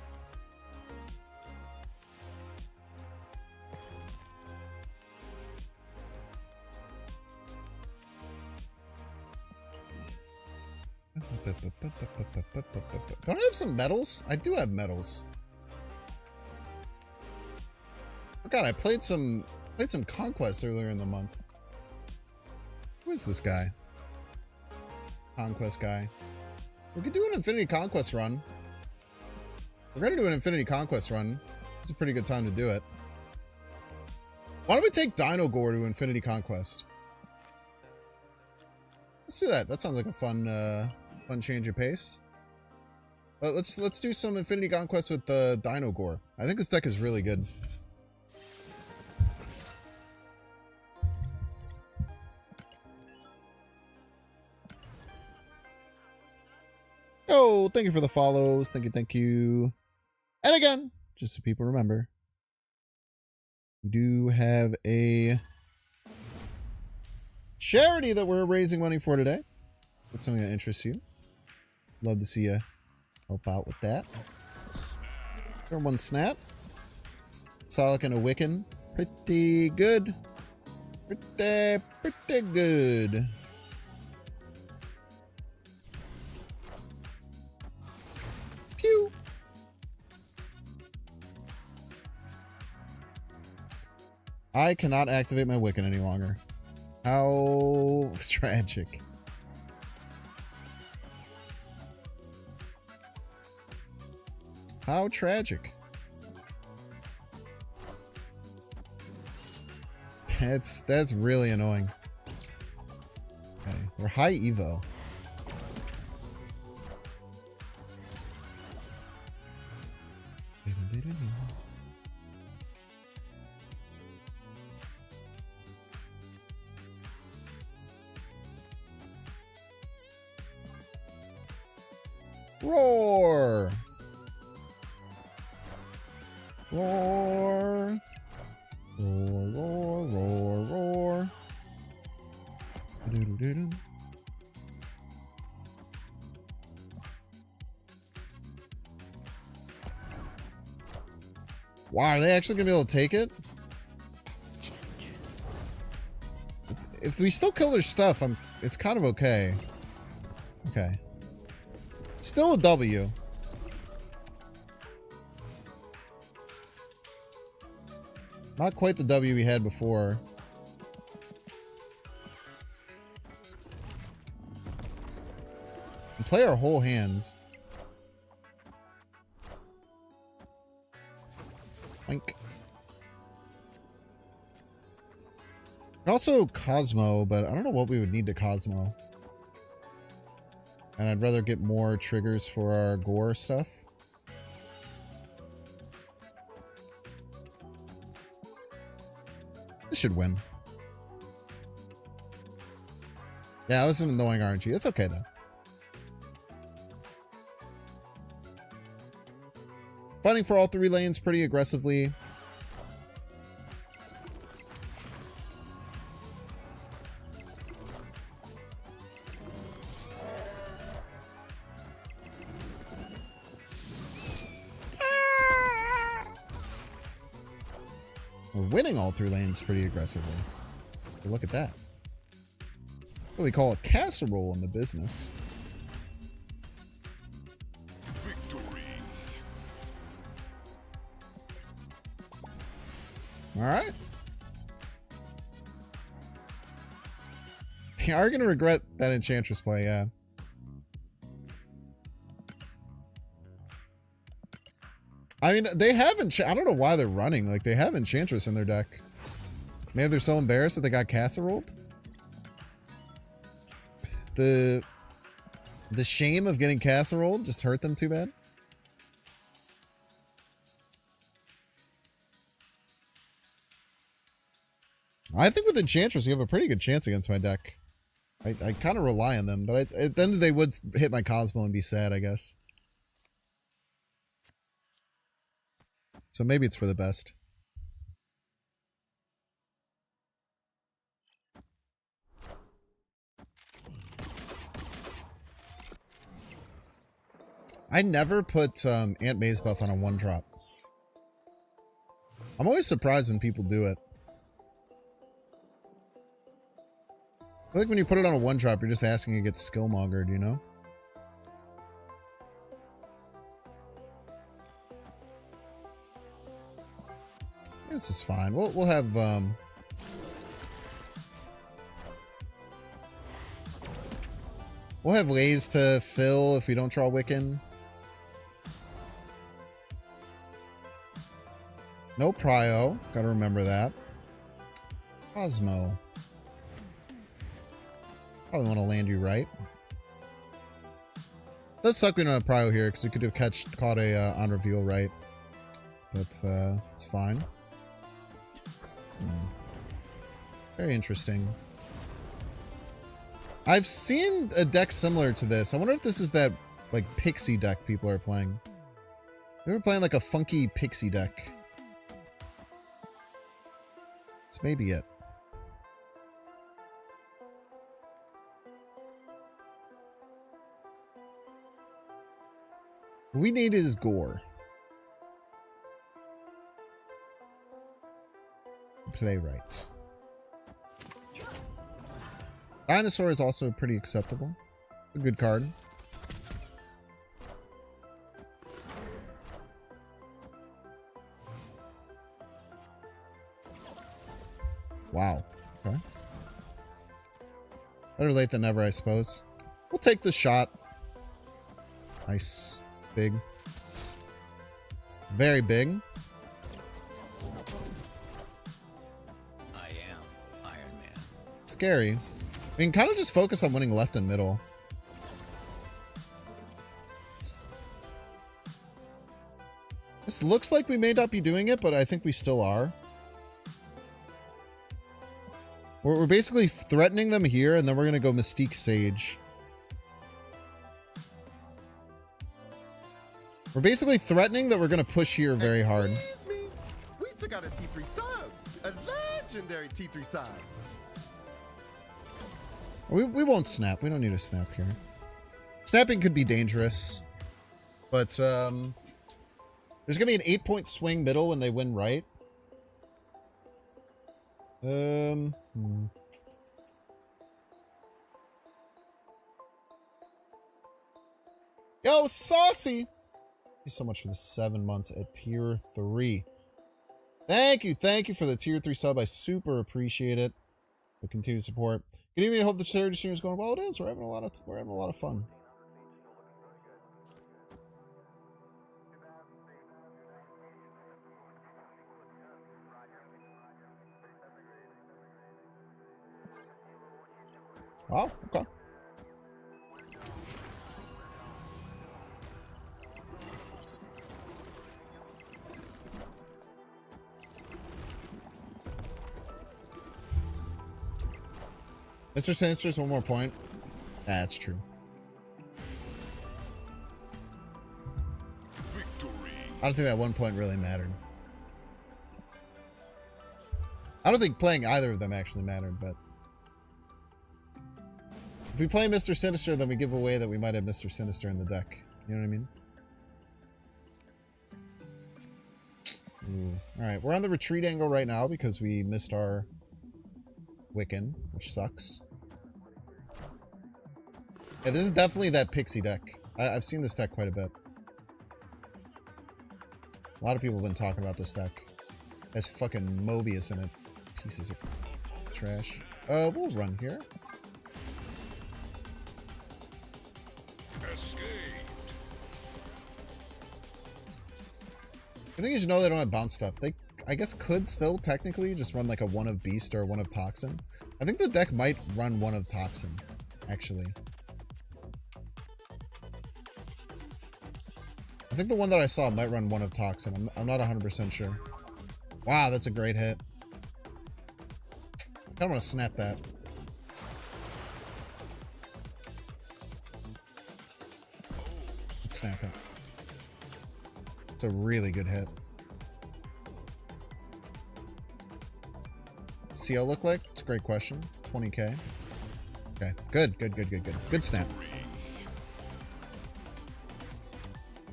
Don't I have some medals? I do have medals. Oh god, I played some Conquest earlier in the month. Who is this guy? Conquest guy. We could do an Infinity Conquest run. We're gonna do an Infinity Conquest run. It's a pretty good time to do it. Why don't we take Dino Gore to Infinity Conquest? Let's do that. That sounds like a fun fun change of pace. Let's do some Infinity Conquest with Dino Gore. I think this deck is really good. Oh, thank you for the follows. Thank you. And again, just so people remember, we do have a charity that we're raising money for today. That's something that interests you. Love to see you help out with that. Turn 1 snap. Solid and a Wiccan. Pretty good. Pretty good. Pew. I cannot activate my Wiccan any longer. How tragic. How tragic. That's really annoying. Okay, we're high Evo. Roar! Roar! Roar, roar, roar, roar. Doo-doo-doo-doo. Wow, are they actually gonna be able to take it? If we still kill their stuff, it's kind of okay. Okay. Still a W. Not quite the W we had before. We play our whole hand. Oink. And also Cosmo, but I don't know what we would need to Cosmo. And I'd rather get more triggers for our Gore stuff. This should win. Yeah, that was an annoying RNG. It's okay though. Fighting for all 3 lanes pretty aggressively. We're winning all 3 lanes pretty aggressively. But look at that. What we call a casserole in the business. Victory. All right. You are going to regret that Enchantress play, yeah. I mean, they have I don't know why they're running. Like, they have Enchantress in their deck. Maybe they're so embarrassed that they got casseroled. The shame of getting casseroled just hurt them too bad. I think with Enchantress, you have a pretty good chance against my deck. I kind of rely on them, but then they would hit my Cosmo and be sad, I guess. So maybe it's for the best. I never put Aunt May's buff on a 1-drop. I'm always surprised when people do it. I feel like when you put it on a 1-drop, you're just asking to get skill-mongered, you know? This is fine. We'll have ways to fill if we don't draw Wiccan. No Prio. Gotta remember that. Cosmo. Probably want to land you right. Does suck we don't have Prio here because we could have caught a on reveal right. But it's fine. Very interesting. I've seen a deck similar to this. I wonder if this is that like pixie deck people are playing. They were playing like a funky pixie deck. It's maybe it. What we need is gore. Play right. Dinosaur is also pretty acceptable. A good card. Wow. Okay. Better late than never, I suppose. We'll take the shot. Nice. Big. Very big. I am Iron Man. Scary. We can kind of just focus on winning left and middle. This looks like we may not be doing it, but I think we still are. We're basically threatening them here, and then we're going to go Mystique Sage. We're basically threatening that we're going to push here very hard. Excuse me? We still got a T3 sub. A legendary T3 sub. We won't snap. We don't need to snap here. Snapping could be dangerous. But there's going to be an 8-point swing middle when they win right. Yo, Saucy! Thank you so much for the 7 months at tier 3. Thank you for the tier 3 sub. I super appreciate it. The continued support. Good evening. I hope the charity stream is going well. It is. We're having a lot of fun. Wow. Okay. Mr. Sinister's one more point. That's true. Victory. I don't think that 1 point really mattered. I don't think playing either of them actually mattered, but if we play Mr. Sinister, then we give away that we might have Mr. Sinister in the deck. You know what I mean? Ooh. All right, we're on the retreat angle right now because we missed our Wiccan, which sucks. Yeah, this is definitely that pixie deck. I've seen this deck quite a bit. A lot of people have been talking about this deck. It has fucking Mobius in it. Pieces of trash. We'll run here. I think you should know they don't have bounce stuff. They, I guess, could still technically just run like a one of Beast or one of Toxin. I think the deck might run one of Toxin, actually. I think the one that I saw might run one of Toxin. I'm not 100% sure. Wow, that's a great hit. I don't want to snap that. Let's snap it. It's a really good hit. CL look like? It's a great question. 20k. Okay, good. Good snap.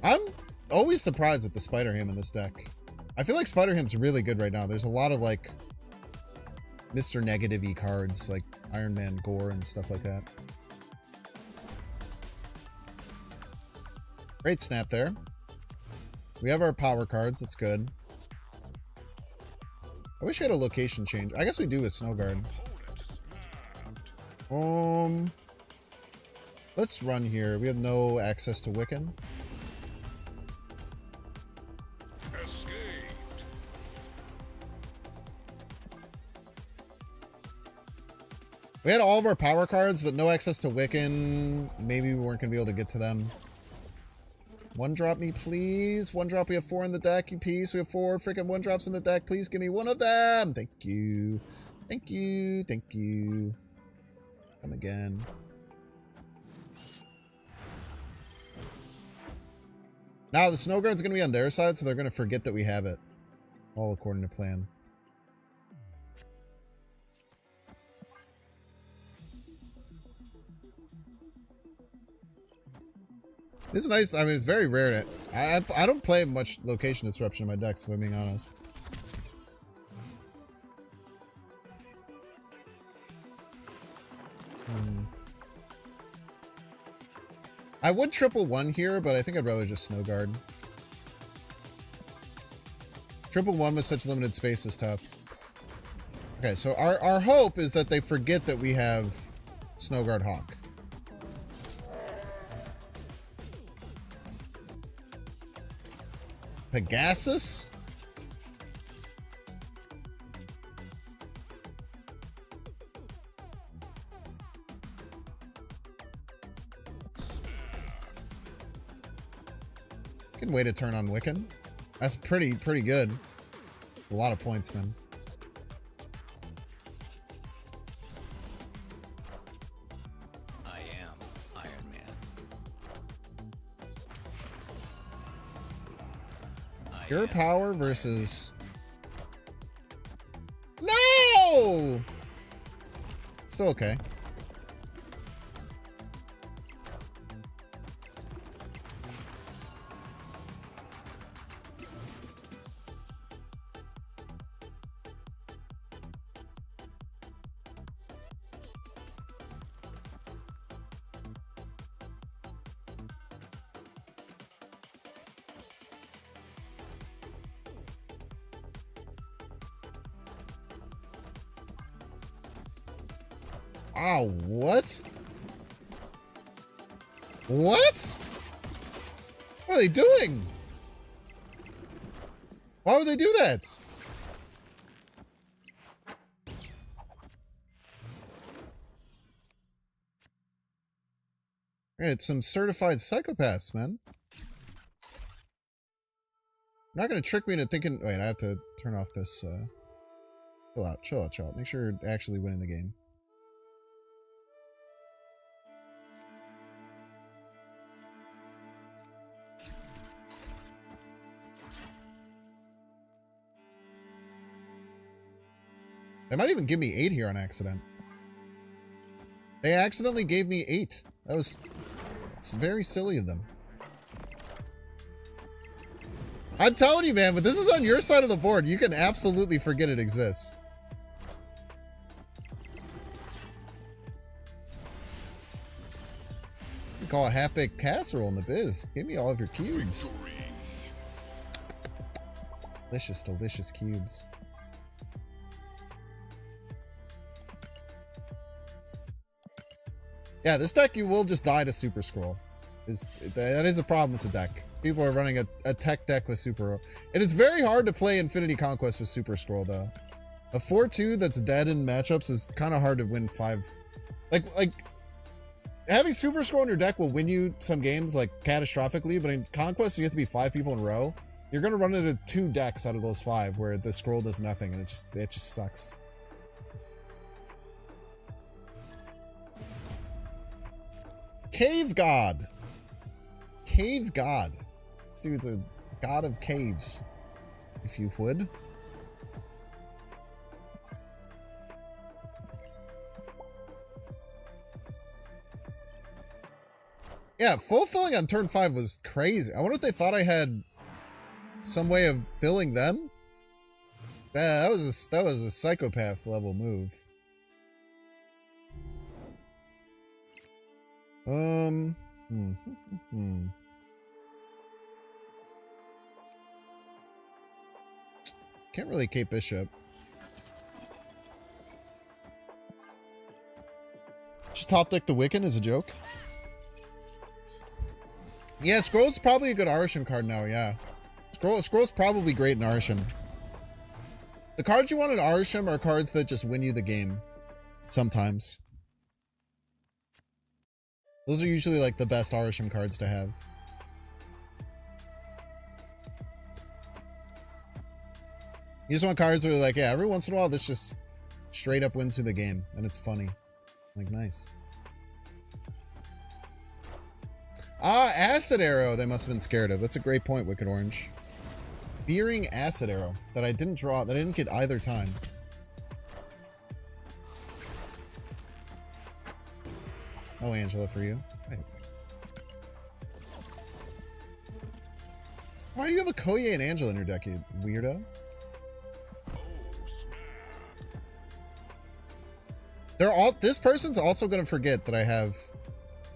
I'm always surprised with the Spider Ham in this deck. I feel like Spider Ham's really good right now. There's a lot of like Mr. Negative-y cards like Iron Man Gore and stuff like that. Great snap there. We have our power cards. That's good. I wish we had a location change. I guess we do with Snow Guard. Let's run here. We have no access to Wiccan. We had all of our power cards, but no access to Wiccan. Maybe we weren't going to be able to get to them. One drop me, please. One drop. We have 4 in the deck, you piece. We have 4 freaking one drops in the deck. Please give me one of them. Thank you. Thank you. Thank you. Come again. Now, the Snow Guard's going to be on their side, so they're going to forget that we have it. All according to plan. It's nice. I mean, it's very rare to... I don't play much location disruption in my decks, if I'm being honest. I would triple 1 here, but I think I'd rather just Snow Guard. Triple 1 with such limited space is tough. Okay, so our hope is that they forget that we have Snow Guard Hawk. Pegasus? Good way to turn on Wiccan. That's pretty good. A lot of points, man. I am Iron Man. Pure power versus... No! Still okay. Wow, what? What? What are they doing? Why would they do that? It's some certified psychopaths, man. You're not gonna trick me into thinking... Wait, I have to turn off this, Chill out, chill out, chill out. Make sure you're actually winning the game. They might even give me 8 here on accident. They accidentally gave me 8. That was... It's very silly of them. I'm telling you, man, when this is on your side of the board, you can absolutely forget it exists. You call a half-baked casserole in the biz. Give me all of your cubes. Delicious, delicious cubes. Yeah, this deck you will just die to Super Scroll. That is a problem with the deck. People are running a tech deck with Super. It is very hard to play Infinity Conquest with Super Scroll though. A 4-2 that's dead in matchups is kind of hard to win 5. Like having Super Scroll in your deck will win you some games like catastrophically, but in Conquest you have to be 5 people in a row. You're gonna run into 2 decks out of those 5 where the scroll does nothing, and it just sucks. Cave God. Cave God. This dude's a god of caves, if you would. Yeah, full filling on turn 5 was crazy. I wonder if they thought I had some way of filling them. That was a psychopath level move. Can't really Cape Bishop. Just top deck the Wiccan as a joke. Yeah, Scroll's probably a good Arishem card now, yeah. Scroll's probably great in Arishem. The cards you want in Arishem are cards that just win you the game. Sometimes. Those are usually like the best Arishem cards to have. You just want cards where like, yeah, every once in a while this just straight up wins you the game and it's funny. Like, nice. Ah, Acid Arrow they must have been scared of. That's a great point, Wicked Orange. Veering Acid Arrow that I didn't draw, that I didn't get either time. Oh, Angela, for you. Wait. Why do you have a Koye and Angela in your deck, you weirdo? They're all. This person's also gonna forget that I have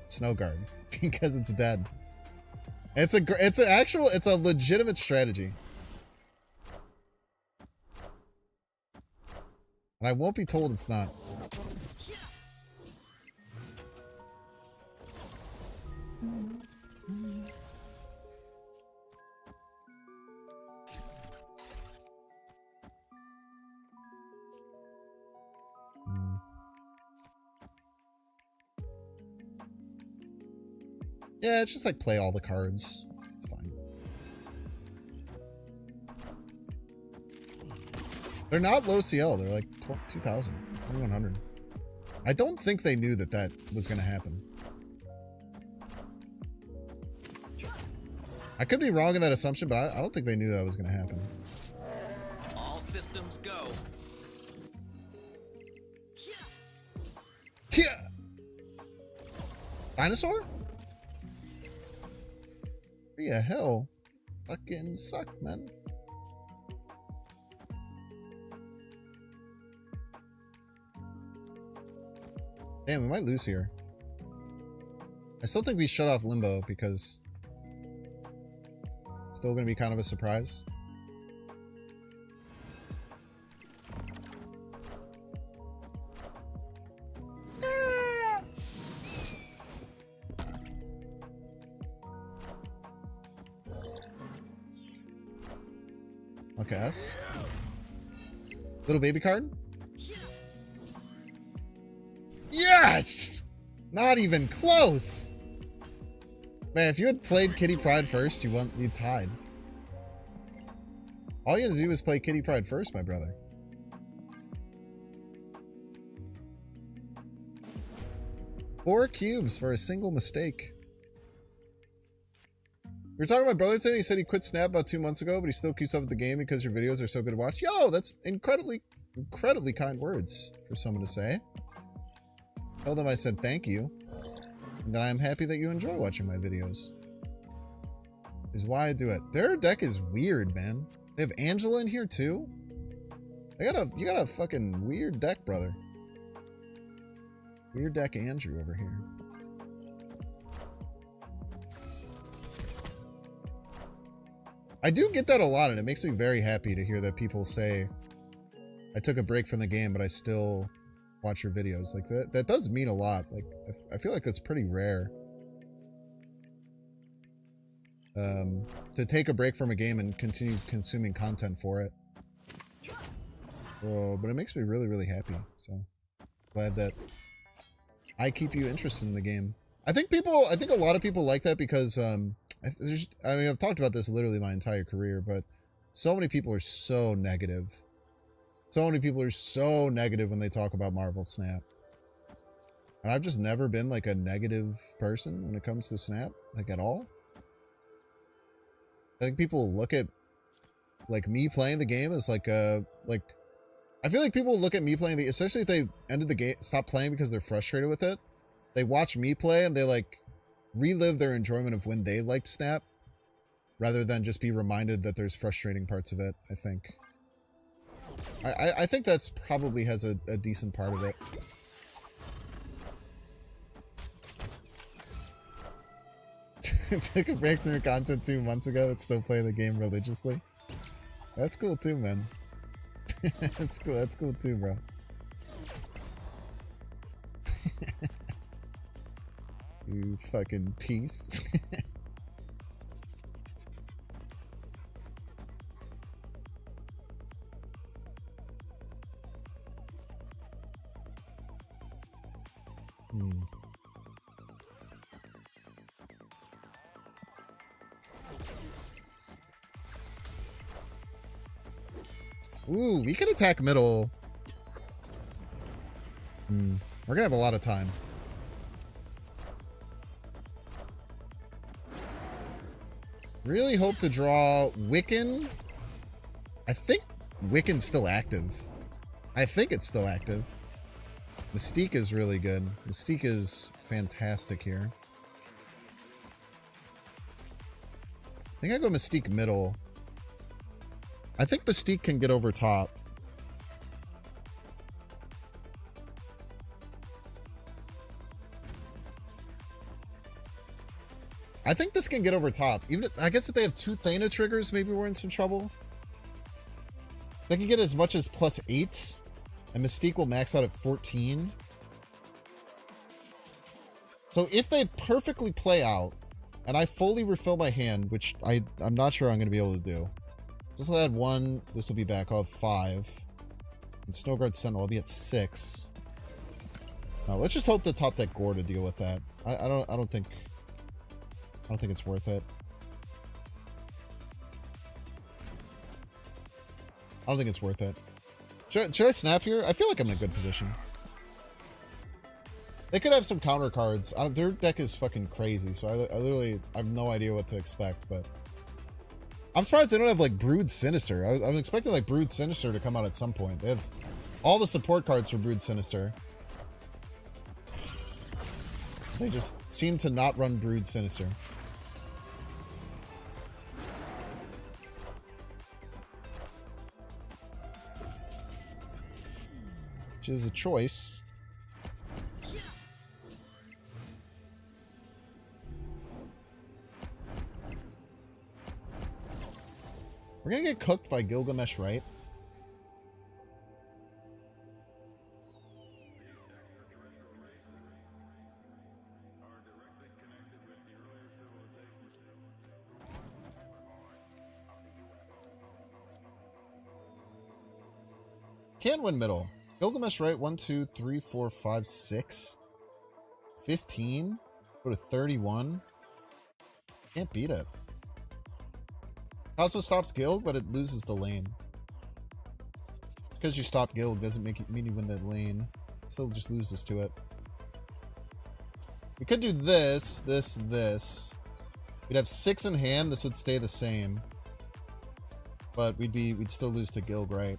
Snow Guard because it's dead. It's a legitimate strategy. And I won't be told it's not. Yeah, it's just like play all the cards. It's fine. They're not low CL. They're like 2,000, 2,100. I don't think they knew that that was going to happen. I could be wrong in that assumption, but I don't think they knew that was going to happen. All systems go. Yeah. Dinosaur? Yeah, hell. Fucking suck, man. Damn, we might lose here. I still think we shut off Limbo because it's still gonna be kind of a surprise. Okay, S. Little baby card? Yes! Not even close! Man, if you had played Kitty Pryde first, you tied. All you had to do was play Kitty Pryde first, my brother. Four cubes for a single mistake. We were talking to my brother today. He said he quit Snap about 2 months ago, but he still keeps up with the game because your videos are so good to watch. Yo, that's incredibly kind words for someone to say. Tell them I said thank you, and that I'm happy that you enjoy watching my videos. Is why I do it. Their deck is weird, man. They have Angela in here too. You got a fucking weird deck, brother. Weird deck Andrew over here. I do get that a lot, and it makes me very happy to hear that people say, I took a break from the game, but I still watch your videos. Like, that does mean a lot. Like, I feel like that's pretty rare. to take a break from a game and continue consuming content for it. Oh, but it makes me really, really happy. So glad that I keep you interested in the game. I think a lot of people like that because, I mean, I've talked about this literally my entire career, but so many people are so negative. So many people are so negative when they talk about Marvel Snap. And I've just never been like a negative person when it comes to Snap, like at all. I think people look at like me playing the game as like I feel like people look at me playing the, especially if they ended the game, stop playing because they're frustrated with it. They watch me play and they like relive their enjoyment of when they liked Snap rather than just be reminded that there's frustrating parts of it, I think. I think that's probably has a decent part of it. Took a break from your content 2 months ago, but still play the game religiously. That's cool too, man. That's cool. That's cool too, bro. You fucking piece. Ooh, we can attack middle. We're gonna have a lot of time. Really hope to draw Wiccan. I think Wiccan's still active. I think it's still active. Mystique is really good. Mystique is fantastic here. I think I go Mystique middle. I think Mystique can get over top. I think this can get over top. Even I guess if they have 2 Thana triggers, maybe we're in some trouble. They can get as much as +8, and Mystique will max out at 14. So if they perfectly play out, and I fully refill my hand, which I'm not sure I'm going to be able to do. This will add 1. This will be back. I'll have 5. And Snowguard Sentinel, I'll be at 6. Now let's just hope to top deck Gore to deal with that. I don't think it's worth it. I don't think it's worth it. Should I snap here? I feel like I'm in a good position. They could have some counter cards. Their deck is fucking crazy, so I literally I have no idea what to expect, but I'm surprised they don't have like Brood Sinister. I'm expecting like Brood Sinister to come out at some point. They have all the support cards for Brood Sinister. They just seem to not run Brood Sinister. Which is a choice. We're gonna get cooked by Gilgamesh, right? Can win middle. Gilgamesh, right? 1, 2, 3, 4, 5, 6. 15. Go to 31. Can't beat it. Also stops Guild, but it loses the lane. Because you stop Guild doesn't mean you win that lane. Still just loses to it. We could do this, this, this. We'd have 6 in hand. This would stay the same. But we'd still lose to Guild, right?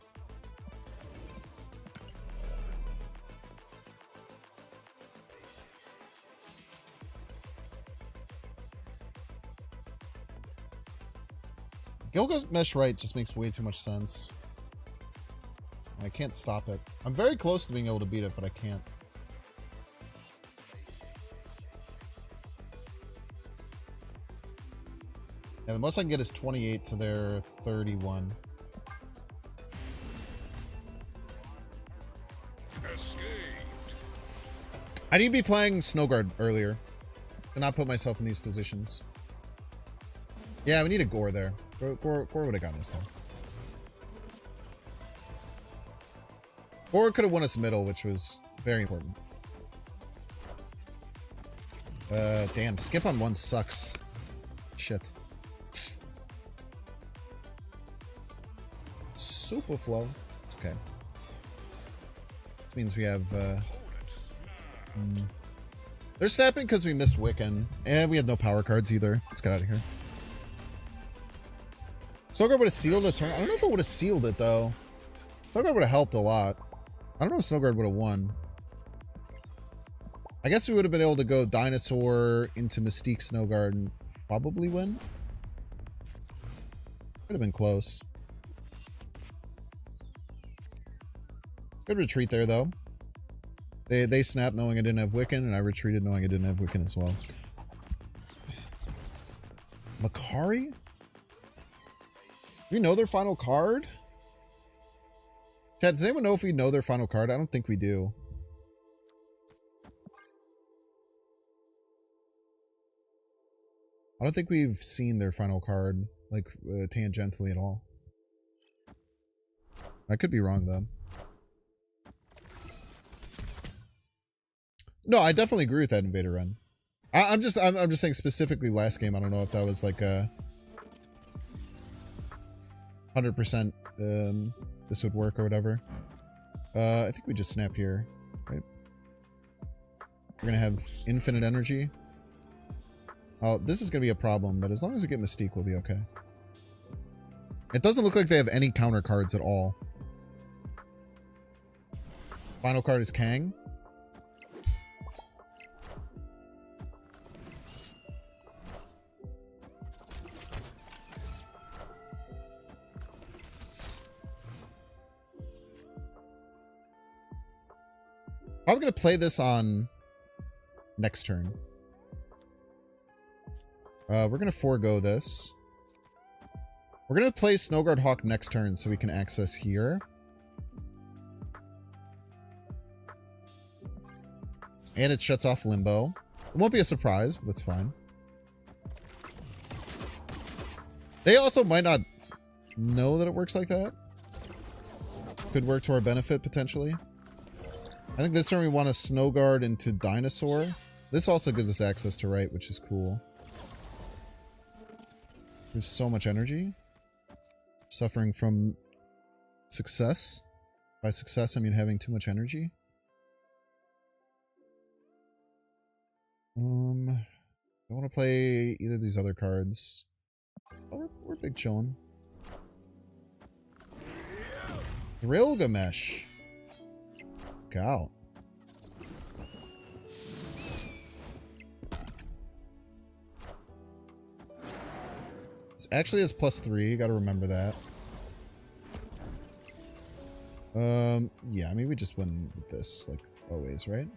Gilgamesh right just makes way too much sense. I can't stop it. I'm very close to being able to beat it, but I can't. Yeah, the most I can get is 28 to their 31. Escaped. I need to be playing Snowguard earlier to not put myself in these positions. Yeah, we need a gore there. Gore would have gotten us there. Gore could have won us middle, which was very important. Damn, skip on one sucks. Shit. Super flow. It's okay. Which means we have, they're snapping because we missed Wiccan. And we had no power cards either. Let's get out of here. Snowguard would have sealed a turn. I don't know if it would have sealed it, though. Snowguard would have helped a lot. I don't know if Snowguard would have won. I guess we would have been able to go Dinosaur into Mystique Snowguard and probably win. Could have been close. Good retreat there, though. They snapped knowing I didn't have Wiccan, and I retreated knowing I didn't have Wiccan as well. C.A.R.E? Do we know their final card? Chat, does anyone know if we know their final card? I don't think we do. I don't think we've seen their final card, like, tangentially at all. I could be wrong, though. No, I definitely agree with that Invader run. I'm just saying specifically last game. I don't know if that was like a 100% this would work or whatever. I think we just snap here, right? We're gonna have infinite energy. Oh, this is gonna be a problem, but as long as we get Mystique, we'll be okay. It doesn't look like they have any counter cards at all. Final card is Kang. I'm going to play this on next turn. We're going to forego this. We're going to play Snowguard Hawk next turn so we can access here. And it shuts off Limbo. It won't be a surprise, but that's fine. They also might not know that it works like that. Could work to our benefit, potentially. I think this turn we want to Snowguard into Dinosaur. This also gives us access to right, which is cool. There's so much energy. Suffering from success. By success, I mean having too much energy. I don't want to play either of these other cards. Oh, we're big chillin'. Gilgamesh. Out. This actually has +3. You gotta remember that. Yeah, I mean, we just win with this, like, always, right?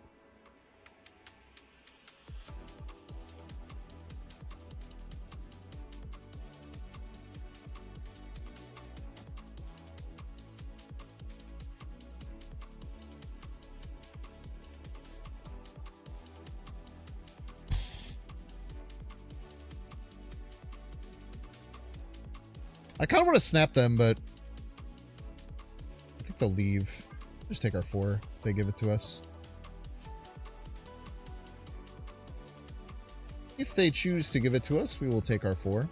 I kind of want to snap them, but I think they'll leave. Just take our 4 if they give it to us. If they choose to give it to us, we will take our 4.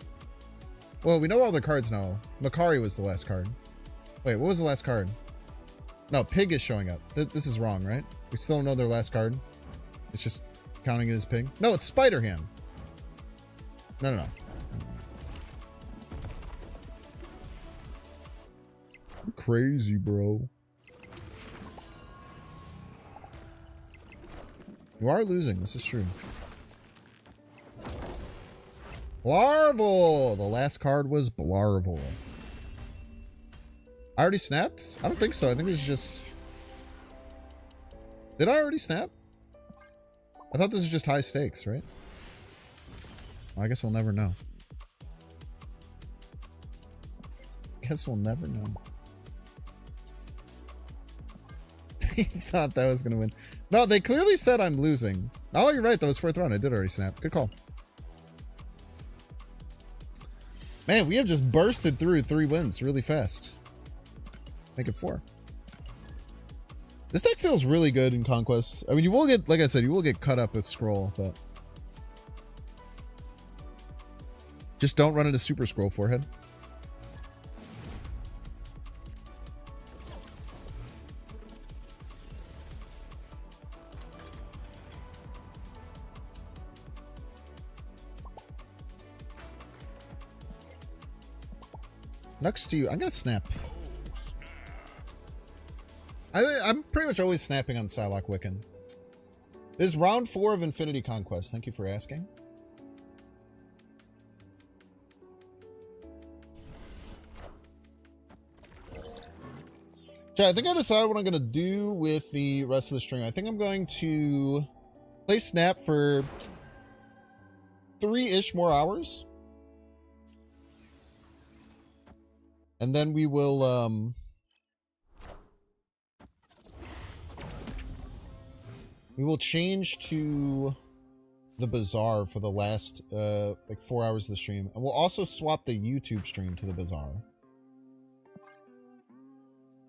Well, we know all their cards now. C.A.R.E was the last card. Wait, what was the last card? No, Pig is showing up. This is wrong, right? We still don't know their last card. It's just counting it as Pig. No, it's Spider-Ham. No. Crazy, bro. You are losing. This is true. Blarvel! The last card was Blarvel. I already snapped? I don't think so. I think it's just... Did I already snap? I thought this was just high stakes, right? Well, I guess we'll never know. Guess we'll never know. He thought that was going to win. No, they clearly said I'm losing. Oh, you're right. That was 4th round. I did already snap. Good call. Man, we have just bursted through 3 wins really fast. Make it 4. This deck feels really good in Conquest. I mean, you will get, like I said, you will get cut up with Scroll, but just don't run into Super Scroll forehead. Next to you, I'm gonna snap. I'm pretty much always snapping on Psylocke Wiccan. This is round 4 of Infinity Conquest. Thank you for asking. Chat, I think I decided what I'm gonna do with the rest of the stream. I think I'm going to play Snap for 3-ish more hours. And then we will, we will change to the Bazaar for the last, like 4 hours of the stream. And we'll also swap the YouTube stream to the Bazaar.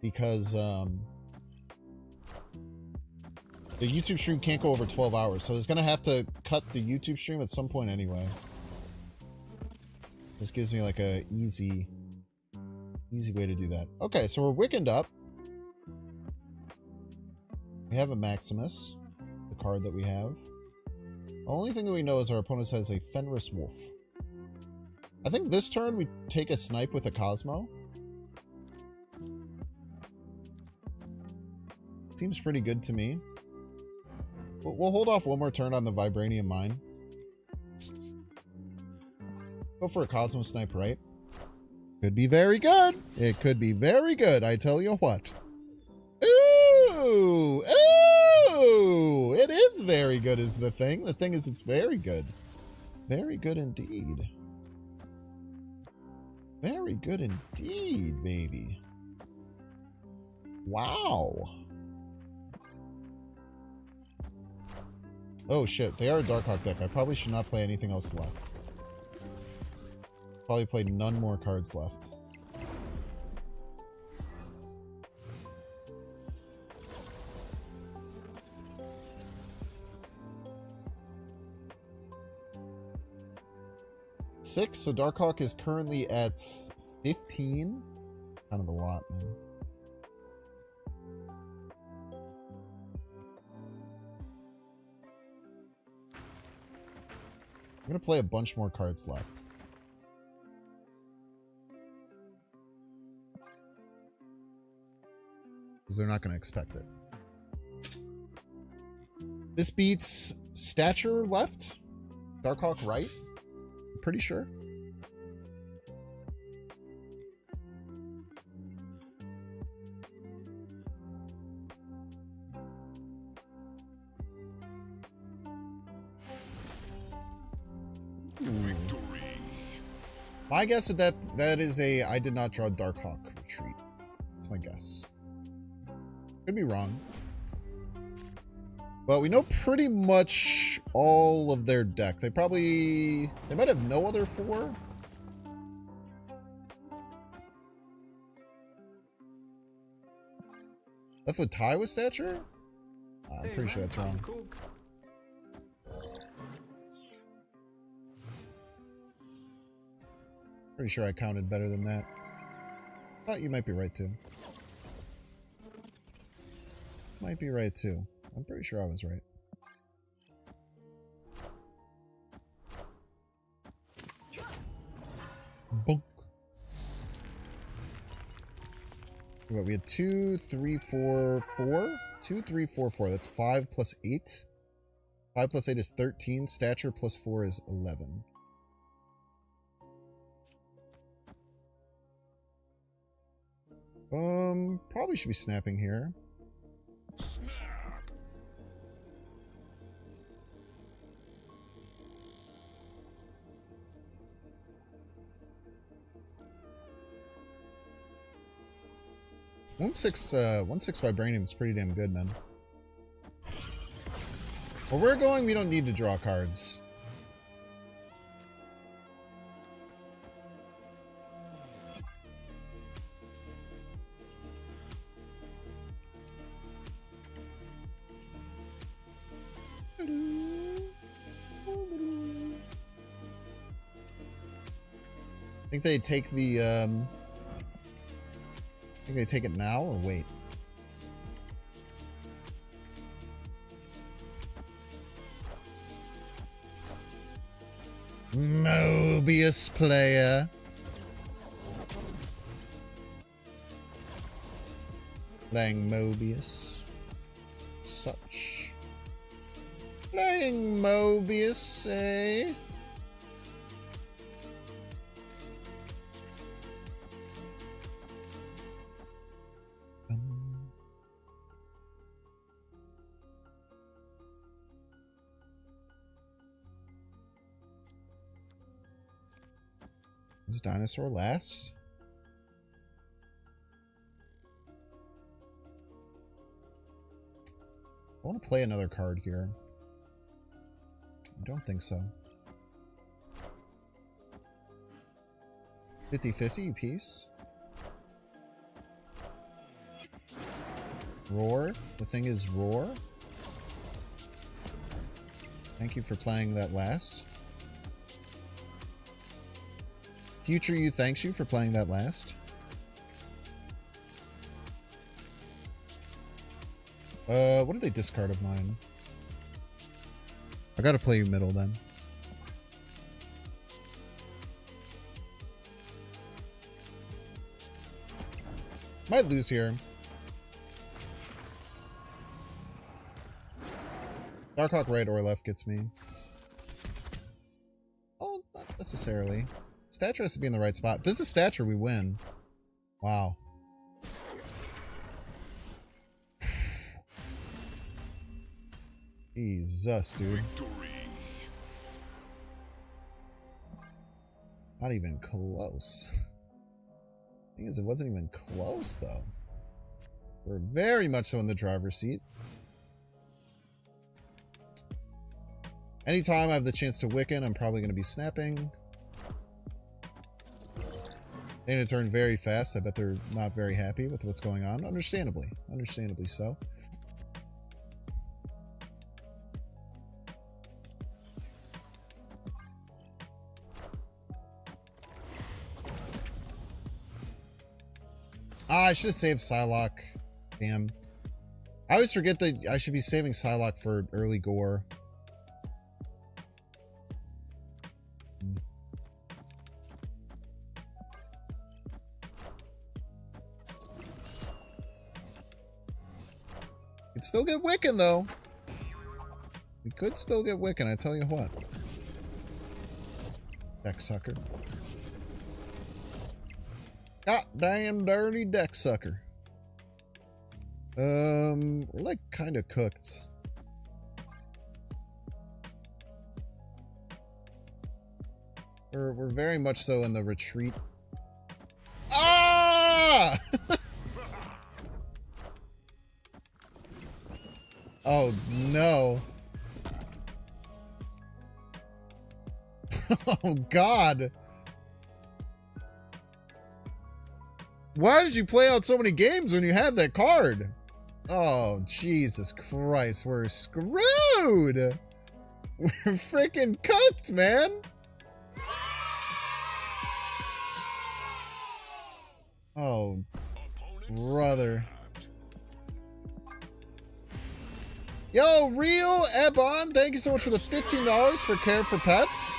Because, the YouTube stream can't go over 12 hours. So it's going to have to cut the YouTube stream at some point anyway. This gives me like a easy way to do that. Okay, so we're Wiccaned up. We have a Maximus, the card that we have. The only thing that we know is our opponent has a Fenris Wolf. I think this turn we take a snipe with a Cosmo. Seems pretty good to me. We'll hold off one more turn on the Vibranium Mine. Go for a Cosmo Snipe, right? Could be very good. It could be very good, I tell you what. Ooh! Ooh! It is very good is the thing. The thing is it's very good. Very good indeed. Very good indeed, baby. Wow. Oh shit, they are a Darkhawk deck. I probably should not play anything else left. Probably played none more cards left. Six, so Darkhawk is currently at 15. Kind of a lot, man. I'm gonna play a bunch more cards left. Because they're not going to expect it. This beats Stature left, Darkhawk right. I'm pretty sure. Victory. My guess is that is a I did not draw Darkhawk retreat. That's my guess. Could be wrong. But we know pretty much all of their deck. They might have no other 4. Left with tie with Stature? I'm pretty sure that's wrong. Pretty sure I counted better than that. Thought you might be right too. Might be right too. I'm pretty sure I was right. Bonk. What, we had 2, 3, 4, 4? 2, 3, 4, 4. That's 5 plus 8. 5 plus 8 is 13. Stature plus 4 is 11. Probably should be snapping here. Snap. One six Vibranium is pretty damn good, man. Where we're going, we don't need to draw cards. I think they take the, I think they take it now or wait. Mobius player. Playing Mobius. Such. Playing Mobius, eh? Is dinosaur last? I want to play another card here. I don't think so. 50-50 piece. Roar. The thing is Roar. Thank you for playing that last. Future you thanks you for playing that last. What did they discard of mine? I gotta play you middle then. Might lose here. Darkhawk right or left gets me. Oh, not necessarily. Stature has to be in the right spot. If this is Stature, we win. Wow. Jesus, dude. Not even close. Thing is, it wasn't even close, though. We're very much so in the driver's seat. Anytime I have the chance to Wiccan, I'm probably going to be snapping. They're going to turn very fast. I bet they're not very happy with what's going on. Understandably. Understandably so. Ah, I should have saved Psylocke. Damn. I always forget that I should be saving Psylocke for early gore. Could still get Wiccan, though. We could still get Wiccan, I tell you what. Deck sucker. God damn dirty deck sucker. We're like kind of cooked. We're very much so in the retreat. Ah! Oh no. Oh God. Why did you play out so many games when you had that card? Oh, Jesus Christ. We're screwed. We're freaking cooked, man. Oh, brother. Yo, Real Ebon, thank you so much for the $15 for Care for Pets.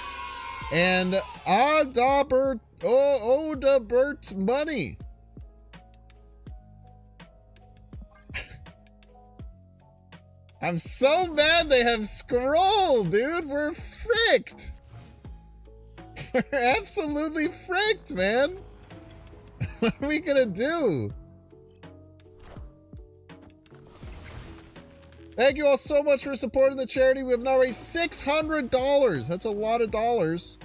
And Odabert money. I'm so mad they have Scroll, dude. We're fricked. We're absolutely fricked, man. What are we gonna do? Thank you all so much for supporting the charity. We have now raised $600. That's a lot of dollars.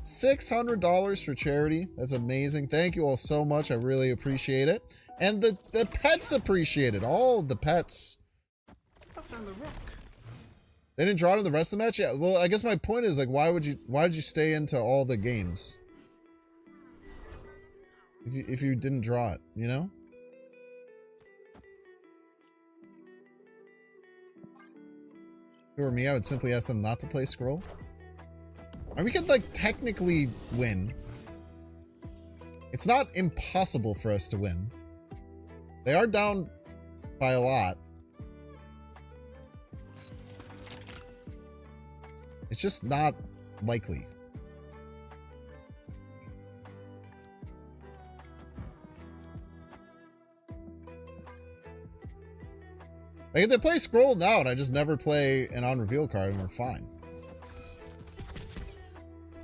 $600 for charity. That's amazing. Thank you all so much. I really appreciate it. And the pets appreciate it. All the pets. I found the rock. They didn't draw it in the rest of the match? Yeah, well, I guess my point is, like, why did you stay into all the games? If you didn't draw it, you know? If it were me, I would simply ask them not to play Scroll. Or we could, like, technically win. It's not impossible for us to win. They are down by a lot. It's just not likely. Like if they play scroll now and I just never play an on reveal card and we're fine.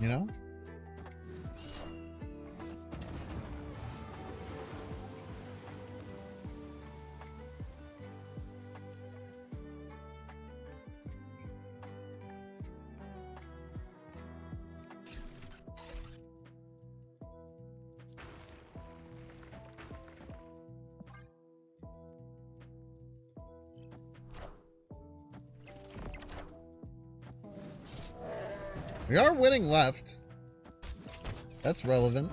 You know? We are winning left. That's relevant.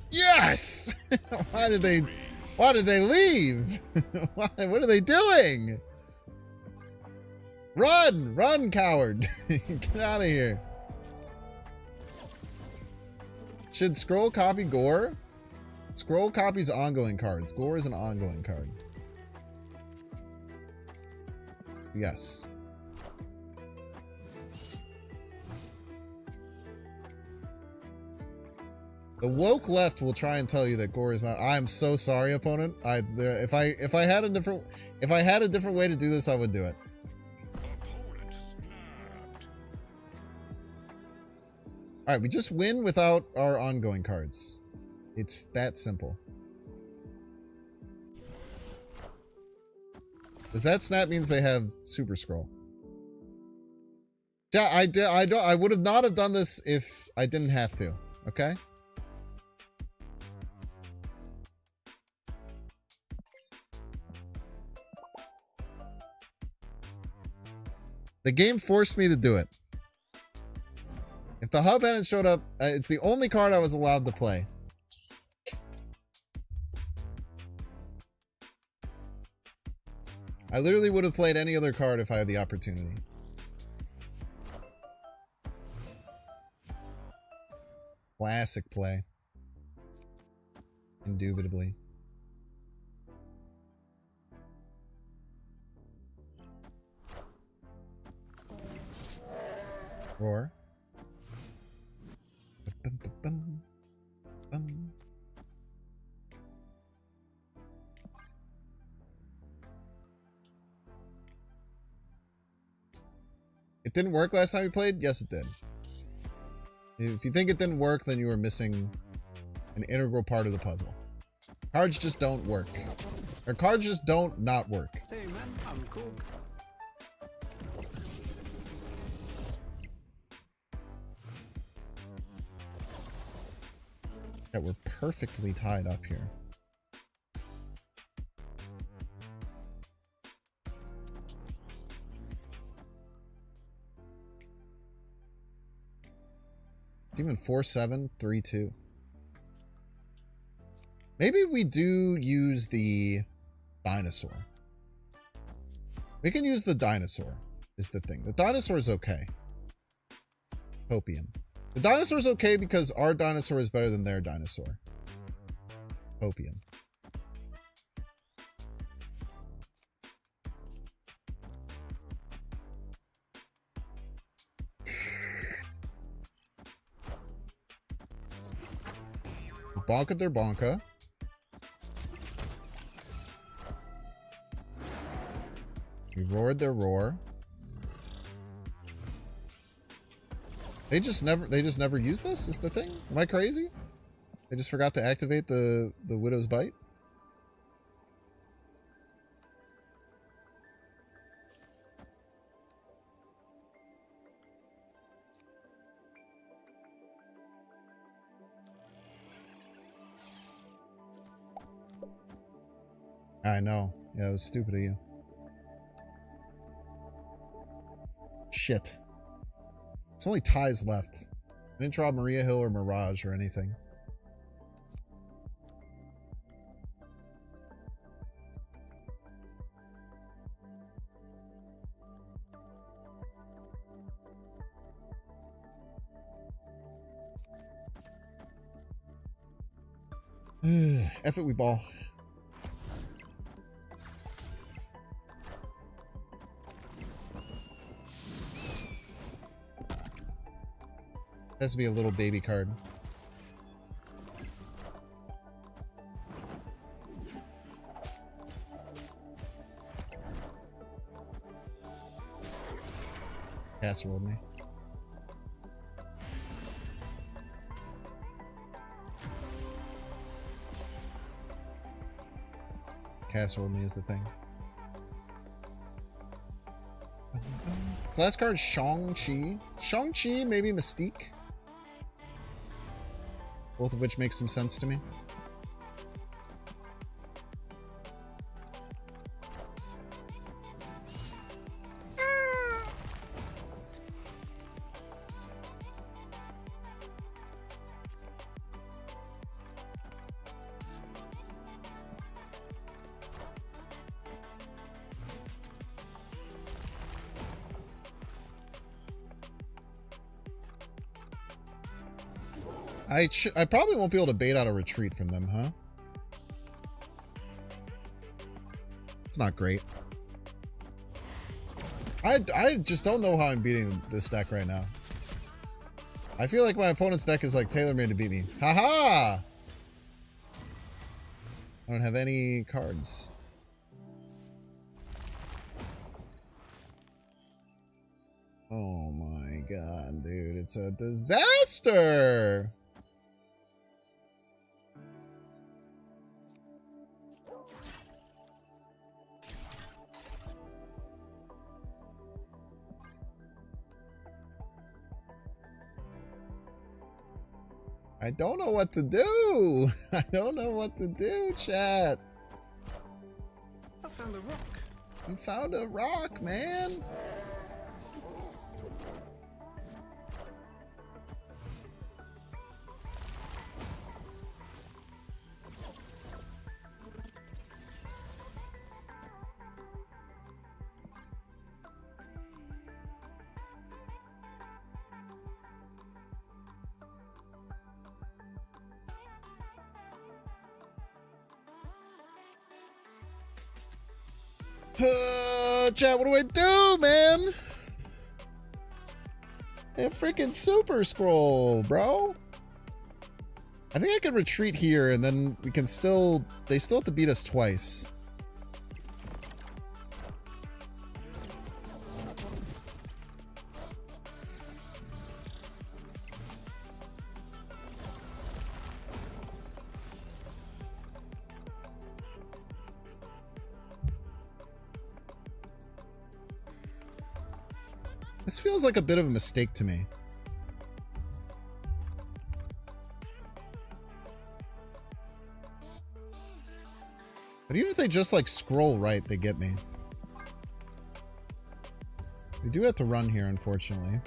Yes! Why did they leave? What are they doing? Run! Run, coward! Get out of here. Should scroll copy Gore? Scroll copies ongoing cards. Gore is an ongoing card. Yes. The woke left will try and tell you that Gore is not. I'm so sorry, opponent. If I had a different way to do this, I would do it. All right, we just win without our ongoing cards. It's that simple. Does that snap means they have super scroll? Yeah, I would have not have done this if I didn't have to. Okay. The game forced me to do it. If the hub hadn't showed up, it's the only card I was allowed to play. I literally would have played any other card if I had the opportunity. Classic play. Indubitably. Roar. Bum, bum, bum, bum. It didn't work last time you played? Yes, it did. If you think it didn't work, then you were missing an integral part of the puzzle. Cards just don't work. Or cards just don't not work. Hey man, I'm cool. Yeah, we're perfectly tied up here. Even 4-7, 3-2. Maybe we do use the dinosaur. We can use the dinosaur, is the thing. The dinosaur is okay. Hopium. The dinosaur is okay because our dinosaur is better than their dinosaur. Hopium. Bonka their bonka. We roared their roar. They just never use this is the thing? Am I crazy? They just forgot to activate the Widow's Bite? I know. Yeah, it was stupid of you. Shit. It's only ties left. I didn't draw Maria Hill or Mirage or anything. F it, we ball. Has to be a little baby card. Casseroled me. Casseroled me is the thing. This last card, Shang-Chi. Shang-Chi, maybe Mystique. Both of which make some sense to me. I probably won't be able to bait out a retreat from them, huh? It's not great. I just don't know how I'm beating this deck right now. I feel like my opponent's deck is like tailor-made to beat me. Haha! I don't have any cards. Oh my god, dude. It's a disaster! I don't know what to do. I don't know what to do, chat. I found a rock. You found a rock, man. Chat, what do I do, man? A freaking super scroll, bro. I think I can retreat here and then we can still... They still have to beat us twice. This feels like a bit of a mistake to me. But even if they just like scroll right, they get me. We do have to run here, unfortunately.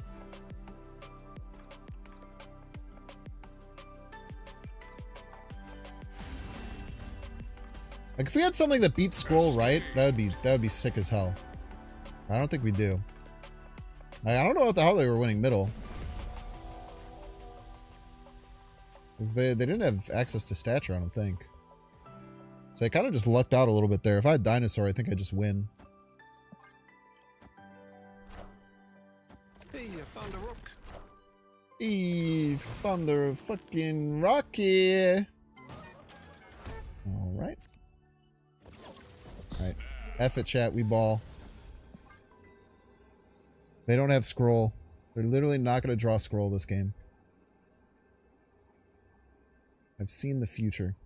Like if we had something that beats scroll right, that would be sick as hell. I don't think we do. I don't know what the hell they were winning middle. Because they didn't have access to stature, I don't think. So I kind of just lucked out a little bit there. If I had dinosaur, I think I'd just win. Hey, I found a rock. Hey, found a fucking rocket. Alright. Alright. F it, chat. We ball. They don't have scroll. They're literally not going to draw scroll this game. I've seen the future.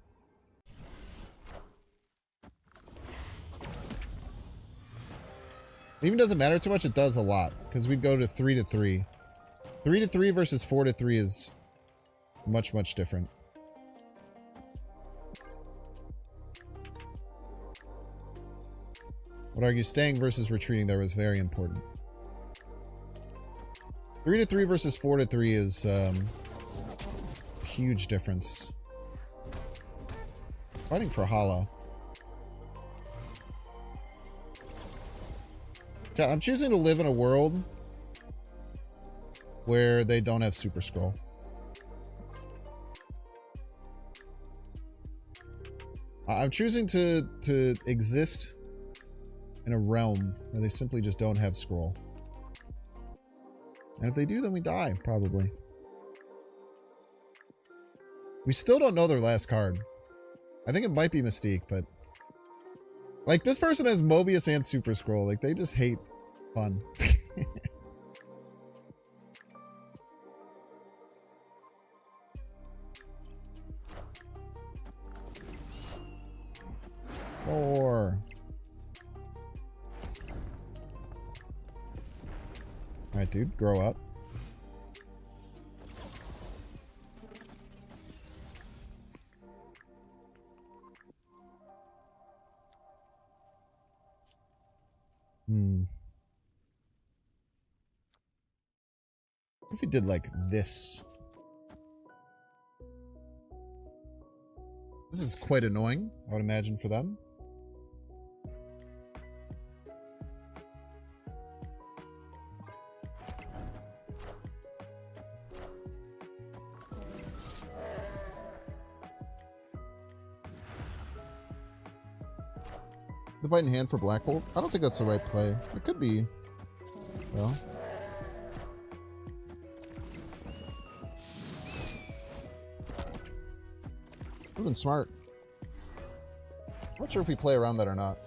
It even doesn't matter too much. It does a lot because we go to 3-3. 3-3 versus 4-3 is much, much different. I would argue staying versus retreating there was very important. 3-3 versus 4-3 is a huge difference. Fighting for Hala. Chat, I'm choosing to live in a world where they don't have Super Scroll. I'm choosing to exist in a realm where they simply just don't have scroll. And if they do, then we die, probably. We still don't know their last card. I think it might be Mystique, but... Like, this person has Mobius and Super Scroll. Like, they just hate fun. Four. Alright, dude, grow up. What if we did like this? This is quite annoying, I would imagine, for them. The bite in hand for Black Bolt? I don't think that's the right play. It could be, though. Would've been smart. I'm not sure if we play around that or not.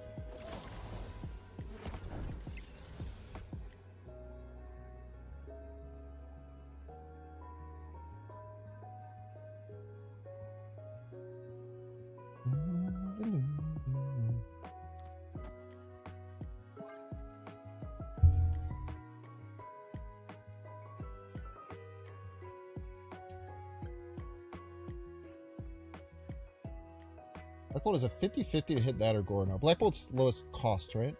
Black Bolt is a 50-50 to hit that or Gore. No, Black Bolt's lowest cost, right?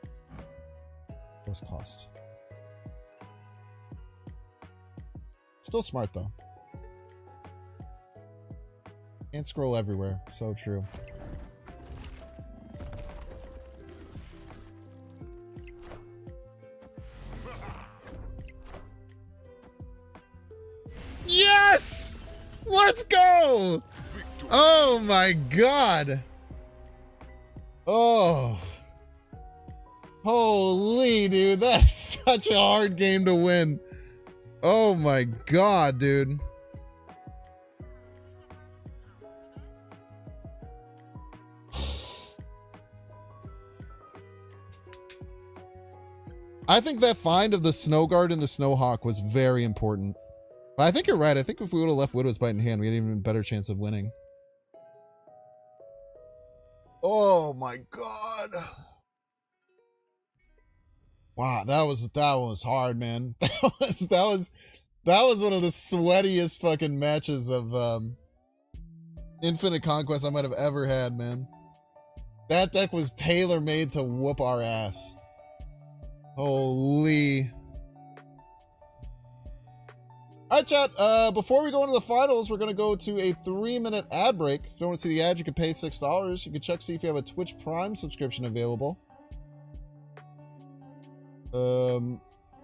Lowest cost. Still smart, though. Can't scroll everywhere. So true. Yes! Let's go! Oh my god! Oh. Holy, dude. That's such a hard game to win. Oh my god, dude. I think that find of the Snow Guard and the Snowhawk was very important. But I think you're right. I think if we would have left Widow's Bite in hand, we had an even better chance of winning. Oh my god. Wow, that was hard, man. That was one of the sweatiest fucking matches of Infinite Conquest I might have ever had, man. That deck was tailor-made to whoop our ass. Holy. Alright, chat, before we go into the finals, we're going to go to a 3-minute ad break. If you don't want to see the ad, you can pay $6. You can check, see if you have a Twitch Prime subscription available.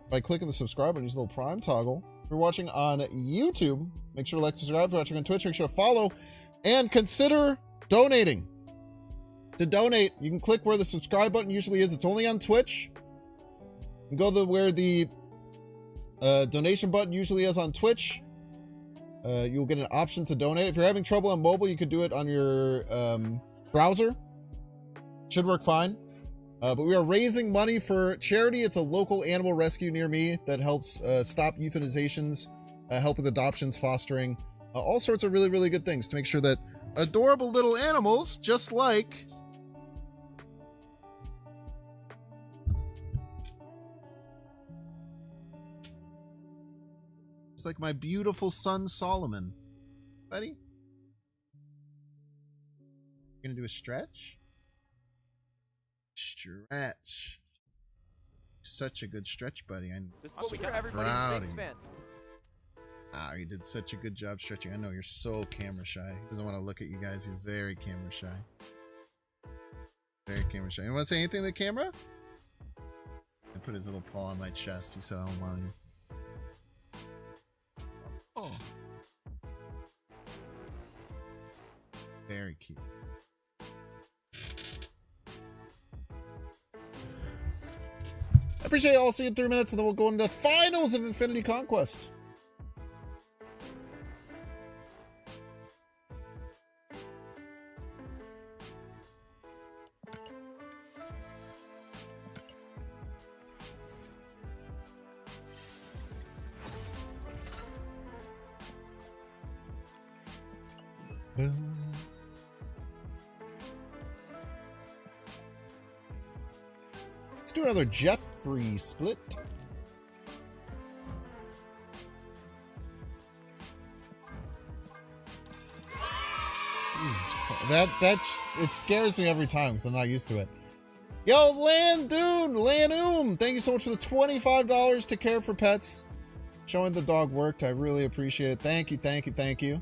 By clicking the subscribe button, use the little Prime toggle. If you're watching on YouTube, make sure to like, subscribe. If you're watching on Twitch, make sure to follow. And consider donating. To donate, you can click where the subscribe button usually is. It's only on Twitch. You can go to where the donation button usually is on Twitch. You'll get an option to donate. If you're having trouble on mobile, you could do it on your browser. Should work fine. But we are raising money for charity. It's a local animal rescue near me that helps stop euthanizations, help with adoptions, fostering, all sorts of really, really good things to make sure that adorable little animals, just like my beautiful son Solomon. Buddy? Gonna do a stretch? Stretch. Such a good stretch, buddy. This is what we got. Everybody's a Binks fan. Ah, you did such a good job stretching. I know you're so camera shy. He doesn't want to look at you guys. He's very camera shy. Very camera shy. You want to say anything to the camera? I put his little paw on my chest. He said, I don't want you. Oh. Very cute. appreciate you all. See you in 3 minutes, and then we'll go into the finals of Infinity Conquest. Let's do another Jeffrey split. Jesus Christ. It scares me every time because I'm not used to it. Yo, Landoom, thank you so much for the $25 to Care for Pets. Showing the dog worked. I really appreciate it. Thank you, thank you, thank you.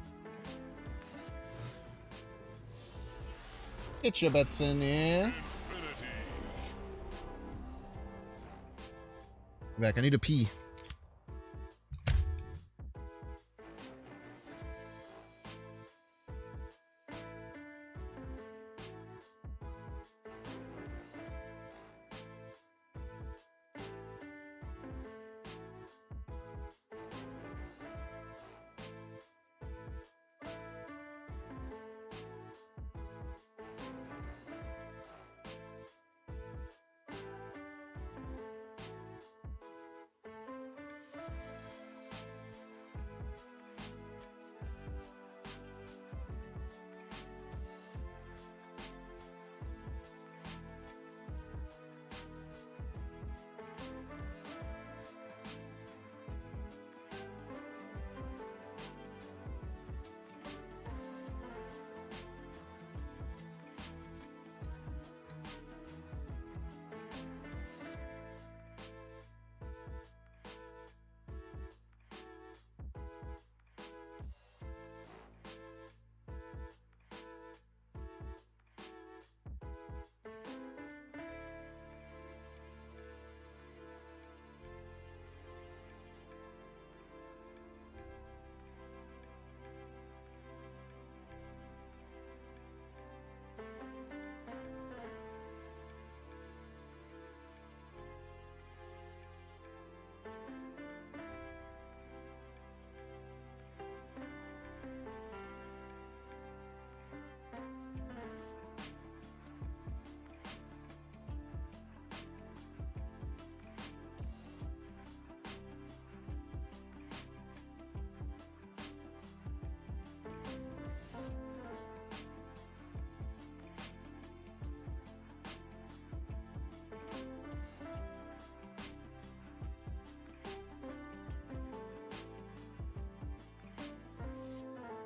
Get your bets in here. Back, I need to pee.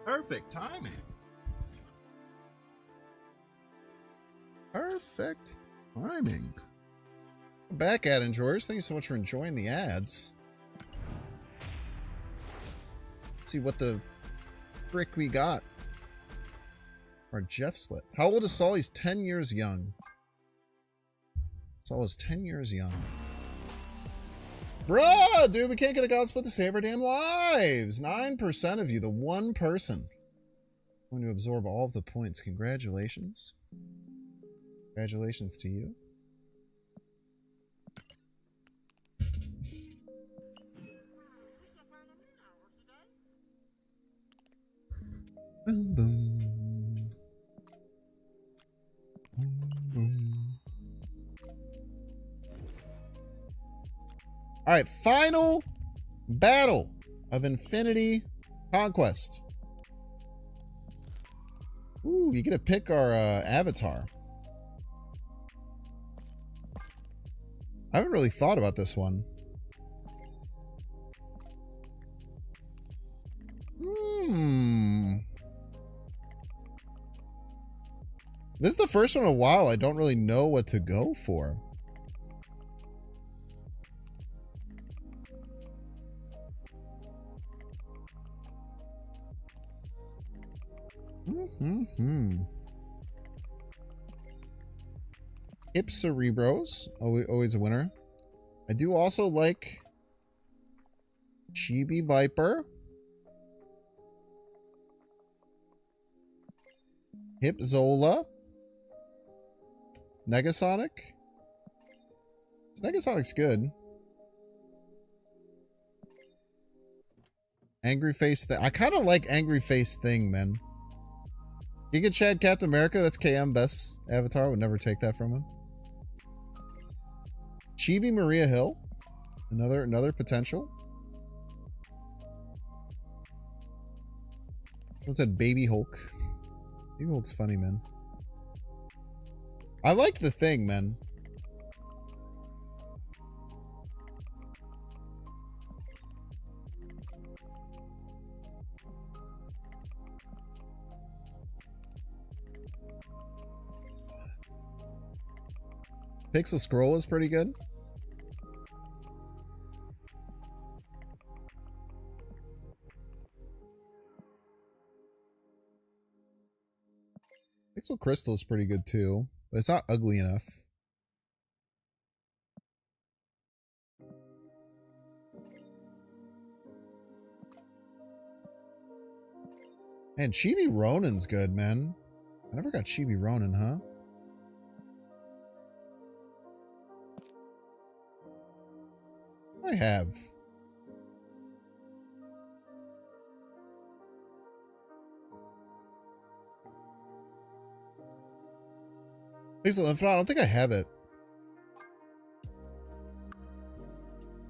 Perfect timing. Perfect timing. Back ad enjoyers, thank you so much for enjoying the ads. Let's see what the frick we got. Our Jeff split. How old is Saul? He's 10 years young. Saul is 10 years young. Bruh, dude, we can't get a God split to save our damn lives. 9% of you, the one person. Going to absorb all of the points. Congratulations. Congratulations to you. Boom, boom. Boom, boom. All right, final battle of Infinity Conquest. Ooh, you get to pick our avatar. I haven't really thought about this one. This is the first one in a while I don't really know what to go for. Cerebros, always a winner. I do also like Chibi Viper. Zola. Negasonic. Negasonic's good. Angry face thing. I kind of like angry face thing, man. Giga Chad Captain America. That's KM best avatar. Would never take that from him. Chibi Maria Hill. Another potential. What's that? Baby Hulk. Baby Hulk's funny, man. I like the thing, man. Pixel Scroll is pretty good. Pixel Crystal is pretty good too, but it's not ugly enough. And Chibi Ronin's good, man. I never got Chibi Ronin, huh? I have. Pixel Infinite, I don't think I have it.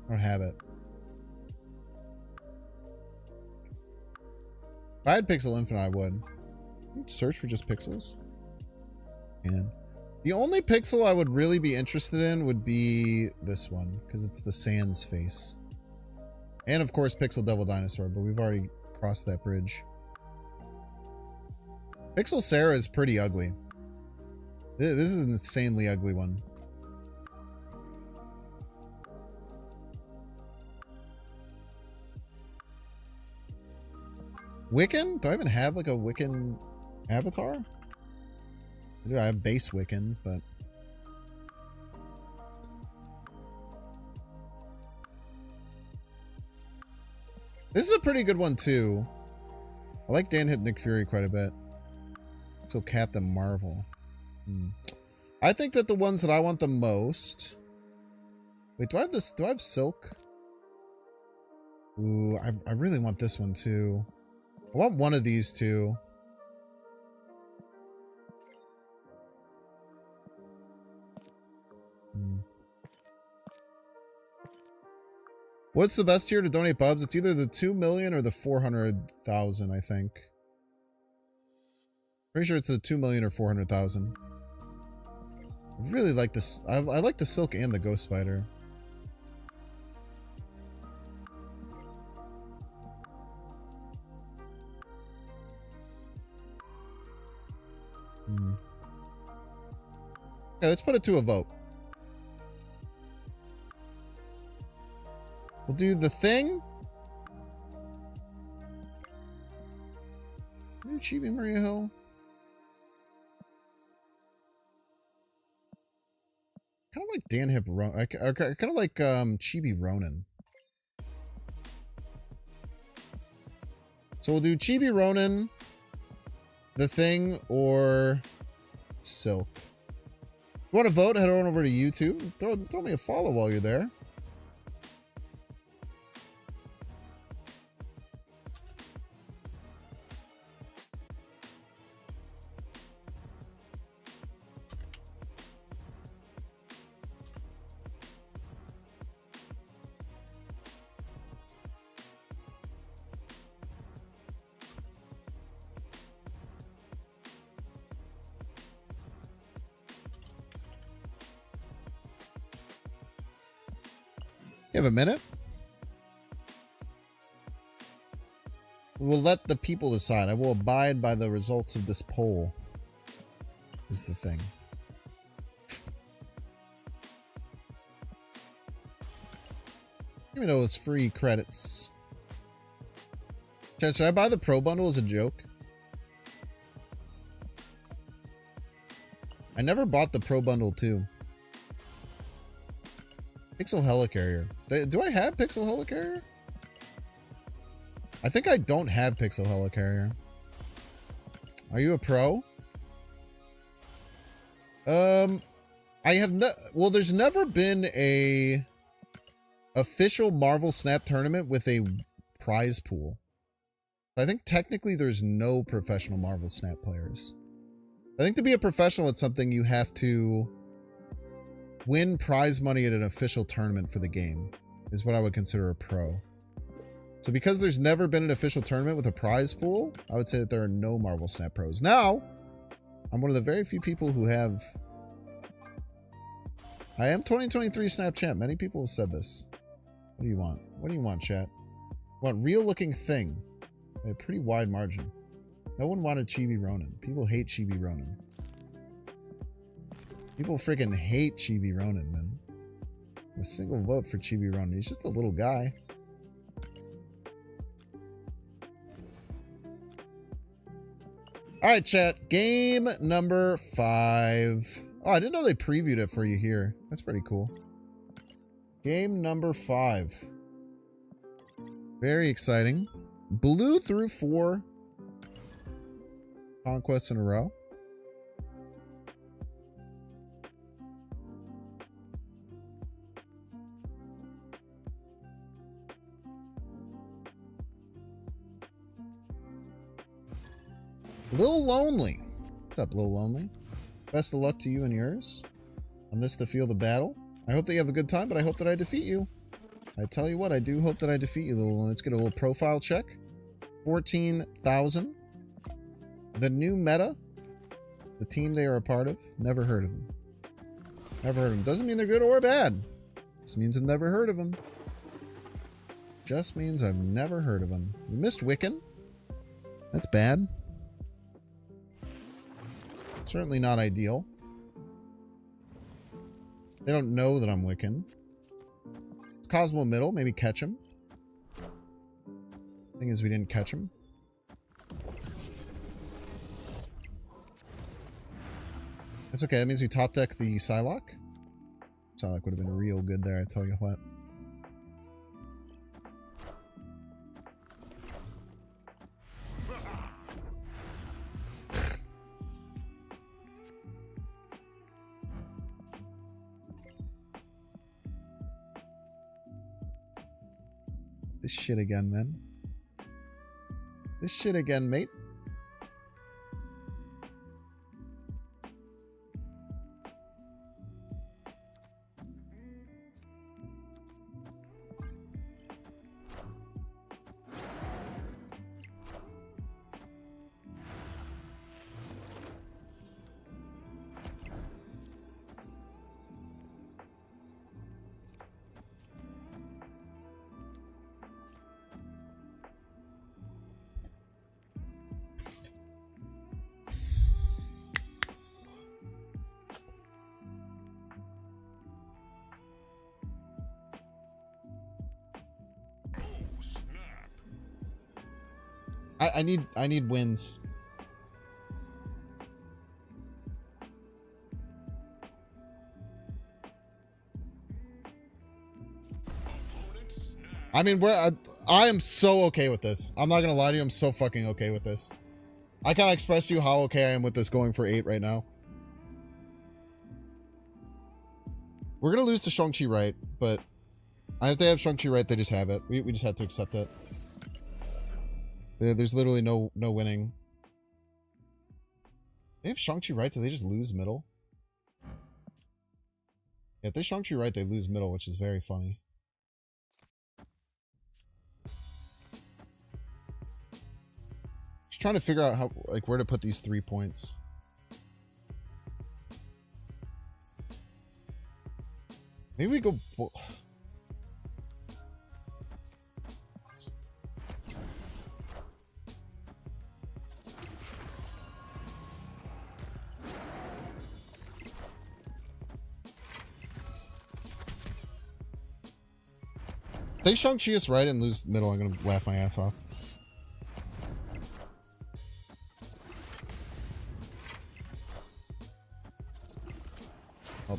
I don't have it. If I had Pixel Infinite, I would. Search for just pixels. And the only pixel I would really be interested in would be this one, because it's the Sans face. And of course, Pixel Devil Dinosaur, but we've already crossed that bridge. Pixel Sarah is pretty ugly. This is an insanely ugly one. Wiccan? Do I even have like a Wiccan avatar? I do. I have base Wiccan, but this is a pretty good one too. I like Dan Hip Nick Fury quite a bit. So Captain Marvel. I think that the ones that I want the most. Wait, do I have this? Do I have Silk? Ooh, I really want this one too. I want one of these two. What's the best tier to donate bubs? It's either the 2 million or the 400,000, I think. Pretty sure it's the 2 million or 400,000. I really like this. I like the Silk and the Ghost Spider. Yeah, let's put it to a vote. We'll do the Thing. Chibi Maria Hill. Kind of like Dan Hip Ronin. I kind of like Chibi Ronin. So we'll do Chibi Ronin, the Thing, or Silk. You want to vote? Head on over to YouTube. Throw me a follow while you're there. You have a minute? We'll let the people decide. I will abide by the results of this poll. Is the thing. Even though it's free credits. Should I buy the Pro Bundle as a joke? I never bought the Pro Bundle too. Pixel Helicarrier. Do I have Pixel Helicarrier? I think I don't have Pixel Helicarrier. Are you a pro? I have no. Well, there's never been a official Marvel Snap tournament with a prize pool. I think technically there's no professional Marvel Snap players. I think to be a professional, it's something you have to win prize money at an official tournament for the game, is what I would consider a pro. So because there's never been an official tournament with a prize pool, I would say that there are no Marvel Snap pros. Now, I'm one of the very few people who have... I am 2023 Snap Champ. Many people have said this. What do you want? What do you want, chat? You want real looking thing. A pretty wide margin. No one wanted Chibi Ronin. People hate Chibi Ronin. People freaking hate Chibi Ronin, man. A single vote for Chibi Ronin. He's just a little guy. Alright, chat. Game number 5. Oh, I didn't know they previewed it for you here. That's pretty cool. Game number 5. Very exciting. Blew through 4 conquests in a row. Lil Lonely. What's up, Lil Lonely? Best of luck to you and yours on this, the field of battle. I hope that you have a good time, but I hope that I defeat you. I tell you what, I do hope that I defeat you, Lil Lonely. Let's get a little profile check. 14,000. The new meta. The team they are a part of. Never heard of them. Never heard of them. Doesn't mean they're good or bad. Just means I've never heard of them. Just means I've never heard of them. We missed Wiccan. That's bad. Certainly not ideal. They don't know that I'm Wiccan. It's Cosmo middle. Maybe catch him. Thing is, we didn't catch him. That's okay. That means we top deck the Psylocke. Psylocke would have been real good there, I tell you what. This shit again, man. This shit again, mate. I need wins. I mean, I am so okay with this. I'm not gonna lie to you. I'm so fucking okay with this. I can't express to you how okay I am with this going for 8 right now. We're gonna lose to Shang-Chi right, but if they have Shang-Chi right, they just have it. We just have to accept it. There's literally no winning. They have Shang-Chi right, do they just lose middle? Yeah, if they Shang-Chi right, they lose middle, which is very funny. Just trying to figure out how, like, where to put these 3 points. Maybe we go... If they Shang-Chi us right and lose middle, I'm gonna laugh my ass off. Oh.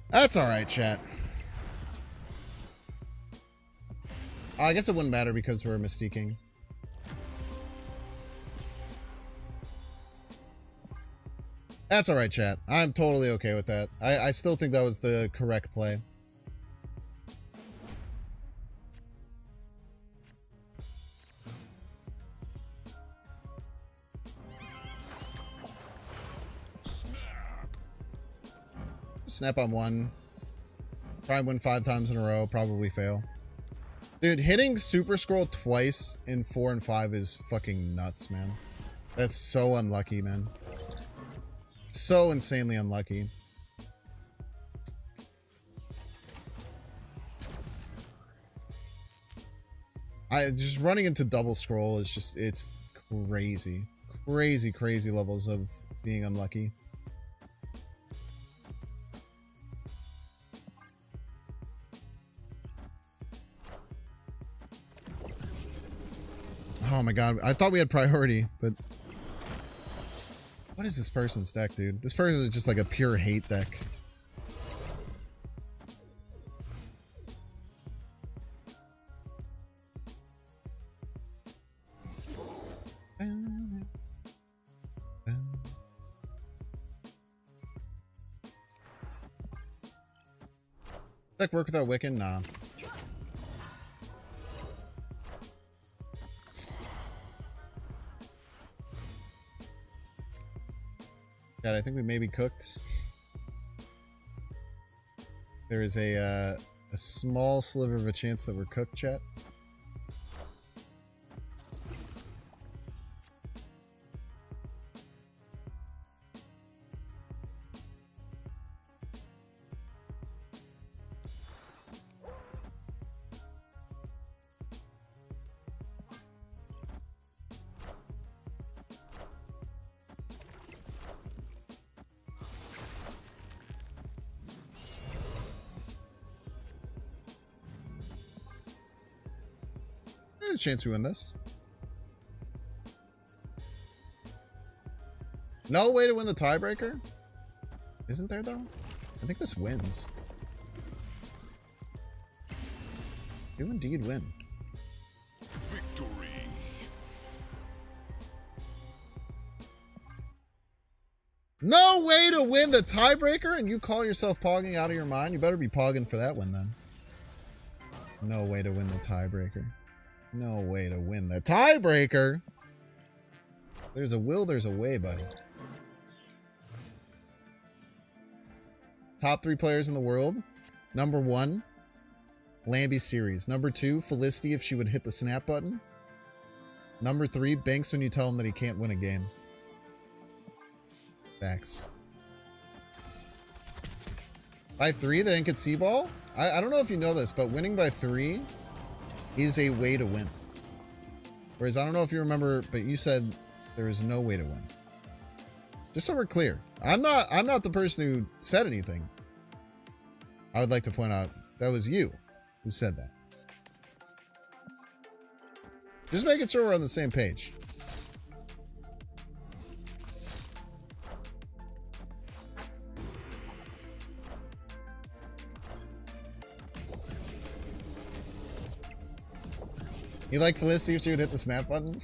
That's alright, chat. I guess it wouldn't matter because we're mystiquing. That's all right, chat. I'm totally okay with that. I still think that was the correct play. Snap on one. Try and win 5 times in a row. Probably fail. Dude, hitting Super Scroll twice in 4 and 5 is fucking nuts, man. That's so unlucky, man. So insanely unlucky. Just running into double scroll is just, it's crazy. Crazy levels of being unlucky. Oh my god, I thought we had priority, but... What is this person's deck, dude? This person is just like a pure hate deck. Deck work without Wiccan? Nah. God, I think we may be cooked. There is a small sliver of a chance that we're cooked, chat. There's a chance we win this. No way to win the tiebreaker? Isn't there, though? I think this wins. You indeed win. Victory. No way to win the tiebreaker, and you call yourself pogging out of your mind? You better be pogging for that one, then. No way to win the tiebreaker. No way to win the tiebreaker. There's a will, there's a way, buddy. Top 3 players in the world. Number 1, Lambie Series. Number 2, Felicity if she would hit the snap button. Number 3, Banks when you tell him that he can't win a game. Facts. By 3, they didn't get C-ball? I don't know if you know this, but winning by 3 is a way to win. Whereas I don't know if you remember, but you said there is no way to win. Just so we're clear. I'm not the person who said anything. I would like to point out that was you who said that. Just making sure we're on the same page. You like Felicity if she would hit the snap button?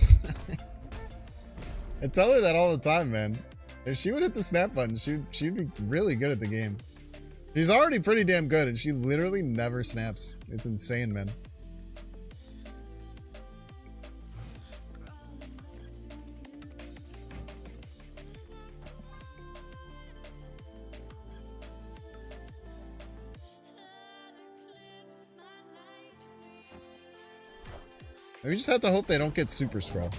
I tell her that all the time, man. If she would hit the snap button, she'd be really good at the game. She's already pretty damn good, and she literally never snaps. It's insane, man. We just have to hope they don't get Super Scroll.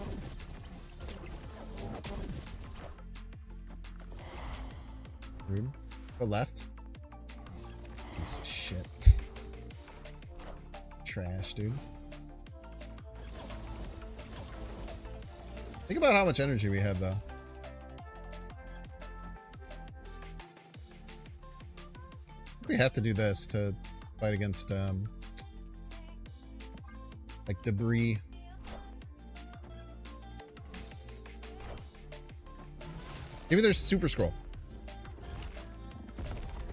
Rude. Go left. Piece of shit. Trash, dude. Think about how much energy we have, though. We have to do this to fight against, like debris. Maybe there's Super Scroll.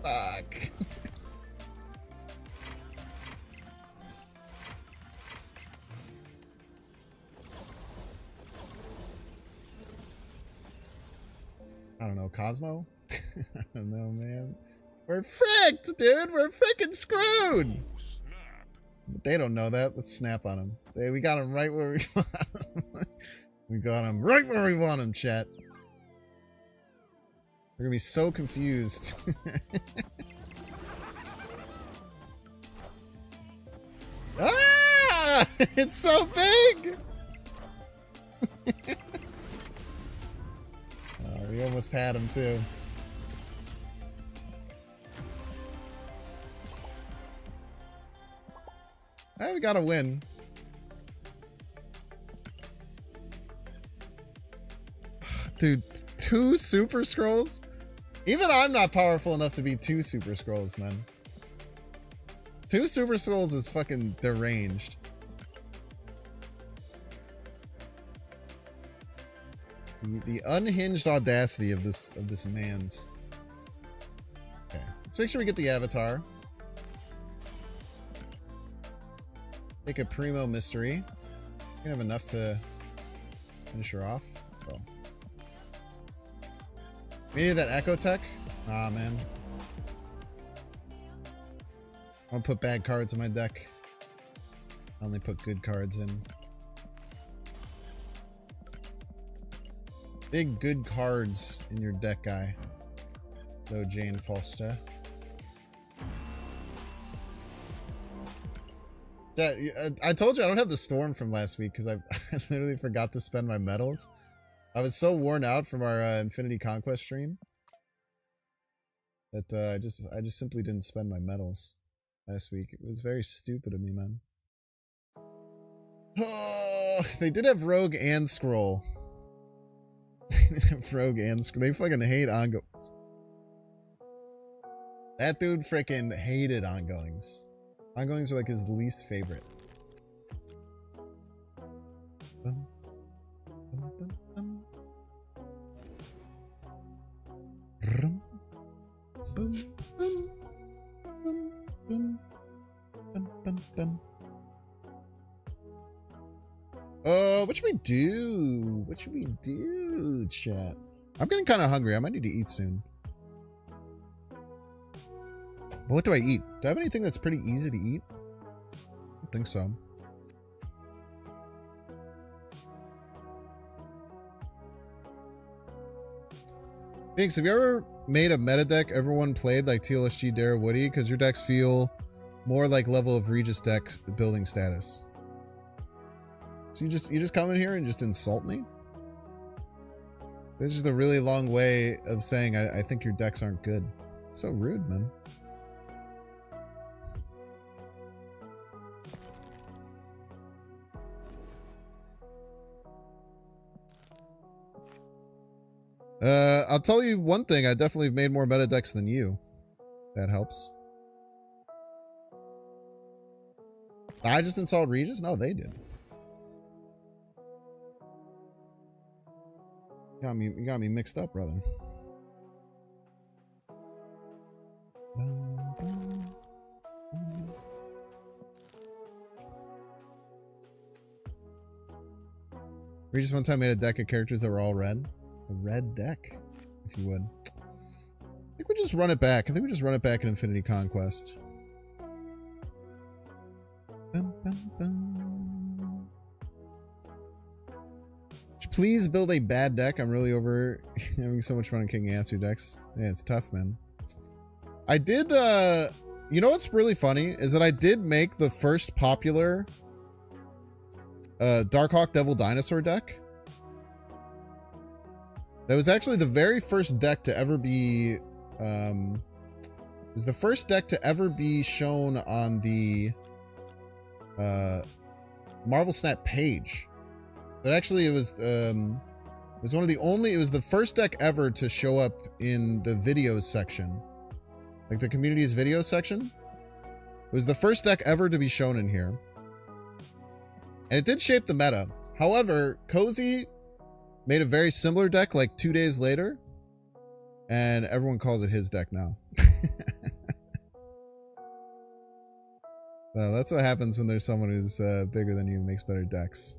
Fuck. don't know, Cosmo? I don't know, man. We're fricked, dude. We're freaking screwed. But they don't know that. Let's snap on them. We got him right where we want him. We got him right where we want him, chat. We're gonna be so confused. Ah! It's so big! Oh, we almost had him too. Hey, we got a win. Dude, 2 super scrolls? Even I'm not powerful enough to be 2 super scrolls, man. 2 super scrolls is fucking deranged. The unhinged audacity of this man's. Okay, let's make sure we get the avatar. Take a primo mystery. We can have enough to finish her off. Oh. Maybe that Echo Tech? Ah, man. I don't put bad cards in my deck. I only put good cards in. Big good cards in your deck, guy. No Jane Foster. I told you I don't have the storm from last week because I literally forgot to spend my medals. I was so worn out from our Infinity Conquest stream that I just simply didn't spend my medals last week. It was very stupid of me, man. Oh, they did have Rogue and Scroll. Rogue and Scroll. They fucking hate ongoings. That dude freaking hated ongoings. Ongoings are like his least favorite. What should we do? What should we do, chat? I'm getting kind of hungry. I might need to eat soon. But what do I eat? Do I have anything that's pretty easy to eat? I don't think so. Binks, have you ever made a meta deck everyone played like TLSG, Dara, Woody? Because your decks feel more like level of Regis deck building status. So you just come in here and just insult me? This is a really long way of saying I think your decks aren't good. So rude, man. I'll tell you one thing. I definitely made more meta decks than you. That helps. I just installed Regis? No, they did. You got me mixed up, brother. Regis one time made a deck of characters that were all red. A red deck, if you would. I think we just run it back. I think we just run it back in Infinity Conquest. Bum, bum, bum. Would you please build a bad deck? I'm really over having so much fun on kicking ass your decks. Yeah, it's tough, man. I did, you know what's really funny? Is that I did make the first popular Darkhawk Devil Dinosaur deck. That was actually the very first deck to ever be, it was the first deck to ever be shown on the Marvel Snap page. But actually it was one of the only, it was the first deck ever to show up in the videos section. Like the community's video section. It was the first deck ever to be shown in here. And it did shape the meta. However, Cozy made a very similar deck like 2 days later, and everyone calls it his deck now. So that's what happens when there's someone who's bigger than you and makes better decks.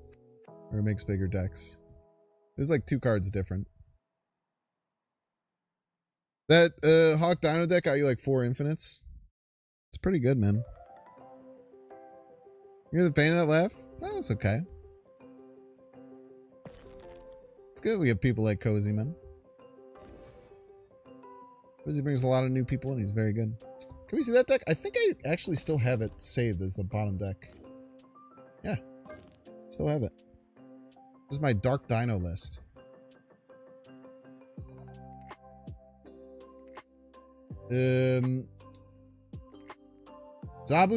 Or makes bigger decks. There's like 2 cards different. That Hawk Dino deck got you like 4 infinites. It's pretty good, man. You hear the pain of that laugh? No, that's okay. It's good we have people like Cozy, man. Cozy brings a lot of new people in. He's very good. Can we see that deck? I think I actually still have it saved as the bottom deck. Yeah. Still have it. This is my Dark Dino list. Zabu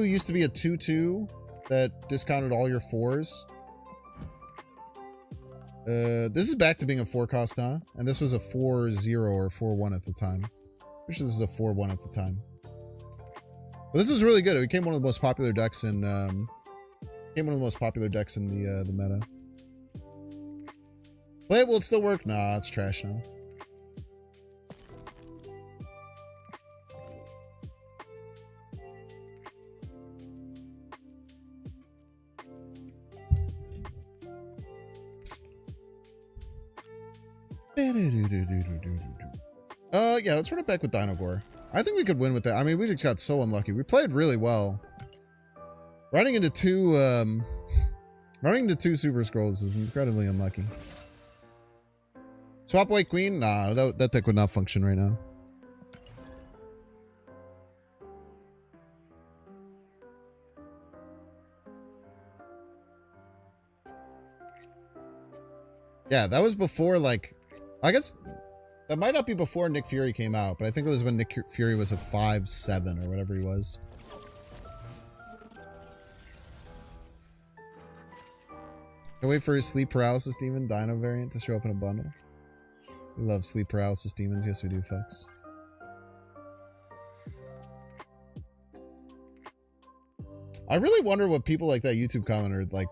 used to be a 2/2 that discounted all your 4s. This is back to being a 4 cost, huh? And this was a 4/0 or 4/1 at the time. Pretty sure this is a 4/1 at the time. But this was really good. It became one of the most popular decks in the meta. Play it, will it still work? Nah, it's trash now. Yeah, let's run it back with Dinogore. I think we could win with that. I mean, we just got so unlucky. We played really well. Running into two Super Scrolls is incredibly unlucky. Swap away Queen? Nah, that deck would not function right now. Yeah, that was before, like, I guess that might not be before Nick Fury came out, but I think it was when Nick Fury was a 5/7 or whatever he was. Can wait for his Sleep Paralysis Demon Dino variant to show up in a bundle. We love Sleep Paralysis Demons. Yes, we do, folks. I really wonder what people like that YouTube commenter, like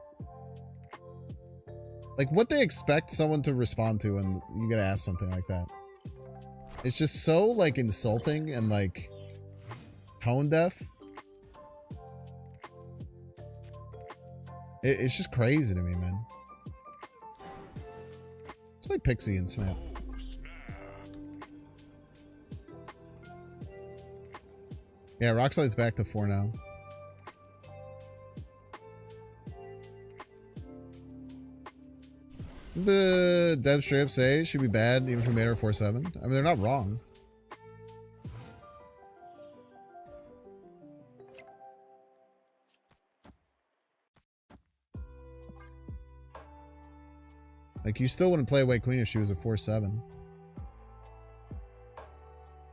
what they expect someone to respond to when you gotta ask something like that. It's just so, like, insulting and, like, tone deaf. It's just crazy to me, man. Let's play Pixie and Snap. Yeah, Rockslide back to 4 now. The devs straight up say should be bad even if we made her 4/7. I mean, they're not wrong. Like, you still wouldn't play White Queen if she was a 4/7.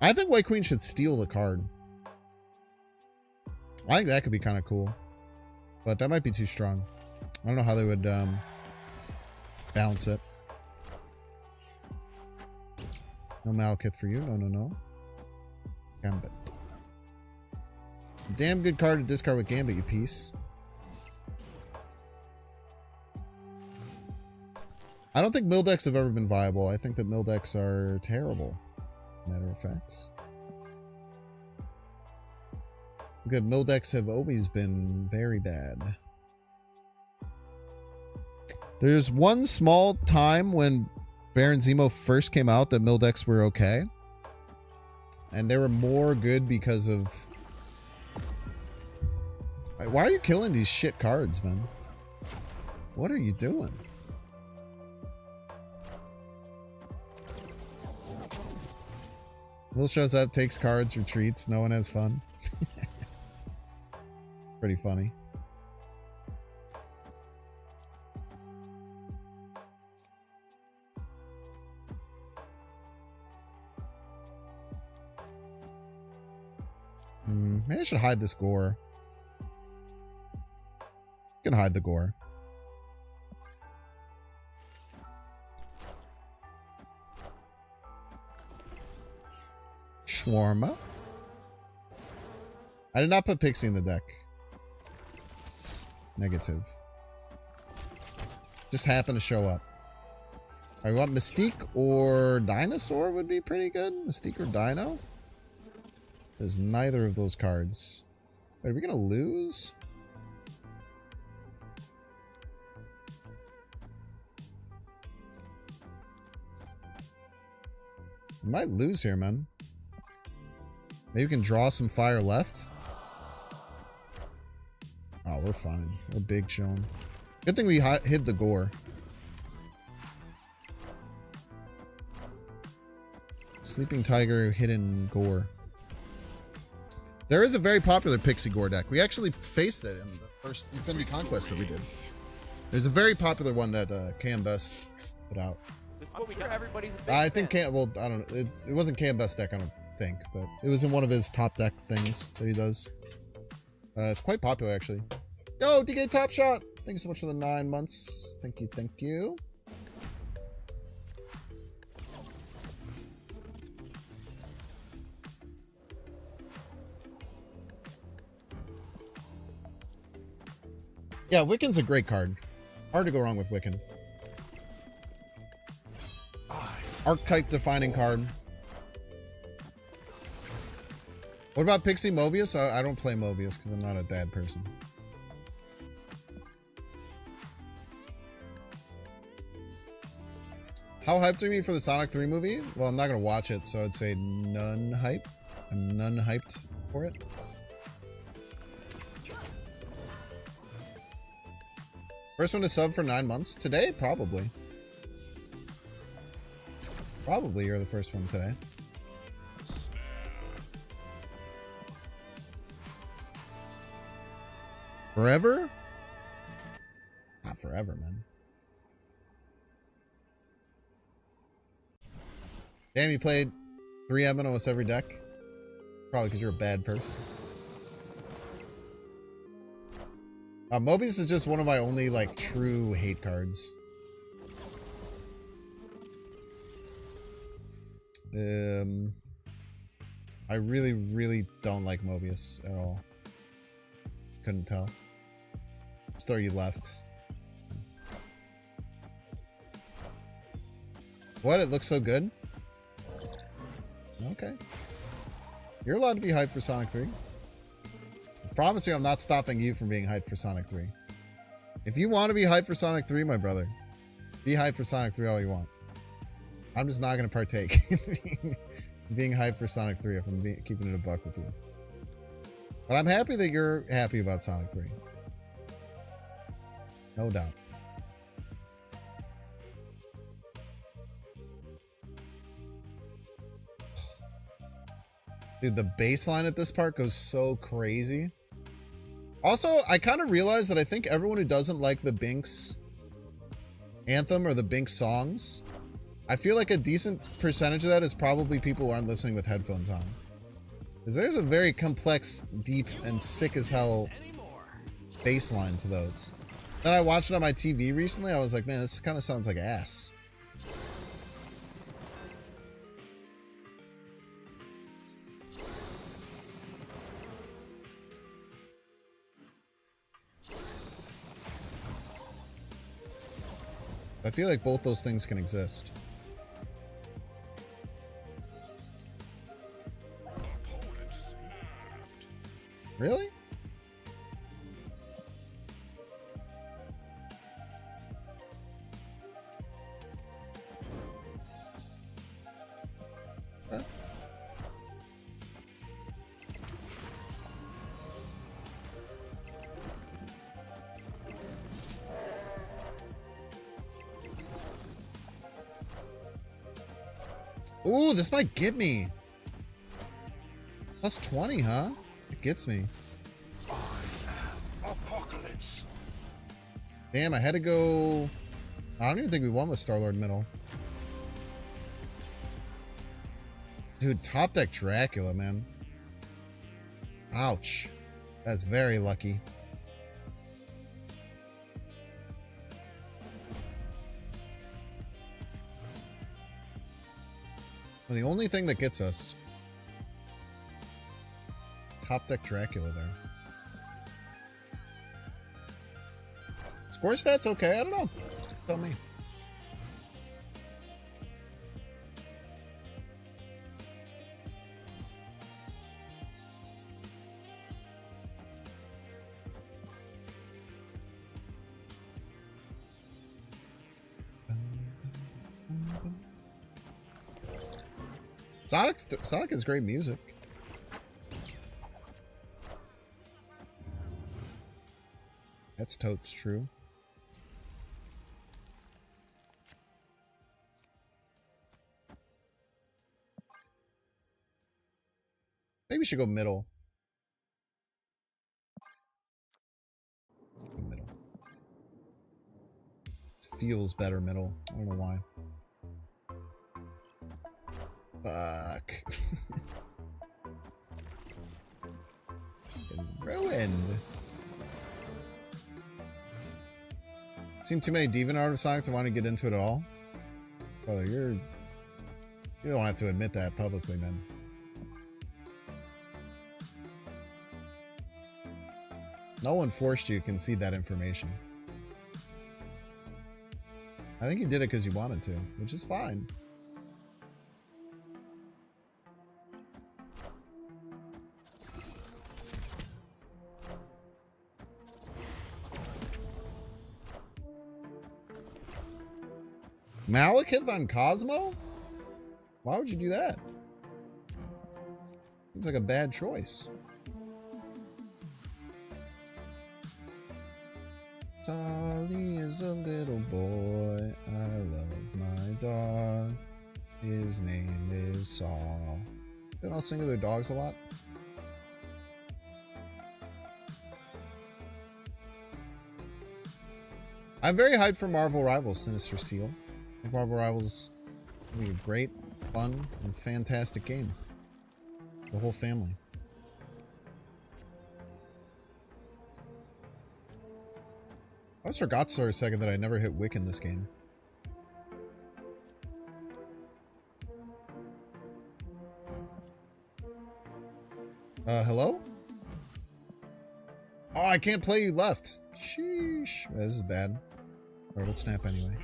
I think White Queen should steal the card. I think that could be kind of cool. But that might be too strong. I don't know how they would balance it. No Malekith for you. No. Gambit. Damn good card to discard with Gambit, you piece. I don't think mill decks have ever been viable. I think that mill decks are terrible. Matter of fact. Good, mill decks have always been very bad. There's one small time when Baron Zemo first came out that mill decks were okay. And they were more good because of... Why are you killing these shit cards, man? What are you doing? Will shows up, takes cards, retreats, no one has fun. Pretty funny. Maybe I should hide this gore. You can hide the gore. Shawarma. I did not put Pixie in the deck. Negative. Just happened to show up. I want Mystique or Dinosaur would be pretty good. Mystique or Dino? There's neither of those cards. Wait, are we gonna lose? We might lose here, man. Maybe we can draw some fire left. Oh, we're fine. We're big chilling. Good thing we hid the gore. Sleeping Tiger, hidden gore. There is a very popular Pixie Gore deck. We actually faced it in the first Infinity Conquest that we did. There's a very popular one that Cam Best put out. This is what we got. Everybody's a big I think fan. well, I don't know. It wasn't Cam Best deck, I don't think, but it was in one of his top deck things that he does. It's quite popular, actually. Yo, DK Top Shot! Thank you so much for the 9 months. Thank you, thank you. Yeah, Wiccan's a great card. Hard to go wrong with Wiccan. Archetype defining card. What about Pixie Mobius? I don't play Mobius because I'm not a bad person. How hyped are you for the Sonic 3 movie? Well, I'm not going to watch it, so I'd say none hype. I'm none hyped for it. First one to sub for 9 months? Today? Probably. Probably you're the first one today. Forever? Not forever, man. Damn, you played 3M in almost every deck? Probably because you're a bad person. Mobius is just one of my only, like, true hate cards. I really, really don't like Mobius at all. Couldn't tell. Just throw you left. What? It looks so good? Okay. You're allowed to be hyped for Sonic 3. I promise you I'm not stopping you from being hyped for Sonic 3. If you want to be hyped for Sonic 3, my brother, be hyped for Sonic 3 all you want. I'm just not going to partake in being hyped for Sonic 3 if I'm keeping it a buck with you. But I'm happy that you're happy about Sonic 3. No doubt. Dude, the baseline at this part goes so crazy. Also, I kind of realized that I think everyone who doesn't like the Binks anthem or the Binks songs, I feel like a decent percentage of that is probably people who aren't listening with headphones on. Because there's a very complex, deep, and sick as hell bass line to those. Then I watched it on my TV recently. I was like, man, this kind of sounds like ass. I feel like both those things can exist. Really? Huh? Ooh, this might get me. Plus 20, huh? It gets me. Apocalypse. Damn, I had to go... I don't even think we won with Star-Lord middle. Dude, top deck Dracula, man. Ouch. That's very lucky. Well, the only thing that gets us is top deck Dracula there. Score stats okay? I don't know. Tell me. Sonic is great music. That's totes true. Maybe we should go middle. Middle. It feels better middle. I don't know why. Fuck. Ruined. Seen too many Demon artifacts. I want to get into it at all. Brother, you don't have to admit that publicly, man. No one forced you to concede that information. I think you did it because you wanted to, which is fine. Malekith on Cosmo? Why would you do that? Seems like a bad choice. Tolly is a little boy. I love my dog. His name is Saul. Don't all sing to their dogs a lot? I'm very hyped for Marvel Rivals Sinister Seal. I think Marvel Rivals will be a great, fun, and fantastic game. The whole family. I almost forgot for a second that I never hit Wick in this game. Hello? Oh, I can't play you left. Sheesh. This is bad. Alright, we'll snap anyway.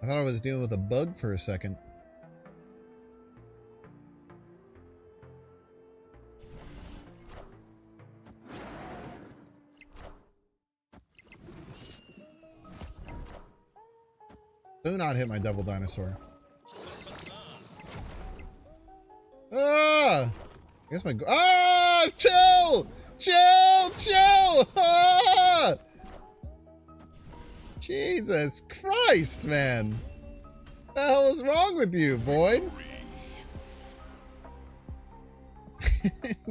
I thought I was dealing with a bug for a second. Do not hit my devil dinosaur. Ah! I guess my... Ah! Chill! Chill! Chill! Ah! Jesus Christ, man. What the hell is wrong with you, Void?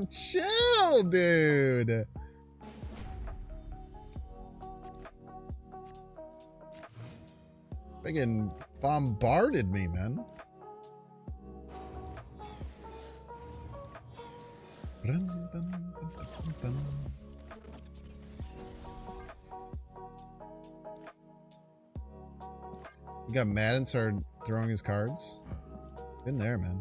Chill, dude. Friggin' bombarded me, man. He got mad and started throwing his cards. Been there, man.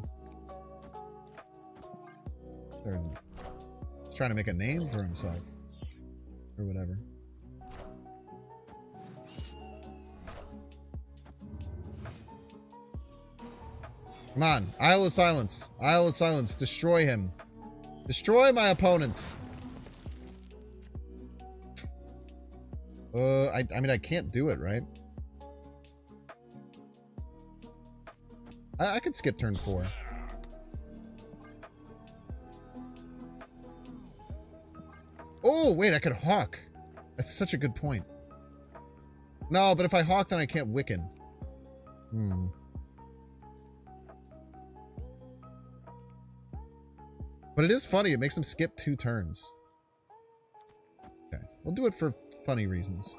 He's trying to make a name for himself. Or whatever. Come on. Isle of Silence. Isle of Silence. Destroy him. Destroy my opponents. I mean, I can't do it, right? I could skip turn 4. Oh, wait, I could Hawk. That's such a good point. No, but if I Hawk, then I can't Wiccan. But it is funny. It makes him skip 2 turns. Okay. We'll do it for funny reasons.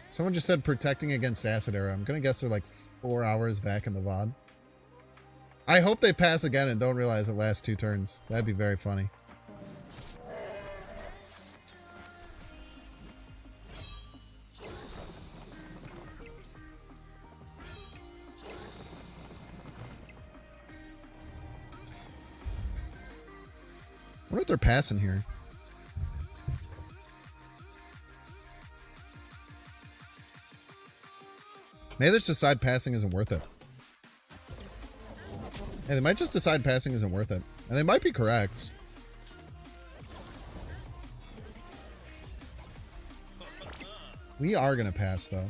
Someone just said protecting against acid arrow. I'm gonna guess they're like 4 hours back in the VOD. I hope they pass again and don't realize it lasts 2 turns. That'd be very funny. I wonder what they're passing here. Maybe they just decide passing isn't worth it. Yeah, they might just decide passing isn't worth it. And they might be correct. We are going to pass, though.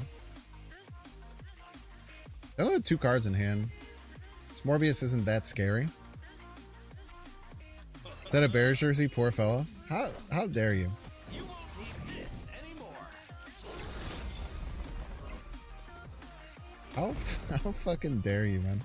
They only have 2 cards in hand. Morbius isn't that scary. Is that a Bears jersey? Poor fella. How dare you? You won't need this anymore. How fucking dare you, man?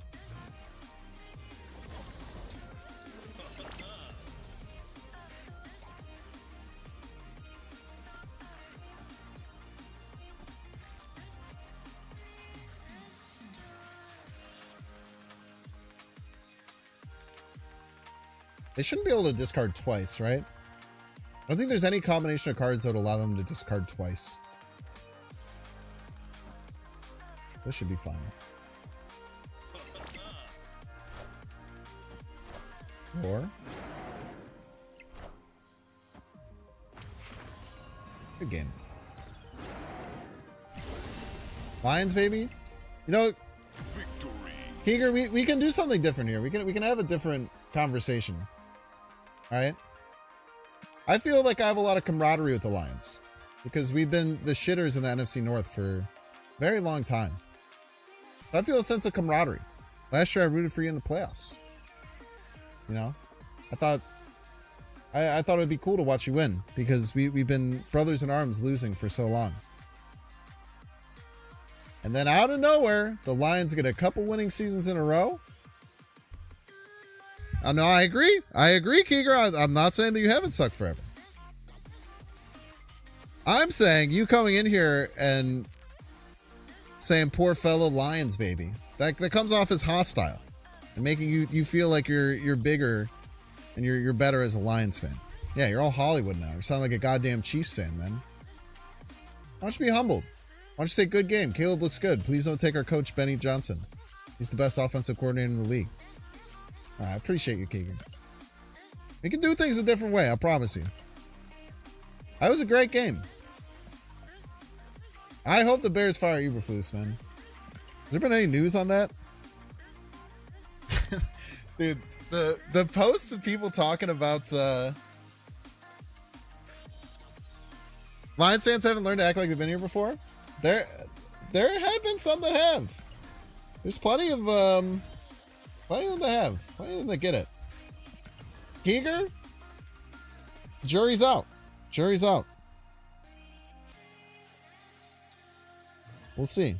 They shouldn't be able to discard twice, right? I don't think there's any combination of cards that would allow them to discard twice. This should be fine. Or good game. Lions, baby. You know, Keeger, we can do something different here. We can have a different conversation. All right. I feel like I have a lot of camaraderie with the Lions because we've been the shitters in the NFC North for a very long time. I feel a sense of camaraderie. Last year I rooted for you in the playoffs. You know, I thought it would be cool to watch you win because we've been brothers in arms losing for so long. And then out of nowhere, the Lions get a couple winning seasons in a row. No, I agree. I agree, Keeger. I'm not saying that you haven't sucked forever. I'm saying you coming in here and saying poor fellow Lions, baby. That comes off as hostile and making you feel like you're bigger and you're better as a Lions fan. Yeah, you're all Hollywood now. You sound like a goddamn Chiefs fan, man. Why don't you be humbled? Why don't you say good game? Caleb looks good. Please don't take our coach, Benny Johnson. He's the best offensive coordinator in the league. I appreciate you, Keegan. We can do things a different way, I promise you. That was a great game. I hope the Bears fire Eberflus, man. Has there been any news on that? Dude, the post of people talking about Lions fans haven't learned to act like they've been here before. There have been some that have. There's plenty of them that have. Plenty of them that get it. Keeger? Jury's out. Jury's out. We'll see.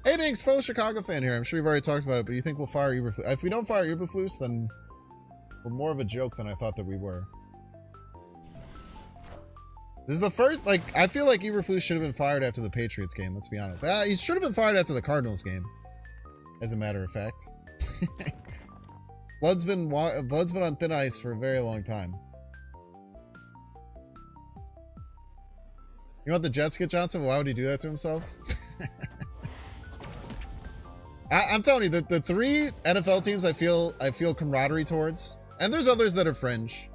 Hey, Binks, fellow Chicago fan here. I'm sure you've already talked about it, but you think we'll fire Eberflus? If we don't fire Eberflus, then we're more of a joke than I thought that we were. This is the first, like, I feel like Eberflus should have been fired after the Patriots game, let's be honest. He should have been fired after the Cardinals game, as a matter of fact. Blood's been on thin ice for a very long time. You want the Jets get Johnson? Why would he do that to himself? I'm telling you, the 3 NFL teams I feel camaraderie towards, and there's others that are fringe,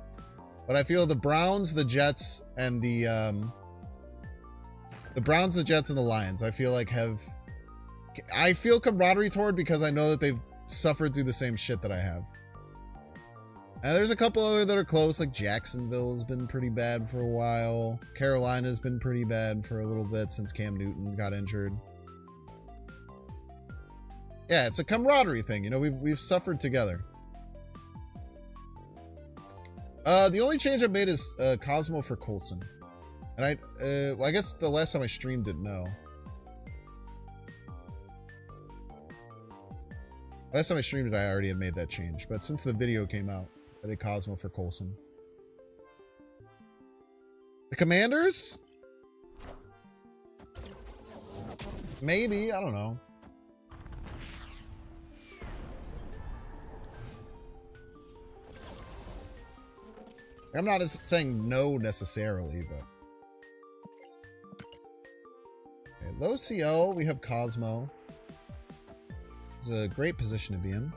but I feel the Browns, the Jets, and the Browns, the Jets, and the Lions, I feel like I feel camaraderie toward because I know that they've suffered through the same shit that I have. And there's a couple other that are close, like Jacksonville's been pretty bad for a while. Carolina's been pretty bad for a little bit since Cam Newton got injured. Yeah, it's a camaraderie thing. You know, we've suffered together. The only change I've made is Cosmo for Coulson. And well, I guess the last time I streamed didn't know. Last time I streamed it, I already had made that change. But since the video came out, I did Cosmo for Coulson. The Commanders? Maybe, I don't know. I'm not saying no necessarily, but okay, low CL, we have Cosmo. It's a great position to be in.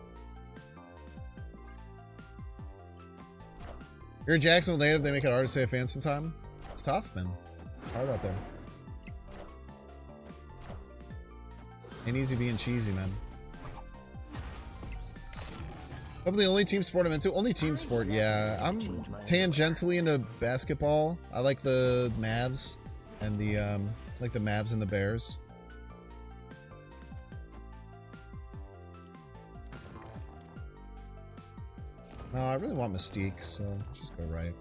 You're a Jacksonville native, they make it hard to say a fan sometime. It's tough, man. Hard out there. Ain't easy being cheesy, man. Probably the only team sport I'm into. Only team sport, yeah. I'm tangentially into basketball. I like the Mavs and the like the Mavs and the Bears. No, I really want Mystique, so just go right.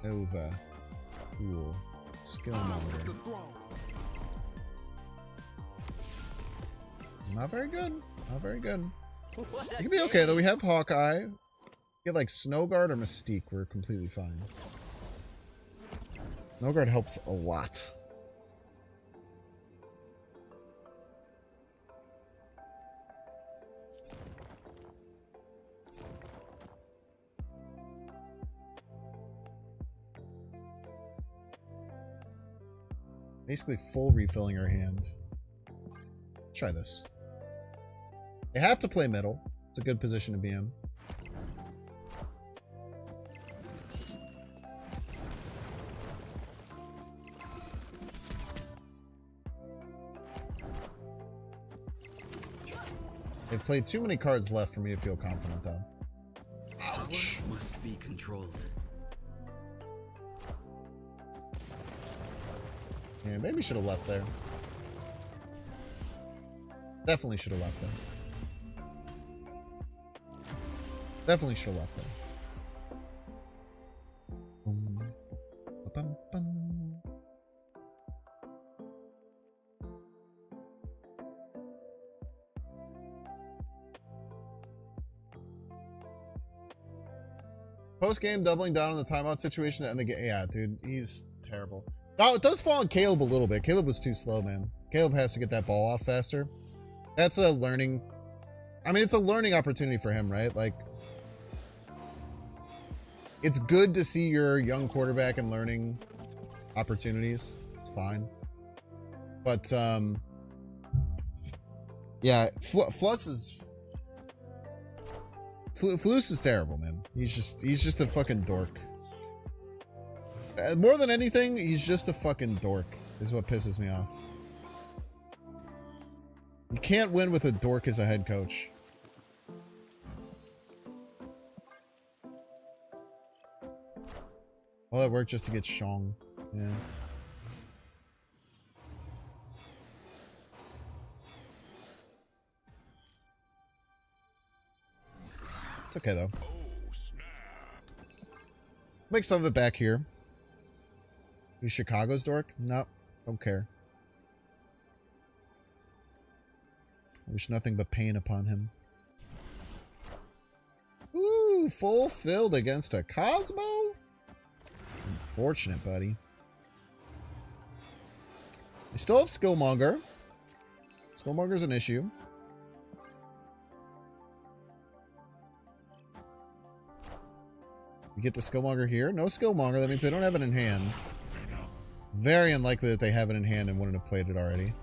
Nova. Cool. Skill monitor. Not very good. Not very good. It can be okay though. We have Hawkeye. Get like Snowguard or Mystique. We're completely fine. Snowguard helps a lot. Basically full refilling our hand. Try this. They have to play middle. It's a good position to be in. They've played too many cards left for me to feel confident though. Ouch. Must be controlled. Yeah, maybe should have left there. Definitely should have left there. Definitely should have left there. Post game doubling down on the timeout situation and the game. Yeah, dude, he's terrible. Now it does fall on Caleb a little bit. Caleb was too slow, man. Caleb has to get that ball off faster. That's a learning. I mean, it's a learning opportunity for him, right? Like, it's good to see your young quarterback and learning opportunities. It's fine. But, yeah, Flus is... Flus is terrible, man. He's just a fucking dork. More than anything, he's just a fucking dork, is what pisses me off. You can't win with a dork as a head coach. All that work just to get Shong. Yeah. It's okay, though. Make some of it back here. He's Chicago's dork? Nope. Don't care. I wish nothing but pain upon him. Ooh, fulfilled against a Cosmo? Unfortunate, buddy. We still have Skillmonger. Skillmonger's an issue. We get the Skillmonger here. No Skillmonger. That means they don't have it in hand. Very unlikely that they have it in hand and wouldn't have played it already.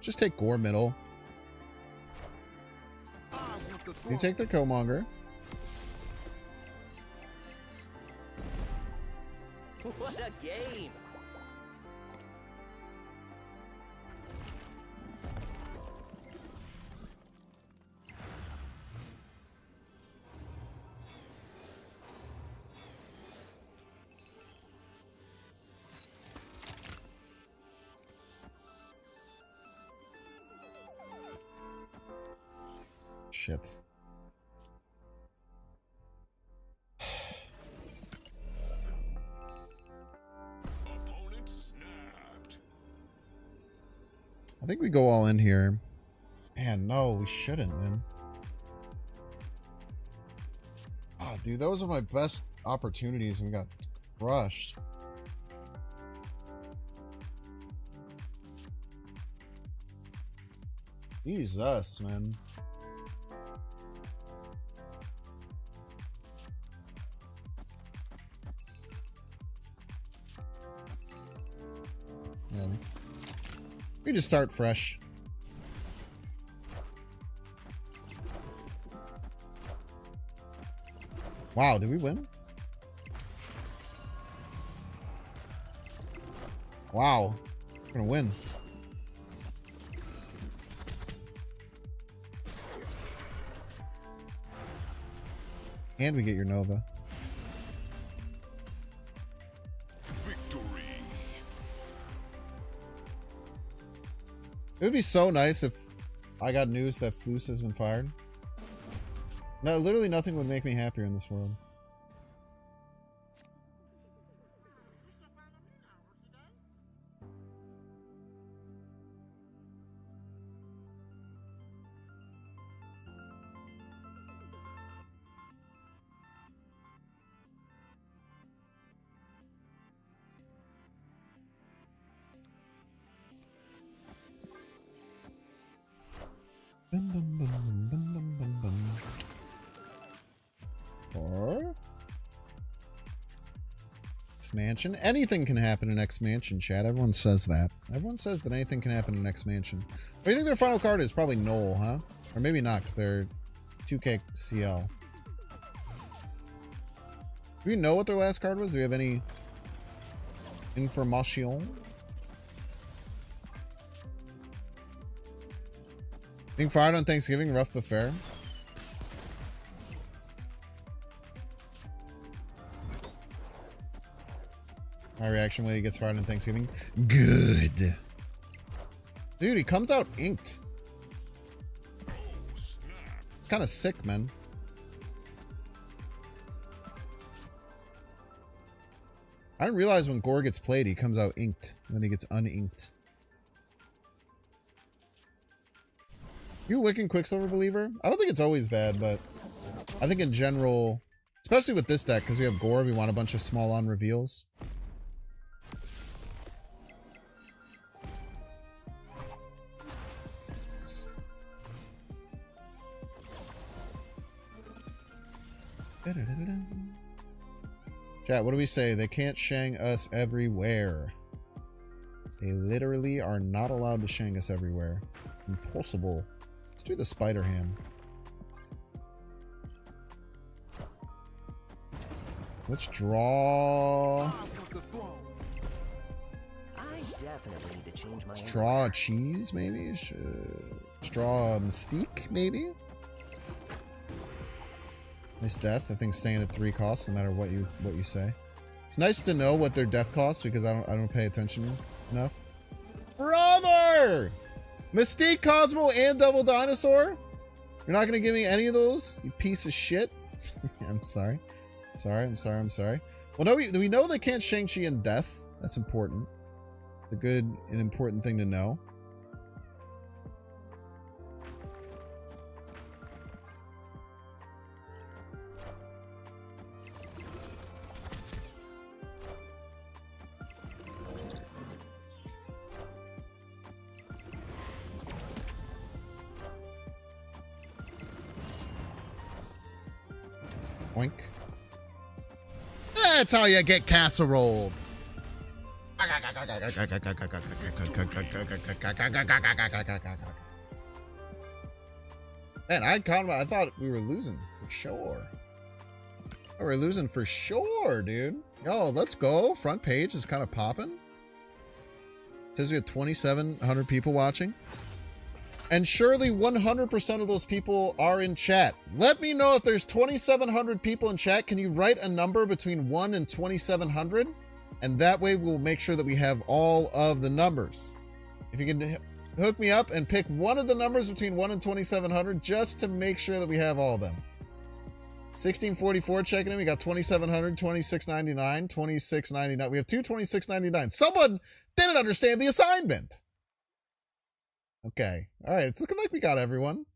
Just take Gore middle. You take their Killmonger. What a game! Shit. I think we go all in here. Man, no, we shouldn't, man. Oh, dude, those are my best. opportunities and we got crushed. Jesus, man. Yeah. We just start fresh. Wow, did we win? Wow, we're gonna win. And we get your Nova. Victory. It would be so nice if I got news that Flus has been fired. No, literally nothing would make me happier in this world. Bum, bum, bum, bum, bum, bum, bum. Or X Mansion. Anything can happen in X Mansion, chat. Everyone says that. Everyone says that anything can happen in X Mansion. What do you think their final card is? Probably Null, huh? Or maybe not, because they're 2K CL. Do we know what their last card was? Do we have any information? Being fired on Thanksgiving, rough but fair. My reaction when he gets fired on Thanksgiving? Good. Dude, he comes out inked. It's kind of sick, man. I didn't realize when Gore gets played, he comes out inked. And then he gets uninked. You a Wiccan Quicksilver believer? I don't think it's always bad, but I think in general, especially with this deck, because we have Gore, we want a bunch of small on reveals. Chat, what do we say? They can't shang us everywhere. They literally are not allowed to shang us everywhere. Impossible. Let's do the spider ham. Let's draw. I definitely need to change my. Let's draw a cheese, maybe. Let's draw a Mystique, maybe. Nice death. I think staying at 3 costs, no matter what you say. It's nice to know what their death costs because I don't pay attention enough. Brother! Mystique, Cosmo, and Devil Dinosaur? You're not gonna give me any of those, you piece of shit? I'm sorry. I'm sorry. Well, no, we know they can't Shang-Chi in death. That's important. It's a good and important thing to know. Oink. That's how you get casseroled. Man, I thought we were losing for sure. Oh, we're losing for sure, dude. Yo, let's go. Front page is kind of popping. Says we have 2,700 people watching. And surely 100% of those people are in chat. Let me know if there's 2,700 people in chat. Can you write a number between 1 and 2,700? And that way we'll make sure that we have all of the numbers. If you can hook me up and pick one of the numbers between 1 and 2,700 just to make sure that we have all of them. 1644 checking in. We got 2,700, 2699, 2699. We have two 2699. Someone didn't understand the assignment. Okay. All right. It's looking like we got everyone.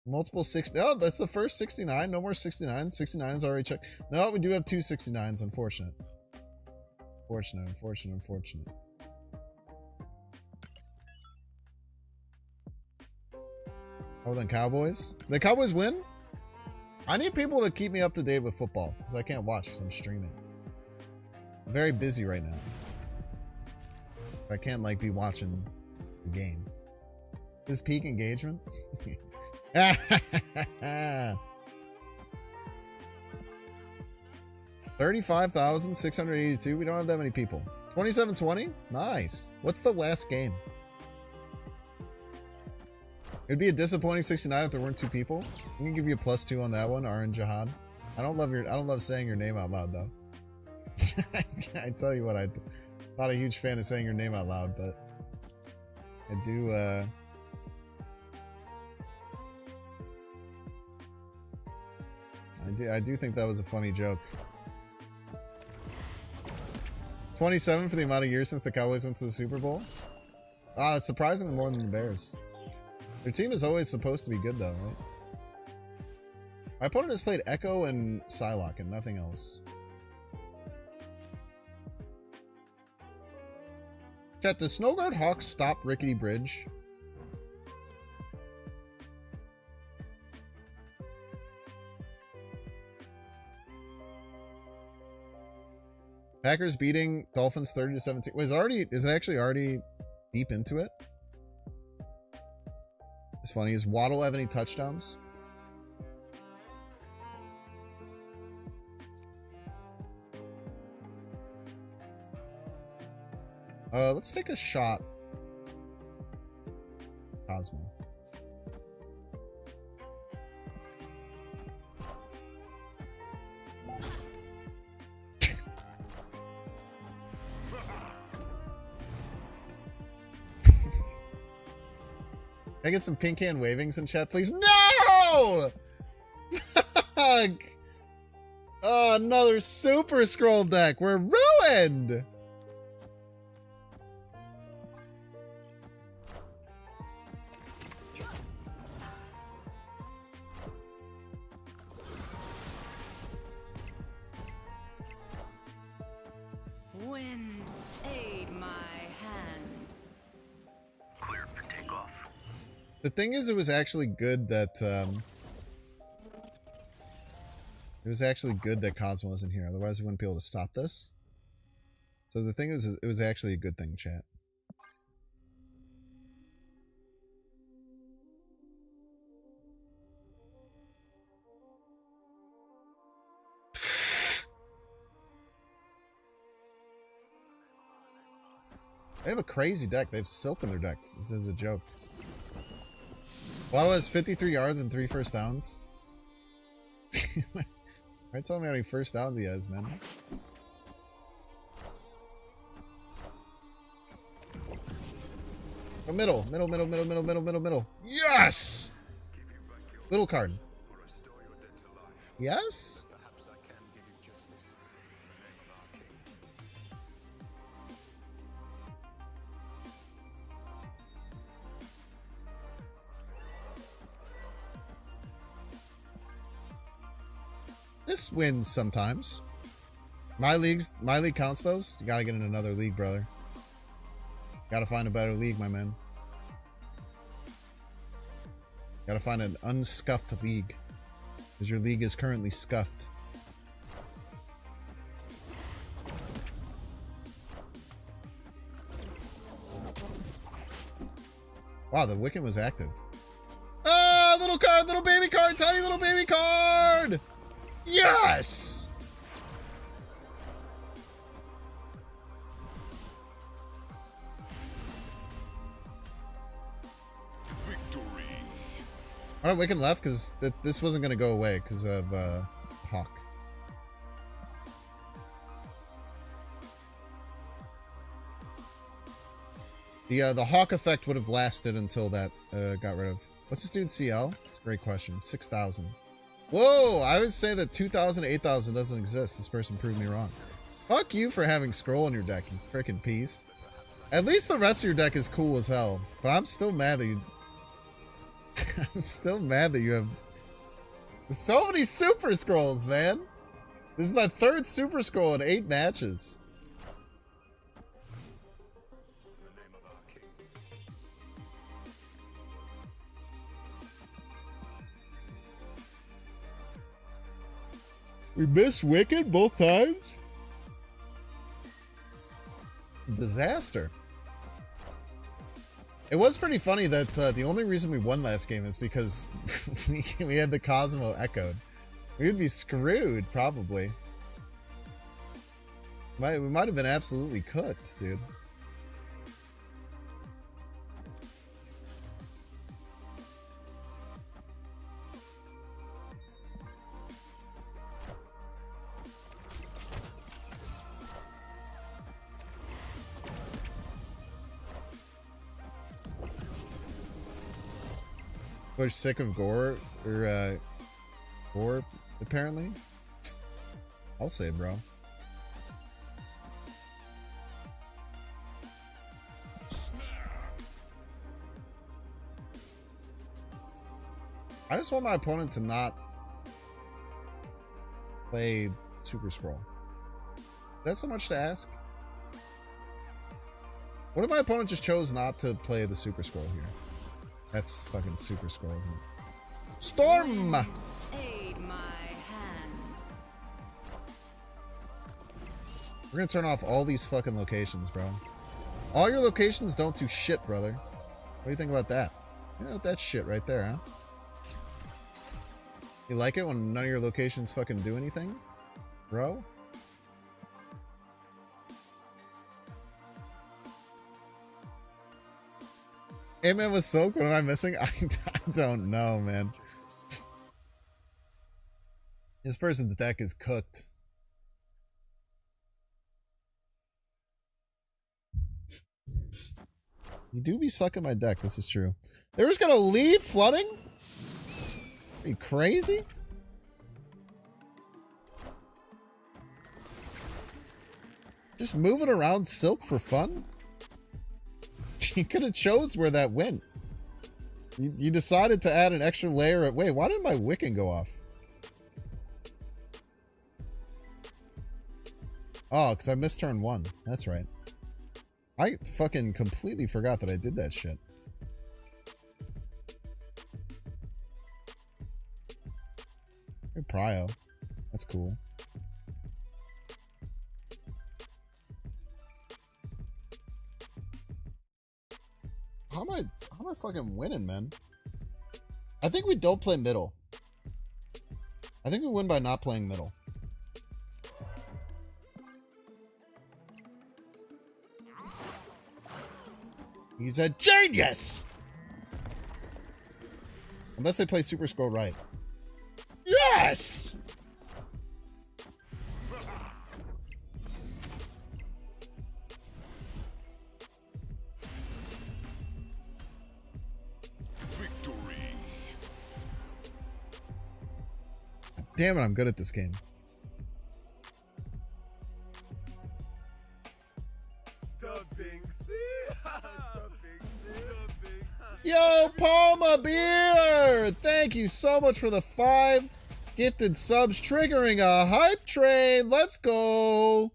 Multiple 60. Oh, that's the first 69. No more 69. 69 is already checked. No, we do have two 69s. Unfortunate. Unfortunate. Oh, then Cowboys. The Cowboys win? I need people to keep me up to date with football because I can't watch because I'm streaming. I'm very busy right now. I can't like be watching the game. This peak engagement? 35,682. We don't have that many people. 2720? Nice. What's the last game? It'd be a disappointing 69 if there weren't two people. We can give you a +2 on that one, Aran Jihad. I don't love saying your name out loud though. I tell you what, I'm not a huge fan of saying your name out loud, but I do I do think that was a funny joke. 27 for the amount of years since the Cowboys went to the Super Bowl. Ah, it's surprisingly more than the Bears. Their team is always supposed to be good though, right? My opponent has played Echo and Psylocke and nothing else. Chat, does Snowguard Hawk stop Rickety Bridge? Packers beating Dolphins 30-17. Is it actually already deep into it? It's funny. Does Waddle have any touchdowns? Let's take a shot. Cosmo. Can I get some pink hand wavings in chat, please? No! Fuck! Oh, another super scroll deck. We're ruined! Wind, aid my hand. Clear for takeoff. The thing is, it was actually good that Cosmo wasn't here. Otherwise, we wouldn't be able to stop this. So the thing is, it was actually a good thing, chat. They have a crazy deck. They have Silk in their deck. This is a joke. Waddle has 53 yards and 3 first downs. Right, tell me how many first downs he has, man. Oh, middle. Yes! Little card. Yes? This wins sometimes. My league counts those. You gotta get in another league, brother. Gotta find a better league, my man. Gotta find an unscuffed league. Because your league is currently scuffed. Wow, the Wiccan was active. Ah, little card, little baby card, tiny little baby card! Yes! Victory. Alright, Wiccan left because this wasn't going to go away because of Hawk. The Hawk effect would have lasted until that got rid of. What's this dude's CL? It's a great question. 6,000. Whoa! I would say that 2,000 to 8,000 doesn't exist. This person proved me wrong. Fuck you for having scroll in your deck, you frickin' piece. At least the rest of your deck is cool as hell. But I'm still mad that you... I'm still mad that you have so many super scrolls, man. This is my 3rd super scroll in 8 matches. We missed Wicked both times? Disaster. It was pretty funny that the only reason we won last game is because we had the Cosmo echoed. We would be screwed, probably. We might have been absolutely cooked, dude. We're sick of gore, or gore, apparently. I'll say, bro. I just want my opponent to not play Super Scroll. That's so much to ask. What if my opponent just chose not to play the Super Scroll here? That's fucking Super Scroll, isn't it? Storm! Aid my hand. We're gonna turn off all these fucking locations, bro. All your locations don't do shit, brother. What do you think about that? You know, that shit right there, huh? You like it when none of your locations fucking do anything, bro? A-Man was soaked. What am I missing? I don't know, man. This person's deck is cooked. You do be sucking my deck. This is true. They were just gonna leave flooding? Are you crazy? Just moving around Silk for fun? You could have chose where that went. You decided to add an extra layer of... Wait, why did my Wiccan go off? Oh, because I missed turn 1. That's right. I fucking completely forgot that I did that shit. Hey, Prio. That's cool. How am I fucking winning, man? I think we don't play middle. I think we win by not playing middle. He's a genius! Unless they play Super Scroll right. Yes! Damn it, I'm good at this game. Yo, Palma Beer! Thank you so much for the 5 gifted subs, triggering a hype train. Let's go.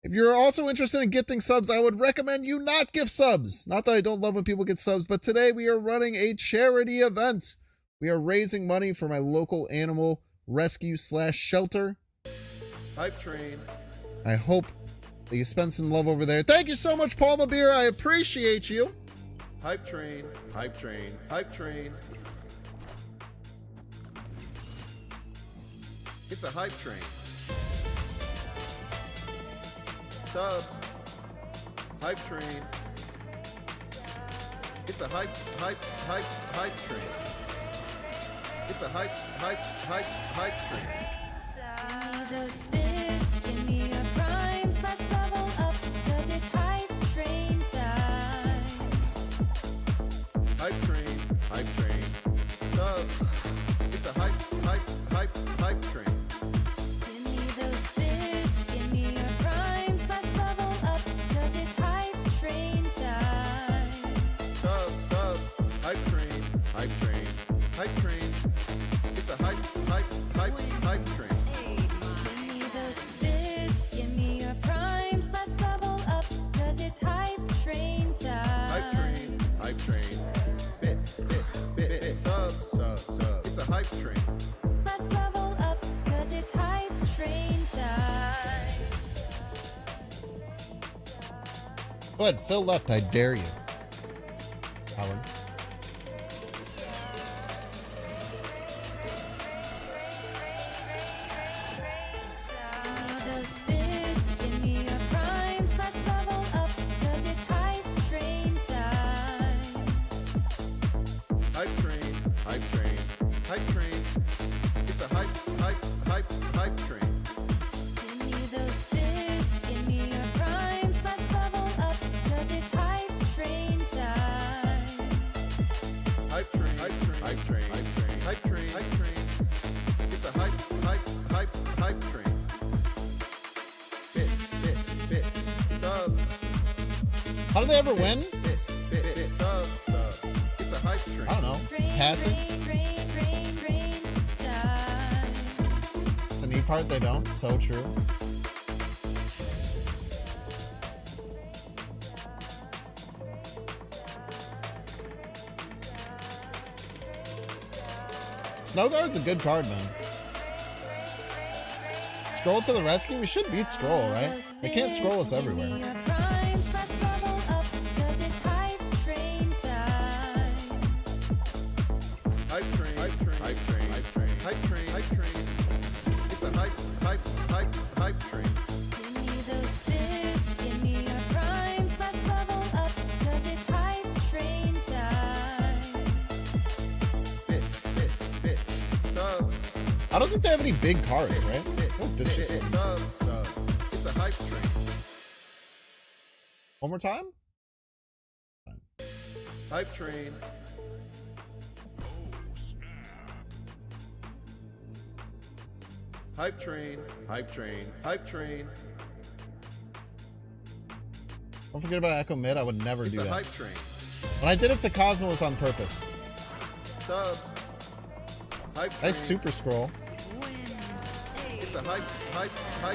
If you're also interested in gifting subs, I would recommend you not gift subs. Not that I don't love when people get subs, but today we are running a charity event. We are raising money for my local animal rescue / shelter. Hype train. I hope that you spend some love over there. Thank you so much, Palma Beer. I appreciate you. Hype train. Hype train. Hype train. It's a hype train. Subs. Hype train. It's a hype train. It's a hype train. Give me those bits, give me your primes, let's level up, cause it's hype train time. Hype train, subs. It's a hype train. Give me those bits, give me your primes, let's level up, cause it's hype train time. Subs, hype train, hype train. Let's level up, cause it's hype train time. Go ahead, Phil left. I dare you. Howard. Those bids, give me your primes. Let's level up, cause it's hype train time. Hype train, hype train, hype train. It's a hype train. Give me those bids, give me your primes. Let's level up, cause it's hype train time. Hype train, hype train, hype train, hype train, hype train. It's a hype train. Bits, subs. How do they ever win? Bits, subs. It's a hype train. I don't know. Pass it. Rain time. It's an E part. They don't. So true. Snow Guard's a good card, man. Scroll to the rescue. We should beat Scroll, right? They can't scroll us everywhere. Give me your primes. Let's level up, cause it's hype train time. Hype train, hype train, hype train, hype train, hype train, hype train. It's a hype train. Give me those bids, give me your primes. Let's level up, cause it's hype train time. Bits, subs. I don't think they have any big cards, right? Oh, this just Bits, wins. subs. It's a hype train. One more time? Hype train. Hype train, hype train, hype train. Don't forget about Echo Mid. I would never It's do a that. hype train. When I did it to Cosmo, it was on purpose. Subs. Hype train. Nice Super Scroll. It's a hype.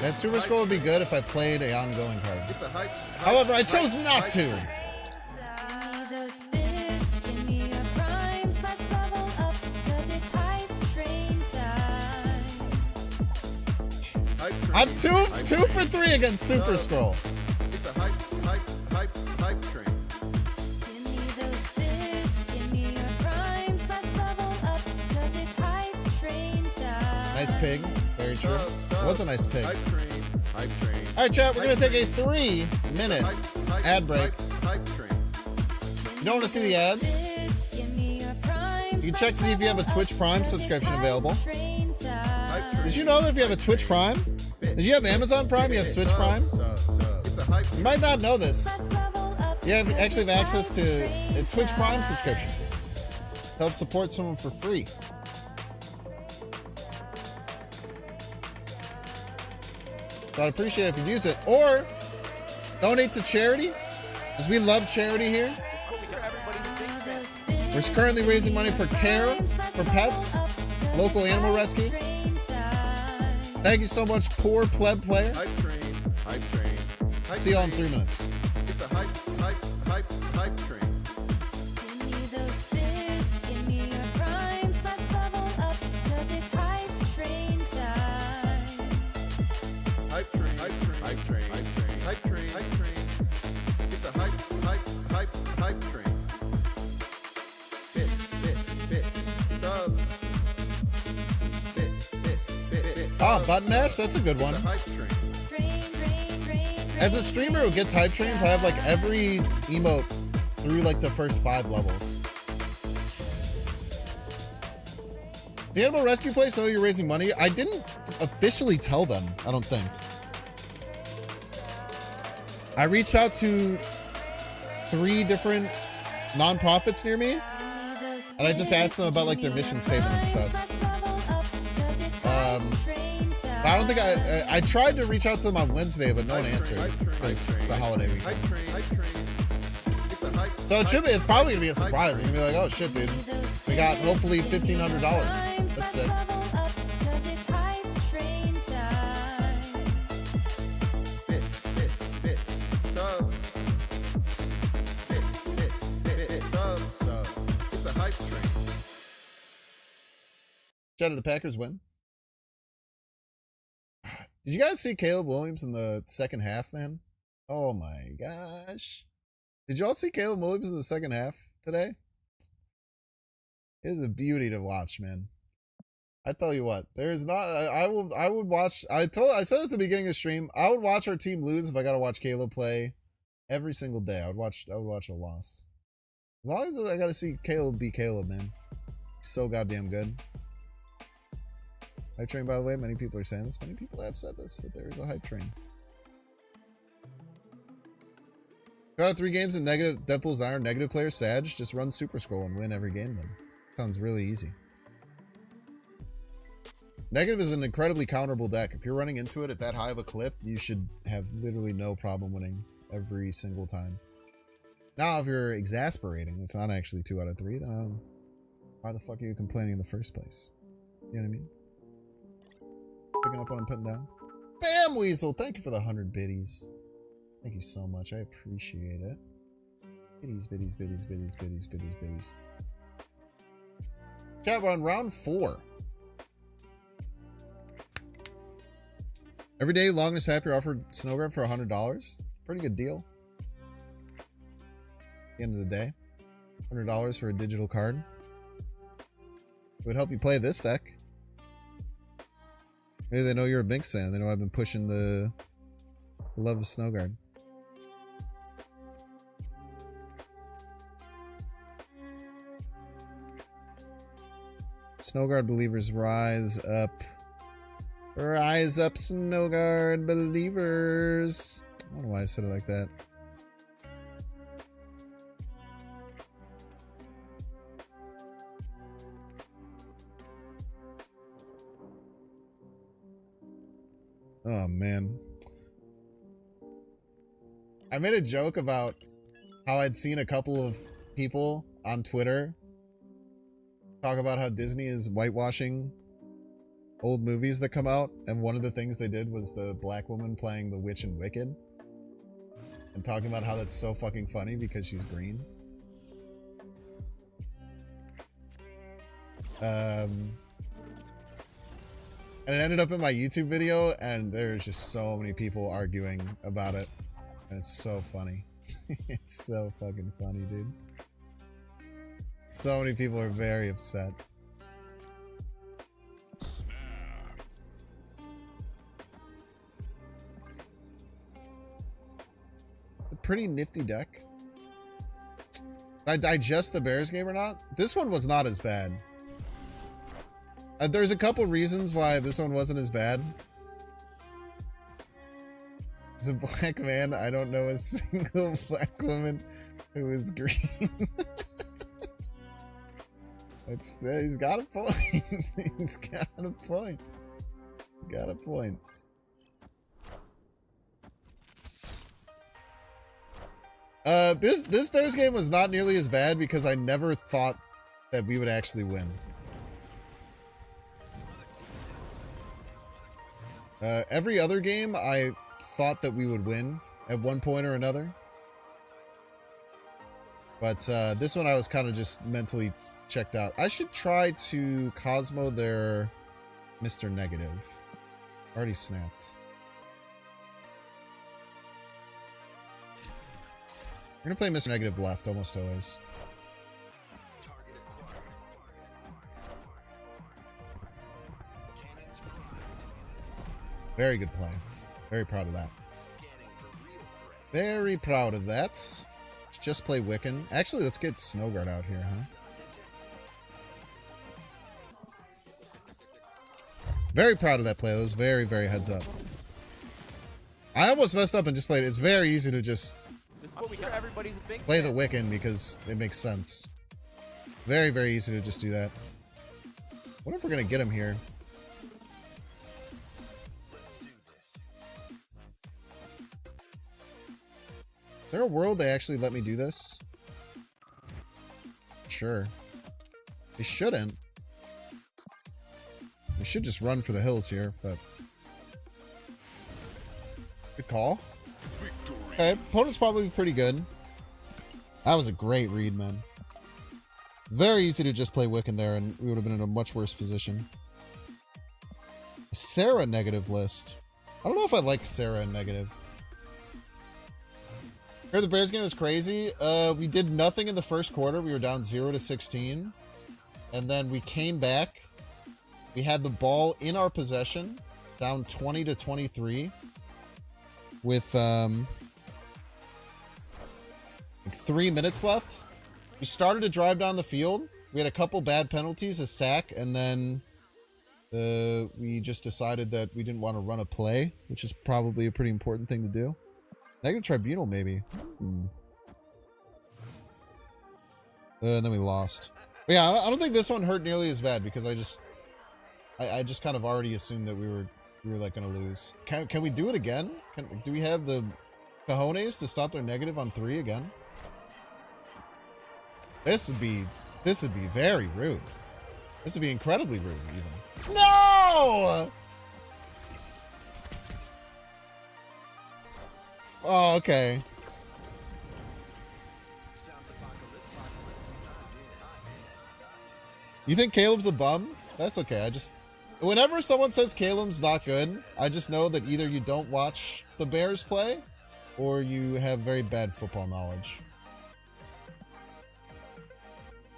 That Super Scroll would be good if I played a ongoing card. It's a hype. However, I chose not to. Give me those bids, give me your primes. Let's level up, cause it's hype train time. Hype train. I'm two for 3 against Super Scroll. It's a hype train. Give me those bids, give me your primes. Let's level up, cause it's hype train time. Nice pig. Very true. It was a nice pig. Hype train. Hype train. All right, chat. We're going to take a 3-minute ad break. Hype train. You don't want to see the ads? Bids, give me your primes. You can check to see if you have a Twitch Prime subscription available. Train time. Did you know that if you have a Twitch Prime? Did you have Amazon Prime? You have Switch Prime? It's a hype. You might not know this. Let's level up, You actually have access to train a Twitch Prime time. subscription. Help support someone for free. So I'd appreciate it if you use it. Or donate to charity, because we love charity here. This is what we do. Everybody's a big fan. We're currently raising money for C.A.R.E, for pets, local animal rescue. Thank you so much, poor pleb player. Hype train. Hype train. Hype See you all in train. 3 minutes. It's a hype train. Give me those bids, give me your primes. Let's level up, cause it's hype train time. Hype train. Hype train. Hype train. Hype train. Hype train. It's a hype train. Bits, subs. Bits. Oh, button mash? That's a good one. It's a hype train. As a streamer who gets hype trains, I have like every emote through like the first 5 levels. The Animal Rescue place know you're raising money? I didn't officially tell them, I don't think. I reached out to 3 different nonprofits near me, and I just asked them about like their mission statement and stuff. But I don't think I tried to reach out to them on Wednesday, but no one answered because it's a holiday weekend. Hype train. It's a hype. So it's probably gonna be a surprise. You're gonna be like, oh shit, dude, we got hopefully $1,500. That's it. Shout out to the Packers win. Did you guys see Caleb Williams in the second half, man? Oh my gosh. Did you all see Caleb Williams in the second half today? It is a beauty to watch, man. I tell you what, there's not. I would watch. I said this at the beginning of the stream. I would watch our team lose if I got to watch Caleb play every single day. I would watch a loss. As long as I got to see Caleb be Caleb, man. He's so goddamn good. Hype train, by the way. Many people are saying this. Many people have said this, that there is a hype train. Got out 3 games in negative. Deadpool's Iron. Negative player Sag. Just run Super Scroll and win every game then. Sounds really easy. Negative is an incredibly counterable deck. If you're running into it at that high of a clip, you should have literally no problem winning every single time. Now, if you're exasperating, it's not actually 2 out of 3, then why the fuck are you complaining in the first place? You know what I mean? Picking up what I'm putting down. Bam, Weasel! Thank you for the 100 biddies. Thank you so much. I appreciate it. Biddies, biddies, biddies, biddies, biddies, biddies, biddies. Chat, we're on round 4. Every day, Longness Happier offered Snowguard for $100. Pretty good deal. At the end of the day. $100 for a digital card. It would help you play this deck. Maybe they know you're a Binks fan. They know I've been pushing the love of Snowguard. Snowguard believers, rise up. Rise up, Snowguard believers. I don't know why I said it like that. Oh, man. I made a joke about how I'd seen a couple of people on Twitter talk about how Disney is whitewashing old movies that come out, and one of the things they did was the black woman playing the witch in Wicked, and talking about how that's so fucking funny because she's green. And it ended up in my YouTube video, and there's just so many people arguing about it, and it's so funny. It's so fucking funny, dude. So many people are very upset. A pretty nifty deck. Did I digest the Bears game or not? This one was not as bad. There's a couple reasons why this one wasn't as bad. As a black man, I don't know a single black woman who is green. He's got a point. He's got a point. Got a point. This Bears game was not nearly as bad because I never thought that we would actually win. Every other game, I thought that we would win at one point or another. But this one I was kind of just mentally checked out. I should try to Cosmo their Mr. Negative. Already snapped. We're gonna play Mr. Negative left almost always. Very good play. Very proud of that. Very proud of that. Let's just play Wiccan. Actually, let's get Snowguard out here, huh? Very proud of that play. That was very, very heads up. I almost messed up and just played it. It's very easy to just play the Wiccan because it makes sense. Very, very easy to just do that. What if we're going to get him here? Is there a world they actually let me do this? Sure. They shouldn't. We should just run for the hills here, but... Good call. Okay, opponent's probably pretty good. That was a great read, man. Very easy to just play Wiccan there, and we would have been in a much worse position. Sarah negative list. I don't know if I like Sarah in negative. Here, the Bears game was crazy. We did nothing in the first quarter. We were down 0-16. And then we came back. We had the ball in our possession, down 20-23. With like 3 minutes left. We started to drive down the field. We had a couple bad penalties, a sack, and then we just decided that we didn't want to run a play, which is probably a pretty important thing to do. Negative tribunal, maybe. And then we lost. But yeah, I don't think this one hurt nearly as bad because I just kind of already assumed that we were like gonna lose. Can we do it again? Do we have the cojones to stop their negative on 3 again? This would be very rude. This would be incredibly rude, even. No! Oh, okay. You think Caleb's a bum? That's okay. Whenever someone says Caleb's not good, I just know that either you don't watch the Bears play or you have very bad football knowledge.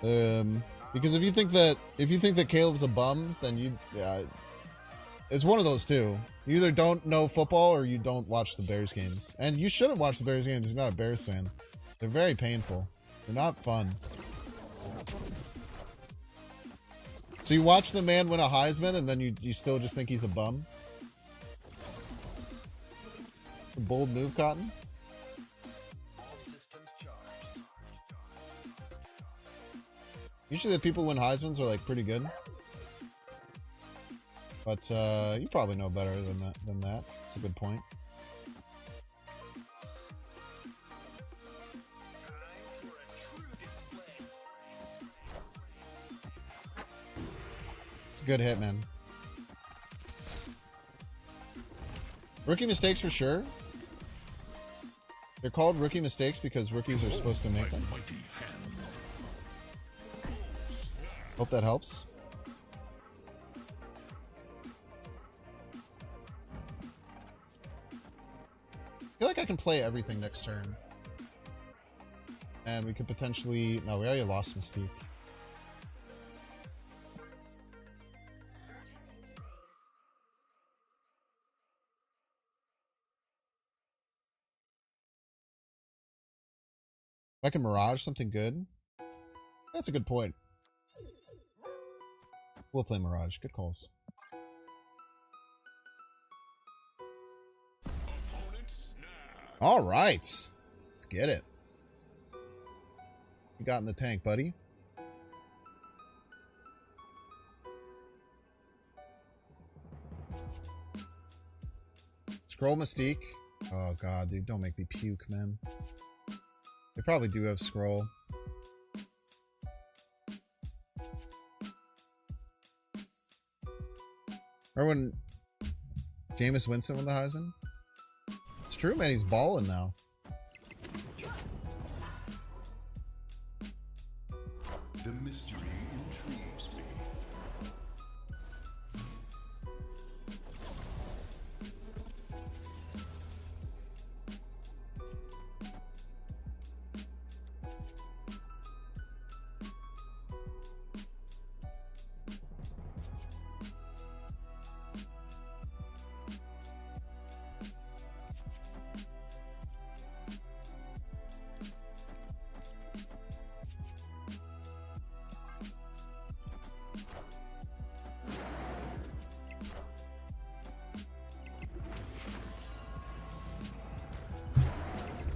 Because if you think that Caleb's a bum, then it's one of those two. You either don't know football or you don't watch the Bears games. And you shouldn't watch the Bears games if you're not a Bears fan. They're very painful. They're not fun. So you watch the man win a Heisman and then you still just think he's a bum? A bold move, Cotton? Usually the people who win Heismans are like pretty good. But you probably know better than that. That's a good point. It's a good hit, man. Rookie mistakes for sure. They're called rookie mistakes because rookies are supposed to make them. Hope that helps. I feel like I can play everything next turn. And we could potentially... No, we already lost Mystique. If I can Mirage something good. That's a good point. We'll play Mirage. Good calls. All right. Let's get it. You got in the tank, buddy. Scroll Mystique. Oh, God, dude. Don't make me puke, man. They probably do have Scroll. Remember when Jameis Winston won the Heisman? It's true, man. He's balling now. The mystery intrigues me.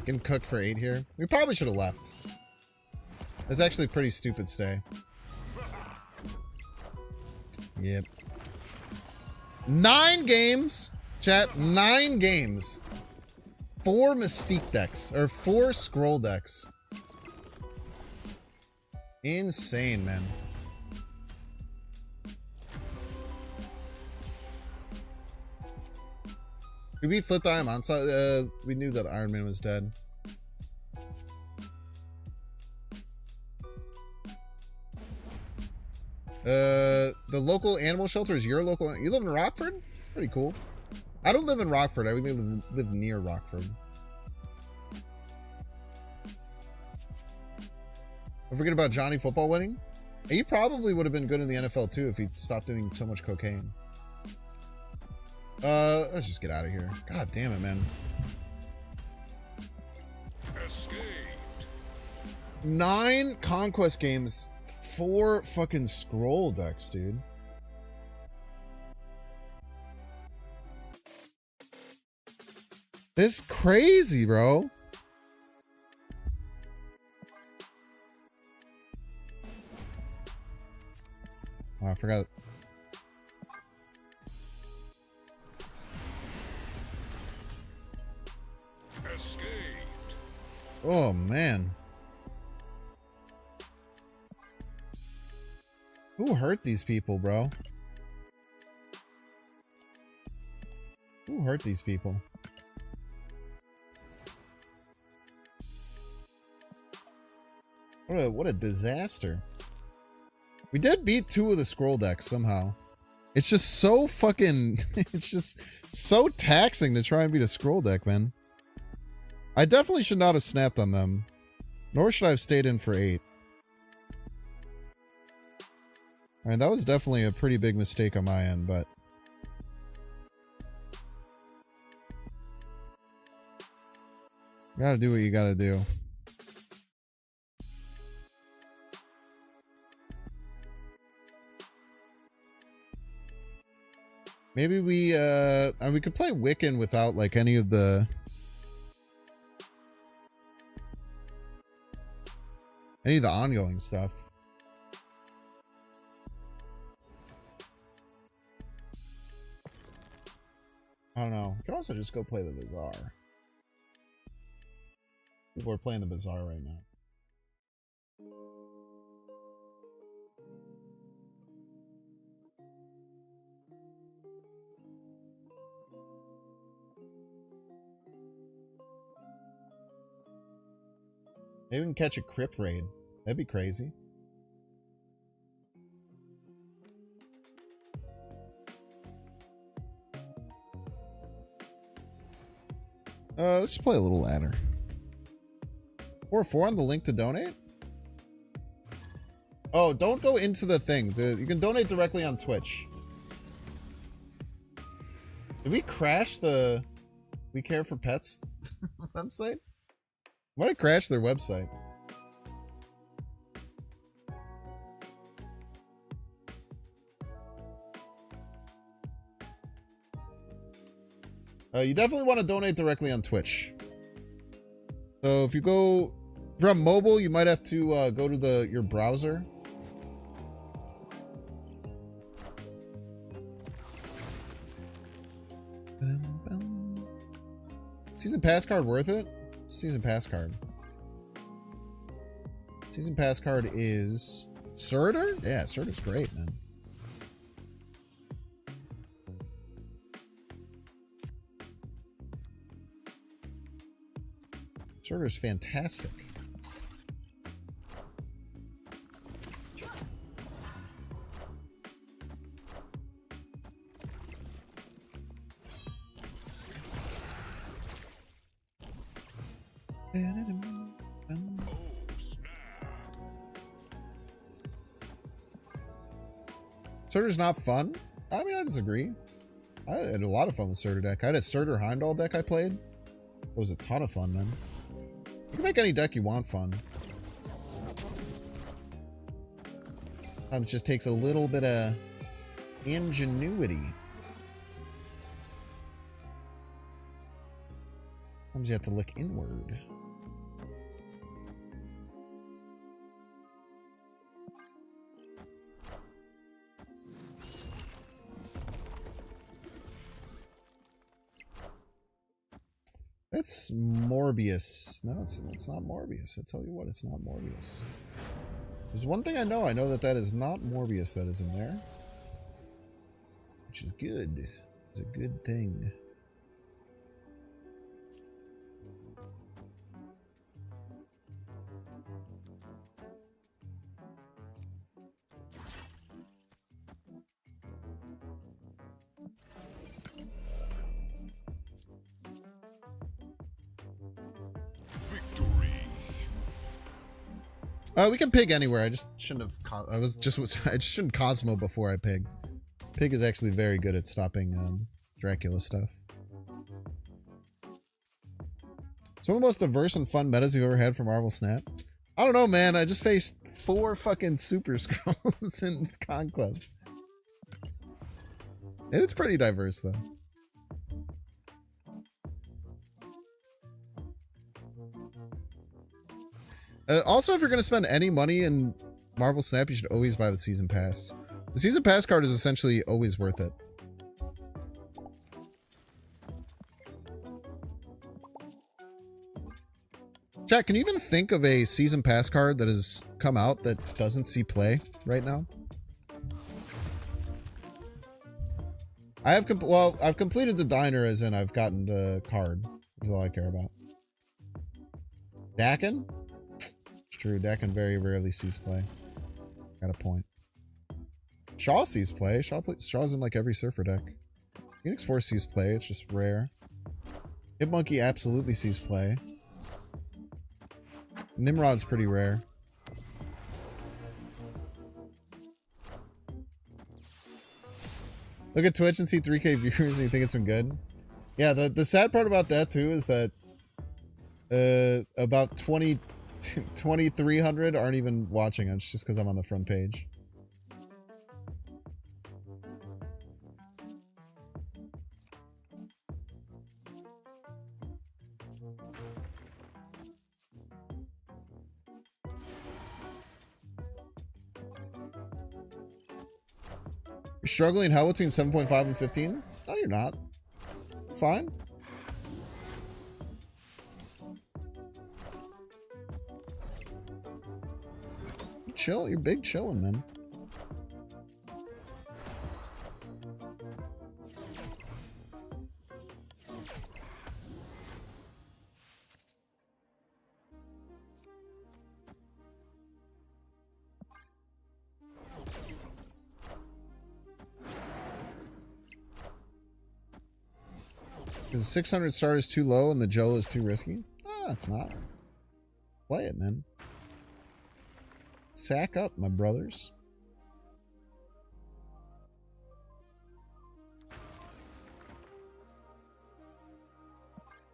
Getting cooked for 8 here. We probably should have left. It's actually a pretty stupid stay. Yep. 9 games. Chat, 9 games. 4 Mystique decks. Or 4 Scroll decks. Insane, man. Did we flip the Iron Man? We knew that Iron Man was dead. The local animal shelter is your local... You live in Rockford? Pretty cool. I don't live in Rockford. I live near Rockford. Don't forget about Johnny football winning. He probably would have been good in the NFL too if he stopped doing so much cocaine. Let's just get out of here. God damn it, man. Escaped. 9 Conquest games, 4 fucking scroll decks, dude. This is crazy, bro. Oh, I forgot. Escaped. Oh, man. Who hurt these people, bro? Who hurt these people? What a disaster. We did beat 2 of the scroll decks somehow. It's just so fucking... It's just so taxing to try and beat a scroll deck, man. I definitely should not have snapped on them. Nor should I have stayed in for 8. I mean, that was definitely a pretty big mistake on my end, but... You gotta do what you gotta do. Maybe we could play Wiccan without like any of the ongoing stuff. I don't know. You can also just go play the Bazaar. People are playing the Bazaar right now. Maybe we can catch a Crypt raid. That'd be crazy. Let's play a little ladder. 4 on the link to donate? Oh, don't go into the thing. You can donate directly on Twitch. Did we crash the We Care for Pets website? Might have crashed their website. You definitely want to donate directly on Twitch. So if you go from mobile, you might have to go to your browser. Season pass card worth it? Season pass card. Season pass card is C.A.R.E? Yeah, C.A.R.E's great, man. C.A.R.E's fantastic. C.A.R.E's not fun? I mean, I disagree. I had a lot of fun with C.A.R.E deck. I had a C.A.R.E Heimdall deck I played. It was a ton of fun, man. You can make any deck you want fun. Sometimes it just takes a little bit of ingenuity. Sometimes you have to look inward. That's Morbius. No, it's not Morbius. I tell you what, it's not Morbius. There's one thing I know. I know that is not Morbius that is in there. Which is good. It's a good thing. We can pig anywhere. I just shouldn't have. I just shouldn't Cosmo before I pig. Pig is actually very good at stopping Dracula stuff. Some of the most diverse and fun metas you've ever had for Marvel Snap. I don't know, man. I just faced 4 fucking Super Scrolls in Conquest. And it's pretty diverse, though. Also, if you're going to spend any money in Marvel Snap, you should always buy the Season Pass. The Season Pass card is essentially always worth it. Chat, can you even think of a Season Pass card that has come out that doesn't see play right now? I've completed the diner, as in I've gotten the card. That's all I care about. Dakin? It's true, Dakin very rarely sees play. Got a point. Shaw sees play. Shaw's in like every Surfer deck. Phoenix Force sees play, it's just rare. Hitmonkey absolutely sees play. Nimrod's pretty rare. Look at Twitch and see 3K viewers and you think it's been good. Yeah, the sad part about that too is that about 2,300 aren't even watching. It's just because I'm on the front page. You're struggling in hell between 7.5 and 15? No, you're not. Fine. You chill. You're big chilling, man. Is 600 start is too low and the Joe is too risky? Ah, it's not. Play it, man. Sack up, my brothers.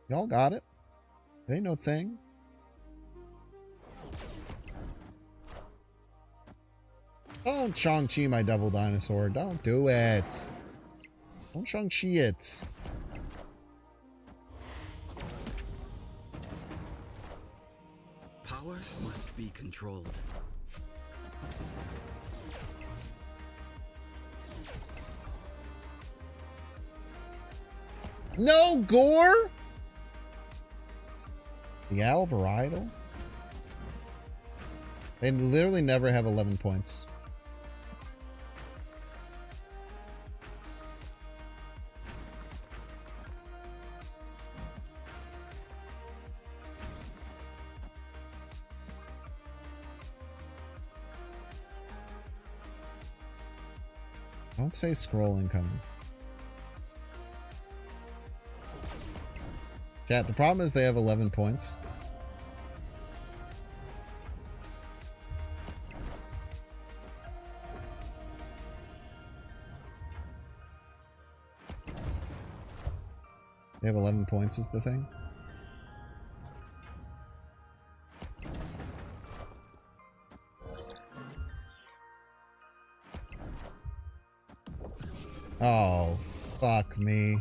Y'all got it. It ain't no thing. Don't Shang-Chi my devil dinosaur. Don't do it. Don't Shang-Chi it. Power must be controlled. No gore? The Al Varietal? They literally never have 11 points. Don't say scroll incoming. Chat, the problem is they have 11 points. They have 11 points is the thing. Oh, fuck me.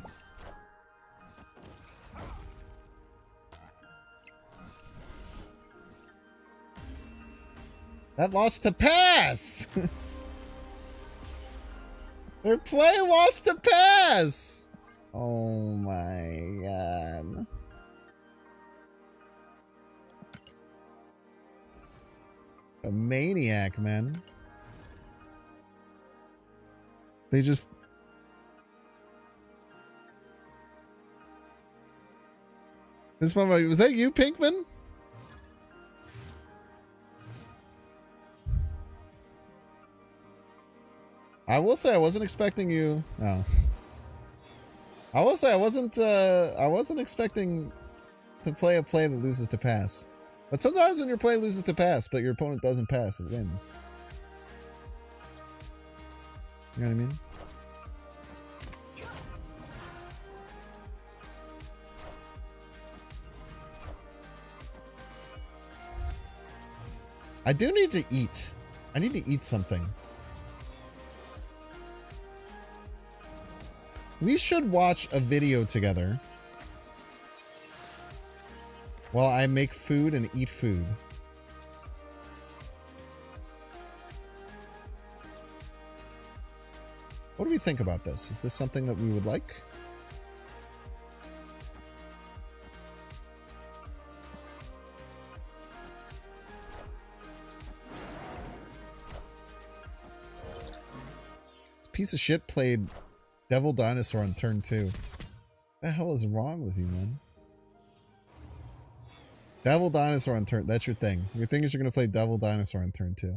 That lost to pass! Their play lost to pass! Oh my god. A maniac, man. They just... This one, was that you, Pinkman? I will say I wasn't expecting you. Oh. I will say I wasn't expecting to play a play that loses to pass. But sometimes when your play loses to pass, but your opponent doesn't pass, it wins. You know what I mean? I do need to eat. I need to eat something. We should watch a video together while I make food and eat food. What do we think about this? Is this something that we would like? This piece of shit played Devil Dinosaur on turn 2. What the hell is wrong with you, man? Devil Dinosaur on turn... That's your thing. Your thing is you're going to play Devil Dinosaur on turn 2.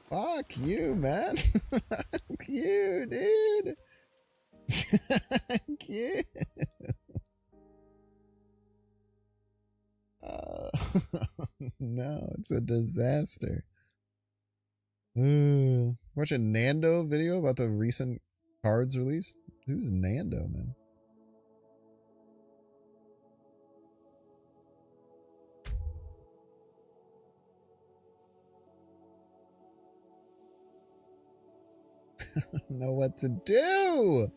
Fuck you, man. Fuck you, dude. Fuck you. No, it's a disaster. Watch a Nando video about the recent cards released. Who's Nando, man? I don't know what to do.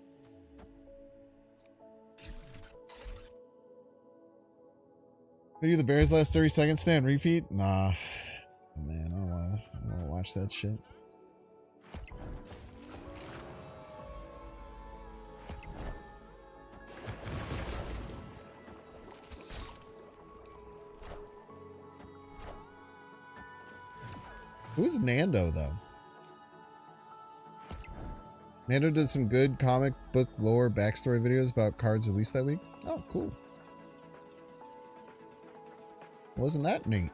Video the Bears last 30 seconds stand repeat? Nah. Man, I don't wanna watch that shit. Who's Nando though? Nando did some good comic book lore backstory videos about cards released that week. Oh, cool. Wasn't that neat?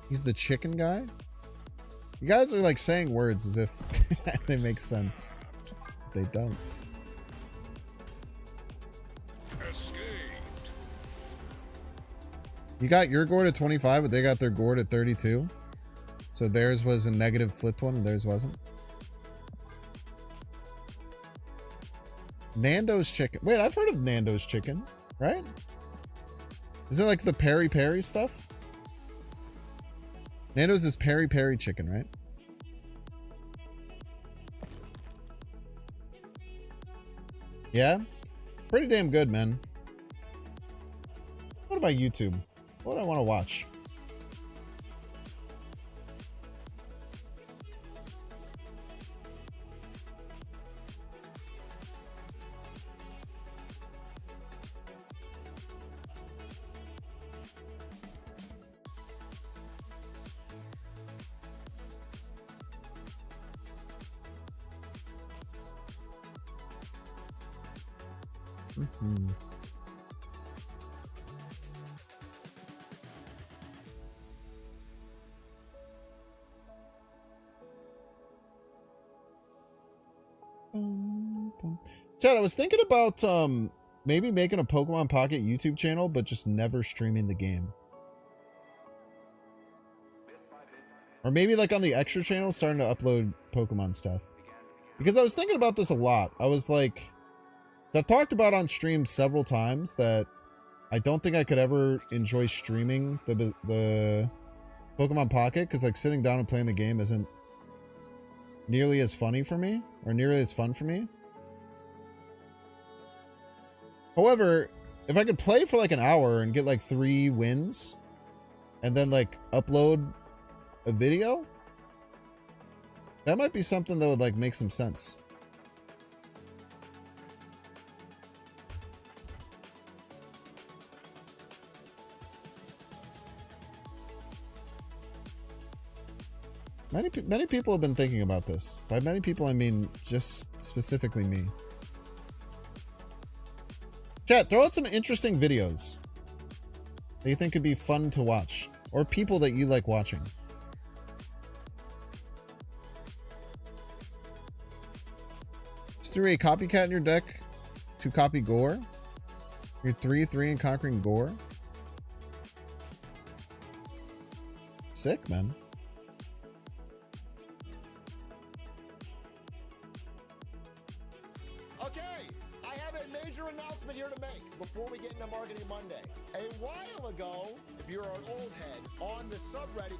He's the chicken guy? You guys are like saying words as if they make sense. They don't. You got your gourd at 25, but they got their gourd at 32. So theirs was a negative flipped one and theirs wasn't. Nando's chicken. Wait, I've heard of Nando's chicken, right? Is it like the peri peri stuff? Nando's is peri peri chicken, right? Yeah? Pretty damn good, man. What about YouTube? What do I want to watch? Chad, I was thinking about maybe making a Pokemon Pocket YouTube channel, but just never streaming the game. Or maybe like on the extra channel, starting to upload Pokemon stuff. Because I was thinking about this a lot. I was like, I've talked about on stream several times that I don't think I could ever enjoy streaming the Pokemon Pocket, because like sitting down and playing the game isn't nearly as funny for me, or nearly as fun for me. However, if I could play for like an hour and get like 3 wins and then like upload a video, that might be something that would like make some sense. Many people have been thinking about this. By many people, I mean just specifically me. Chat, throw out some interesting videos that you think could be fun to watch, or people that you like watching. threw a copycat in your deck to copy gore. You're 3/3 in conquering gore. Sick, man. Okay, I have a major announcement here to make before we get into Marketing Monday. A while ago, if you're an old head, on the subreddit.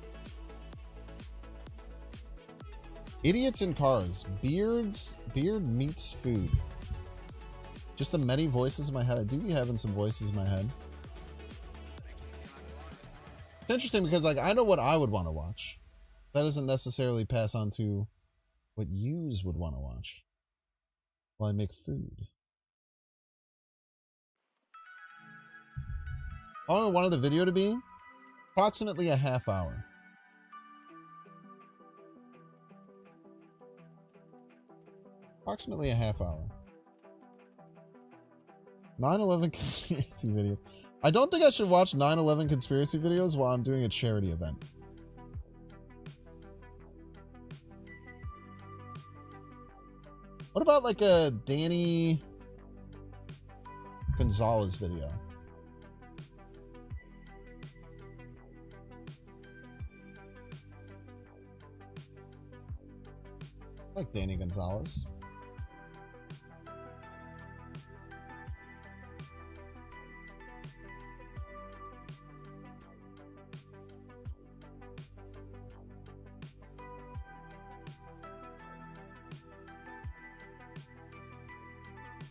Idiots in cars. Beard meets food. Just the many voices in my head. I do be having some voices in my head. It's interesting because like I know what I would want to watch. That doesn't necessarily pass on to what yous would want to watch while I make food. How long I wanted the video to be? Approximately a half hour. Approximately a half hour. 9/11 conspiracy video. I don't think I should watch 9/11 conspiracy videos while I'm doing a charity event. What about like a Danny Gonzalez video? I like Danny Gonzalez.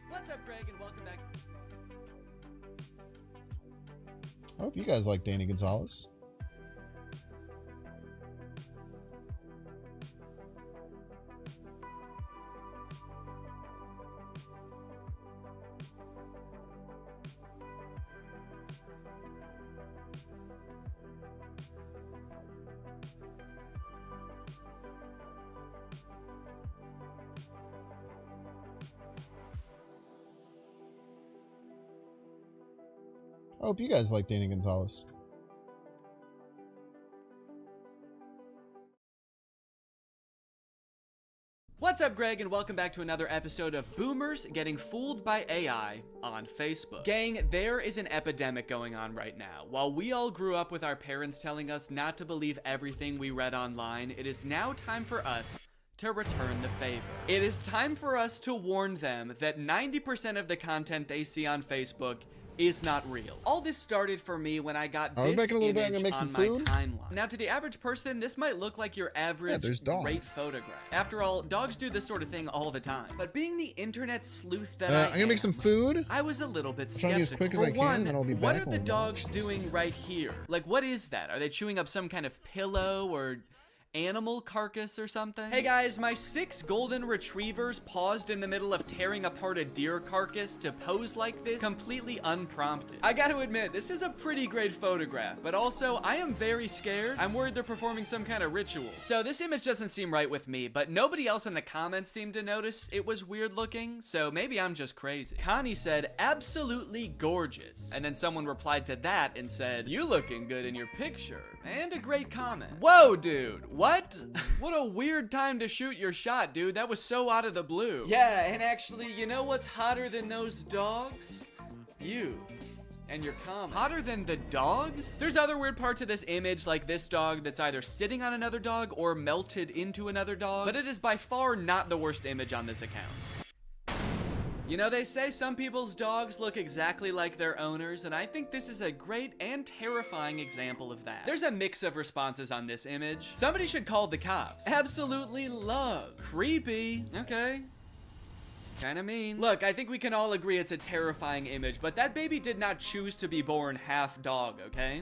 What's up, Greg, and welcome back. I hope you guys like Danny Gonzalez. I hope you guys like Danny Gonzalez. What's up, Greg, and welcome back to another episode of Boomers Getting Fooled by AI on Facebook. Gang, there is an epidemic going on right now. While we all grew up with our parents telling us not to believe everything we read online, it is now time for us to return the favor. It is time for us to warn them that 90% of the content they see on Facebook is not real. All this started for me when I got this back in a little bit. I'm image gonna make some on food. my timeline. Now, to the average person, this might look like your average there's dogs. rape photograph. After all, dogs do this sort of thing all the time. But being the internet sleuth that I'm gonna make some food. I was a little bit Trying to be as skeptical. quick as For I can, one, then I'll be what back are the when dogs lunch. doing right here? Like, what is that? Are they chewing up some kind of pillow or animal carcass or something? Hey guys, my 6 golden retrievers paused in the middle of tearing apart a deer carcass to pose like this completely unprompted. I gotta admit, this is a pretty great photograph, but also I am very scared. I'm worried they're performing some kind of ritual. So this image doesn't seem right with me, but nobody else in the comments seemed to notice it was weird looking, so maybe I'm just crazy. Connie said, absolutely gorgeous. And then someone replied to that and said, you looking good in your picture. And a great comment. Whoa, dude. What? What a weird time to shoot your shot, dude. That was so out of the blue. Yeah, and actually, you know what's hotter than those dogs? You. And your comment. Hotter than the dogs? There's other weird parts of this image, like this dog that's either sitting on another dog or melted into another dog, but it is by far not the worst image on this account. You know, they say some people's dogs look exactly like their owners, and I think this is a great and terrifying example of that. There's a mix of responses on this image. Somebody should call the cops. Absolutely love. Creepy. Okay. Kinda mean. Look, I think we can all agree it's a terrifying image, but that baby did not choose to be born half dog, okay?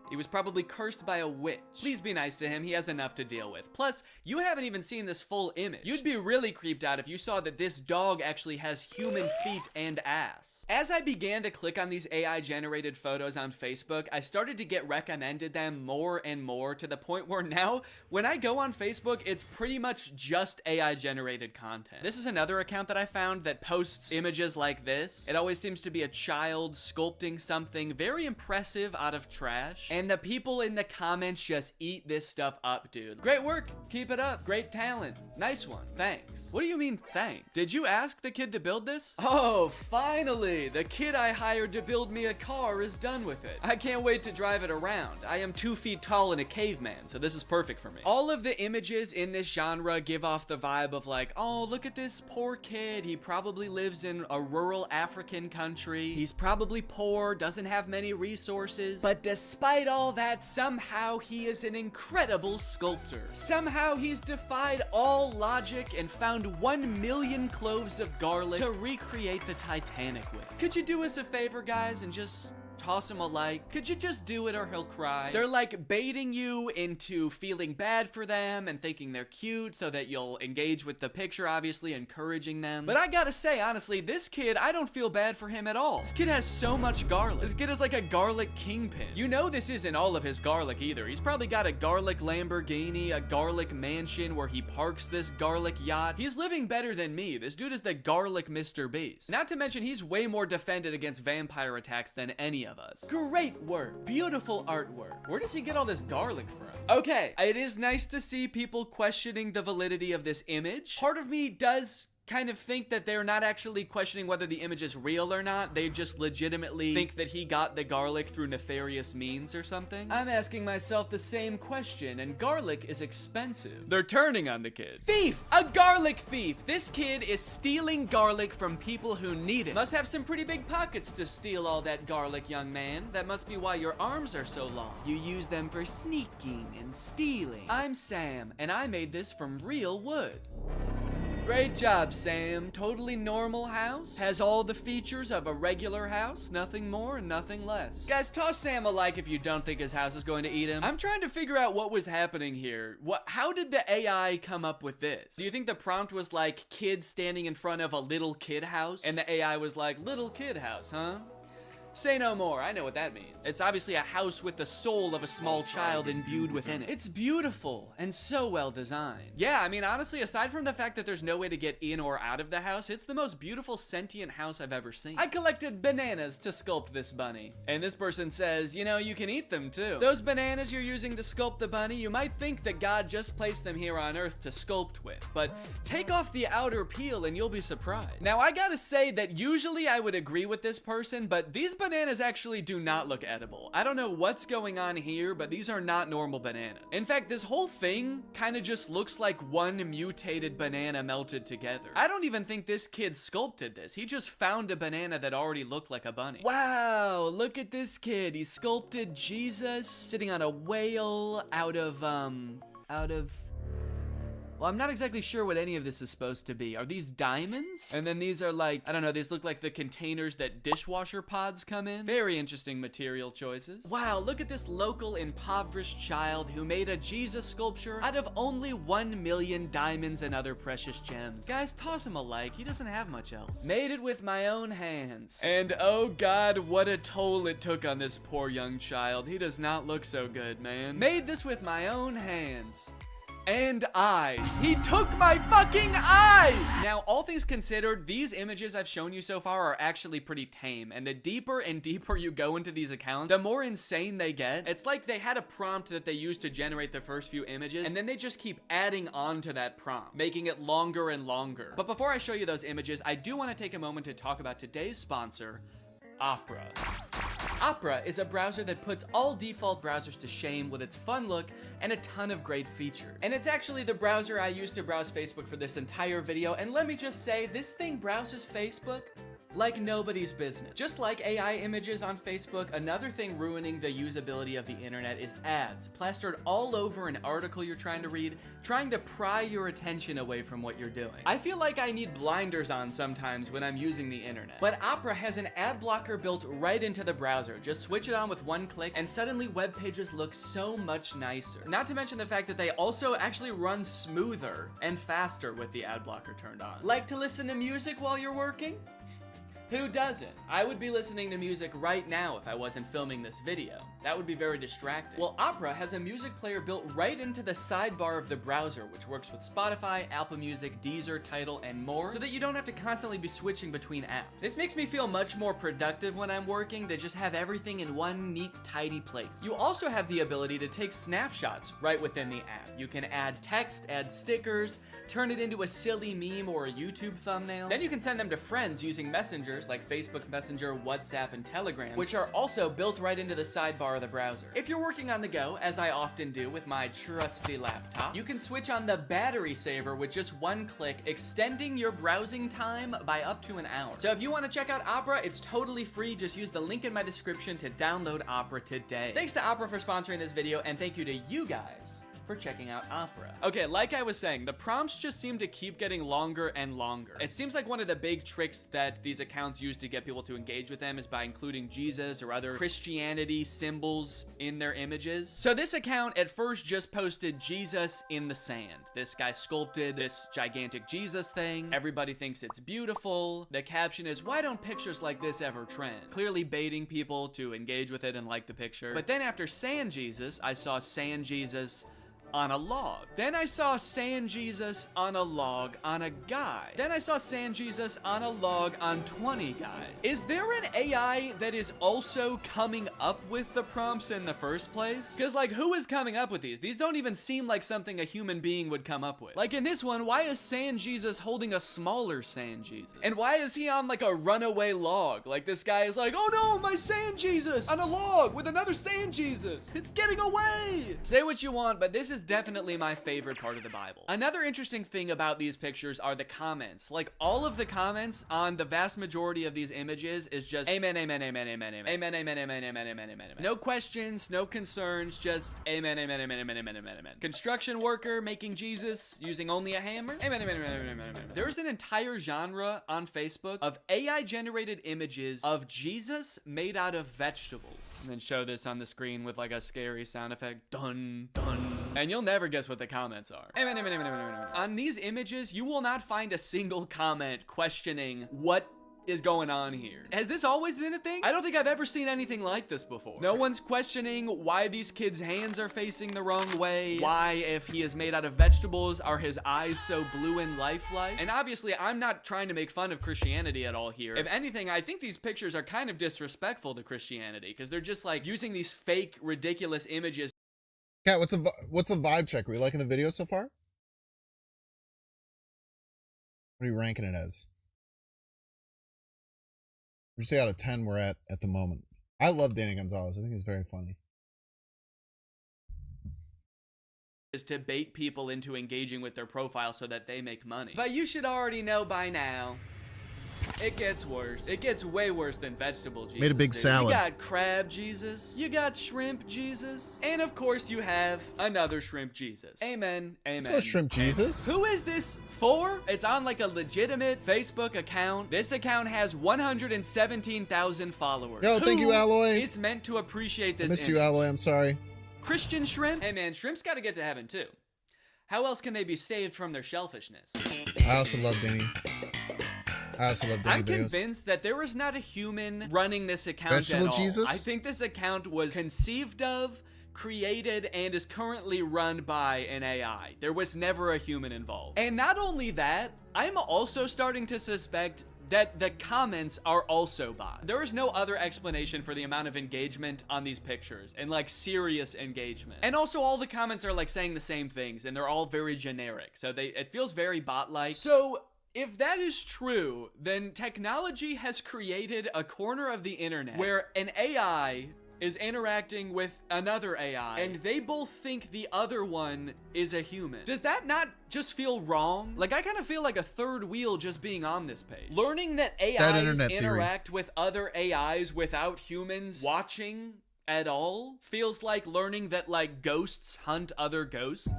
He was probably cursed by a witch. Please be nice to him, he has enough to deal with. Plus, you haven't even seen this full image. You'd be really creeped out if you saw that this dog actually has human feet and ass. As I began to click on these AI-generated photos on Facebook, I started to get recommended them more and more to the point where now, when I go on Facebook, it's pretty much just AI-generated content. This is another account that I found that posts images like this. It always seems to be a child sculpting something very impressive out of trash. And the people in the comments just eat this stuff up, dude. Great work. Keep it up. Great talent. Nice one. Thanks. What do you mean, thanks? Did you ask the kid to build this? Oh, finally. The kid I hired to build me a car is done with it. I can't wait to drive it around. I am 2 feet tall and a caveman, so this is perfect for me. All of the images in this genre give off the vibe of like, oh, look at this poor kid. He probably lives in a rural African country. He's probably poor, doesn't have many resources. But despite all that, somehow he is an incredible sculptor. Somehow he's defied all logic and found 1 million cloves of garlic to recreate the Titanic with. Could you do us a favor, guys, and just toss him a like? Could you just do it or he'll cry? They're like baiting you into feeling bad for them and thinking they're cute so that you'll engage with the picture, obviously encouraging them. But I gotta say, honestly, this kid, I don't feel bad for him at all. This kid has so much garlic. This kid is like a garlic kingpin. You know this isn't all of his garlic either. He's probably got a garlic Lamborghini, a garlic mansion where he parks this garlic yacht. He's living better than me. This dude is the garlic Mr. Beast. Not to mention he's way more defended against vampire attacks than any of us. Great work. Beautiful artwork. Where does he get all this garlic from? Okay, it is nice to see people questioning the validity of this image. Part of me does kind of think that they're not actually questioning whether the image is real or not. They just legitimately think that he got the garlic through nefarious means or something. I'm asking myself the same question, and garlic is expensive. They're turning on the kid. Thief! A garlic thief! This kid is stealing garlic from people who need it. Must have some pretty big pockets to steal all that garlic, young man. That must be why your arms are so long. You use them for sneaking and stealing. I'm Sam, and I made this from real wood. Great job, Sam. Totally normal house. Has all the features of a regular house. Nothing more and nothing less. Guys, toss Sam a like if you don't think his house is going to eat him. I'm trying to figure out what was happening here. How did the AI come up with this? Do you think the prompt was like kid standing in front of a little kid house? And the AI was like, little kid house, huh? Say no more, I know what that means. It's obviously a house with the soul of a small child imbued within it. It's beautiful and so well designed. Yeah, I mean, honestly, aside from the fact that there's no way to get in or out of the house, it's the most beautiful sentient house I've ever seen. I collected bananas to sculpt this bunny. And this person says, you know, you can eat them too. Those bananas you're using to sculpt the bunny, you might think that God just placed them here on Earth to sculpt with, but take off the outer peel and you'll be surprised. Now, I gotta say that usually I would agree with this person, but these bananas actually do not look edible. I don't know what's going on here, but these are not normal bananas. In fact, this whole thing kind of just looks like one mutated banana melted together. I don't even think this kid sculpted this. He just found a banana that already looked like a bunny. Wow, look at this kid. He sculpted Jesus sitting on a whale out of well, I'm not exactly sure what any of this is supposed to be. Are these diamonds? And then these are like, I don't know, these look like the containers that dishwasher pods come in. Very interesting material choices. Wow, look at this local impoverished child who made a Jesus sculpture out of only 1 million diamonds and other precious gems. Guys, toss him a like. He doesn't have much else. Made it with my own hands. And oh God, what a toll it took on this poor young child. He does not look so good, man. Made this with my own hands. And eyes. He took my fucking eyes! Now, all things considered, these images I've shown you so far are actually pretty tame, and the deeper and deeper you go into these accounts, the more insane they get. It's like they had a prompt that they used to generate the first few images, and then they just keep adding on to that prompt, making it longer and longer. But before I show you those images, I do want to take a moment to talk about today's sponsor, Opera. Opera is a browser that puts all default browsers to shame with its fun look and a ton of great features. And it's actually the browser I used to browse Facebook for this entire video, and let me just say, this thing browses Facebook like nobody's business. Just like AI images on Facebook, another thing ruining the usability of the internet is ads, plastered all over an article you're trying to read, trying to pry your attention away from what you're doing. I feel like I need blinders on sometimes when I'm using the internet. But Opera has an ad blocker built right into the browser. Just switch it on with one click, and suddenly web pages look so much nicer. Not to mention the fact that they also actually run smoother and faster with the ad blocker turned on. Like to listen to music while you're working? Who doesn't? I would be listening to music right now if I wasn't filming this video. That would be very distracting. Well, Opera has a music player built right into the sidebar of the browser, which works with Spotify, Apple Music, Deezer, Tidal, and more, so that you don't have to constantly be switching between apps. This makes me feel much more productive when I'm working to just have everything in one neat, tidy place. You also have the ability to take snapshots right within the app. You can add text, add stickers, turn it into a silly meme or a YouTube thumbnail. Then you can send them to friends using messengers like Facebook Messenger, WhatsApp, and Telegram, which are also built right into the sidebar of the browser. If you're working on the go, as I often do with my trusty laptop, you can switch on the battery saver with just one click, extending your browsing time by up to an hour. So if you want to check out Opera, it's totally free. Just use the link in my description to download Opera today. Thanks to Opera for sponsoring this video, and thank you to you guys for checking out Opera. Okay, like I was saying, the prompts just seem to keep getting longer and longer. It seems like one of the big tricks that these accounts use to get people to engage with them is by including Jesus or other Christianity symbols in their images. So this account at first just posted Jesus in the sand. This guy sculpted this gigantic Jesus thing. Everybody thinks it's beautiful. The caption is, "Why don't pictures like this ever trend?" Clearly baiting people to engage with it and like the picture. But then after Sand Jesus, I saw Sand Jesus on a log. Then I saw Sand Jesus on a log on a guy. Then I saw Sand Jesus on a log on 20 guys. Is there an AI that is also coming up with the prompts in the first place? Because like, who is coming up with these? These don't even seem like something a human being would come up with. Like in this one, why is Sand Jesus holding a smaller Sand Jesus? And why is he on like a runaway log? Like this guy is like, oh no, my Sand Jesus on a log with another Sand Jesus. It's getting away. Say what you want, but this is definitely my favorite part of the Bible. Another interesting thing about these pictures are the comments. Like all of the comments on the vast majority of these images is just amen, amen, amen, amen, amen, amen, amen, amen, amen, amen, amen, amen. No questions, no concerns, just amen, amen, amen, amen, amen, amen, amen. Construction worker making Jesus using only a hammer. Amen, amen, amen, amen, amen, amen. There's an entire genre on Facebook of AI generated images of Jesus made out of vegetables. And then show this on the screen with like a scary sound effect. Dun, dun. And you'll never guess what the comments are. Amen, amen, amen, amen, amen, amen. On these images, you will not find a single comment questioning what is going on here. Has this always been a thing? I don't think I've ever seen anything like this before. No one's questioning why these kids' hands are facing the wrong way. Why, if he is made out of vegetables, are his eyes so blue and lifelike? And obviously, I'm not trying to make fun of Christianity at all here. If anything, I think these pictures are kind of disrespectful to Christianity because they're just like using these fake, ridiculous images. Kat, what's a vibe check? Are you liking the video so far? What are you ranking it as? Would you say out of 10 we're at the moment? I love Danny Gonzalez. I think he's very funny. Is to bait people into engaging with their profile so that they make money. But you should already know by now, it gets worse. It gets way worse than vegetable Jesus. Made a big salad. You got crab Jesus. You got shrimp Jesus. And of course you have another shrimp Jesus. Amen. Amen. Let's go shrimp Jesus. Who is this for? It's on like a legitimate Facebook account. This account has 117,000 followers. Yo, thank you, Alloy. It's meant to appreciate this. I missed you, Alloy. I'm sorry. Christian shrimp? Hey man, shrimps gotta get to heaven too. How else can they be saved from their shellfishness? I also love Danny. I'm convinced that there was not a human running this account Vegetable at all. Jesus? I think this account was conceived of, created, and is currently run by an AI. There was never a human involved. And not only that, I'm also starting to suspect that the comments are also bots. There is no other explanation for the amount of engagement on these pictures, and like serious engagement. And also all the comments are like saying the same things, and they're all very generic. So it feels very bot-like. So if that is true, then technology has created a corner of the internet where an AI is interacting with another AI, and they both think the other one is a human. Does that not just feel wrong? Like, I kind of feel like a third wheel just being on this page. Learning that AIs interact with other AIs without humans watching at all feels like learning that, like, ghosts hunt other ghosts.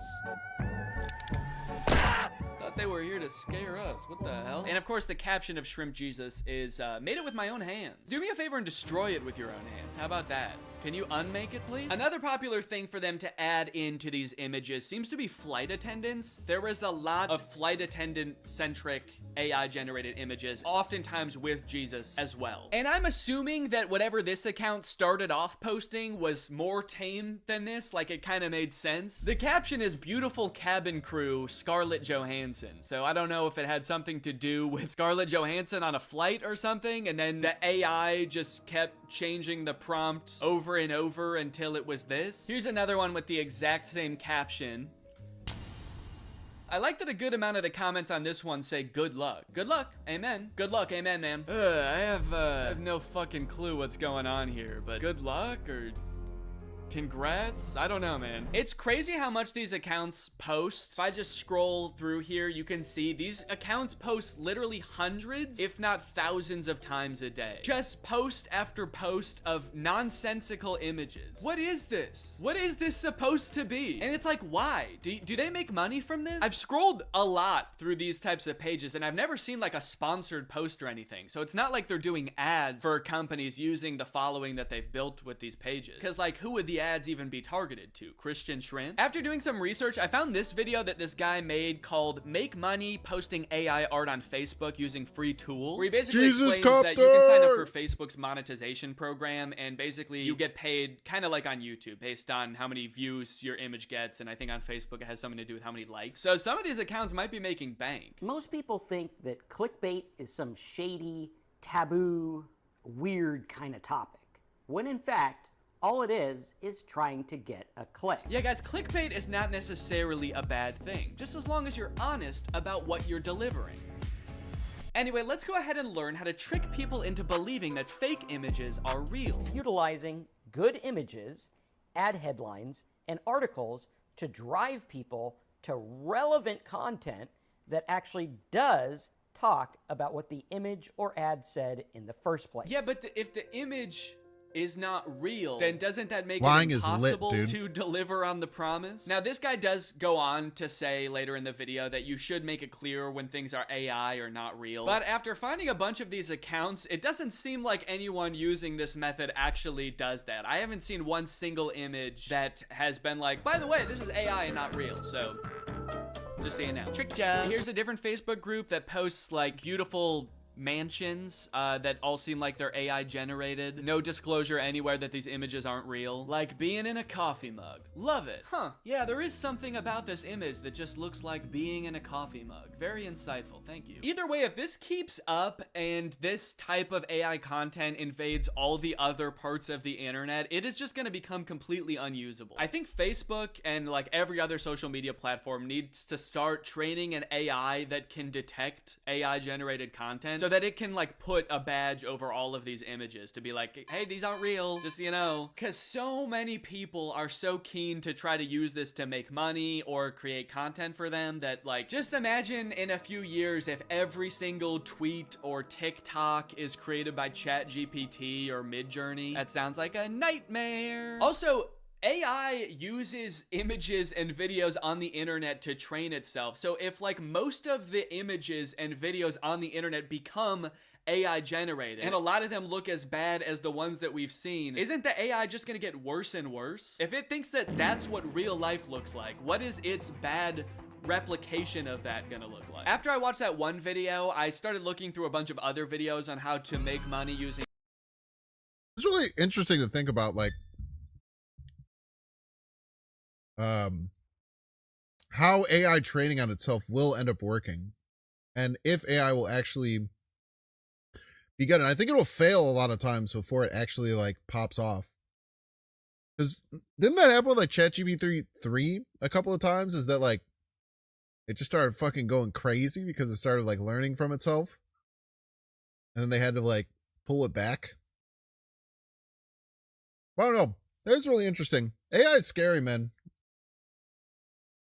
thought they were here to scare us. What the hell? And of course, the caption of Shrimp Jesus is, made it with my own hands. Do me a favor and destroy it with your own hands. How about that? Can you unmake it, please? Another popular thing for them to add into these images seems to be flight attendants. There was a lot of flight attendant-centric AI-generated images, oftentimes with Jesus as well. And I'm assuming that whatever this account started off posting was more tame than this, like it kind of made sense. The caption is beautiful cabin crew, Scarlett Johansson. So I don't know if it had something to do with Scarlett Johansson on a flight or something, and then the AI just kept changing the prompt over and over until it was this. Here's another one with the exact same caption. I like that a good amount of the comments on this one say good luck. Good luck, amen. Good luck, amen, ma'am. I have no fucking clue what's going on here, but good luck or congrats? I don't know, man. It's crazy how much these accounts post. If I just scroll through here, you can see these accounts post literally hundreds, if not thousands of times a day. Just post after post of nonsensical images. What is this? What is this supposed to be? And it's like, why? Do they make money from this? I've scrolled a lot through these types of pages and I've never seen like a sponsored post or anything. So it's not like they're doing ads for companies using the following that they've built with these pages. Because like, who would the ads even be targeted to? Christian Shrimp? After doing some research, I found this video that this guy made called Make Money Posting AI Art on Facebook Using Free Tools, where he basically explains that you can sign up for Facebook's monetization program and basically you get paid kind of like on YouTube based on how many views your image gets, and I think on Facebook it has something to do with how many likes. So some of these accounts might be making bank. Most people think that clickbait is some shady, taboo, weird kind of topic, when in fact all it is trying to get a click. Yeah, guys, clickbait is not necessarily a bad thing, just as long as you're honest about what you're delivering. Anyway, let's go ahead and learn how to trick people into believing that fake images are real. Utilizing good images, ad headlines, and articles to drive people to relevant content that actually does talk about what the image or ad said in the first place. Yeah, but if the image is not real, then doesn't that make Lying it is lit, impossible dude. to deliver on the promise? Now, this guy does go on to say later in the video that you should make it clear when things are AI or not real. But after finding a bunch of these accounts, it doesn't seem like anyone using this method actually does that. I haven't seen one single image that has been like, by the way, this is AI and not real, so just saying now. Trick job. Here's a different Facebook group that posts like beautiful mansions that all seem like they're AI generated. No disclosure anywhere that these images aren't real. Like being in a coffee mug. Love it. Huh. Yeah, there is something about this image that just looks like being in a coffee mug. Very insightful. Thank you. Either way, if this keeps up and this type of AI content invades all the other parts of the internet, it is just going to become completely unusable. I think Facebook and like every other social media platform needs to start training an AI that can detect AI generated content, so that it can like put a badge over all of these images to be like, hey, these aren't real, just, you know. Because so many people are so keen to try to use this to make money or create content for them that, like, just imagine in a few years if every single tweet or TikTok is created by ChatGPT or Midjourney. That sounds like a nightmare. Also, AI uses images and videos on the internet to train itself. So if like most of the images and videos on the internet become AI generated, and a lot of them look as bad as the ones that we've seen, isn't the AI just gonna get worse and worse? If it thinks that that's what real life looks like, what is its bad replication of that gonna look like? After I watched that one video, I started looking through a bunch of other videos on how to make money using... It's really interesting to think about, like, how AI training on itself will end up working, and if AI will actually be good. And I think it will fail a lot of times before it actually like pops off. Because didn't that happen with like ChatGPT 3 a couple of times? Is that like it just started fucking going crazy because it started like learning from itself, and then they had to like pull it back. I don't know. That's really interesting. AI is scary, man.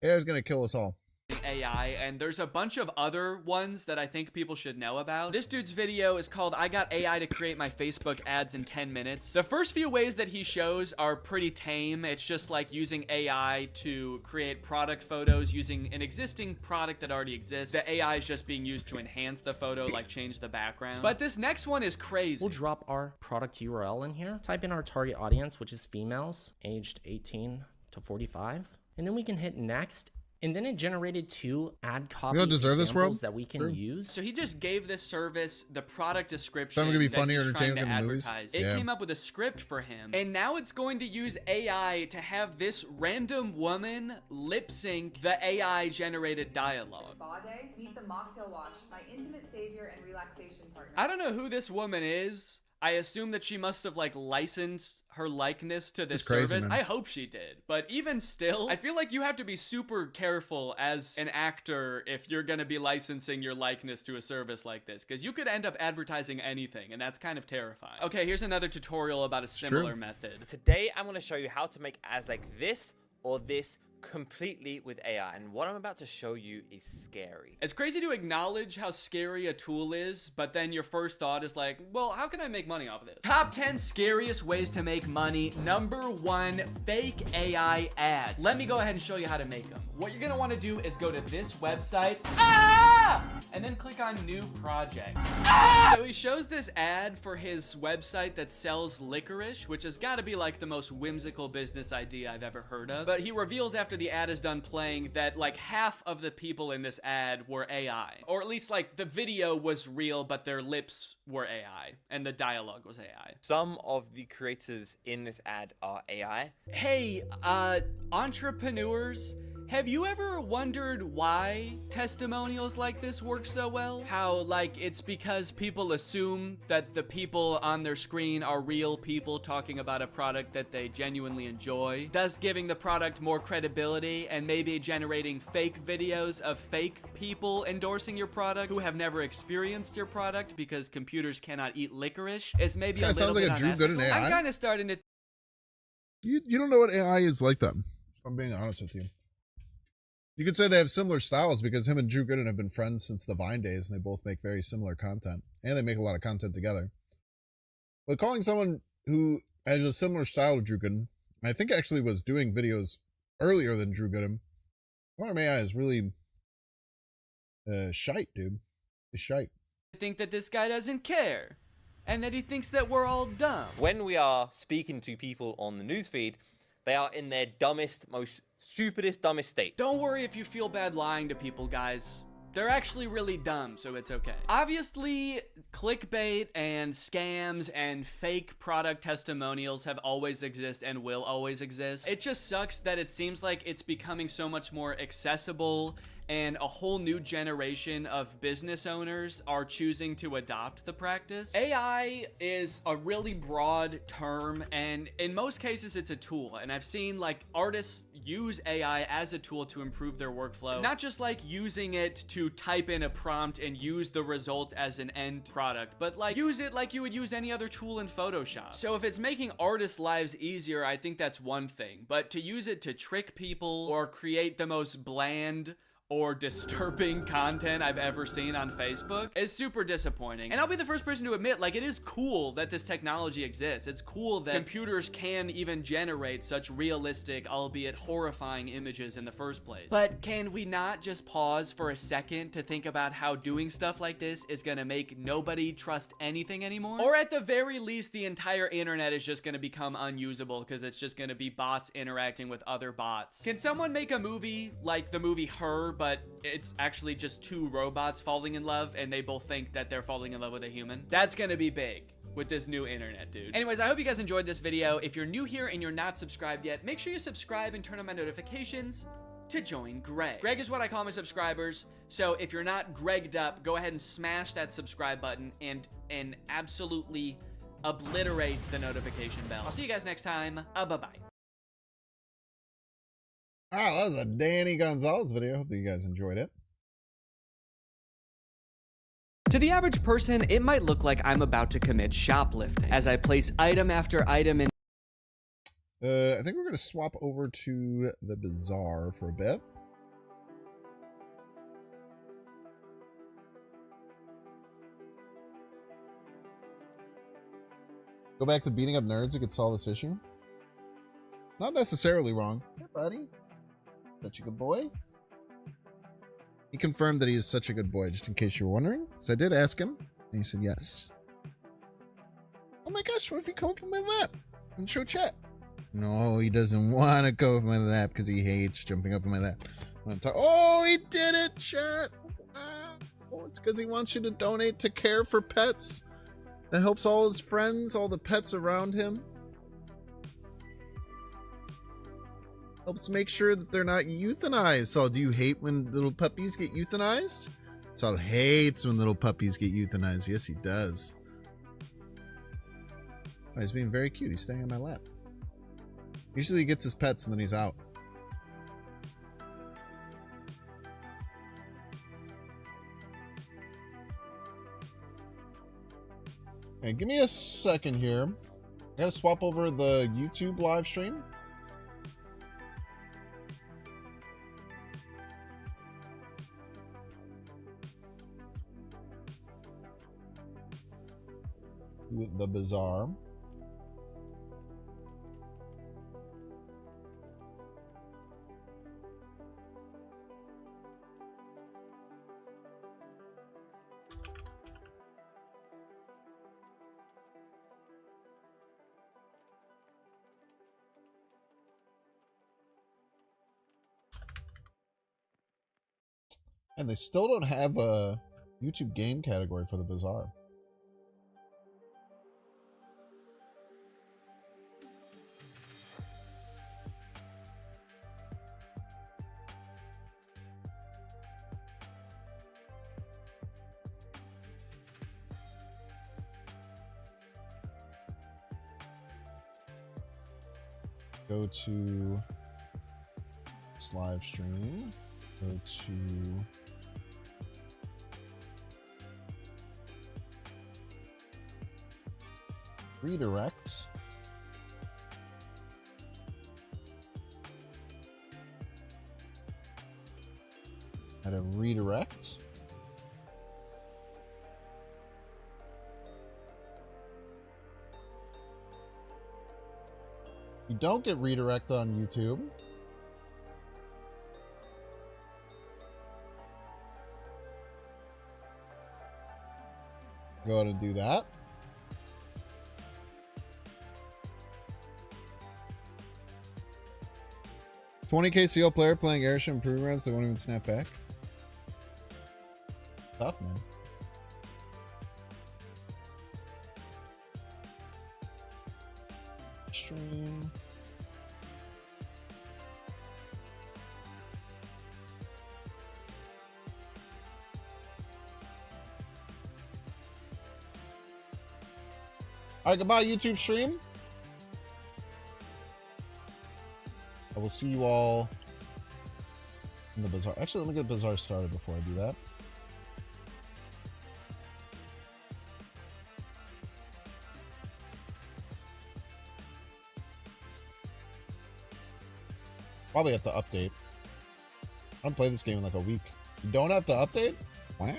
AI is gonna kill us all. AI, and there's a bunch of other ones that I think people should know about. This dude's video is called I Got AI to Create My Facebook Ads in 10 Minutes. The first few ways that he shows are pretty tame. It's just like using AI to create product photos using an existing product that already exists. The AI is just being used to enhance the photo, like change the background. But this next one is crazy. We'll drop our product URL in here, type in our target audience, which is females aged 18 to 45, and then we can hit next. And then it generated 2 ad copy examples that we can use. So he just gave this service the product description. It's gonna be that funny or he's trying entertaining to than the movies. advertise. It came up with a script for him, and now it's going to use AI to have this random woman lip sync the AI generated dialogue. Spa day, meet the mocktail wash, my intimate savior and relaxation partner. I don't know who this woman is. I assume that she must have like licensed her likeness to this service. I hope she did. But even still, I feel like you have to be super careful as an actor if you're going to be licensing your likeness to a service like this, because you could end up advertising anything, and that's kind of terrifying. Okay, here's another tutorial about a similar method. Today, I'm going to show you how to make ads like this or this completely with AI, and what I'm about to show you is scary. It's crazy to acknowledge how scary a tool is, but then your first thought is like, well, how can I make money off of this? Top 10 scariest ways to make money. Number 1, fake AI ads. Let me go ahead and show you how to make them. What you're gonna want to do is go to this website, and then click on new project. So he shows this ad for his website that sells licorice, which has got to be like the most whimsical business idea I've ever heard of. But he reveals after the ad is done playing that like half of the people in this ad were AI, or at least like the video was real, but their lips were AI and the dialogue was AI. Some of the creators in this ad are AI. Hey, entrepreneurs, have you ever wondered why testimonials like this work so well? How, like, it's because people assume that the people on their screen are real people talking about a product that they genuinely enjoy, thus giving the product more credibility and maybe generating fake videos of fake people endorsing your product who have never experienced your product because computers cannot eat licorice is maybe a little bit sounds like a Drew Gooden AI. I'm kind of starting to... You don't know what AI is like them, if I'm being honest with you. You could say they have similar styles because him and Drew Gooden have been friends since the Vine days, and they both make very similar content, and they make a lot of content together. But calling someone who has a similar style to Drew Gooden, and I think actually was doing videos earlier than Drew Gooden, calling him AI is really shite, dude. It's shite. I think that this guy doesn't care, and that he thinks that we're all dumb. When we are speaking to people on the newsfeed, they are in their dumbest, most stupidest, dumbest state. Don't worry if you feel bad lying to people, guys. They're actually really dumb, so it's okay. Obviously, clickbait and scams and fake product testimonials have always existed and will always exist. It just sucks that it seems like it's becoming so much more accessible and a whole new generation of business owners are choosing to adopt the practice. AI is a really broad term, and in most cases it's a tool, and I've seen like artists use AI as a tool to improve their workflow, not just like using it to type in a prompt and use the result as an end product, but like use it like you would use any other tool in Photoshop. So if it's making artists' lives easier, I think that's one thing, but to use it to trick people or create the most bland or disturbing content I've ever seen on Facebook is super disappointing. And I'll be the first person to admit, like, it is cool that this technology exists. It's cool that computers can even generate such realistic, albeit horrifying images in the first place. But can we not just pause for a second to think about how doing stuff like this is gonna make nobody trust anything anymore? Or at the very least, the entire internet is just gonna become unusable because it's just gonna be bots interacting with other bots. Can someone make a movie like the movie Her, but it's actually just 2 robots falling in love and they both think that they're falling in love with a human? That's gonna be big with this new internet, dude. Anyways, I hope you guys enjoyed this video. If you're new here and you're not subscribed yet, make sure you subscribe and turn on my notifications to join Greg. Greg is what I call my subscribers, so if you're not Gregged up, go ahead and smash that subscribe button and absolutely obliterate the notification bell. I'll see you guys next time. Bye-bye. Oh, that was a Danny Gonzalez video. Hope that you guys enjoyed it. To the average person, it might look like I'm about to commit shoplifting as I place item after item in. I think we're going to swap over to the bazaar for a bit. Go back to beating up nerds who could solve this issue. Not necessarily wrong. Hey, buddy. Such a good boy. He confirmed that he is such a good boy, just in case you were wondering. So I did ask him, and he said yes. Oh my gosh, what if you come up on my lap and show chat? No, he doesn't want to go up on my lap because he hates jumping up on my lap. When I'm oh, he did it, chat. Oh, it's because he wants you to donate to C.A.R.E for Pets. That helps all his friends, all the pets around him. Helps make sure that they're not euthanized. So do you hate when little puppies get euthanized? Saul hates when little puppies get euthanized. Yes, he does. Oh, he's being very cute. He's staying on my lap. Usually he gets his pets and then he's out. Okay, give me a second here. I gotta swap over the YouTube live stream. With the bazaar. And they still don't have a YouTube game category for the bazaar. Go to this live stream. Go to redirect. Add a redirect. You don't get redirected on YouTube. Go ahead and do that. $20K CL player playing airship improving rounds, they won't even snap back. Tough, man. Stream. Alright, goodbye, YouTube stream. I will see you all in the bazaar. Actually, let me get bazaar started before I do that. Probably have to update. I don't play this game in like a week. You don't have to update? Wow.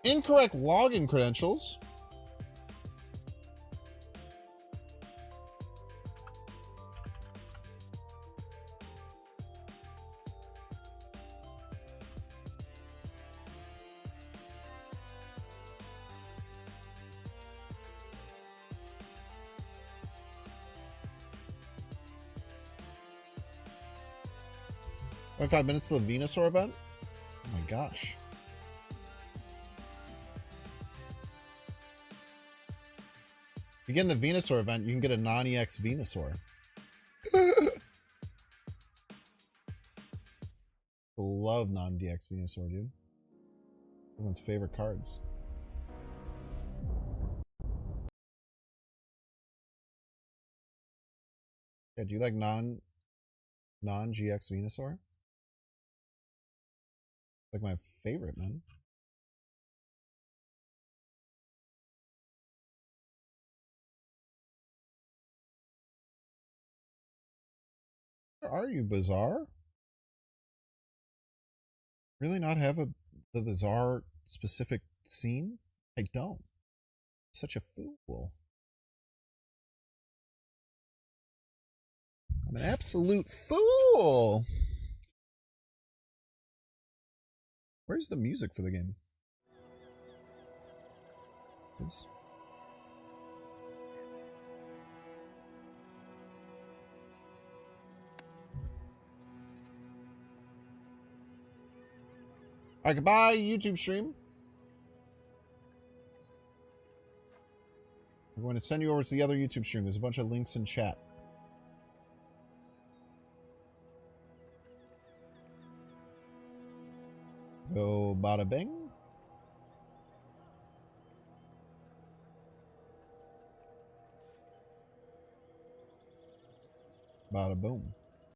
Incorrect login credentials. Five minutes to the Venusaur event? Oh my gosh. Again, the Venusaur event, you can get a non-EX Venusaur. Love non-DX Venusaur, dude. Everyone's favorite cards. Yeah, do you like non-GX Venusaur? Like my favorite, man. Where are you, Bizarre? Really not have the Bizarre specific scene? I don't. Such a fool. I'm an absolute fool. Where's the music for the game? It's... Alright, goodbye, YouTube stream. I'm going to send you over to the other YouTube stream. There's a bunch of links in chat. Go bada bing. Bada boom.